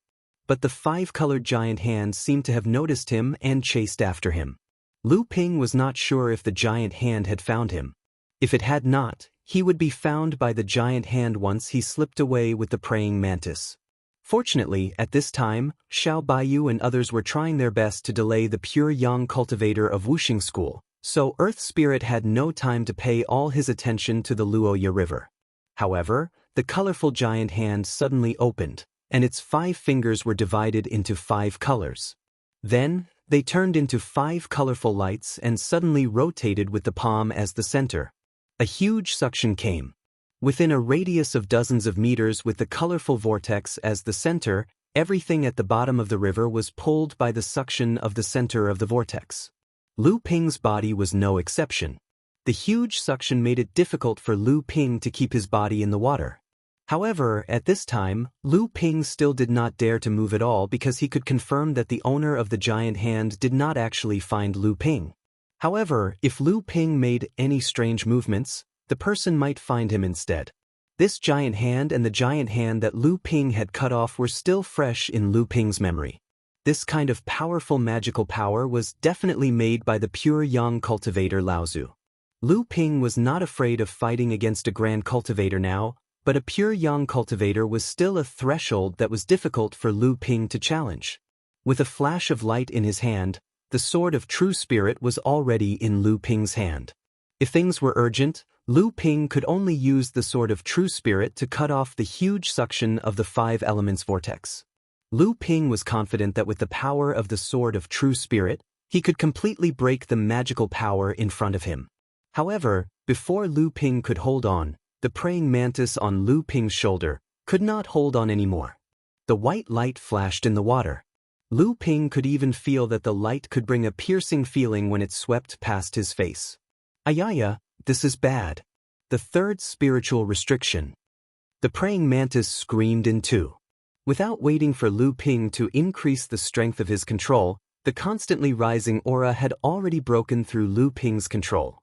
But the five-colored giant hand seemed to have noticed him and chased after him. Lu Ping was not sure if the giant hand had found him. If it had not, he would be found by the giant hand once he slipped away with the praying mantis. Fortunately, at this time, Xiao Baiyu and others were trying their best to delay the pure yang cultivator of Wuxing School, so Earth Spirit had no time to pay all his attention to the Luoya River. However, the colorful giant hand suddenly opened, and its 5 fingers were divided into 5 colors. Then, they turned into 5 colorful lights and suddenly rotated with the palm as the center. A huge suction came. Within a radius of dozens of meters with the colorful vortex as the center, everything at the bottom of the river was pulled by the suction of the center of the vortex. Lu Ping's body was no exception. The huge suction made it difficult for Lu Ping to keep his body in the water. However, at this time, Lu Ping still did not dare to move at all because he could confirm that the owner of the giant hand did not actually find Lu Ping. However, if Lu Ping made any strange movements, the person might find him instead. This giant hand and the giant hand that Lu Ping had cut off were still fresh in Lu Ping's memory. This kind of powerful magical power was definitely made by the pure yang cultivator Laozu. Lu Ping was not afraid of fighting against a grand cultivator now, but a pure yang cultivator was still a threshold that was difficult for Lu Ping to challenge. With a flash of light in his hand, the sword of true spirit was already in Lu Ping's hand. If things were urgent, Lu Ping could only use the sword of true spirit to cut off the huge suction of the 5 elements vortex. Lu Ping was confident that with the power of the sword of true spirit, he could completely break the magical power in front of him. However, before Lu Ping could hold on, the praying mantis on Lu Ping's shoulder could not hold on anymore. The white light flashed in the water. Lu Ping could even feel that the light could bring a piercing feeling when it swept past his face. Ayaya, this is bad. The third spiritual restriction. The praying mantis screamed in two. Without waiting for Lu Ping to increase the strength of his control, The constantly rising aura had already broken through Lu Ping's control.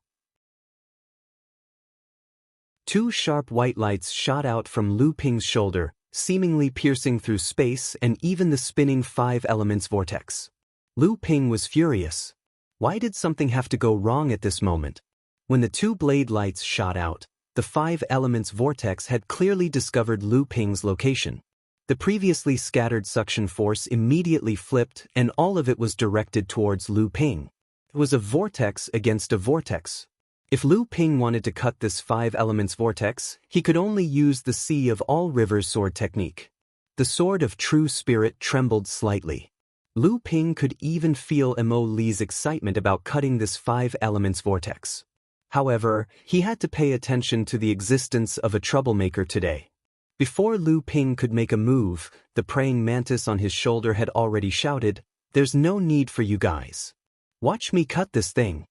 Two sharp white lights shot out from Lu Ping's shoulder, seemingly piercing through space and even the spinning five elements vortex. Lu Ping was furious. Why did something have to go wrong at this moment? When the two blade lights shot out, the five elements vortex had clearly discovered Lu Ping's location. The previously scattered suction force immediately flipped and all of it was directed towards Lu Ping. It was a vortex against a vortex. If Lu Ping wanted to cut this five elements vortex, he could only use the Sea of All Rivers sword technique. The sword of true spirit trembled slightly. Lu Ping could even feel Mo Li's excitement about cutting this five elements vortex. However, he had to pay attention to the existence of a troublemaker today. Before Lu Ping could make a move, the praying mantis on his shoulder had already shouted, "There's no need for you guys. Watch me cut this thing."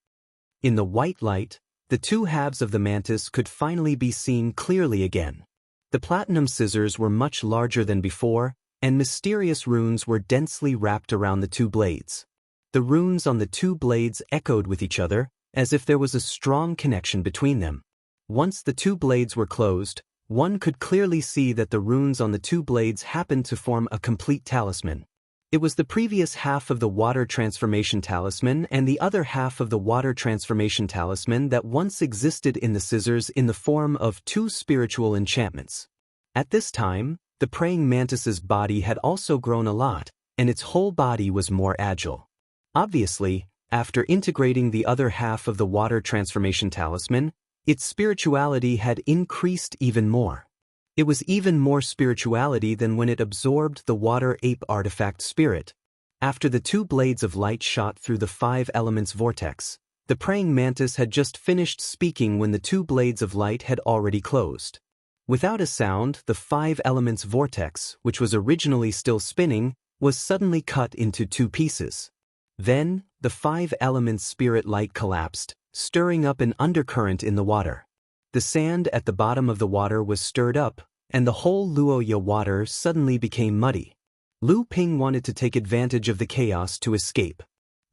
In the white light, the two halves of the mantis could finally be seen clearly again. The platinum scissors were much larger than before, and mysterious runes were densely wrapped around the two blades. The runes on the two blades echoed with each other, as if there was a strong connection between them. Once the two blades were closed, one could clearly see that the runes on the two blades happened to form a complete talisman. It was the previous half of the water transformation talisman and the other half of the water transformation talisman that once existed in the scissors in the form of two spiritual enchantments. At this time, the praying mantis's body had also grown a lot, and its whole body was more agile. Obviously, after integrating the other half of the water transformation talisman, its spirituality had increased even more. It was even more spirituality than when it absorbed the water ape artifact spirit. After the two blades of light shot through the five elements vortex, the praying mantis had just finished speaking when the two blades of light had already closed. Without a sound, the five elements vortex, which was originally still spinning, was suddenly cut into two pieces. Then, the five elements spirit light collapsed, stirring up an undercurrent in the water. The sand at the bottom of the water was stirred up, and the whole Luoya water suddenly became muddy. Lu Ping wanted to take advantage of the chaos to escape.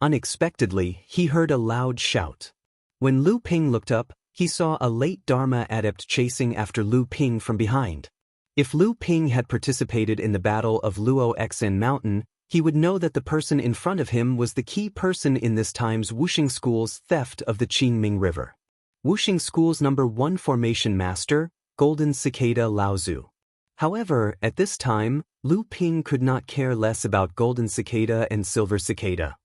Unexpectedly, he heard a loud shout. When Lu Ping looked up, he saw a late Dharma adept chasing after Lu Ping from behind. If Lu Ping had participated in the Battle of Luo Xen Mountain, he would know that the person in front of him was the key person in this time's Wuxing School's theft of the Qingming River. Wuxing School's #1 formation master, Golden Cicada Laozu. However, at this time, Lu Ping could not care less about Golden Cicada and Silver Cicada.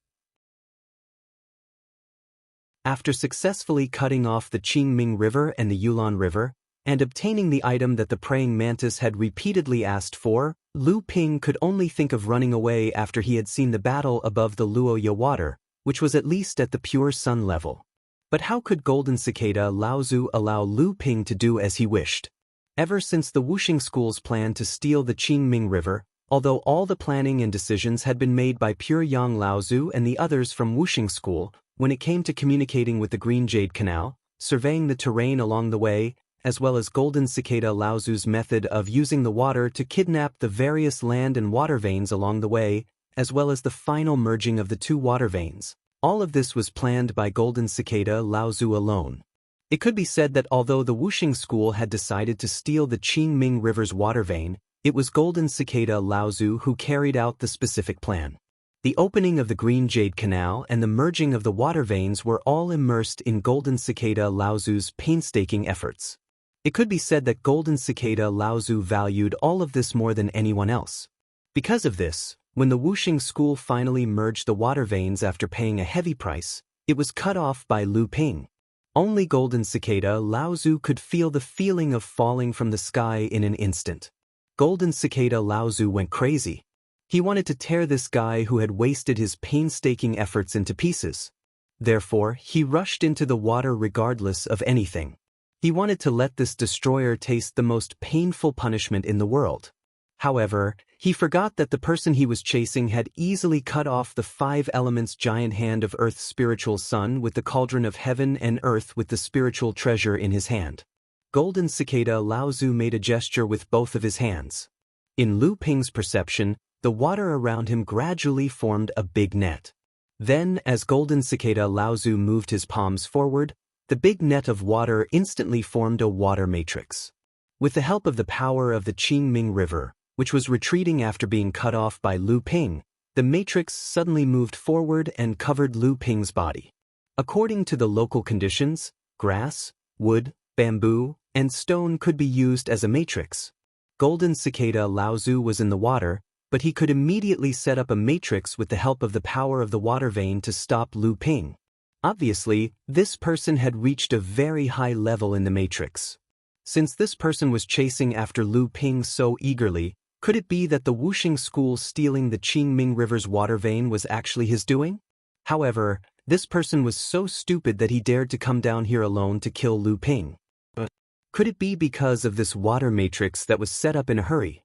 After successfully cutting off the Qingming River and the Yulon River, and obtaining the item that the praying mantis had repeatedly asked for, Lu Ping could only think of running away after he had seen the battle above the Luoya water, which was at least at the pure sun level. But how could Golden Cicada Laozu allow Lu Ping to do as he wished? Ever since the Wuxing School's plan to steal the Qingming River, although all the planning and decisions had been made by Pure Yang Laozu and the others from Wuxing School, when it came to communicating with the Green Jade Canal, surveying the terrain along the way, as well as Golden Cicada Laozu's method of using the water to kidnap the various land and water veins along the way, as well as the final merging of the two water veins. All of this was planned by Golden Cicada Laozu alone. It could be said that although the Wuxing School had decided to steal the Qingming River's water vein, it was Golden Cicada Laozu who carried out the specific plan. The opening of the Green Jade Canal and the merging of the water veins were all immersed in Golden Cicada Laozu's painstaking efforts. It could be said that Golden Cicada Laozu valued all of this more than anyone else. Because of this, when the Wuxing School finally merged the water veins after paying a heavy price, it was cut off by Lu Ping. Only Golden Cicada Laozu could feel the feeling of falling from the sky in an instant. Golden Cicada Laozu went crazy. He wanted to tear this guy who had wasted his painstaking efforts into pieces. Therefore, he rushed into the water regardless of anything. He wanted to let this destroyer taste the most painful punishment in the world. However, he forgot that the person he was chasing had easily cut off the five elements giant hand of Earth's spiritual sun with the cauldron of heaven and earth with the spiritual treasure in his hand. Golden Cicada Laozu made a gesture with both of his hands. In Lu Ping's perception, the water around him gradually formed a big net. Then, as Golden Cicada Laozu moved his palms forward, the big net of water instantly formed a water matrix. With the help of the power of the Qingming River, which was retreating after being cut off by Lu Ping, the matrix suddenly moved forward and covered Lu Ping's body. According to the local conditions, grass, wood, bamboo, and stone could be used as a matrix. Golden Cicada Laozu was in the water, but he could immediately set up a matrix with the help of the power of the water vein to stop Lu Ping. Obviously, this person had reached a very high level in the matrix. Since this person was chasing after Lu Ping so eagerly, could it be that the Wuxing school stealing the Qingming River's water vein was actually his doing? However, this person was so stupid that he dared to come down here alone to kill Lu Ping. But could it be because of this water matrix that was set up in a hurry?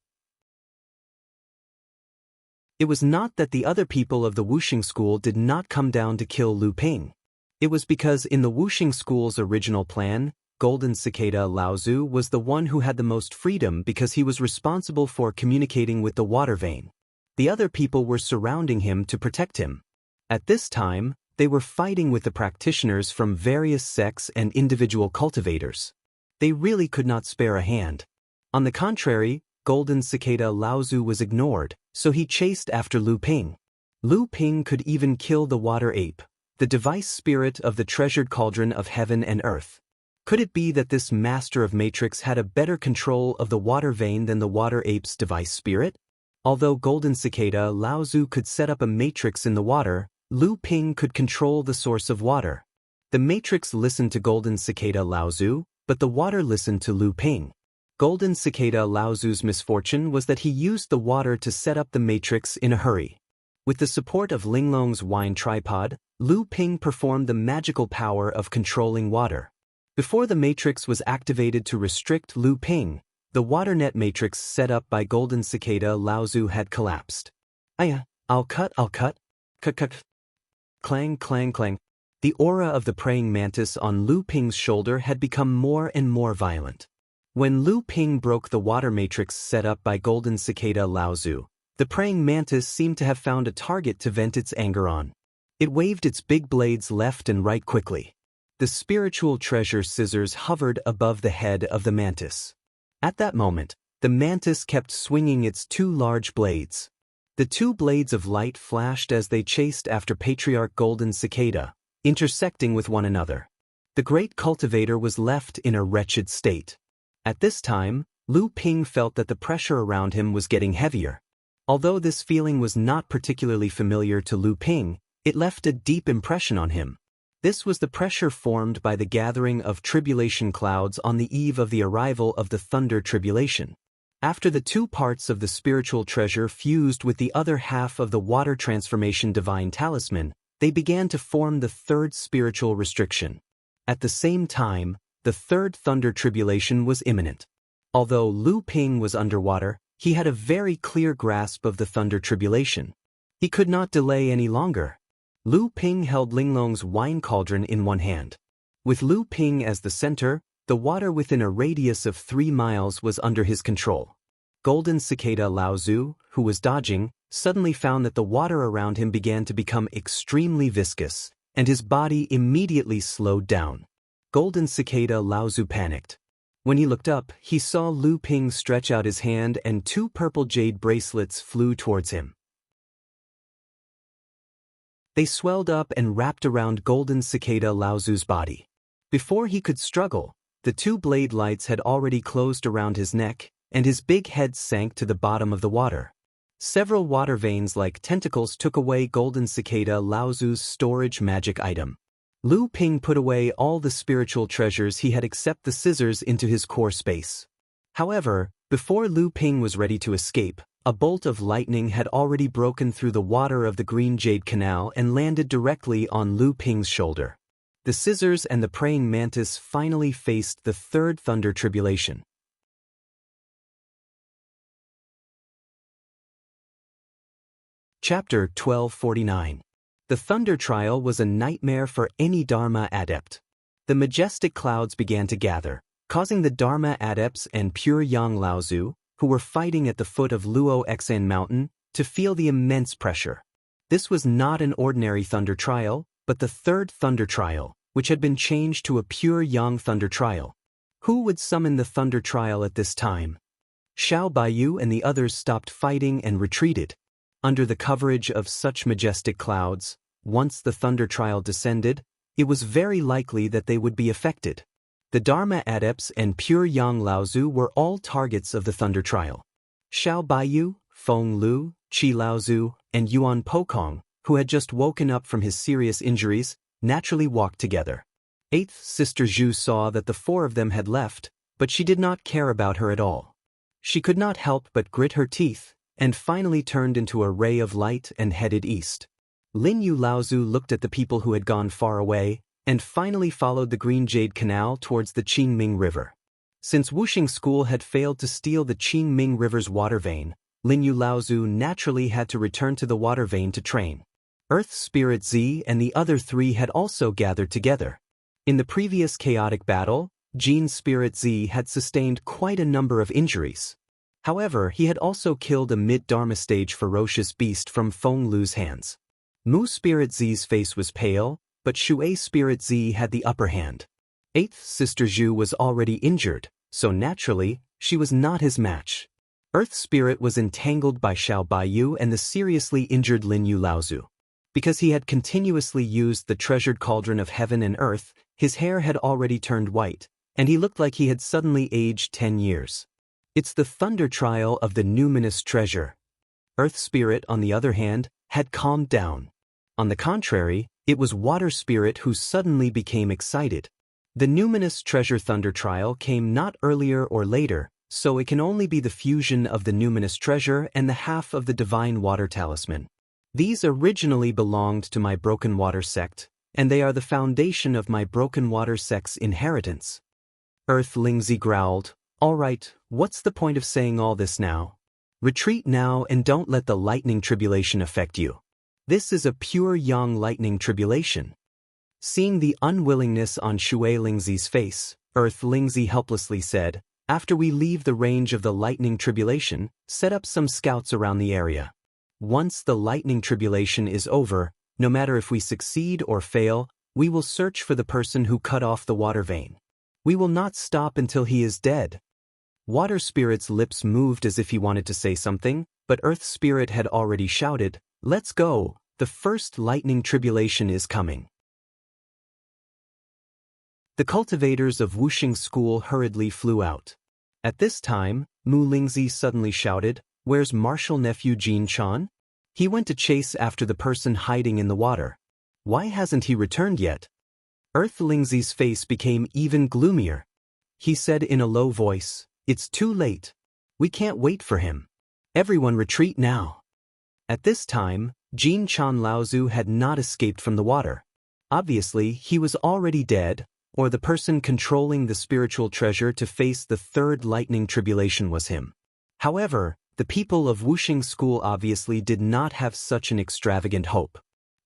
It was not that the other people of the Wuxing school did not come down to kill Lu Ping. It was because in the Wuxing school's original plan, Golden Cicada Laozu was the one who had the most freedom because he was responsible for communicating with the water vein. The other people were surrounding him to protect him. At this time, they were fighting with the practitioners from various sects and individual cultivators. They really could not spare a hand. On the contrary, Golden Cicada Laozu was ignored, so he chased after Lu Ping. Lu Ping could even kill the water ape, the device spirit of the treasured cauldron of heaven and earth. Could it be that this master of matrix had a better control of the water vein than the water ape's device spirit? Although Golden Cicada Laozu could set up a matrix in the water, Lu Ping could control the source of water. The matrix listened to Golden Cicada Laozu, but the water listened to Lu Ping. Golden Cicada Laozu's misfortune was that he used the water to set up the matrix in a hurry. With the support of Linglong's wine tripod, Lu Ping performed the magical power of controlling water. Before the matrix was activated to restrict Lu Ping, the water net matrix set up by Golden Cicada Laozu had collapsed. I'll cut. Clang, clang, clang. The aura of the praying mantis on Lu Ping's shoulder had become more and more violent. When Lu Ping broke the water matrix set up by Golden Cicada Laozu, the praying mantis seemed to have found a target to vent its anger on. It waved its big blades left and right quickly. The spiritual treasure scissors hovered above the head of the mantis. At that moment, the mantis kept swinging its two large blades. The two blades of light flashed as they chased after Patriarch Golden Cicada, intersecting with one another. The great cultivator was left in a wretched state. At this time, Lu Ping felt that the pressure around him was getting heavier. Although this feeling was not particularly familiar to Lu Ping, it left a deep impression on him. This was the pressure formed by the gathering of tribulation clouds on the eve of the arrival of the thunder tribulation. After the two parts of the spiritual treasure fused with the other half of the water transformation divine talisman, they began to form the third spiritual restriction. At the same time, the third thunder tribulation was imminent. Although Lu Ping was underwater, he had a very clear grasp of the thunder tribulation. He could not delay any longer. Lu Ping held Linglong's wine cauldron in one hand. With Lu Ping as the center, the water within a radius of 3 miles was under his control. Golden Cicada Laozu, who was dodging, suddenly found that the water around him began to become extremely viscous, and his body immediately slowed down. Golden Cicada Laozu panicked. When he looked up, he saw Lu Ping stretch out his hand and 2 purple jade bracelets flew towards him. They swelled up and wrapped around Golden Cicada Laozu's body. Before he could struggle, the 2 blade lights had already closed around his neck, and his big head sank to the bottom of the water. Several water veins like tentacles took away Golden Cicada Laozu's storage magic item. Lu Ping put away all the spiritual treasures he had except the scissors into his core space. However, before Lu Ping was ready to escape, a bolt of lightning had already broken through the water of the Green Jade Canal and landed directly on Lu Ping's shoulder. The scissors and the praying mantis finally faced the third thunder tribulation. Chapter 1249. The thunder trial was a nightmare for any Dharma adept. The majestic clouds began to gather, causing the Dharma adepts and pure Yang Laozu, who were fighting at the foot of Luo Xan Mountain, to feel the immense pressure. This was not an ordinary thunder trial, but the third thunder trial, which had been changed to a pure yang thunder trial. Who would summon the thunder trial at this time? Xiao Baiyu and the others stopped fighting and retreated. Under the coverage of such majestic clouds, once the thunder trial descended, it was very likely that they would be affected. The Dharma adepts and pure yang Laozu were all targets of the thunder trial. Xiao Baiyu, Feng Lu, Qi Laozu, and Yuan Pokong, who had just woken up from his serious injuries, naturally walked together. Eighth Sister Zhu saw that the four of them had left, but she did not care about her at all. She could not help but grit her teeth, and finally turned into a ray of light and headed east. Lin Yu Laozu looked at the people who had gone far away, and finally followed the Green Jade Canal towards the Qingming River. Since Wuxing School had failed to steal the Qingming River's water vein, Lin Yu Laozu naturally had to return to the water vein to train. Earth Spirit Z and the other three had also gathered together. In the previous chaotic battle, Jin Spirit Z had sustained quite a number of injuries. However, he had also killed a mid-Dharma stage ferocious beast from Feng Lu's hands. Mu Spirit Z's face was pale, but Shui Spirit Z had the upper hand. Eighth Sister Zhu was already injured, so naturally, she was not his match. Earth Spirit was entangled by Xiao Baiyu and the seriously injured Lin Yu Laozu. Because he had continuously used the treasured cauldron of heaven and earth, his hair had already turned white, and he looked like he had suddenly aged 10 years. It's the thunder trial of the numinous treasure. Earth Spirit, on the other hand, had calmed down. On the contrary, it was Water Spirit who suddenly became excited. The numinous treasure thunder trial came not earlier or later, so it can only be the fusion of the numinous treasure and the half of the divine water talisman. These originally belonged to my Broken Water sect, and they are the foundation of my Broken Water sect's inheritance. Earth Lingzi growled, "All right, what's the point of saying all this now? Retreat now and don't let the lightning tribulation affect you. This is a pure yang lightning tribulation." Seeing the unwillingness on Shui Lingzi's face, Earth Lingzi helplessly said, "After we leave the range of the lightning tribulation, set up some scouts around the area. Once the lightning tribulation is over, no matter if we succeed or fail, we will search for the person who cut off the water vein. We will not stop until he is dead." Water Spirit's lips moved as if he wanted to say something, but Earth Spirit had already shouted, "Let's go, the first lightning tribulation is coming." The cultivators of Wuxing School hurriedly flew out. At this time, Mu Lingzi suddenly shouted, "Where's Martial Nephew Jin Chan? He went to chase after the person hiding in the water. Why hasn't he returned yet?" Earth Lingzi's face became even gloomier. He said in a low voice, "It's too late. We can't wait for him. Everyone retreat now." At this time, Jin Chan Laozu had not escaped from the water. Obviously, he was already dead, or the person controlling the spiritual treasure to face the third lightning tribulation was him. However, the people of Wuxing School obviously did not have such an extravagant hope.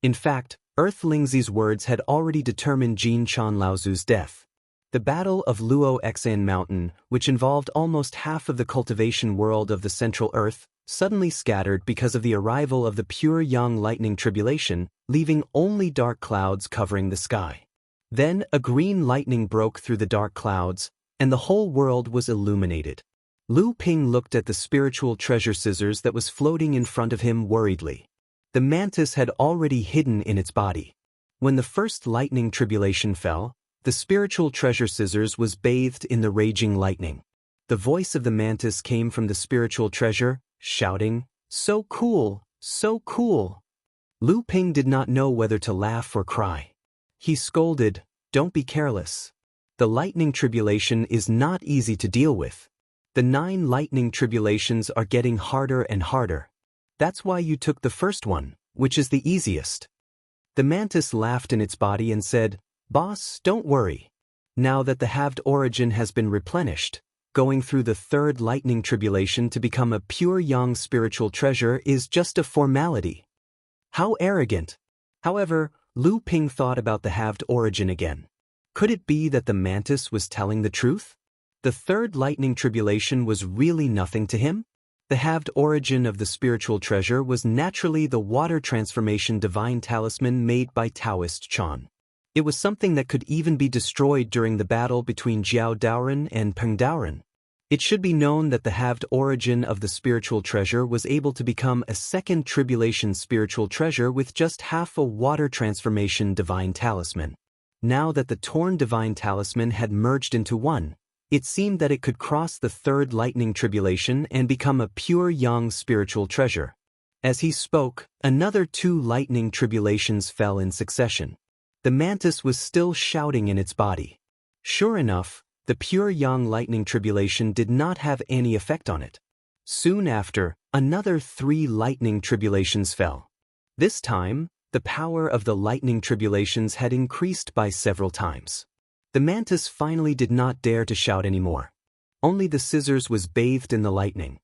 In fact, Earth Lingzi's words had already determined Jin Chan Laozu's death. The Battle of Luo Xan Mountain, which involved almost half of the cultivation world of the Central Earth, suddenly scattered because of the arrival of the pure yang lightning tribulation, leaving only dark clouds covering the sky. Then a green lightning broke through the dark clouds, and the whole world was illuminated. Lu Ping looked at the spiritual treasure scissors that was floating in front of him worriedly. The mantis had already hidden in its body. When the first lightning tribulation fell, the spiritual treasure scissors was bathed in the raging lightning. The voice of the mantis came from the spiritual treasure, shouting, "So cool, so cool." Lu Ping did not know whether to laugh or cry. He scolded, "Don't be careless. The lightning tribulation is not easy to deal with. The 9 lightning tribulations are getting harder and harder. That's why you took the first one, which is the easiest." The mantis laughed in its body and said, "Boss, don't worry. Now that the halved origin has been replenished, going through the third lightning tribulation to become a pure yang spiritual treasure is just a formality." How arrogant! However, Lu Ping thought about the halved origin again. Could it be that the mantis was telling the truth? The third lightning tribulation was really nothing to him? The halved origin of the spiritual treasure was naturally the water transformation divine talisman made by Taoist Chan. It was something that could even be destroyed during the battle between Jiao Daoren and Peng Daoren. It should be known that the halved origin of the spiritual treasure was able to become a second tribulation spiritual treasure with just half a water transformation divine talisman. Now that the torn divine talisman had merged into one, it seemed that it could cross the third lightning tribulation and become a pure yang spiritual treasure. As he spoke, another 2 lightning tribulations fell in succession. The mantis was still shouting in its body. Sure enough, the pure yang lightning tribulation did not have any effect on it. Soon after, another 3 lightning tribulations fell. This time, the power of the lightning tribulations had increased by several times. The mantis finally did not dare to shout anymore. Only the scissors was bathed in the lightning.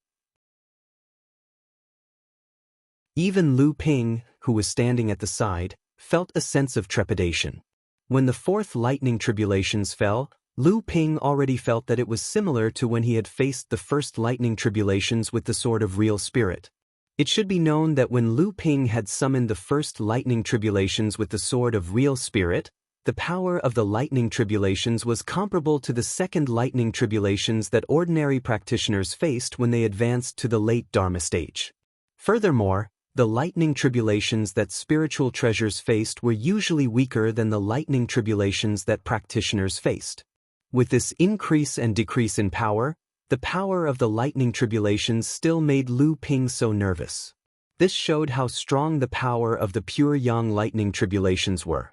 Even Lu Ping, who was standing at the side, felt a sense of trepidation. When the 4th lightning tribulations fell, Lu Ping already felt that it was similar to when he had faced the first lightning tribulations with the Sword of Real Spirit. It should be known that when Lu Ping had summoned the first lightning tribulations with the Sword of Real Spirit, the power of the lightning tribulations was comparable to the second lightning tribulations that ordinary practitioners faced when they advanced to the late Dharma stage. Furthermore, the lightning tribulations that spiritual treasures faced were usually weaker than the lightning tribulations that practitioners faced. With this increase and decrease in power, the power of the lightning tribulations still made Lu Ping so nervous. This showed how strong the power of the pure yang lightning tribulations were.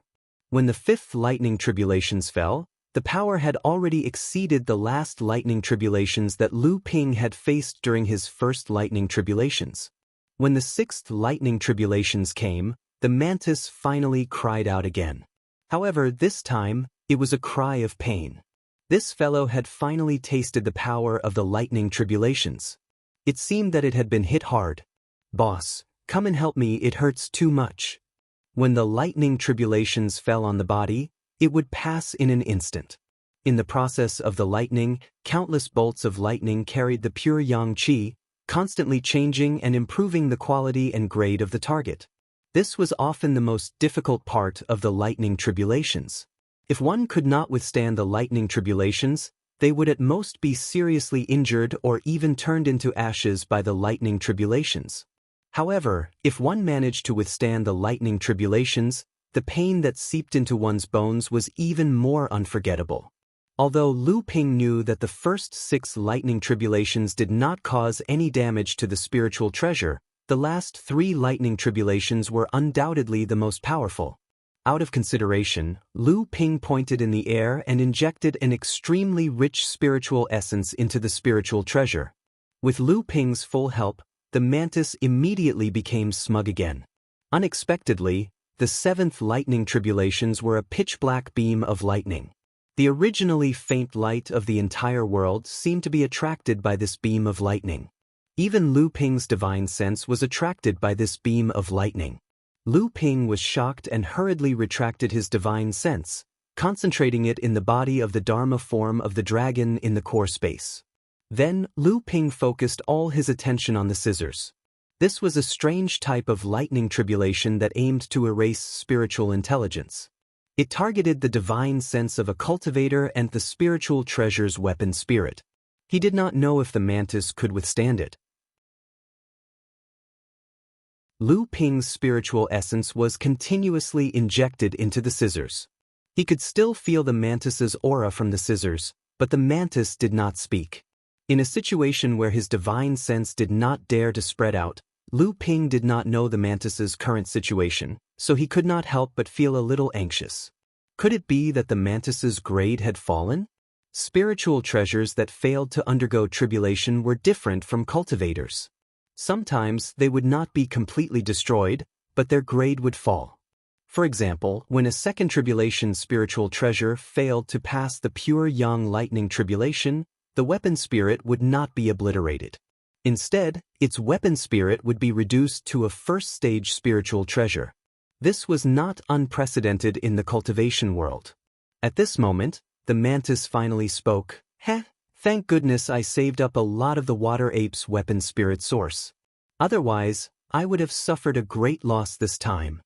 When the 5th lightning tribulations fell, the power had already exceeded the last lightning tribulations that Lu Ping had faced during his first lightning tribulations. When the 6th lightning tribulations came, the mantis finally cried out again. However, this time, it was a cry of pain. This fellow had finally tasted the power of the lightning tribulations. It seemed that it had been hit hard. "Boss, come and help me, it hurts too much." When the lightning tribulations fell on the body, it would pass in an instant. In the process of the lightning, countless bolts of lightning carried the pure yang qi, constantly changing and improving the quality and grade of the target. This was often the most difficult part of the lightning tribulations. If one could not withstand the lightning tribulations, they would at most be seriously injured or even turned into ashes by the lightning tribulations. However, if one managed to withstand the lightning tribulations, the pain that seeped into one's bones was even more unforgettable. Although Lu Ping knew that the first 6 lightning tribulations did not cause any damage to the spiritual treasure, the last 3 lightning tribulations were undoubtedly the most powerful. Out of consideration, Lu Ping pointed in the air and injected an extremely rich spiritual essence into the spiritual treasure. With Lu Ping's full help, the mantis immediately became smug again. Unexpectedly, the 7th lightning tribulations were a pitch-black beam of lightning. The originally faint light of the entire world seemed to be attracted by this beam of lightning. Even Lu Ping's divine sense was attracted by this beam of lightning. Lu Ping was shocked and hurriedly retracted his divine sense, concentrating it in the body of the Dharma form of the dragon in the core space. Then, Lu Ping focused all his attention on the scissors. This was a strange type of lightning tribulation that aimed to erase spiritual intelligence. It targeted the divine sense of a cultivator and the spiritual treasure's weapon spirit. He did not know if the mantis could withstand it. Lu Ping's spiritual essence was continuously injected into the scissors. He could still feel the mantis's aura from the scissors, but the mantis did not speak. In a situation where his divine sense did not dare to spread out, Lu Ping did not know the mantis's current situation, so he could not help but feel a little anxious. Could it be that the mantis's grade had fallen? Spiritual treasures that failed to undergo tribulation were different from cultivators. Sometimes they would not be completely destroyed, but their grade would fall. For example, when a second tribulation spiritual treasure failed to pass the pure yang lightning tribulation, the weapon spirit would not be obliterated. Instead, its weapon spirit would be reduced to a first-stage spiritual treasure. This was not unprecedented in the cultivation world. At this moment, the mantis finally spoke. Thank goodness I saved up a lot of the water ape's weapon spirit source. Otherwise, I would have suffered a great loss this time.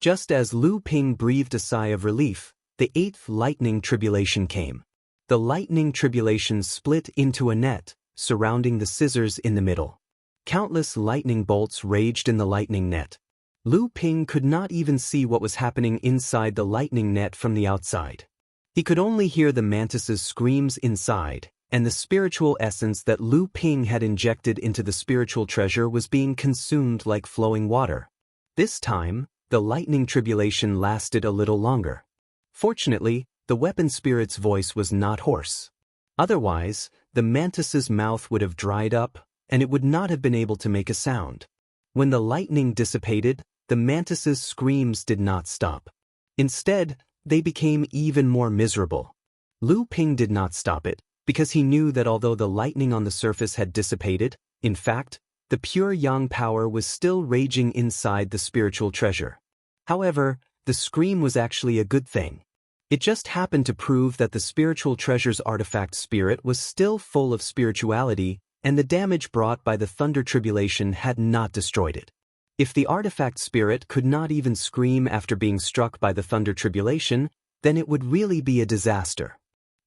Just as Lu Ping breathed a sigh of relief, the 8th lightning tribulation came. The lightning tribulation split into a net, surrounding the scissors in the middle. Countless lightning bolts raged in the lightning net. Lu Ping could not even see what was happening inside the lightning net from the outside. He could only hear the mantis's screams inside, and the spiritual essence that Lu Ping had injected into the spiritual treasure was being consumed like flowing water. This time, the lightning tribulation lasted a little longer. Fortunately, the weapon spirit's voice was not hoarse. Otherwise, the mantis's mouth would have dried up, and it would not have been able to make a sound. When the lightning dissipated, the mantis's screams did not stop. Instead, they became even more miserable. Lu Ping did not stop it, because he knew that although the lightning on the surface had dissipated, in fact, the pure yang power was still raging inside the spiritual treasure. However, the scream was actually a good thing. It just happened to prove that the spiritual treasure's artifact spirit was still full of spirituality, and the damage brought by the thunder tribulation had not destroyed it. If the artifact spirit could not even scream after being struck by the thunder tribulation, then it would really be a disaster.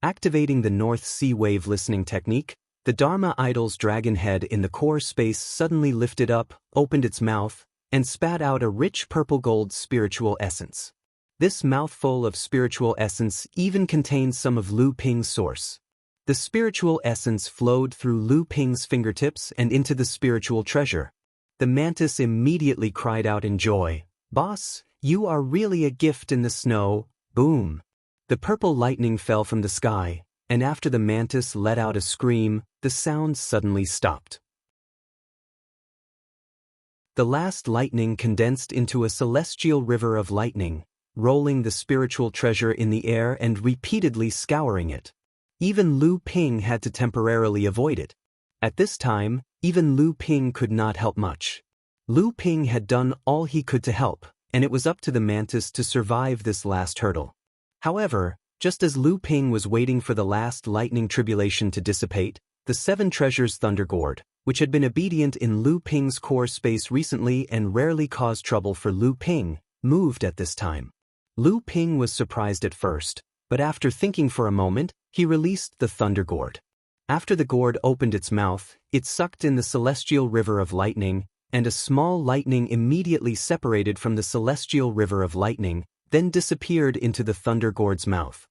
Activating the North Sea Wave listening technique, the Dharma idol's dragon head in the core space suddenly lifted up, opened its mouth, and spat out a rich purple-gold spiritual essence. This mouthful of spiritual essence even contained some of Lu Ping's source. The spiritual essence flowed through Lu Ping's fingertips and into the spiritual treasure. The mantis immediately cried out in joy, "Boss, you are really a gift in the snow." Boom! The purple lightning fell from the sky, and after the mantis let out a scream, the sound suddenly stopped. The last lightning condensed into a celestial river of lightning, rolling the spiritual treasure in the air and repeatedly scouring it. Even Lu Ping had to temporarily avoid it. At this time, even Lu Ping could not help much. Lu Ping had done all he could to help, and it was up to the mantis to survive this last hurdle. However, just as Lu Ping was waiting for the last lightning tribulation to dissipate, the 7 treasures Thundergourd, which had been obedient in Lu Ping's core space recently and rarely caused trouble for Lu Ping, moved at this time. Lu Ping was surprised at first, but after thinking for a moment, he released the Thundergourd. After the gourd opened its mouth, it sucked in the celestial river of lightning, and a small lightning immediately separated from the celestial river of lightning, then disappeared into the Thundergourd's mouth.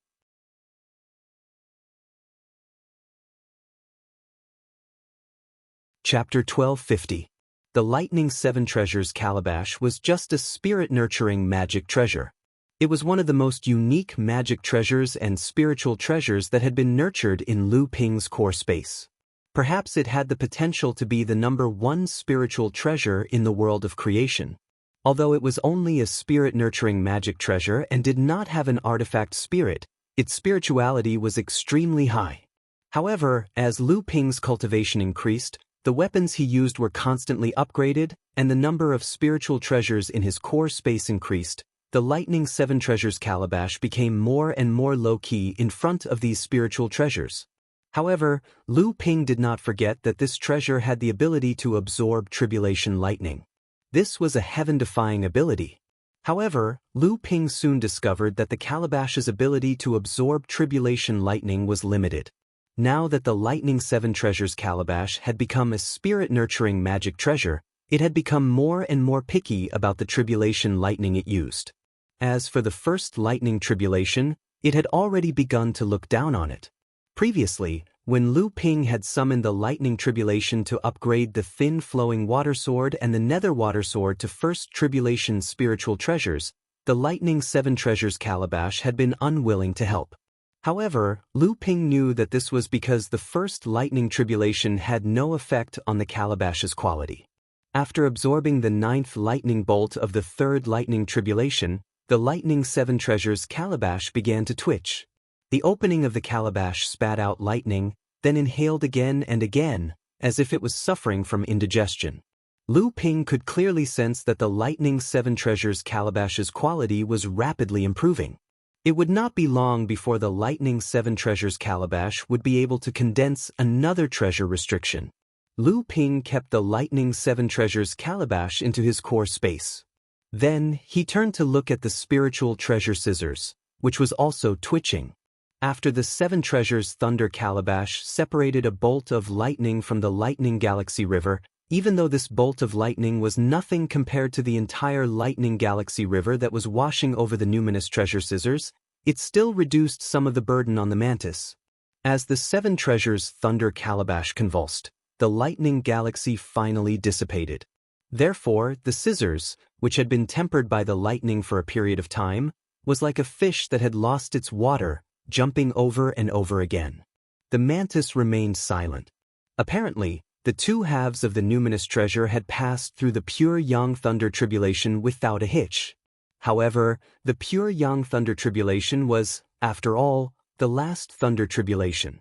Chapter 1250. The Lightning 7 Treasures Calabash was just a spirit-nurturing magic treasure. It was one of the most unique magic treasures and spiritual treasures that had been nurtured in Lu Ping's core space. Perhaps it had the potential to be the #1 spiritual treasure in the world of creation. Although it was only a spirit-nurturing magic treasure and did not have an artifact spirit, its spirituality was extremely high. However, as Lu Ping's cultivation increased, the weapons he used were constantly upgraded, and the number of spiritual treasures in his core space increased. The Lightning 7 Treasures Calabash became more and more low-key in front of these spiritual treasures. However, Lu Ping did not forget that this treasure had the ability to absorb tribulation lightning. This was a heaven-defying ability. However, Lu Ping soon discovered that the calabash's ability to absorb tribulation lightning was limited. Now that the Lightning 7 Treasures Calabash had become a spirit-nurturing magic treasure, it had become more and more picky about the tribulation lightning it used. As for the first lightning tribulation, it had already begun to look down on it. Previously, when Lu Ping had summoned the lightning tribulation to upgrade the thin flowing water sword and the nether water sword to first tribulation spiritual treasures, the Lightning 7 Treasures Calabash had been unwilling to help. However, Lu Ping knew that this was because the first lightning tribulation had no effect on the calabash's quality. After absorbing the 9th lightning bolt of the 3rd lightning tribulation, the Lightning 7 Treasures Calabash began to twitch. The opening of the calabash spat out lightning, then inhaled again and again, as if it was suffering from indigestion. Lu Ping could clearly sense that the Lightning 7 Treasures Calabash's quality was rapidly improving. It would not be long before the Lightning 7 Treasures calabash would be able to condense another treasure restriction. Lu Ping kept the Lightning 7 Treasures calabash into his core space. Then, he turned to look at the spiritual treasure scissors, which was also twitching. After the 7 Treasures Thunder calabash separated a bolt of lightning from the Lightning Galaxy River, even though this bolt of lightning was nothing compared to the entire Lightning Galaxy River that was washing over the numinous treasure scissors, it still reduced some of the burden on the mantis. As the 7 Treasures Thunder calabash convulsed, the Lightning Galaxy finally dissipated. Therefore, the scissors, which had been tempered by the lightning for a period of time, was like a fish that had lost its water, jumping over and over again. The mantis remained silent. Apparently, the 2 halves of the numinous treasure had passed through the pure Yang Thunder tribulation without a hitch. However, the pure Yang Thunder tribulation was, after all, the last Thunder tribulation.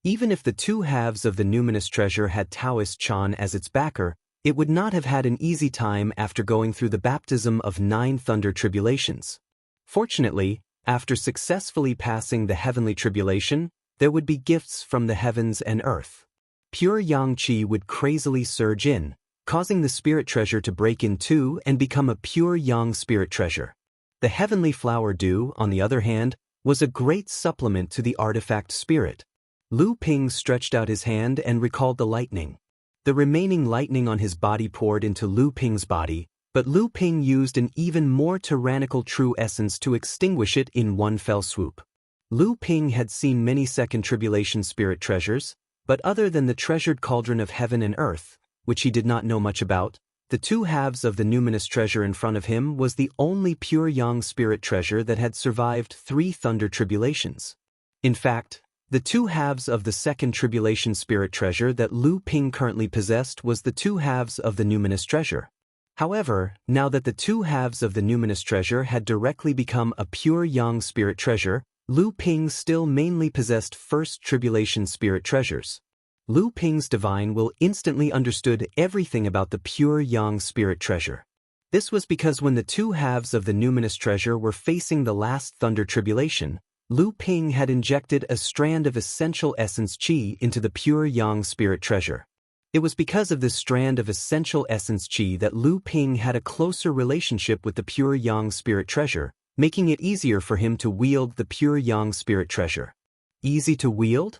Even if the 2 halves of the numinous treasure had Taoist Chan as its backer, it would not have had an easy time after going through the baptism of 9 Thunder tribulations. Fortunately, after successfully passing the heavenly tribulation, there would be gifts from the heavens and earth. Pure Yang Qi would crazily surge in, causing the spirit treasure to break in two and become a pure Yang spirit treasure. The heavenly flower dew, on the other hand, was a great supplement to the artifact spirit. Lu Ping stretched out his hand and recalled the lightning. The remaining lightning on his body poured into Lu Ping's body, but Lu Ping used an even more tyrannical true essence to extinguish it in one fell swoop. Lu Ping had seen many second tribulation spirit treasures, but other than the treasured cauldron of heaven and earth, which he did not know much about, the 2 halves of the numinous treasure in front of him was the only pure Yang spirit treasure that had survived 3 thunder tribulations. In fact, the 2 halves of the second tribulation spirit treasure that Lu Ping currently possessed was the 2 halves of the numinous treasure. However, now that the 2 halves of the numinous treasure had directly become a pure Yang spirit treasure, Lu Ping still mainly possessed first tribulation spirit treasures. Lu Ping's divine will instantly understood everything about the pure Yang spirit treasure. This was because when the 2 halves of the numinous treasure were facing the last thunder tribulation, Lu Ping had injected a strand of essential essence qi into the pure Yang spirit treasure. It was because of this strand of essential essence qi that Lu Ping had a closer relationship with the pure Yang spirit treasure, making it easier for him to wield the pure Yang spirit treasure. Easy to wield?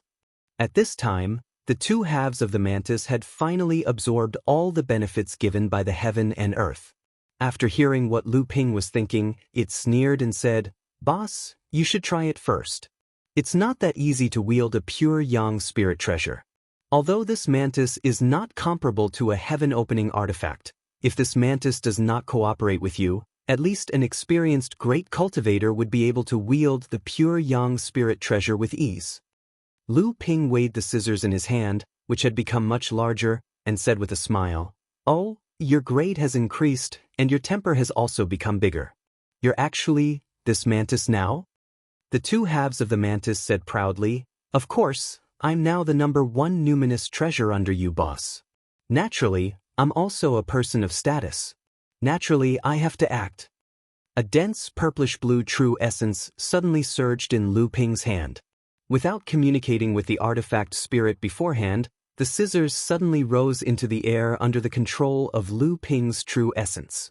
At this time, the 2 halves of the mantis had finally absorbed all the benefits given by the heaven and earth. After hearing what Lu Ping was thinking, it sneered and said, "Boss, you should try it first. It's not that easy to wield a pure Yang spirit treasure. Although this mantis is not comparable to a heaven-opening artifact, if this mantis does not cooperate with you, at least an experienced great cultivator would be able to wield the pure Yang spirit treasure with ease." Lu Ping weighed the scissors in his hand, which had become much larger, and said with a smile, "Oh, your grade has increased, and your temper has also become bigger. You're actually this mantis now?" The 2 halves of the mantis said proudly, "Of course, I'm now the number 1 numinous treasure under you, boss. Naturally, I'm also a person of status. Naturally, I have to act." A dense purplish-blue true essence suddenly surged in Lu Ping's hand. Without communicating with the artifact spirit beforehand, the scissors suddenly rose into the air under the control of Lu Ping's true essence.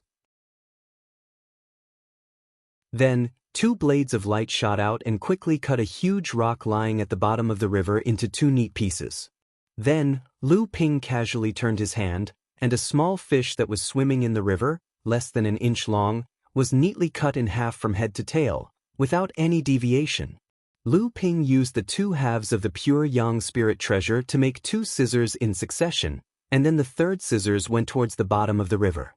Then, 2 blades of light shot out and quickly cut a huge rock lying at the bottom of the river into 2 neat pieces. Then, Lu Ping casually turned his hand, and a small fish that was swimming in the river, less than an inch long, was neatly cut in half from head to tail, without any deviation. Lu Ping used the 2 halves of the pure Yang spirit treasure to make 2 scissors in succession, and then the 3rd scissors went towards the bottom of the river.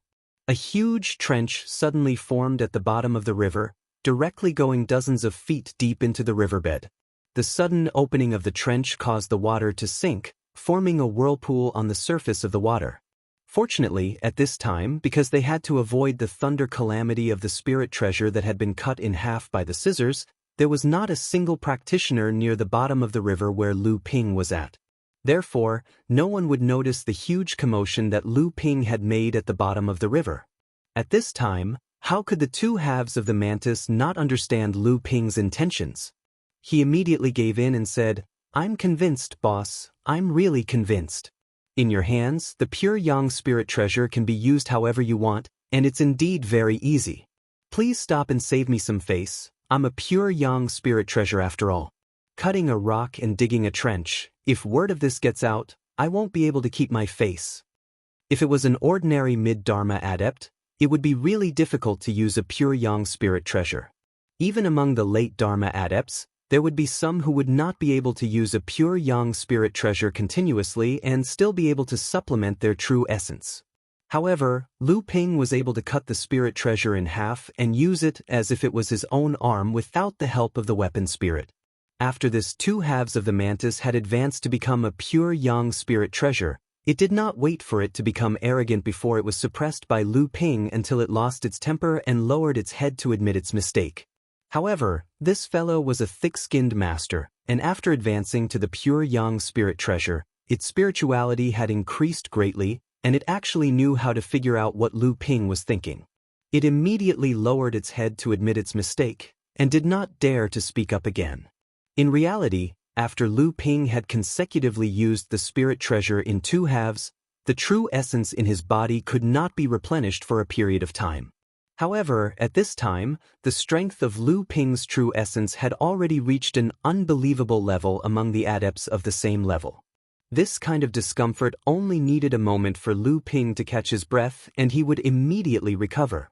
A huge trench suddenly formed at the bottom of the river, directly going dozens of feet deep into the riverbed. The sudden opening of the trench caused the water to sink, forming a whirlpool on the surface of the water. Fortunately, at this time, because they had to avoid the thunder calamity of the spirit treasure that had been cut in half by the scissors, there was not a single practitioner near the bottom of the river where Lu Ping was at. Therefore, no one would notice the huge commotion that Lu Ping had made at the bottom of the river. At this time, How could the two halves of the mantis not understand Lu Ping's intentions? He immediately gave in and said, "I'm convinced, boss, I'm really convinced. In your hands, the pure yang spirit treasure can be used however you want, and it's indeed very easy. Please stop and save me some face, I'm a pure yang spirit treasure after all. Cutting a rock and digging a trench, if word of this gets out, I won't be able to keep my face." If it was an ordinary mid-dharma adept, it would be really difficult to use a pure yang spirit treasure. Even among the late dharma adepts, there would be some who would not be able to use a pure yang spirit treasure continuously and still be able to supplement their true essence. However, Lu Ping was able to cut the spirit treasure in half and use it as if it was his own arm without the help of the weapon spirit. After this, two halves of the mantis had advanced to become a pure yang spirit treasure. It did not wait for it to become arrogant before it was suppressed by Lu Ping until it lost its temper and lowered its head to admit its mistake. However, this fellow was a thick-skinned master, and after advancing to the pure yang spirit treasure, its spirituality had increased greatly, and it actually knew how to figure out what Lu Ping was thinking. It immediately lowered its head to admit its mistake, and did not dare to speak up again. In reality, after Lu Ping had consecutively used the spirit treasure in two halves, the true essence in his body could not be replenished for a period of time. However, at this time, the strength of Lu Ping's true essence had already reached an unbelievable level among the adepts of the same level. This kind of discomfort only needed a moment for Lu Ping to catch his breath and he would immediately recover.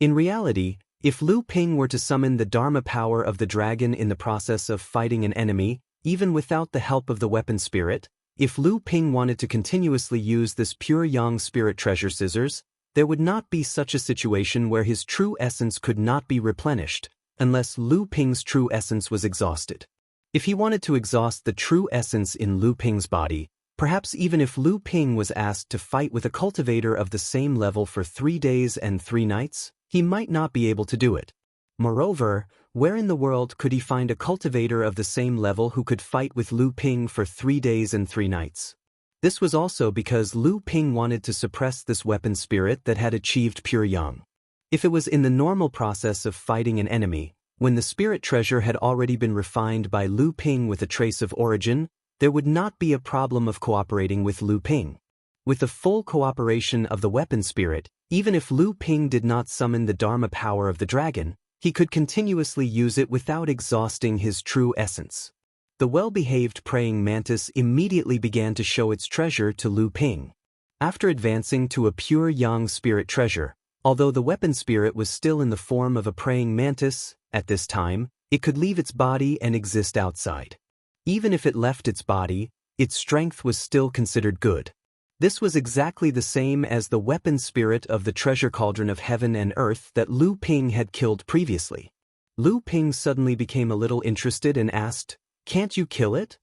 In reality, if Lu Ping were to summon the Dharma power of the dragon in the process of fighting an enemy, even without the help of the weapon spirit, if Lu Ping wanted to continuously use this pure yang spirit treasure scissors, there would not be such a situation where his true essence could not be replenished, unless Lu Ping's true essence was exhausted. If he wanted to exhaust the true essence in Lu Ping's body, perhaps even if Lu Ping was asked to fight with a cultivator of the same level for 3 days and 3 nights, he might not be able to do it. Moreover, where in the world could he find a cultivator of the same level who could fight with Lu Ping for 3 days and 3 nights? This was also because Lu Ping wanted to suppress this weapon spirit that had achieved pure yang. If it was in the normal process of fighting an enemy, when the spirit treasure had already been refined by Lu Ping with a trace of origin, there would not be a problem of cooperating with Lu Ping. With the full cooperation of the weapon spirit, even if Lu Ping did not summon the Dharma power of the dragon, he could continuously use it without exhausting his true essence. The well-behaved praying mantis immediately began to show its treasure to Lu Ping. After advancing to a pure yang spirit treasure, although the weapon spirit was still in the form of a praying mantis, at this time, it could leave its body and exist outside. Even if it left its body, its strength was still considered good. This was exactly the same as the weapon spirit of the treasure cauldron of heaven and earth that Lu Ping had killed previously. Lu Ping suddenly became a little interested and asked, "Can't you kill it?"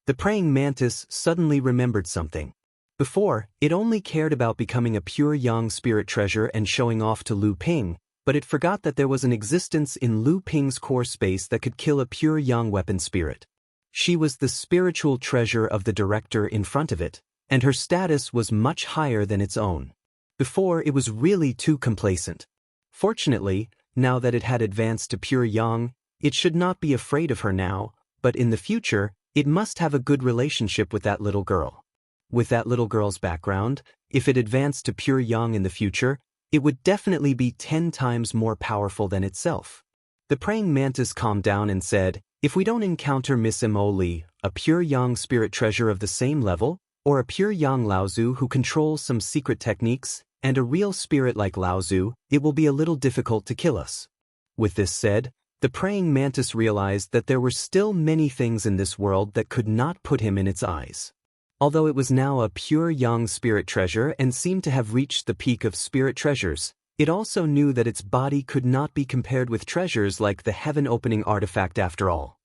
The praying mantis suddenly remembered something. Before, it only cared about becoming a pure yang spirit treasure and showing off to Lu Ping, but it forgot that there was an existence in Lu Ping's core space that could kill a pure yang weapon spirit. She was the spiritual treasure of the director in front of it, and her status was much higher than its own. Before, it was really too complacent. Fortunately, now that it had advanced to pure yang, it should not be afraid of her now, but in the future, it must have a good relationship with that little girl. With that little girl's background, if it advanced to pure yang in the future, it would definitely be 10 times more powerful than itself. The praying mantis calmed down and said, "If we don't encounter Miss Mo Li, a pure yang spirit treasure of the same level, or a pure yang Laozu who controls some secret techniques, and a real spirit like Laozu, it will be a little difficult to kill us." With this said, the praying mantis realized that there were still many things in this world that could not put him in its eyes. Although it was now a pure yang spirit treasure and seemed to have reached the peak of spirit treasures, it also knew that its body could not be compared with treasures like the heaven-opening artifact after all.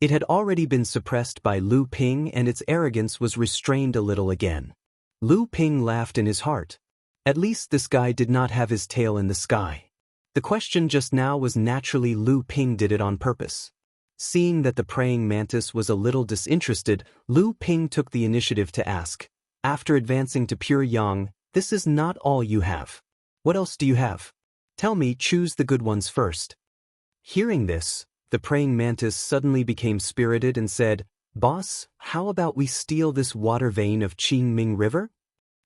It had already been suppressed by Lu Ping and its arrogance was restrained a little again. Lu Ping laughed in his heart. At least this guy did not have his tail in the sky. The question just now was naturally Lu Ping did it on purpose. Seeing that the praying mantis was a little disinterested, Lu Ping took the initiative to ask, After advancing to pure yang, this is not all you have. What else do you have? Tell me, choose the good ones first. Hearing this, the praying mantis suddenly became spirited and said, Boss, how about we steal this water vein of Qingming River?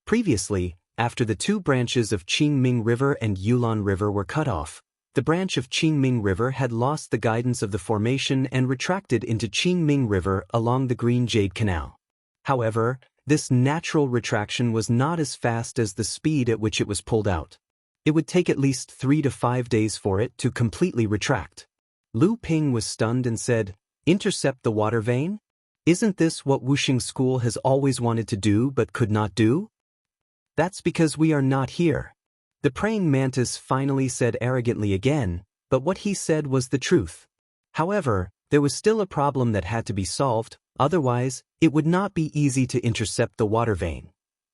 Previously, after the two branches of Qingming River and Yulon River were cut off, the branch of Qingming River had lost the guidance of the formation and retracted into Qingming River along the Green Jade Canal. However, this natural retraction was not as fast as the speed at which it was pulled out. It would take at least 3 to 5 days for it to completely retract. Lu Ping was stunned and said, Intercept the water vein? Isn't this what Wuxing School has always wanted to do but could not do? That's because we are not here. The praying mantis finally said arrogantly again, but what he said was the truth. However, there was still a problem that had to be solved, otherwise, it would not be easy to intercept the water vein.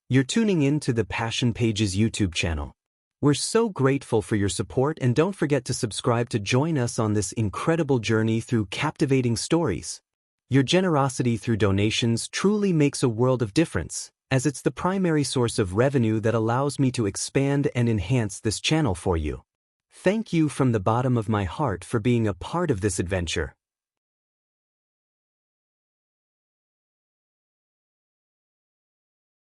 You're tuning in to the Passion Pages YouTube channel. We're so grateful for your support, and don't forget to subscribe to join us on this incredible journey through captivating stories. Your generosity through donations truly makes a world of difference, as it's the primary source of revenue that allows me to expand and enhance this channel for you. Thank you from the bottom of my heart for being a part of this adventure.